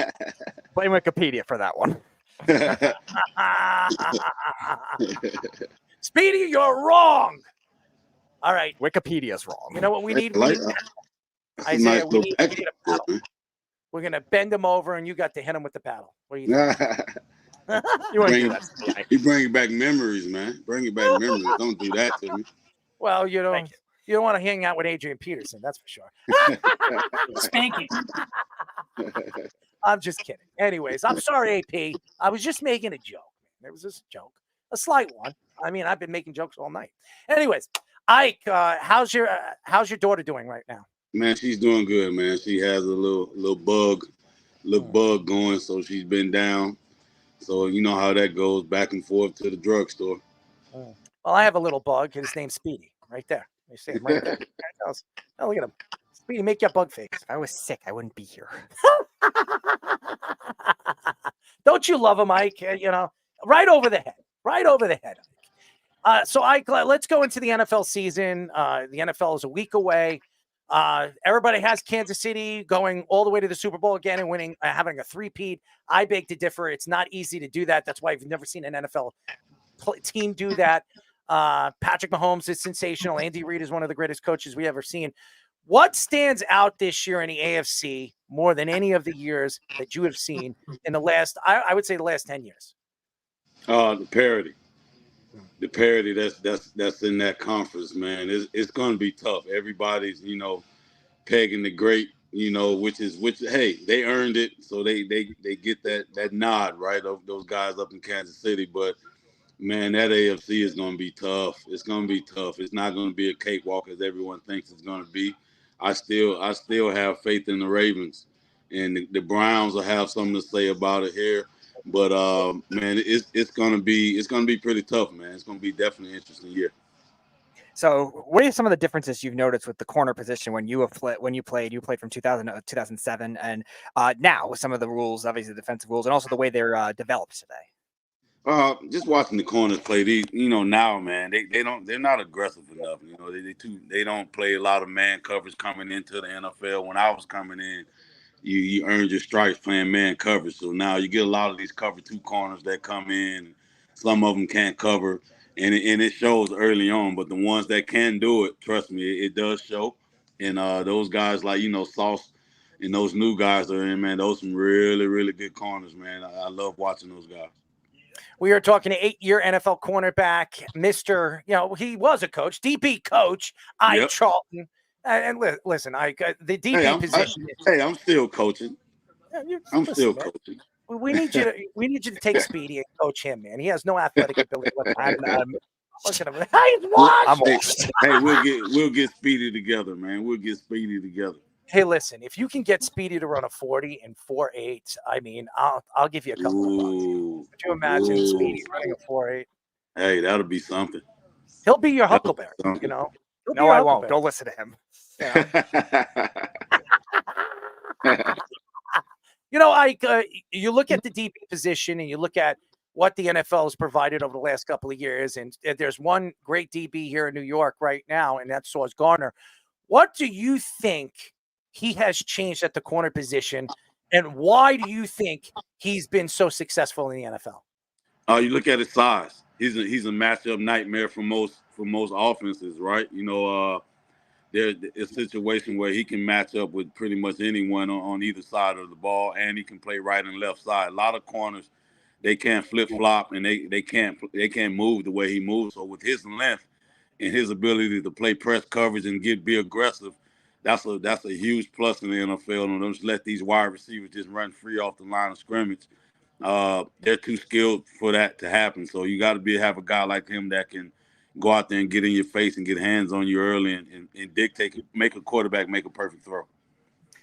Blame Wikipedia for that one. Speedy, you're wrong. All right, Wikipedia's wrong. You know what we need? Isaiah, we need a paddle. We're gonna bend him over, and you got to hit him with the paddle. What do you think? You want to do that? You bring back memories, man. Bring it back memories. Don't do that to me. Well, you don't want to hang out with Adrian Peterson, that's for sure. Spanking. I'm just kidding. Anyways, I'm sorry, AP. I was just making a joke. It was just a joke, a slight one. I mean, I've been making jokes all night. Anyways, Ike, how's your daughter doing right now? Man, she's doing good, man. She has a little bug going, so she's been down. So you know how that goes, back and forth to the drugstore. Well, I have a little bug. His name's Speedy, right there. You see him right there. Oh, look at him. Speedy, make your bug face. If I was sick, I wouldn't be here. Don't you love him, Ike? Right over the head. Right over the head. So, Ike, let's go into the NFL season. The NFL is a week away. Everybody has Kansas City going all the way to the Super Bowl again and winning, having a three-peat. I beg to differ. It's not easy to do that. That's why I've never seen an NFL team do that. Patrick Mahomes is sensational. Andy Reid is one of the greatest coaches we ever seen. What stands out this year in the AFC more than any of the years that you have seen in the last, I would say the last 10 years? The parity. The parity that's in that conference, man. It's going to be tough. Everybody's, pegging the great, which hey, they earned it, so they get that nod, right, of those guys up in Kansas City. But man, that AFC is going to be tough. It's going to be tough. It's not going to be a cakewalk as everyone thinks it's going to be. I still have faith in the Ravens, and the Browns will have something to say about it here. But man, it's going to be pretty tough, man. It's going to be definitely an interesting year. So, what are some of the differences you've noticed with the corner position when you played? You played from 2000 to 2007, and now with some of the rules, obviously the defensive rules, and also the way they're developed today. Just watching the corners play, now, man, they're not aggressive enough. They don't play a lot of man coverage coming into the NFL. When I was coming in, you earned your stripes playing man coverage. So now you get a lot of these cover two corners that come in. Some of them can't cover, and it shows early on. But the ones that can do it, trust me, it does show. And those guys like Sauce and those new guys are in, man. Those are some really, really good corners, man. I love watching those guys. We are talking to 8-year NFL cornerback, Mr. He was a coach, DB coach, Ike Charlton. And listen, the DB position. I'm still coaching. I'm still coaching. We need you to take Speedy and coach him, man. He has no athletic ability. Look at him. I'm lost. Hey, we'll get Speedy together, man. We'll get Speedy together. Hey, listen, if you can get Speedy to run a 40 and 4.8, I mean, I'll give you a couple of bucks. Could you imagine Speedy running a 4.8? Hey, that'll be something. He'll be your Huckleberry, No, I won't. Don't listen to him. Ike, you look at the DB position and you look at what the NFL has provided over the last couple of years, and there's one great DB here in New York right now, and that's Sauce Gardner. What do you think he has changed at the corner position, and why do you think he's been so successful in the NFL? You look at his size. He's a matchup nightmare for most offenses, right? There's a situation where he can match up with pretty much anyone on either side of the ball, and he can play right and left side. A lot of corners, they can't flip flop, and they can't move the way he moves. So with his length and his ability to play press coverage and be aggressive, that's a huge plus in the NFL. And don't just let these wide receivers just run free off the line of scrimmage. They're too skilled for that to happen. So you got to have a guy like him that can go out there and get in your face and get hands on you early and dictate, make a quarterback make a perfect throw.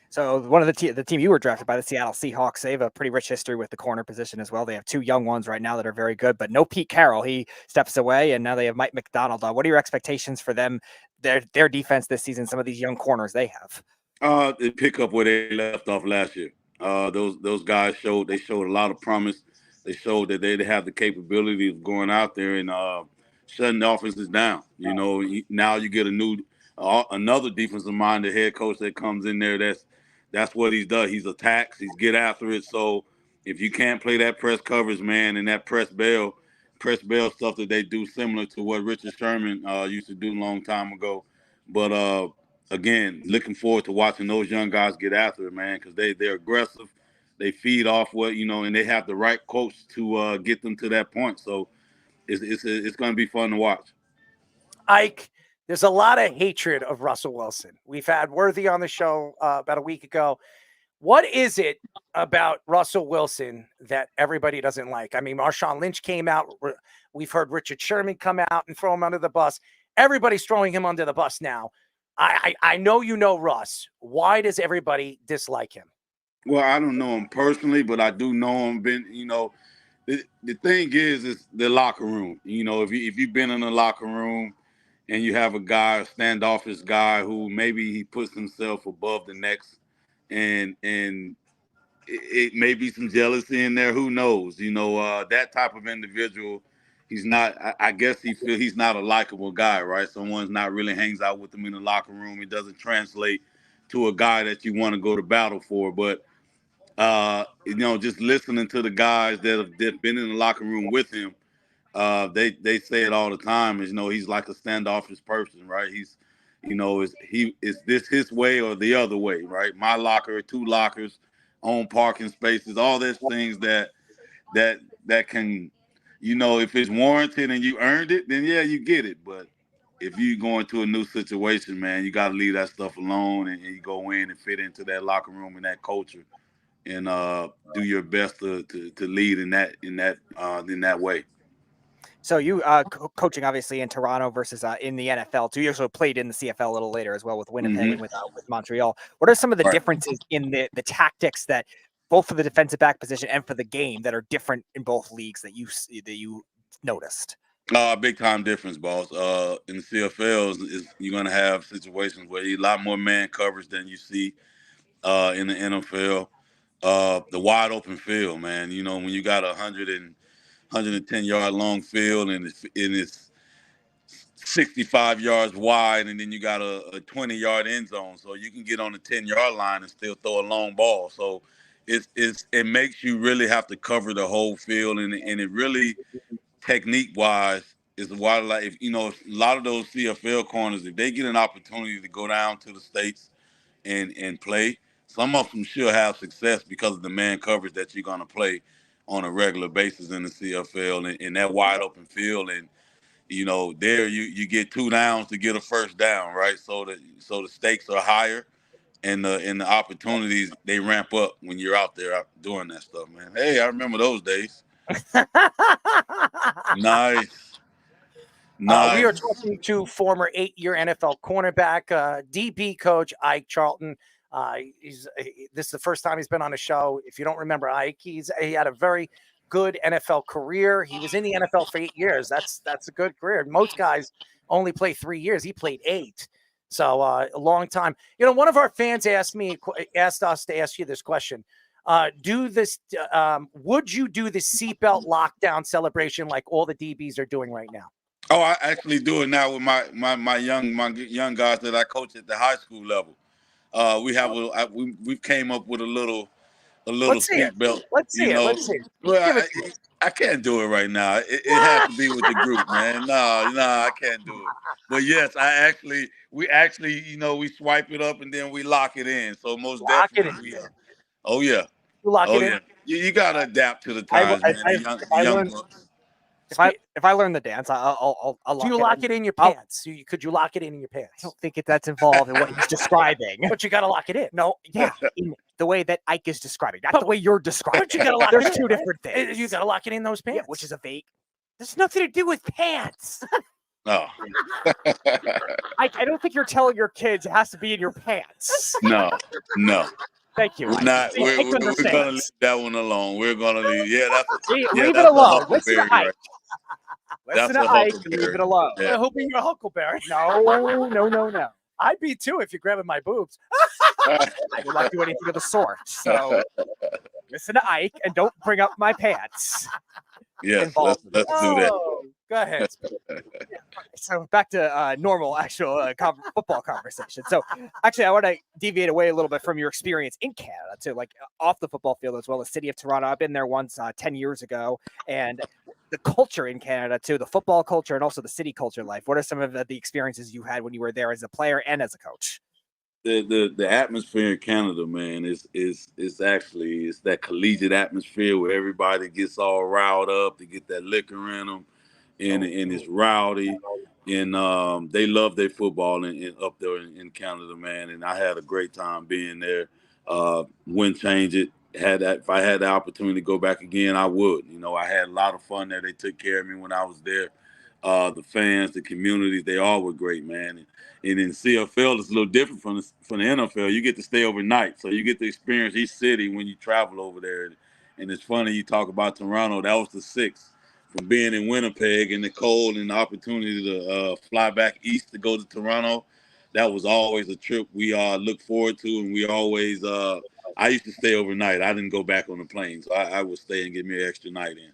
So one of the team you were drafted by, the Seattle Seahawks, they have a pretty rich history with the corner position as well. They have two young ones right now that are very good, but no Pete Carroll. He steps away, and now they have Mike McDonald. What are your expectations for them, their defense this season, some of these young corners they have? They pick up where they left off last year. Those guys showed a lot of promise. They showed that they have the capability of going out there and shutting the offenses down. Now you get another defensive-minded head coach that comes in there. That's what he's done. He's attacks. He's get after it. So if you can't play that press coverage, man, and that press bail stuff that they do, similar to what Richard Sherman used to do a long time ago. But again, looking forward to watching those young guys get after it, man, because they're aggressive. They feed off and they have the right coach to get them to that point. So it's going to be fun to watch. Ike, there's a lot of hatred of Russell Wilson. We've had Worthy on the show about a week ago. What is it about Russell Wilson that everybody doesn't like? I mean, Marshawn Lynch came out. We've heard Richard Sherman come out and throw him under the bus. Everybody's throwing him under the bus now. I know you know Russ. Why does everybody dislike him? Well, I don't know him personally, but I do know him. The thing is the locker room. If you've been in the locker room and you have a standoffish guy who maybe he puts himself above the next, and it may be some jealousy in there. Who knows? That type of individual. He's not. I guess he's not a likable guy, right? Someone's not really hangs out with him in the locker room. It doesn't translate to a guy that you want to go to battle for. But just listening to the guys that have been in the locker room with him, they say it all the time. Is he's like a standoffish person, right? He's is this his way or the other way, right? My locker, 2 lockers, own parking spaces, all these things that can, if it's warranted and you earned it, then yeah, you get it. But if you go into a new situation, man, you got to leave that stuff alone and you go in and fit into that locker room and that culture and do your best to lead in that way. So you coaching obviously in Toronto versus in the NFL too. You also played in the CFL a little later as well with Winnipeg and with Montreal. What are some of the differences in the tactics that both for the defensive back position and for the game that are different in both leagues that you noticed? Big time difference, boss. In the CFL, you're gonna have situations where you a lot more man coverage than you see in the NFL. The wide open field, man. When you got 110-yard long field and it's 65 yards wide, and then you got a 20-yard end zone, so you can get on the 10-yard line and still throw a long ball. So it makes you really have to cover the whole field, and it really technique wise is why, like, a lot of those CFL corners, if they get an opportunity to go down to the States and play, some of them should have success because of the man coverage that you're going to play on a regular basis in the CFL and in that wide open field. And there you get 2 downs to get a first down, right? So the stakes are higher, and the opportunities, they ramp up when you're out there doing that stuff, man. Hey, I remember those days. Nice. We are talking to former 8-year NFL cornerback, DB coach Ike Charlton. This is the first time he's been on a show. If you don't remember Ike, he had a very good NFL career. He was in the NFL for 8 years. That's a good career. Most guys only play 3 years. He played 8. So a long time. One of our fans asked us to ask you this question. Would you do the seatbelt lockdown celebration like all the DBs are doing right now? Oh, I actually do it now with my young guys that I coach at the high school level. We came up with a little seatbelt. Let's see it. Let's see it. Well, I can't do it right now. It has to be with the group, man. No, I can't do it. But yes, we we swipe it up and then we lock it in. So most definitely, oh yeah. You lock it in. Yeah. You gotta adapt to the times, man. If I learn the dance, I'll lock it. Do you lock it in your pants? Could you lock it in your pants? I don't think that's involved in what he's describing. But you got to lock it in. No, yeah, in the way that Ike is describing, not the way you're describing. But you got to lock There's it in. 2 different things. You got to lock it in those pants. Yeah, which is a vague. There's nothing to do with pants. No. I don't think you're telling your kids it has to be in your pants. No. Thank you. We're gonna leave that one alone. We're gonna leave. Yeah, leave it alone. Listen to Ike. That's Listen to Ike. Leave it alone. Yeah. I hope you're a Huckleberry. No. I'd be too if you're grabbing my boobs. I would not do anything of the sort. So listen to Ike and don't bring up my pants. Yes, let's do that. Go ahead. So back to normal, actual football conversation. So actually, I want to deviate away a little bit from your experience in Canada too, like off the football field as well as city of Toronto. I've been there once 10 years ago, and the culture in Canada too, the football culture and also the city culture life. What are some of the experiences you had when you were there as a player and as a coach? The atmosphere in Canada, man, is that collegiate atmosphere where everybody gets all riled up. They get that liquor in them. And it's rowdy, and they love their football up there in Canada, man. And I had a great time being there. Wouldn't change it. If I had the opportunity to go back again, I would. I had a lot of fun there. They took care of me when I was there. The fans, the communities, they all were great, man. And in CFL, it's a little different from the NFL. You get to stay overnight, so you get to experience each city when you travel over there. And it's funny you talk about Toronto. That was the 6th. From being in Winnipeg in the cold and the opportunity to fly back east to go to Toronto, that was always a trip we look forward to, and we always I used to stay overnight. I didn't go back on the plane, so I would stay and get me an extra night in.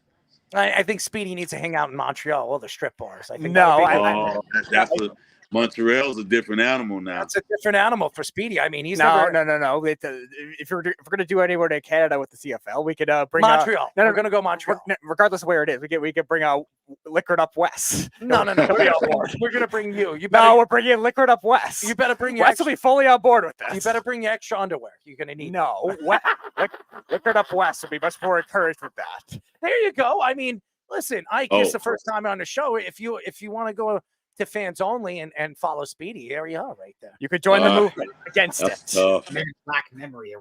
I think Speedy needs to hang out in Montreal or the strip bars. I think Montreal's a different animal now. That's a different animal for Speedy. I mean, he's no. If we're gonna do anywhere to Canada with the CFL, we could bring Montreal. We're gonna go Montreal, regardless of where it is. We could bring Liquored Up West. No. We're gonna bring you. We're bringing Liquored Up West. You better bring your West will be fully on board with this. You better bring your extra underwear. You're gonna need. No, Liquored Up West will be much more encouraged with that. There you go. I mean, listen, Ike, it's the first time on the show. If you want to go to fans only and follow Speedy, here you are right there. You could join the movement against it. Black memory.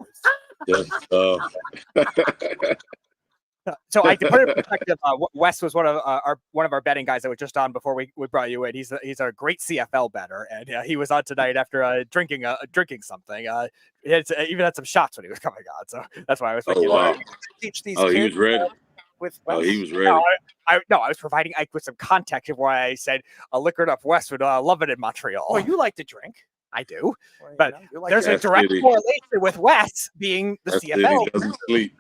So I to put it in perspective, Wes was one of our betting guys that was just on before we brought you in. He's a great CFL bettor, and he was on tonight after drinking something. He even had some shots when he was coming on, so that's why I was thinking. Teach these kids. He was ready. He was ready. I was providing Ike with some context of why I said a Liquored Up West would love it in Montreal. Well, you like to drink. I do, well, but there's a direct correlation with Wes being the CFL. He doesn't sleep.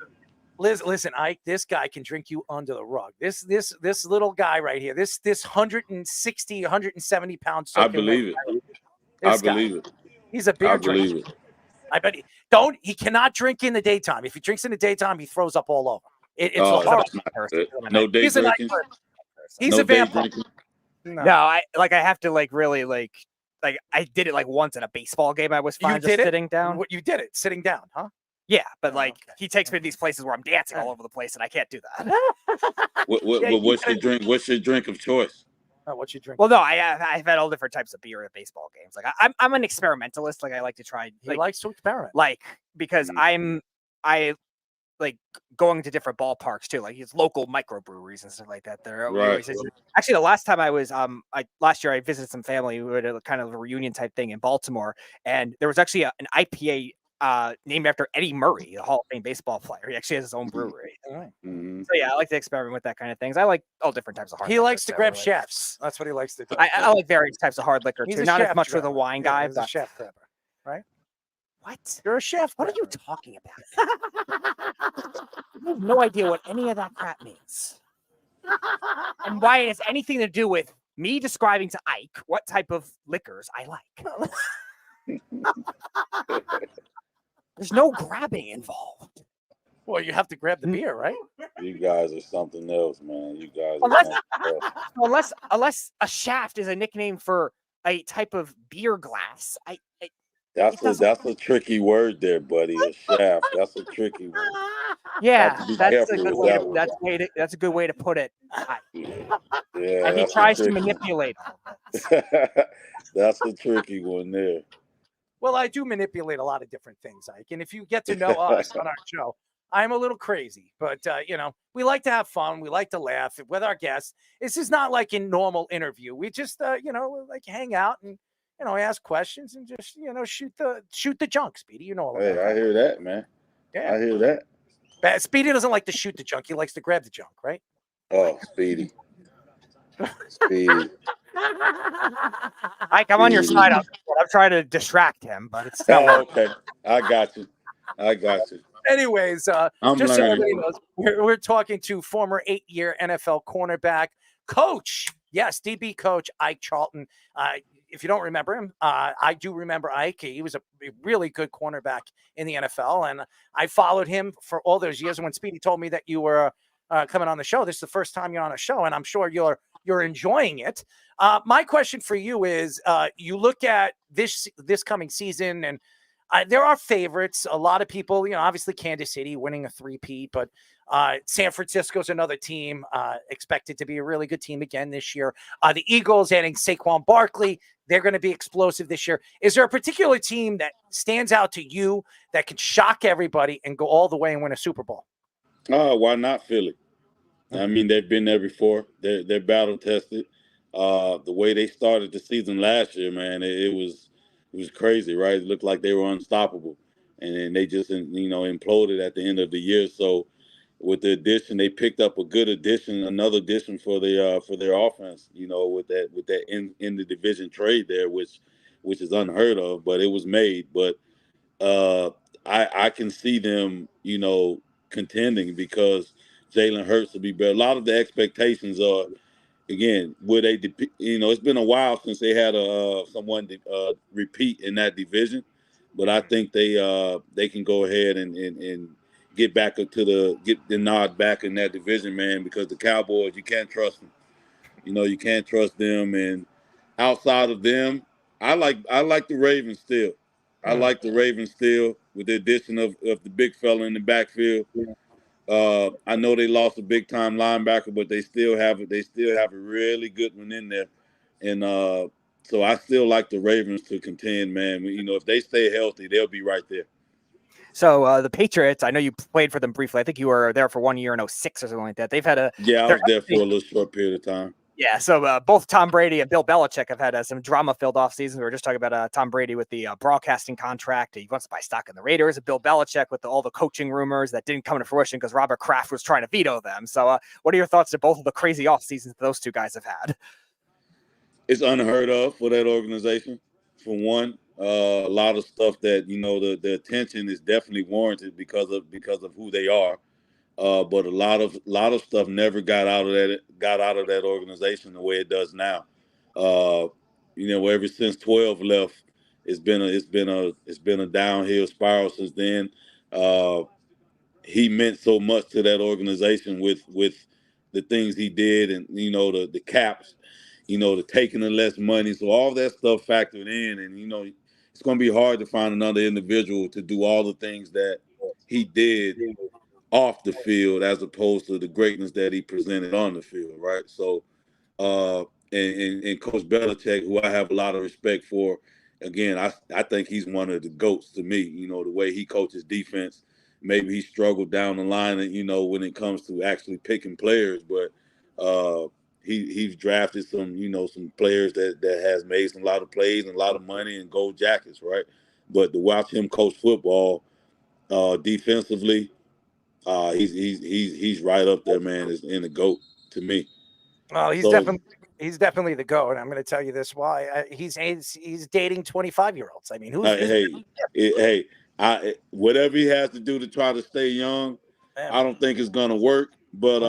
Listen, Ike, this guy can drink you under the rug. This little guy right here, this 160, 170 pounds. I believe it. I believe it. He's a beer drinker. I bet he cannot drink in the daytime. If he drinks in the daytime, he throws up all over. It's a horrible person. No day drinking. He's a vampire. No, I have to really I did it once in a baseball game. I was fine just sitting down. What you did it sitting down, huh? Yeah, but he takes me to these places where I'm dancing all over the place, and I can't do that. What's your drink? What's your drink of choice? What you drink? Well, no, I've had all different types of beer at baseball games. I'm an experimentalist. I like to try. He likes to experiment. Because I like going to different ballparks too. It's local microbreweries and stuff like that. Actually, the last time I was last year I visited some family. We had a kind of a reunion type thing in Baltimore, and there was actually an IPA named after Eddie Murray, the Hall of Fame baseball player. He actually has his own brewery. Mm-hmm. So yeah, I like to experiment with that kind of things. I like all different types of hard. He likes to grab chefs. That's what he likes to do. I like various types of hard liquor too. Not as much for the wine guy, but a chef grabber, right? What? You're a chef. What are you talking about? I have no idea what any of that crap means, and why it has anything to do with me describing to Ike what type of liquors I like. There's no grabbing involved. Well, you have to grab the beer, right? You guys are something else, man. You guys unless a shaft is a nickname for a type of beer glass. That's a tricky word there, buddy. A shaft. That's a tricky one. Yeah, that's a good way. That's a good way to put it. Yeah, and he tries to manipulate. That's a tricky one there. Well, I do manipulate a lot of different things, Ike. And if you get to know us on our show, I'm a little crazy, but we like to have fun. We like to laugh with our guests. This is not like a normal interview. We just, hang out and, ask questions and just, shoot the junk, Speedy. You know all about that. I hear that, man. Yeah. I hear that. But Speedy doesn't like to shoot the junk. He likes to grab the junk, right? Oh, Speedy. Speedy. Ike, I'm on your side. I'm trying to distract him, but it's still okay. I got you. Anyways, just so everybody knows, we're talking to former 8-year NFL cornerback coach. Yes, DB coach Ike Charlton. If you don't remember him, I do remember Ike. He was a really good cornerback in the NFL, and I followed him for all those years. When Speedy told me that you were coming on the show, this is the first time you're on a show, and I'm sure you're enjoying it. My question for you is, you look at this coming season, and there are favorites. A lot of people, obviously Kansas City winning a 3-peat, but San Francisco's another team expected to be a really good team again this year. The Eagles adding Saquon Barkley, they're going to be explosive this year. Is there a particular team that stands out to you that can shock everybody and go all the way and win a Super Bowl? Why not Philly? I mean, they've been there before. They're battle tested. The way they started the season last year, man, it was crazy, right? It looked like they were unstoppable, and then they just imploded at the end of the year. So with the addition, they picked up a good addition, another addition for their offense. With that in the division trade there, which is unheard of, but it was made. But I can see them, contending because Jalen Hurts will be better. A lot of the expectations are again, would they? It's been a while since they had someone repeat in that division, but I think they can go ahead and get back get the nod back in that division, man. Because the Cowboys, you can't trust them. You can't trust them. And outside of them, I like the Ravens still. I like the Ravens still with the addition of the big fella in the backfield. I know they lost a big time linebacker, but they still have a really good one in there. And so I still like the Ravens to contend, man. If they stay healthy, they'll be right there. So the Patriots, I know you played for them briefly. I think you were there for 1 year in 2006 or something like that. They've had I was there for a little short period of time. Yeah, so both Tom Brady and Bill Belichick have had some drama-filled offseasons. We were just talking about Tom Brady with the broadcasting contract. He wants to buy stock in the Raiders. And Bill Belichick with all the coaching rumors that didn't come to fruition because Robert Kraft was trying to veto them. So what are your thoughts to both of the crazy offseasons those two guys have had? It's unheard of for that organization, for one. A lot of stuff that, the attention is definitely warranted because of who they are. But a lot of stuff never got out of that organization the way it does now. Ever since 12 left, it's been a downhill spiral since then. He meant so much to that organization with the things he did, and the caps, the taking of less money. So all that stuff factored in, and it's going to be hard to find another individual to do all the things that he did off the field as opposed to the greatness that he presented on the field, right? So, and Coach Belichick, who I have a lot of respect for, again, I think he's one of the GOATs to me. The way he coaches defense. Maybe he struggled down the line, when it comes to actually picking players, but he's drafted some players that has made a lot of plays and a lot of money and gold jackets, right? But to watch him coach football defensively, he's right up there, man. Is in the GOAT to me. Well, he's definitely the GOAT. I'm going to tell you this why. He's dating 25-year-olds. I mean, hey, whatever he has to do to try to stay young, I don't think it's gonna work. But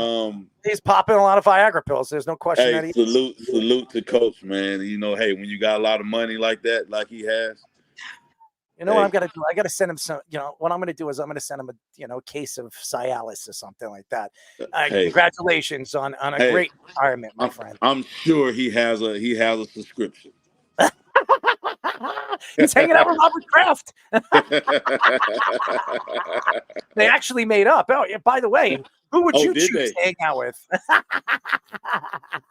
he's popping a lot of Viagra pills. There's no question that he salute to Coach, man. Hey, when you got a lot of money like that, like he has. What I'm gonna do? I gotta send him some. What I'm gonna do is I'm gonna send him a case of Cialis or something like that. Congratulations on a great retirement, my friend. I'm sure he has a subscription. He's hanging out with Robert Kraft. They actually made up. Oh, yeah, by the way, who would you choose to hang out with?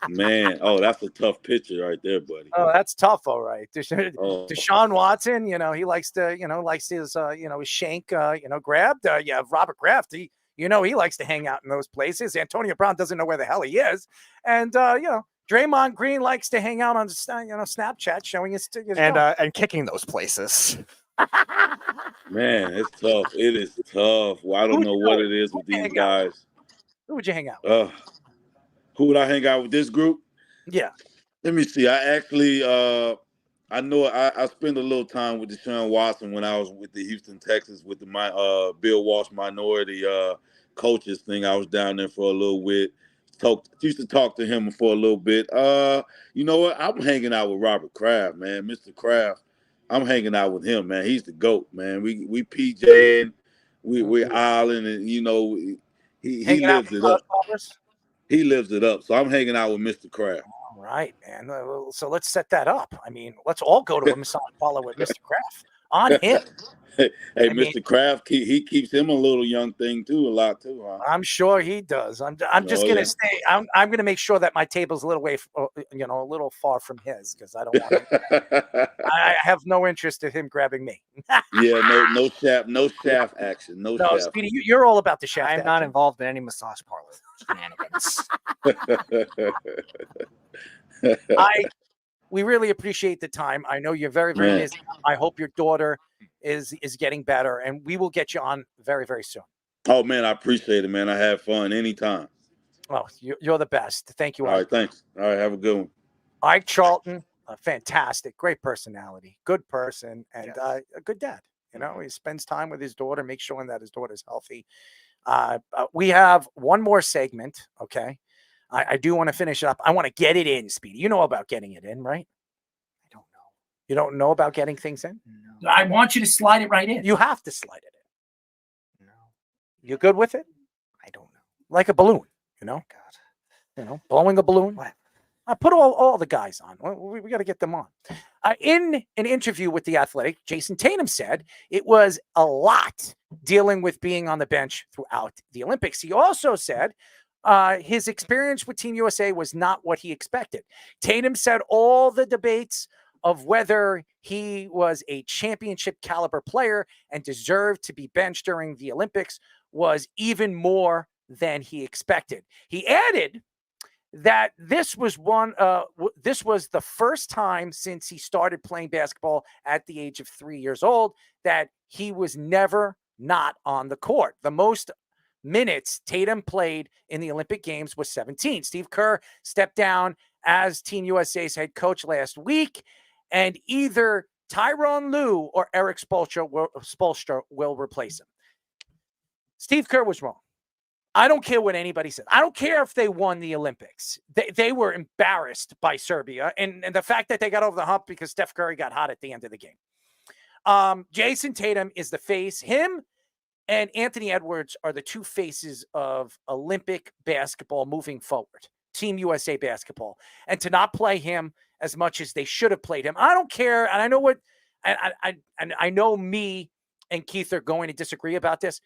Man, that's a tough picture right there, buddy. Oh, that's tough. All right, Deshaun Watson. He likes to, likes his, his shank, grabbed. Robert Kraft. He likes to hang out in those places. Antonio Brown doesn't know where the hell he is, and Draymond Green likes to hang out on, Snapchat, showing his and kicking those places. Man, it's tough. It is tough. Well, I don't know what it is with these guys. Who would you hang out with? Who would I hang out with this group? Yeah. Let me see. I actually, I know I spent a little time with Deshaun Watson when I was with the Houston Texans with the Bill Walsh minority coaches thing. I was down there for a little bit. Used to talk to him for a little bit. You know what? I'm hanging out with Robert Kraft, man. Mr. Kraft. I'm hanging out with him, man. He's the GOAT, man. We PJing, we're island, and he lives it up. He lives it up. So I'm hanging out with Mr. Kraft. All right, man. So let's set that up. I mean, let's all go to a massage parlor with Mr. Kraft on him. Mr. Kraft, he keeps him a little young thing too, a lot too, huh? I'm sure he does. I'm just gonna stay. I'm gonna make sure that my table's a little way, a little far from his, because I don't want. I have no interest in him grabbing me. No shaft action. No shaft. Speedy, you're all about the shaft. I'm not involved in any massage parlor shenanigans. We really appreciate the time. I know you're very, very busy. I hope your daughter is getting better, and we will get you on very, very soon. Oh, man, I appreciate it, man. I have fun anytime. Oh, you're the best. Thank you. All right, thanks. All right, have a good one. Ike Charlton, fantastic, great personality, good person, and a good dad. He spends time with his daughter, makes sure that his daughter's healthy. We have one more segment, okay? I do want to finish it up. I want to get it in, Speedy. You know about getting it in, right? I don't know. You don't know about getting things in? No. I want you to slide it right in. You have to slide it in. No. You good with it? I don't know. Like a balloon, you know? Blowing a balloon. Whatever. I put all the guys on. We got to get them on. In an interview with The Athletic, Jayson Tatum said it was a lot dealing with being on the bench throughout the Olympics. He also said his experience with Team USA was not what he expected. Tatum said all the debates of whether he was a championship caliber player and deserved to be benched during the Olympics was even more than he expected. He added that this was the first time since he started playing basketball at the age of 3 years old that he was never not on the court. The most minutes Tatum played in the Olympic Games was 17. Steve Kerr stepped down as Team USA's head coach last week, and either Tyronn Lue or Eric Spoelstra will replace him. Steve Kerr was wrong. I don't care what anybody says. I don't care if they won the Olympics. They were embarrassed by Serbia, and the fact that they got over the hump because Steph Curry got hot at the end of the game. Jayson Tatum is the face. Him and Anthony Edwards are the two faces of Olympic basketball moving forward, Team USA basketball. And to not play him as much as they should have played him, I don't care. And I know what I know me and Keith are going to disagree about this.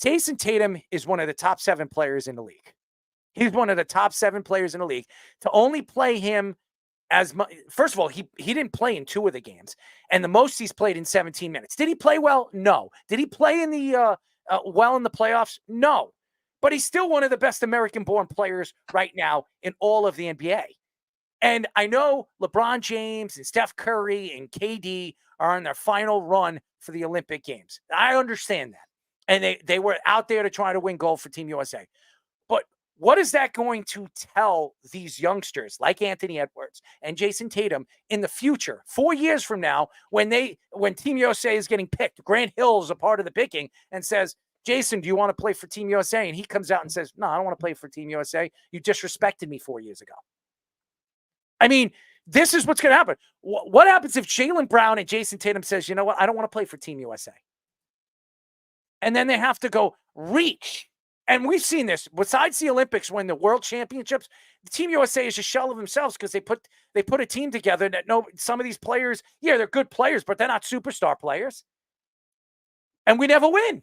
Jayson Tatum is one of the top 7 players in the league. He's one of the top 7 players in the league. To only play him as much, first of all, he didn't play in 2 of the games, and the most he's played in 17 minutes. Did he play well? No. Did he play in the well in the playoffs? No. But he's still one of the best American-born players right now in all of the NBA. And I know LeBron James and Steph Curry and KD are on their final run for the Olympic Games. I understand that. And they were out there to try to win gold for Team USA. But what is that going to tell these youngsters like Anthony Edwards and Jayson Tatum in the future, 4 years from now, when Team USA is getting picked? Grant Hill is a part of the picking and says, Jason, do you want to play for Team USA? And he comes out and says, no, I don't want to play for Team USA. You disrespected me 4 years ago. I mean, this is what's going to happen. What happens if Jaylen Brown and Jayson Tatum says, you know what, I don't want to play for Team USA? And then they have to go reach. And we've seen this. Besides the Olympics, when the World Championships, Team USA is a shell of themselves because they put a team together that some of these players, yeah, they're good players, but they're not superstar players. And we never win.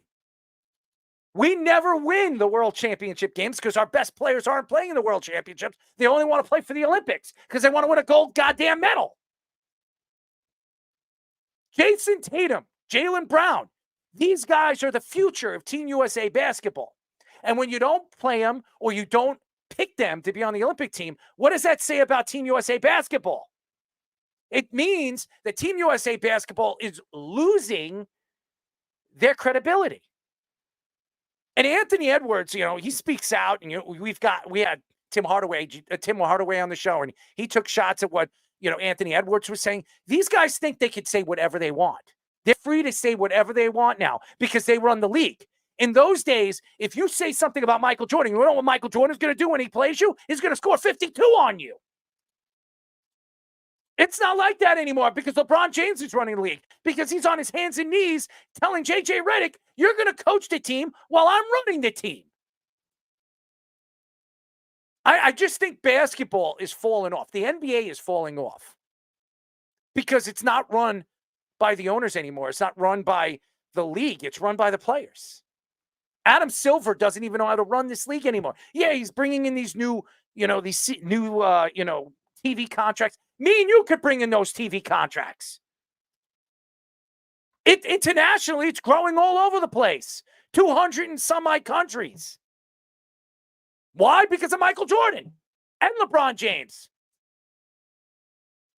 We never win the World Championship games because our best players aren't playing in the World Championships. They only want to play for the Olympics because they want to win a gold goddamn medal. Jayson Tatum, Jaylen Brown, these guys are the future of Team USA basketball. And when you don't play them or you don't pick them to be on the Olympic team, what does that say about Team USA basketball? It means that Team USA basketball is losing their credibility. And Anthony Edwards, he speaks out, and we had Tim Hardaway on the show, and he took shots at what Anthony Edwards was saying. These guys think they could say whatever they want. They're free to say whatever they want now because they run the league. In those days, if you say something about Michael Jordan, you know what Michael Jordan's going to do when he plays you? He's going to score 52 on you. It's not like that anymore because LeBron James is running the league, because he's on his hands and knees telling JJ Redick, you're going to coach the team while I'm running the team. I just think basketball is falling off. The NBA is falling off because it's not run by the owners anymore. It's not run by the league. It's run by the players. Adam Silver doesn't even know how to run this league anymore. Yeah, he's bringing in these new, TV contracts. Me and you could bring in those TV contracts. Internationally, it's growing all over the place. 200 and some odd countries. Why? Because of Michael Jordan and LeBron James.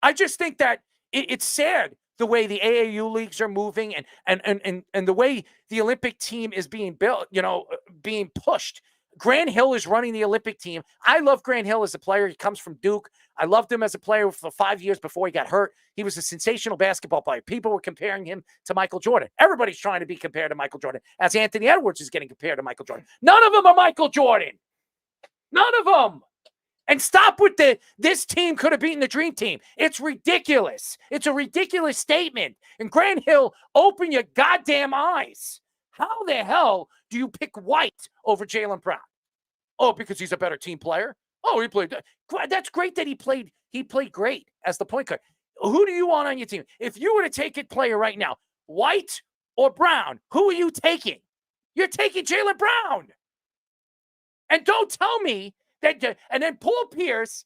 I just think that it's sad the way the AAU leagues are moving and the way the Olympic team is being built, being pushed. Grant Hill is running the Olympic team. I love Grant Hill as a player. He comes from Duke. I loved him as a player for 5 years before he got hurt. He was a sensational basketball player. People were comparing him to Michael Jordan. Everybody's trying to be compared to Michael Jordan, as Anthony Edwards is getting compared to Michael Jordan. None of them are Michael Jordan. None of them. And stop with this team could have beaten the dream team. It's ridiculous. It's a ridiculous statement. And Grant Hill, open your goddamn eyes. How the hell do you pick White over Jaylen Brown? Oh, because he's a better team player? Oh, he played. That's great that he played great as the point guard. Who do you want on your team? If you were to take a player right now, White or Brown, who are you taking? You're taking Jaylen Brown. And don't tell me that. And then Paul Pierce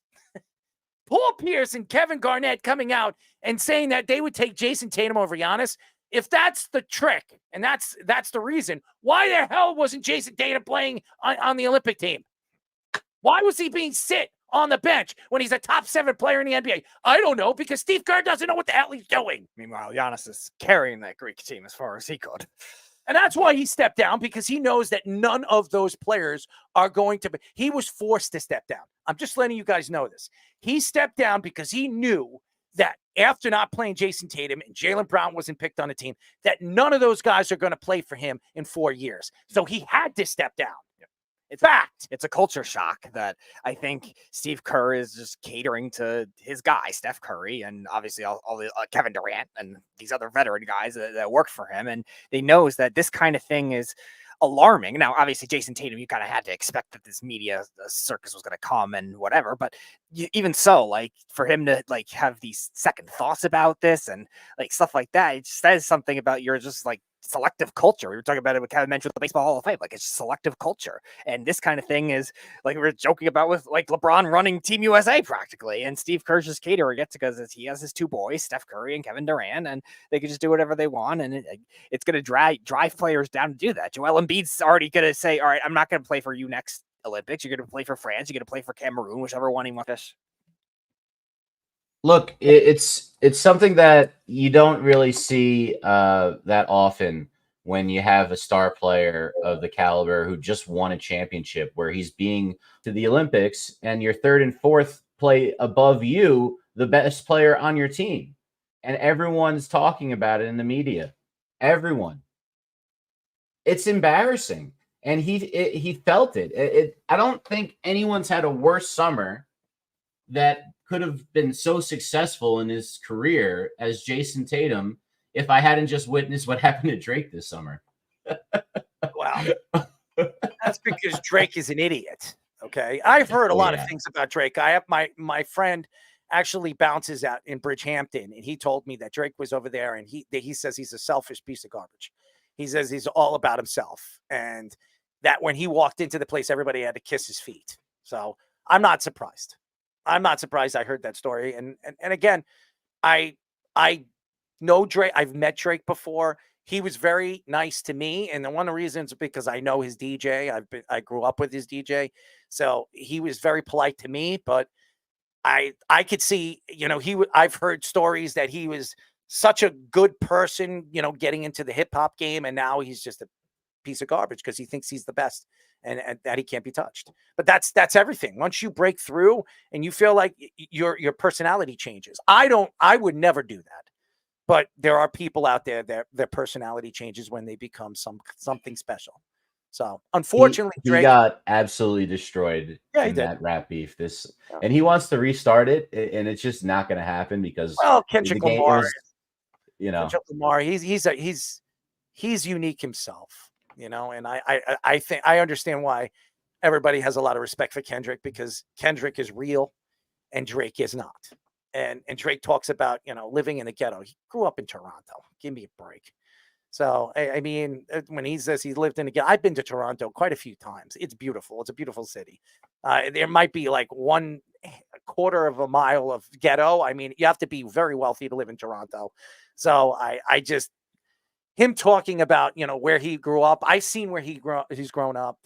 and Kevin Garnett coming out and saying that they would take Jayson Tatum over Giannis. If that's the trick and that's the reason, why the hell wasn't Jayson Tatum playing on the Olympic team? Why was he being sit on the bench when he's a top 7 player in the NBA? I don't know, because Steve Kerr doesn't know what the hell he's doing. Meanwhile, Giannis is carrying that Greek team as far as he could. And that's why he stepped down, because he knows that none of those players are going to be. He was forced to step down. I'm just letting you guys know this. He stepped down because he knew that after not playing Jayson Tatum and Jaylen Brown wasn't picked on the team, that none of those guys are going to play for him in 4 years. So he had to step down. It's fact. It's a culture shock that I think Steve Kerr is just catering to his guy, Steph Curry, and obviously all the Kevin Durant and these other veteran guys that work for him. And they knows that this kind of thing is alarming. Now, obviously, Jayson Tatum, you kind of had to expect that this media circus was going to come and whatever. But even so, like, for him to like have these second thoughts about this and like stuff like that, it says something about your just like selective culture. We were talking about it with Kevin Mench with the Baseball Hall of Fame. Like, it's selective culture. And this kind of thing is like we were joking about with like LeBron running Team USA practically. And Steve Kerr's just catering it because he has his 2 boys, Steph Curry and Kevin Durant, and they can just do whatever they want. And it's going to drive players down to do that. Joel Embiid's already going to say, all right, I'm not going to play for you next Olympics. You're going to play for France. You're going to play for Cameroon, whichever one he wants. Look, it's something that you don't really see that often when you have a star player of the caliber who just won a championship, where he's being to the Olympics and your 3rd and 4th play above you, the best player on your team. And everyone's talking about it in the media. Everyone. It's embarrassing. And he felt it. I don't think anyone's had a worse summer that could have been so successful in his career as Jayson Tatum if I hadn't just witnessed what happened to Drake this summer. Wow. That's because Drake is an idiot. Okay. I've heard a lot of things about Drake. I have my friend actually bounces out in Bridgehampton, and he told me that Drake was over there, and he says he's a selfish piece of garbage. He says he's all about himself, and that when he walked into the place, everybody had to kiss his feet. So I'm not surprised. I heard that story. And again, I know Drake. I've met Drake before. He was very nice to me. And one of the reasons, because I know his DJ, I grew up with his DJ. So he was very polite to me, but I could see, I've heard stories that he was such a good person, getting into the hip hop game. And now he's just a piece of garbage because he thinks he's the best and that he can't be touched. But that's everything. Once you break through and you feel like your personality changes. I would never do that. But there are people out there that their personality changes when they become something special. So unfortunately, he Drake got absolutely destroyed in that rap beef. And he wants to restart it, and it's just not going to happen because Kendrick Lamar, Kendrick Lamar, he's unique himself, and I think I understand why everybody has a lot of respect for Kendrick, because Kendrick is real and Drake is not. And Drake talks about, living in the ghetto. He grew up in Toronto. Give me a break. So, I mean, when he says he lived in the ghetto, I've been to Toronto quite a few times. It's beautiful. It's a beautiful city. There might be like 1/4 of a mile of ghetto. I mean, you have to be very wealthy to live in Toronto. So I just, him talking about, where he grew up. I've seen where he's grown up.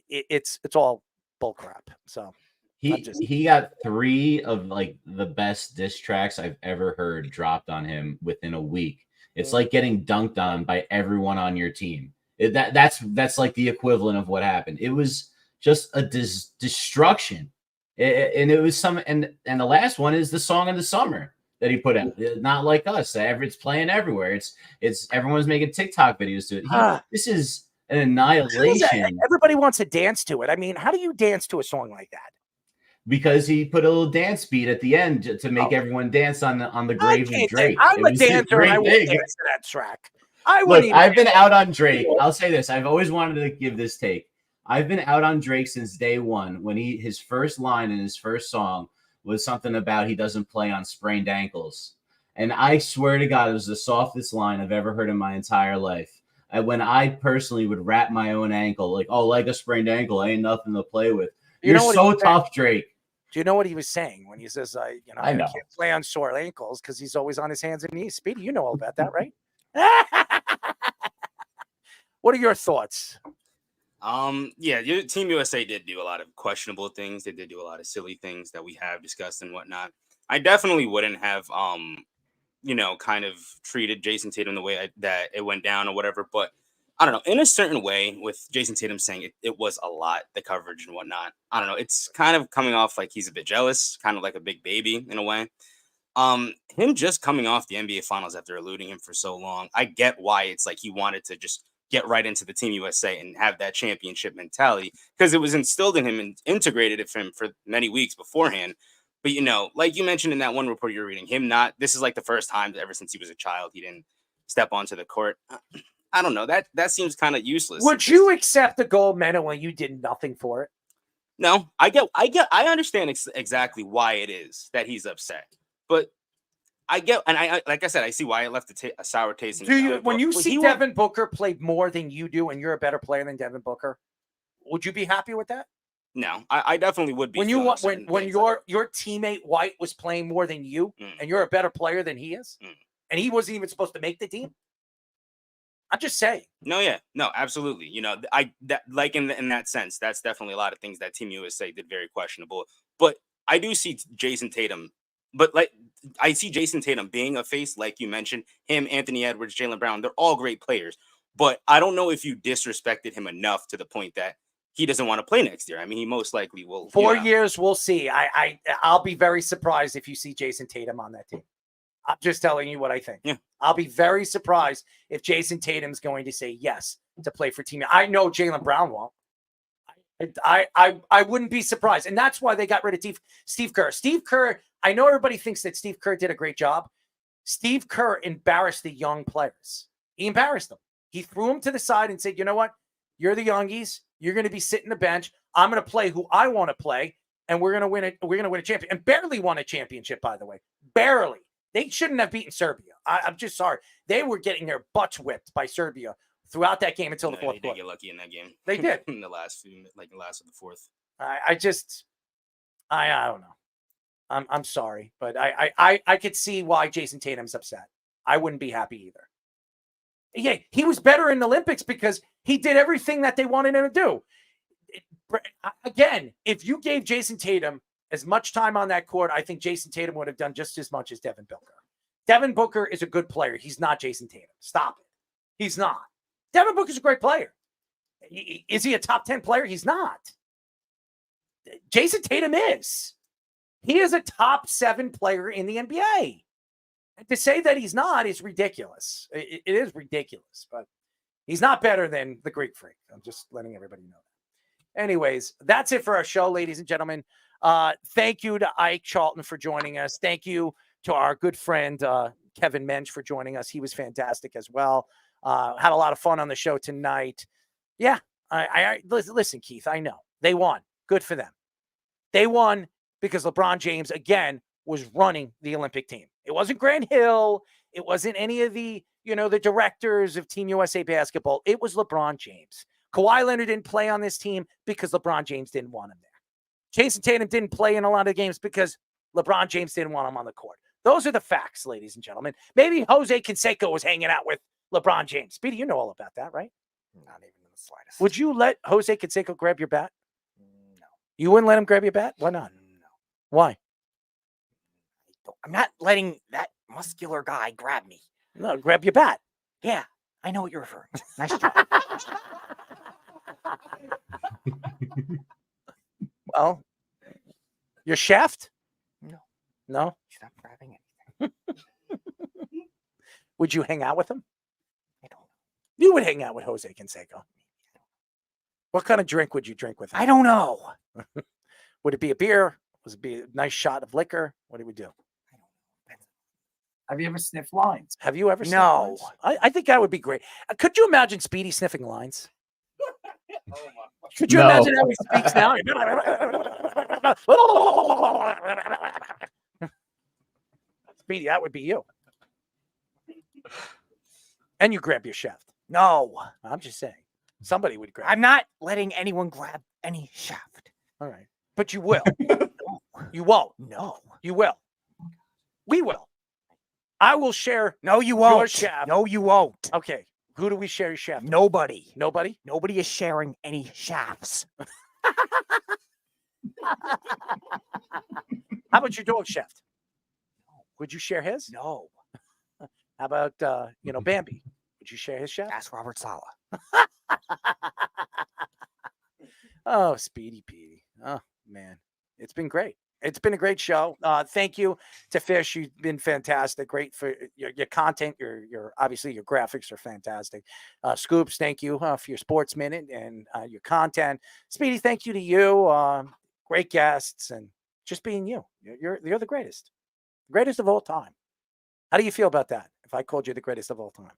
It's all bull crap. So. He got 3 of like the best diss tracks I've ever heard dropped on him within a week. It's like getting dunked on by everyone on your team. That's like the equivalent of what happened. It was just a destruction. And it was and the last one is the song of the summer that he put out. Not Like Us. It's playing everywhere. It's everyone's making TikTok videos to it. an annihilation. Everybody wants to dance to it. I mean, how do you dance to a song like that? Because he put a little dance beat at the end to make everyone dance on the grave of Drake. I'm a It was dancer and I would thing. dance to that track. I Look, wouldn't I've been out on Drake. I'll say this. I've always wanted to give this take. I've been out on Drake since day one when his first line in his first song was something about he doesn't play on sprained ankles. And I swear to God, it was the softest line I've ever heard in my entire life. When I personally would wrap my own ankle, like a sprained ankle, ain't nothing to play with. You're so tough, Drake. Do you know what he was saying when he says, I know. can't play on sore ankles because he's always on his hands and knees? Speedy, you know all about that, right? What are your thoughts? Team USA did do a lot of questionable things. They did do a lot of silly things that we have discussed and whatnot. I definitely wouldn't have, kind of treated Jayson Tatum the way that it went down or whatever. But I don't know, in a certain way, with Jayson Tatum saying it was a lot, the coverage and whatnot. I don't know. It's kind of coming off like he's a bit jealous, kind of like a big baby in a way. Him just coming off the NBA Finals after eluding him for so long, I get why it's like he wanted to just get right into the Team USA and have that championship mentality because it was instilled in him and integrated in him for many weeks beforehand. But, like you mentioned in that one report you're reading, this is like the first time ever since he was a child he didn't step onto the court. I don't know. That seems kind of useless. Would you accept the gold medal when you did nothing for it? No, I understand exactly why it is that he's upset, but like I said, I see why it left a sour taste in his mouth. When you see Devin Booker play more than you do and you're a better player than Devin Booker, would you be happy with that? No, I definitely would be. When your teammate White was playing more than you and you're a better player than he is, and he wasn't even supposed to make the team. I'm just saying. No, absolutely. In that sense, that's definitely a lot of things that Team USA did very questionable. But I do see Jayson Tatum. But I see Jayson Tatum being a face, like you mentioned, him, Anthony Edwards, Jaylen Brown. They're all great players. But I don't know if you disrespected him enough to the point that he doesn't want to play next year. I mean, he most likely will. 4 years, we'll see. I'll be very surprised if you see Jayson Tatum on that team. I'm just telling you what I think. Yeah. I'll be very surprised if Jayson Tatum's going to say yes to play for Team. I know Jaylen Brown won't. I wouldn't be surprised. And that's why they got rid of Steve Kerr. Steve Kerr, I know everybody thinks that Steve Kerr did a great job. Steve Kerr embarrassed the young players. He embarrassed them. He threw them to the side and said, you know what? You're the youngies. You're going to be sitting the bench. I'm going to play who I want to play. And we're going to win it. We're going to win a championship. And barely won a championship, by the way. Barely. They shouldn't have beaten Serbia. I'm just sorry. They were getting their butts whipped by Serbia throughout that game until the fourth quarter. They did get lucky in that game. They did. In the last of the fourth. I don't know. I'm sorry, but I could see why Jayson Tatum's upset. I wouldn't be happy either. Yeah, he was better in the Olympics because he did everything that they wanted him to do. Again, if you gave Jayson Tatum as much time on that court, I think Jayson Tatum would have done just as much as Devin Booker. Devin Booker is a good player. He's not Jayson Tatum. Stop it. He's not. Devin Booker's a great player. Is he a top 10 player? He's not. Jayson Tatum is. He is a top 7 player in the NBA. And to say that he's not is ridiculous. It is ridiculous, but he's not better than the Greek Freak. I'm just letting everybody know that. Anyways, that's it for our show, ladies and gentlemen. Thank you to Ike Charlton for joining us. Thank you to our good friend Kevin Mench for joining us. He was fantastic as well. Had a lot of fun on the show tonight. Yeah, I listen, Keith, I know. They won. Good for them. They won because LeBron James, again, was running the Olympic team. It wasn't Grant Hill. It wasn't any of the, the directors of Team USA basketball. It was LeBron James. Kawhi Leonard didn't play on this team because LeBron James didn't want him there. Jayson Tatum didn't play in a lot of games because LeBron James didn't want him on the court. Those are the facts, ladies and gentlemen. Maybe Jose Canseco was hanging out with LeBron James. Speedy, you know all about that, right? Not even in the slightest. Would you let Jose Canseco grab your bat? No. You wouldn't let him grab your bat? Why not? No. Why? I'm not letting that muscular guy grab me. No, grab your bat. Yeah, I know what you're referring to. Nice try. Well, your shaft? No. No? He's not grabbing anything. Would you hang out with him? I don't know. You would hang out with Jose Canseco. What kind of drink would you drink with him? I don't know. Would it be a beer? Would it be a nice shot of liquor? What do we do? Have you ever sniffed lines? Have you ever sniffed No. lines? I think that would be great. Could you imagine Speedy sniffing lines? Could you imagine how he speaks now? Speedy, that would be you. And you grab your shaft. No. I'm just saying. Somebody would grab. I'm not letting anyone grab any shaft. All right. But you will. You won't. No. You will. We will. I will share. No, you won't. Your shaft. No, you won't. Okay. Who do we share your shaft? Nobody. Nobody? Nobody is sharing any shafts. How about your dog shaft? Would you share his? No. How about Bambi? Would you share his shaft? Ask Robert Saleh. Oh, Speedy Petey. Oh, man. It's been great. It's been a great show. Thank you to Fish. You've been fantastic. Great for your content. Your obviously your graphics are fantastic. Scoops, thank you for your Sports Minute and your content. Speedy, thank you to you. Great guests and just being you. You're the greatest. Greatest of all time. How do you feel about that? If I called you the greatest of all time?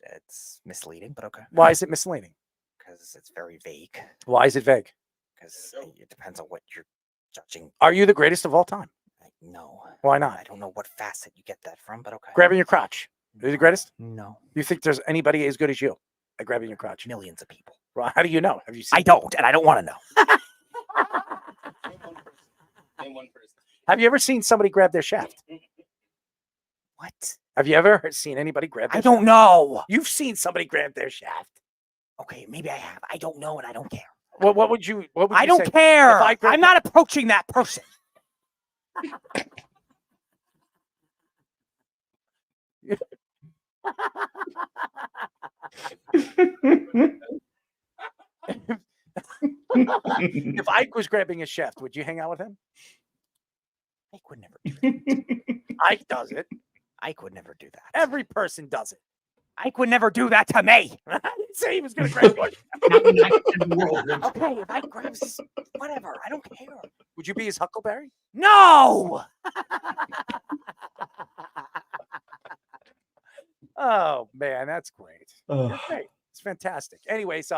It's misleading, but okay. Why is it misleading? Because it's very vague. Why is it vague? Because it depends on what you're judging. Are you the greatest of all time? No. Why not? I don't know what facet you get that from, but okay. Grabbing your crotch. Are you the greatest? No. You think there's anybody as good as you at grabbing your crotch? Millions of people. Well, how do you know? Have you seen? I don't, and I don't want to know. Name one person. Have you ever seen somebody grab their shaft? What? Have you ever seen anybody grab their I don't know. You've seen somebody grab their shaft. Okay, maybe I have. I don't know, and I don't care. What would you I you don't say? care. If I grabbed I'm not approaching that person. If Ike was grabbing a shaft, would you hang out with him? Ike would never do that. Ike does it. Ike would never do that. Every person does it. Ike would never do that to me. I didn't say he was going to grab one. Okay, if Ike grabs whatever, I don't care. Would you be his Huckleberry? No. Oh man, that's great. Ugh. You're great. It's fantastic. Anyways,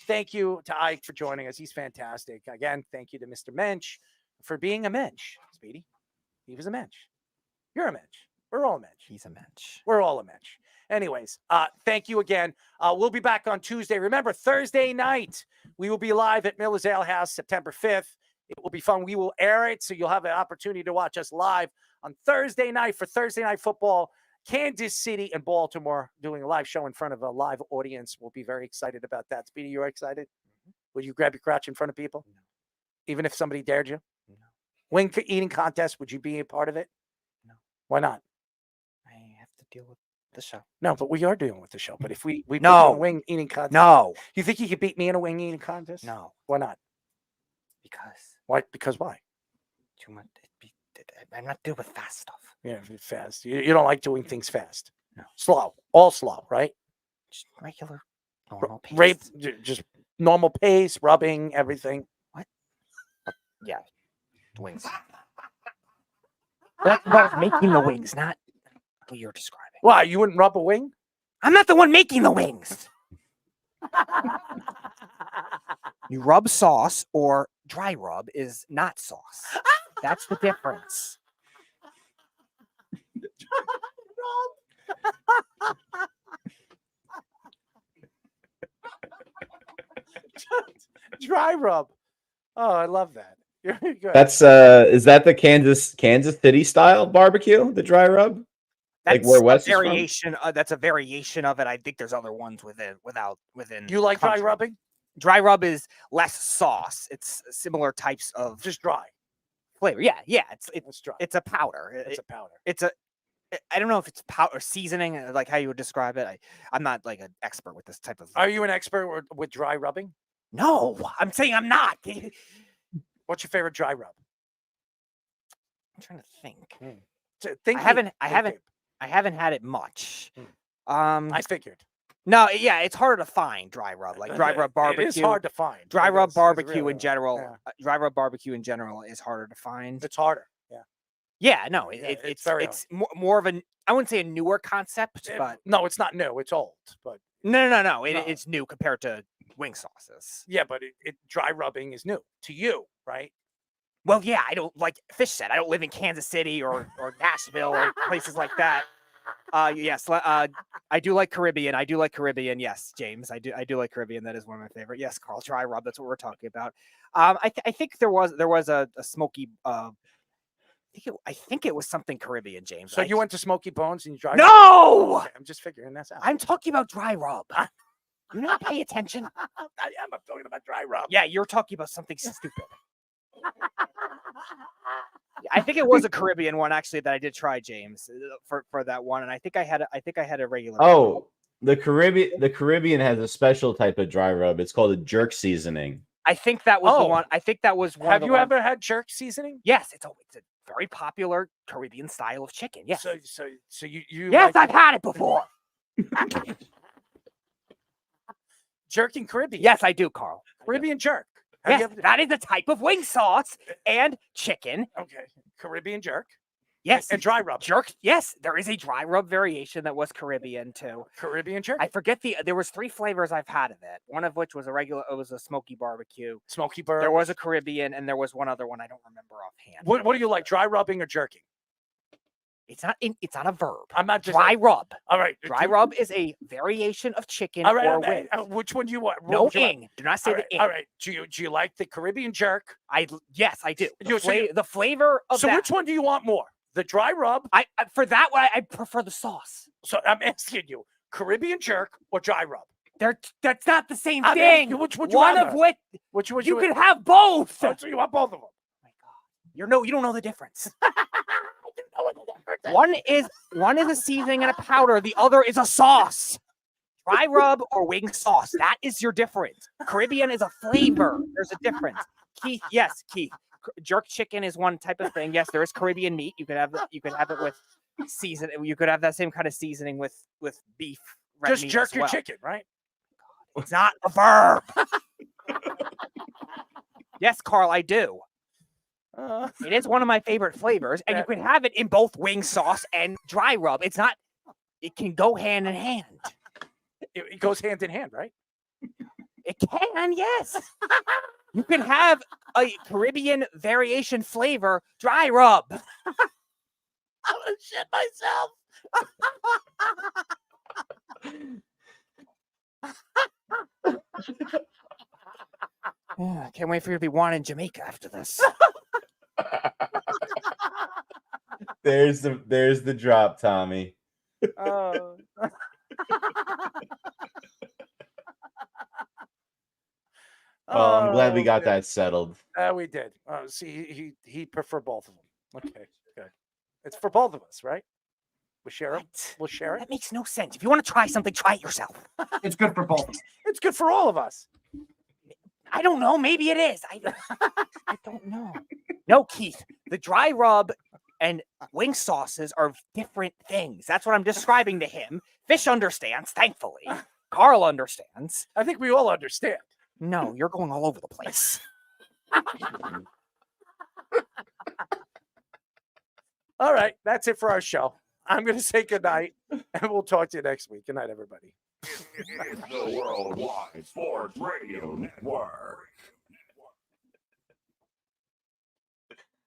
thank you to Ike for joining us. He's fantastic. Again, thank you to Mr. Mench for being a mensch. Speedy, he was a mensch. You're a mensch. We're all a mensch. He's a mensch. We're all a mensch. Anyways, thank you again. We'll be back on Tuesday. Remember, Thursday night, we will be live at Miller's Ale House, September 5th. It will be fun. We will air it, so you'll have an opportunity to watch us live on Thursday night for Thursday Night Football. Kansas City and Baltimore doing a live show in front of a live audience. We'll be very excited about that. Speedy, you're excited? Would you grab your crotch in front of people? No. Even if somebody dared you? No. Wing eating contest, would you be a part of it? No. Why not? I have to deal with the show. No, but we are dealing with the show. But if we put you No. in a wing eating contest. No. You think you could beat me in a wing eating contest? No. Why not? Because Why? Because why? too much. I'm not good with fast stuff. Yeah, fast. You don't like doing things fast. No. Slow. All slow, right? Just regular, normal pace. Rape, just normal pace, rubbing, everything. Yeah. Wings. That's about making the wings, not what you're describing. Why? You wouldn't rub a wing? I'm not the one making the wings. You rub sauce or dry rub is not sauce. That's the difference. Dry rub. Oh, I love that. You're good. That's is that the Kansas City style barbecue? The dry rub, That's like where Wes a is from? variation. That's a variation of it. I think there's other ones within. You like dry country. rubbing? Dry rub is less sauce. It's similar types of Just dry. flavor. Yeah. It's dry. It's a powder. It's a powder. I don't know if it's powder seasoning, like how you would describe it. I'm not like an expert with this type of. Are you an expert with dry rubbing? No, I'm saying I'm not. What's your favorite dry rub? I'm trying to think. Think. I haven't had it much. I figured. No, yeah, it's harder to find dry rub. Like dry rub barbecue. It is hard to find. Dry rub It's barbecue really in hard. general. Yeah. Dry rub barbecue in general is harder to find. It's harder. Yeah. Yeah, no, Yeah, it's very it's more of a, I wouldn't say a newer concept, but No, it's not new. It's old. But no. It's new compared to wing sauces. yeah, but dry rubbing is new to you, right? Well, yeah, I don't, like Fish said, I don't live in Kansas City or Nashville or places like that. Yes, I do like Caribbean. I do like Caribbean. Yes, James, I do like Caribbean. That is one of my favorite. Yes, Carl, dry rub. That's what we're talking about. I think there was a smoky. I think it was something Caribbean, James. So you went to Smoky Bones and you dry? No, Okay, I'm just figuring this out. I'm talking about dry rub. You not pay attention. I am. I'm talking about dry rub. Yeah, you're talking about something stupid. I think it was a Caribbean one actually that I did try, James, for that one, and I think I had a regular. Oh, the Caribbean has a special type of dry rub. It's called a jerk seasoning. I think that was the one. I think that was one. Have you ever had jerk seasoning? Yes, it's a very popular Caribbean style of chicken. Yes. So you Yes, I've had it before. Jerk in Caribbean. Yes, I do, Carl. Caribbean jerk. Have Yes, that is a type of wing sauce and chicken. Okay. Caribbean jerk. Yes. And dry rub. Jerk. Yes, there is a dry rub variation that was Caribbean too. Caribbean jerk. I forget there was 3 flavors I've had of it. One of which was it was a smoky barbecue. Smoky burger. There was a Caribbean and there was one other one I don't remember offhand. What do you like, dry rubbing or jerking? It's not a verb. I'm not just dry rub. All right. Dry rub is a variation of chicken All right. or wing. Which one do you want? No ing. Do not say All right. the ing. All right. Do you like the Caribbean jerk? Yes, I do. So The flavor of So that. which one do you want more? The dry rub? For that one, I prefer the sauce. So I'm asking you, Caribbean jerk or dry rub? That's not the same I'm thing. asking you, which would you One rather? of which Which would you could have both. Oh, so you want both of them? You don't know the difference. One is a seasoning and a powder. The other is a sauce. Dry rub or wing sauce. That is your difference. Caribbean is a flavor. There's a difference. Keith, yes, Keith. Jerk chicken is one type of thing. Yes, there is Caribbean meat. You could have it with season. You could have that same kind of seasoning with beef. red Just meat jerk as your well. chicken, right? It's not a verb. Yes, Carl, I do. It is one of my favorite flavors, and you can have it in both wing sauce and dry rub. It's not. It can go hand in hand. It goes hand in hand, right? It can, yes. You can have a Caribbean variation flavor dry rub. I'm gonna shit myself. Yeah, can't wait for you to be wanting Jamaica after this. There's the drop, Tommy. Oh. Oh, I'm glad we got that settled. We did. See, he prefer both of them. Okay, good. It's for both of us, right? We'll share it. We'll share it. That makes no sense. If you want to try something, try it yourself. It's good for both. It's good for all of us. I don't know. Maybe it is. I don't know. No, Keith. The dry rub and wing sauces are different things. That's what I'm describing to him. Fish understands, thankfully. Carl understands. I think we all understand. No, you're going all over the place. All right, that's it for our show. I'm going to say goodnight, and we'll talk to you next week. Good night, everybody. It's the Worldwide Sports Radio Network.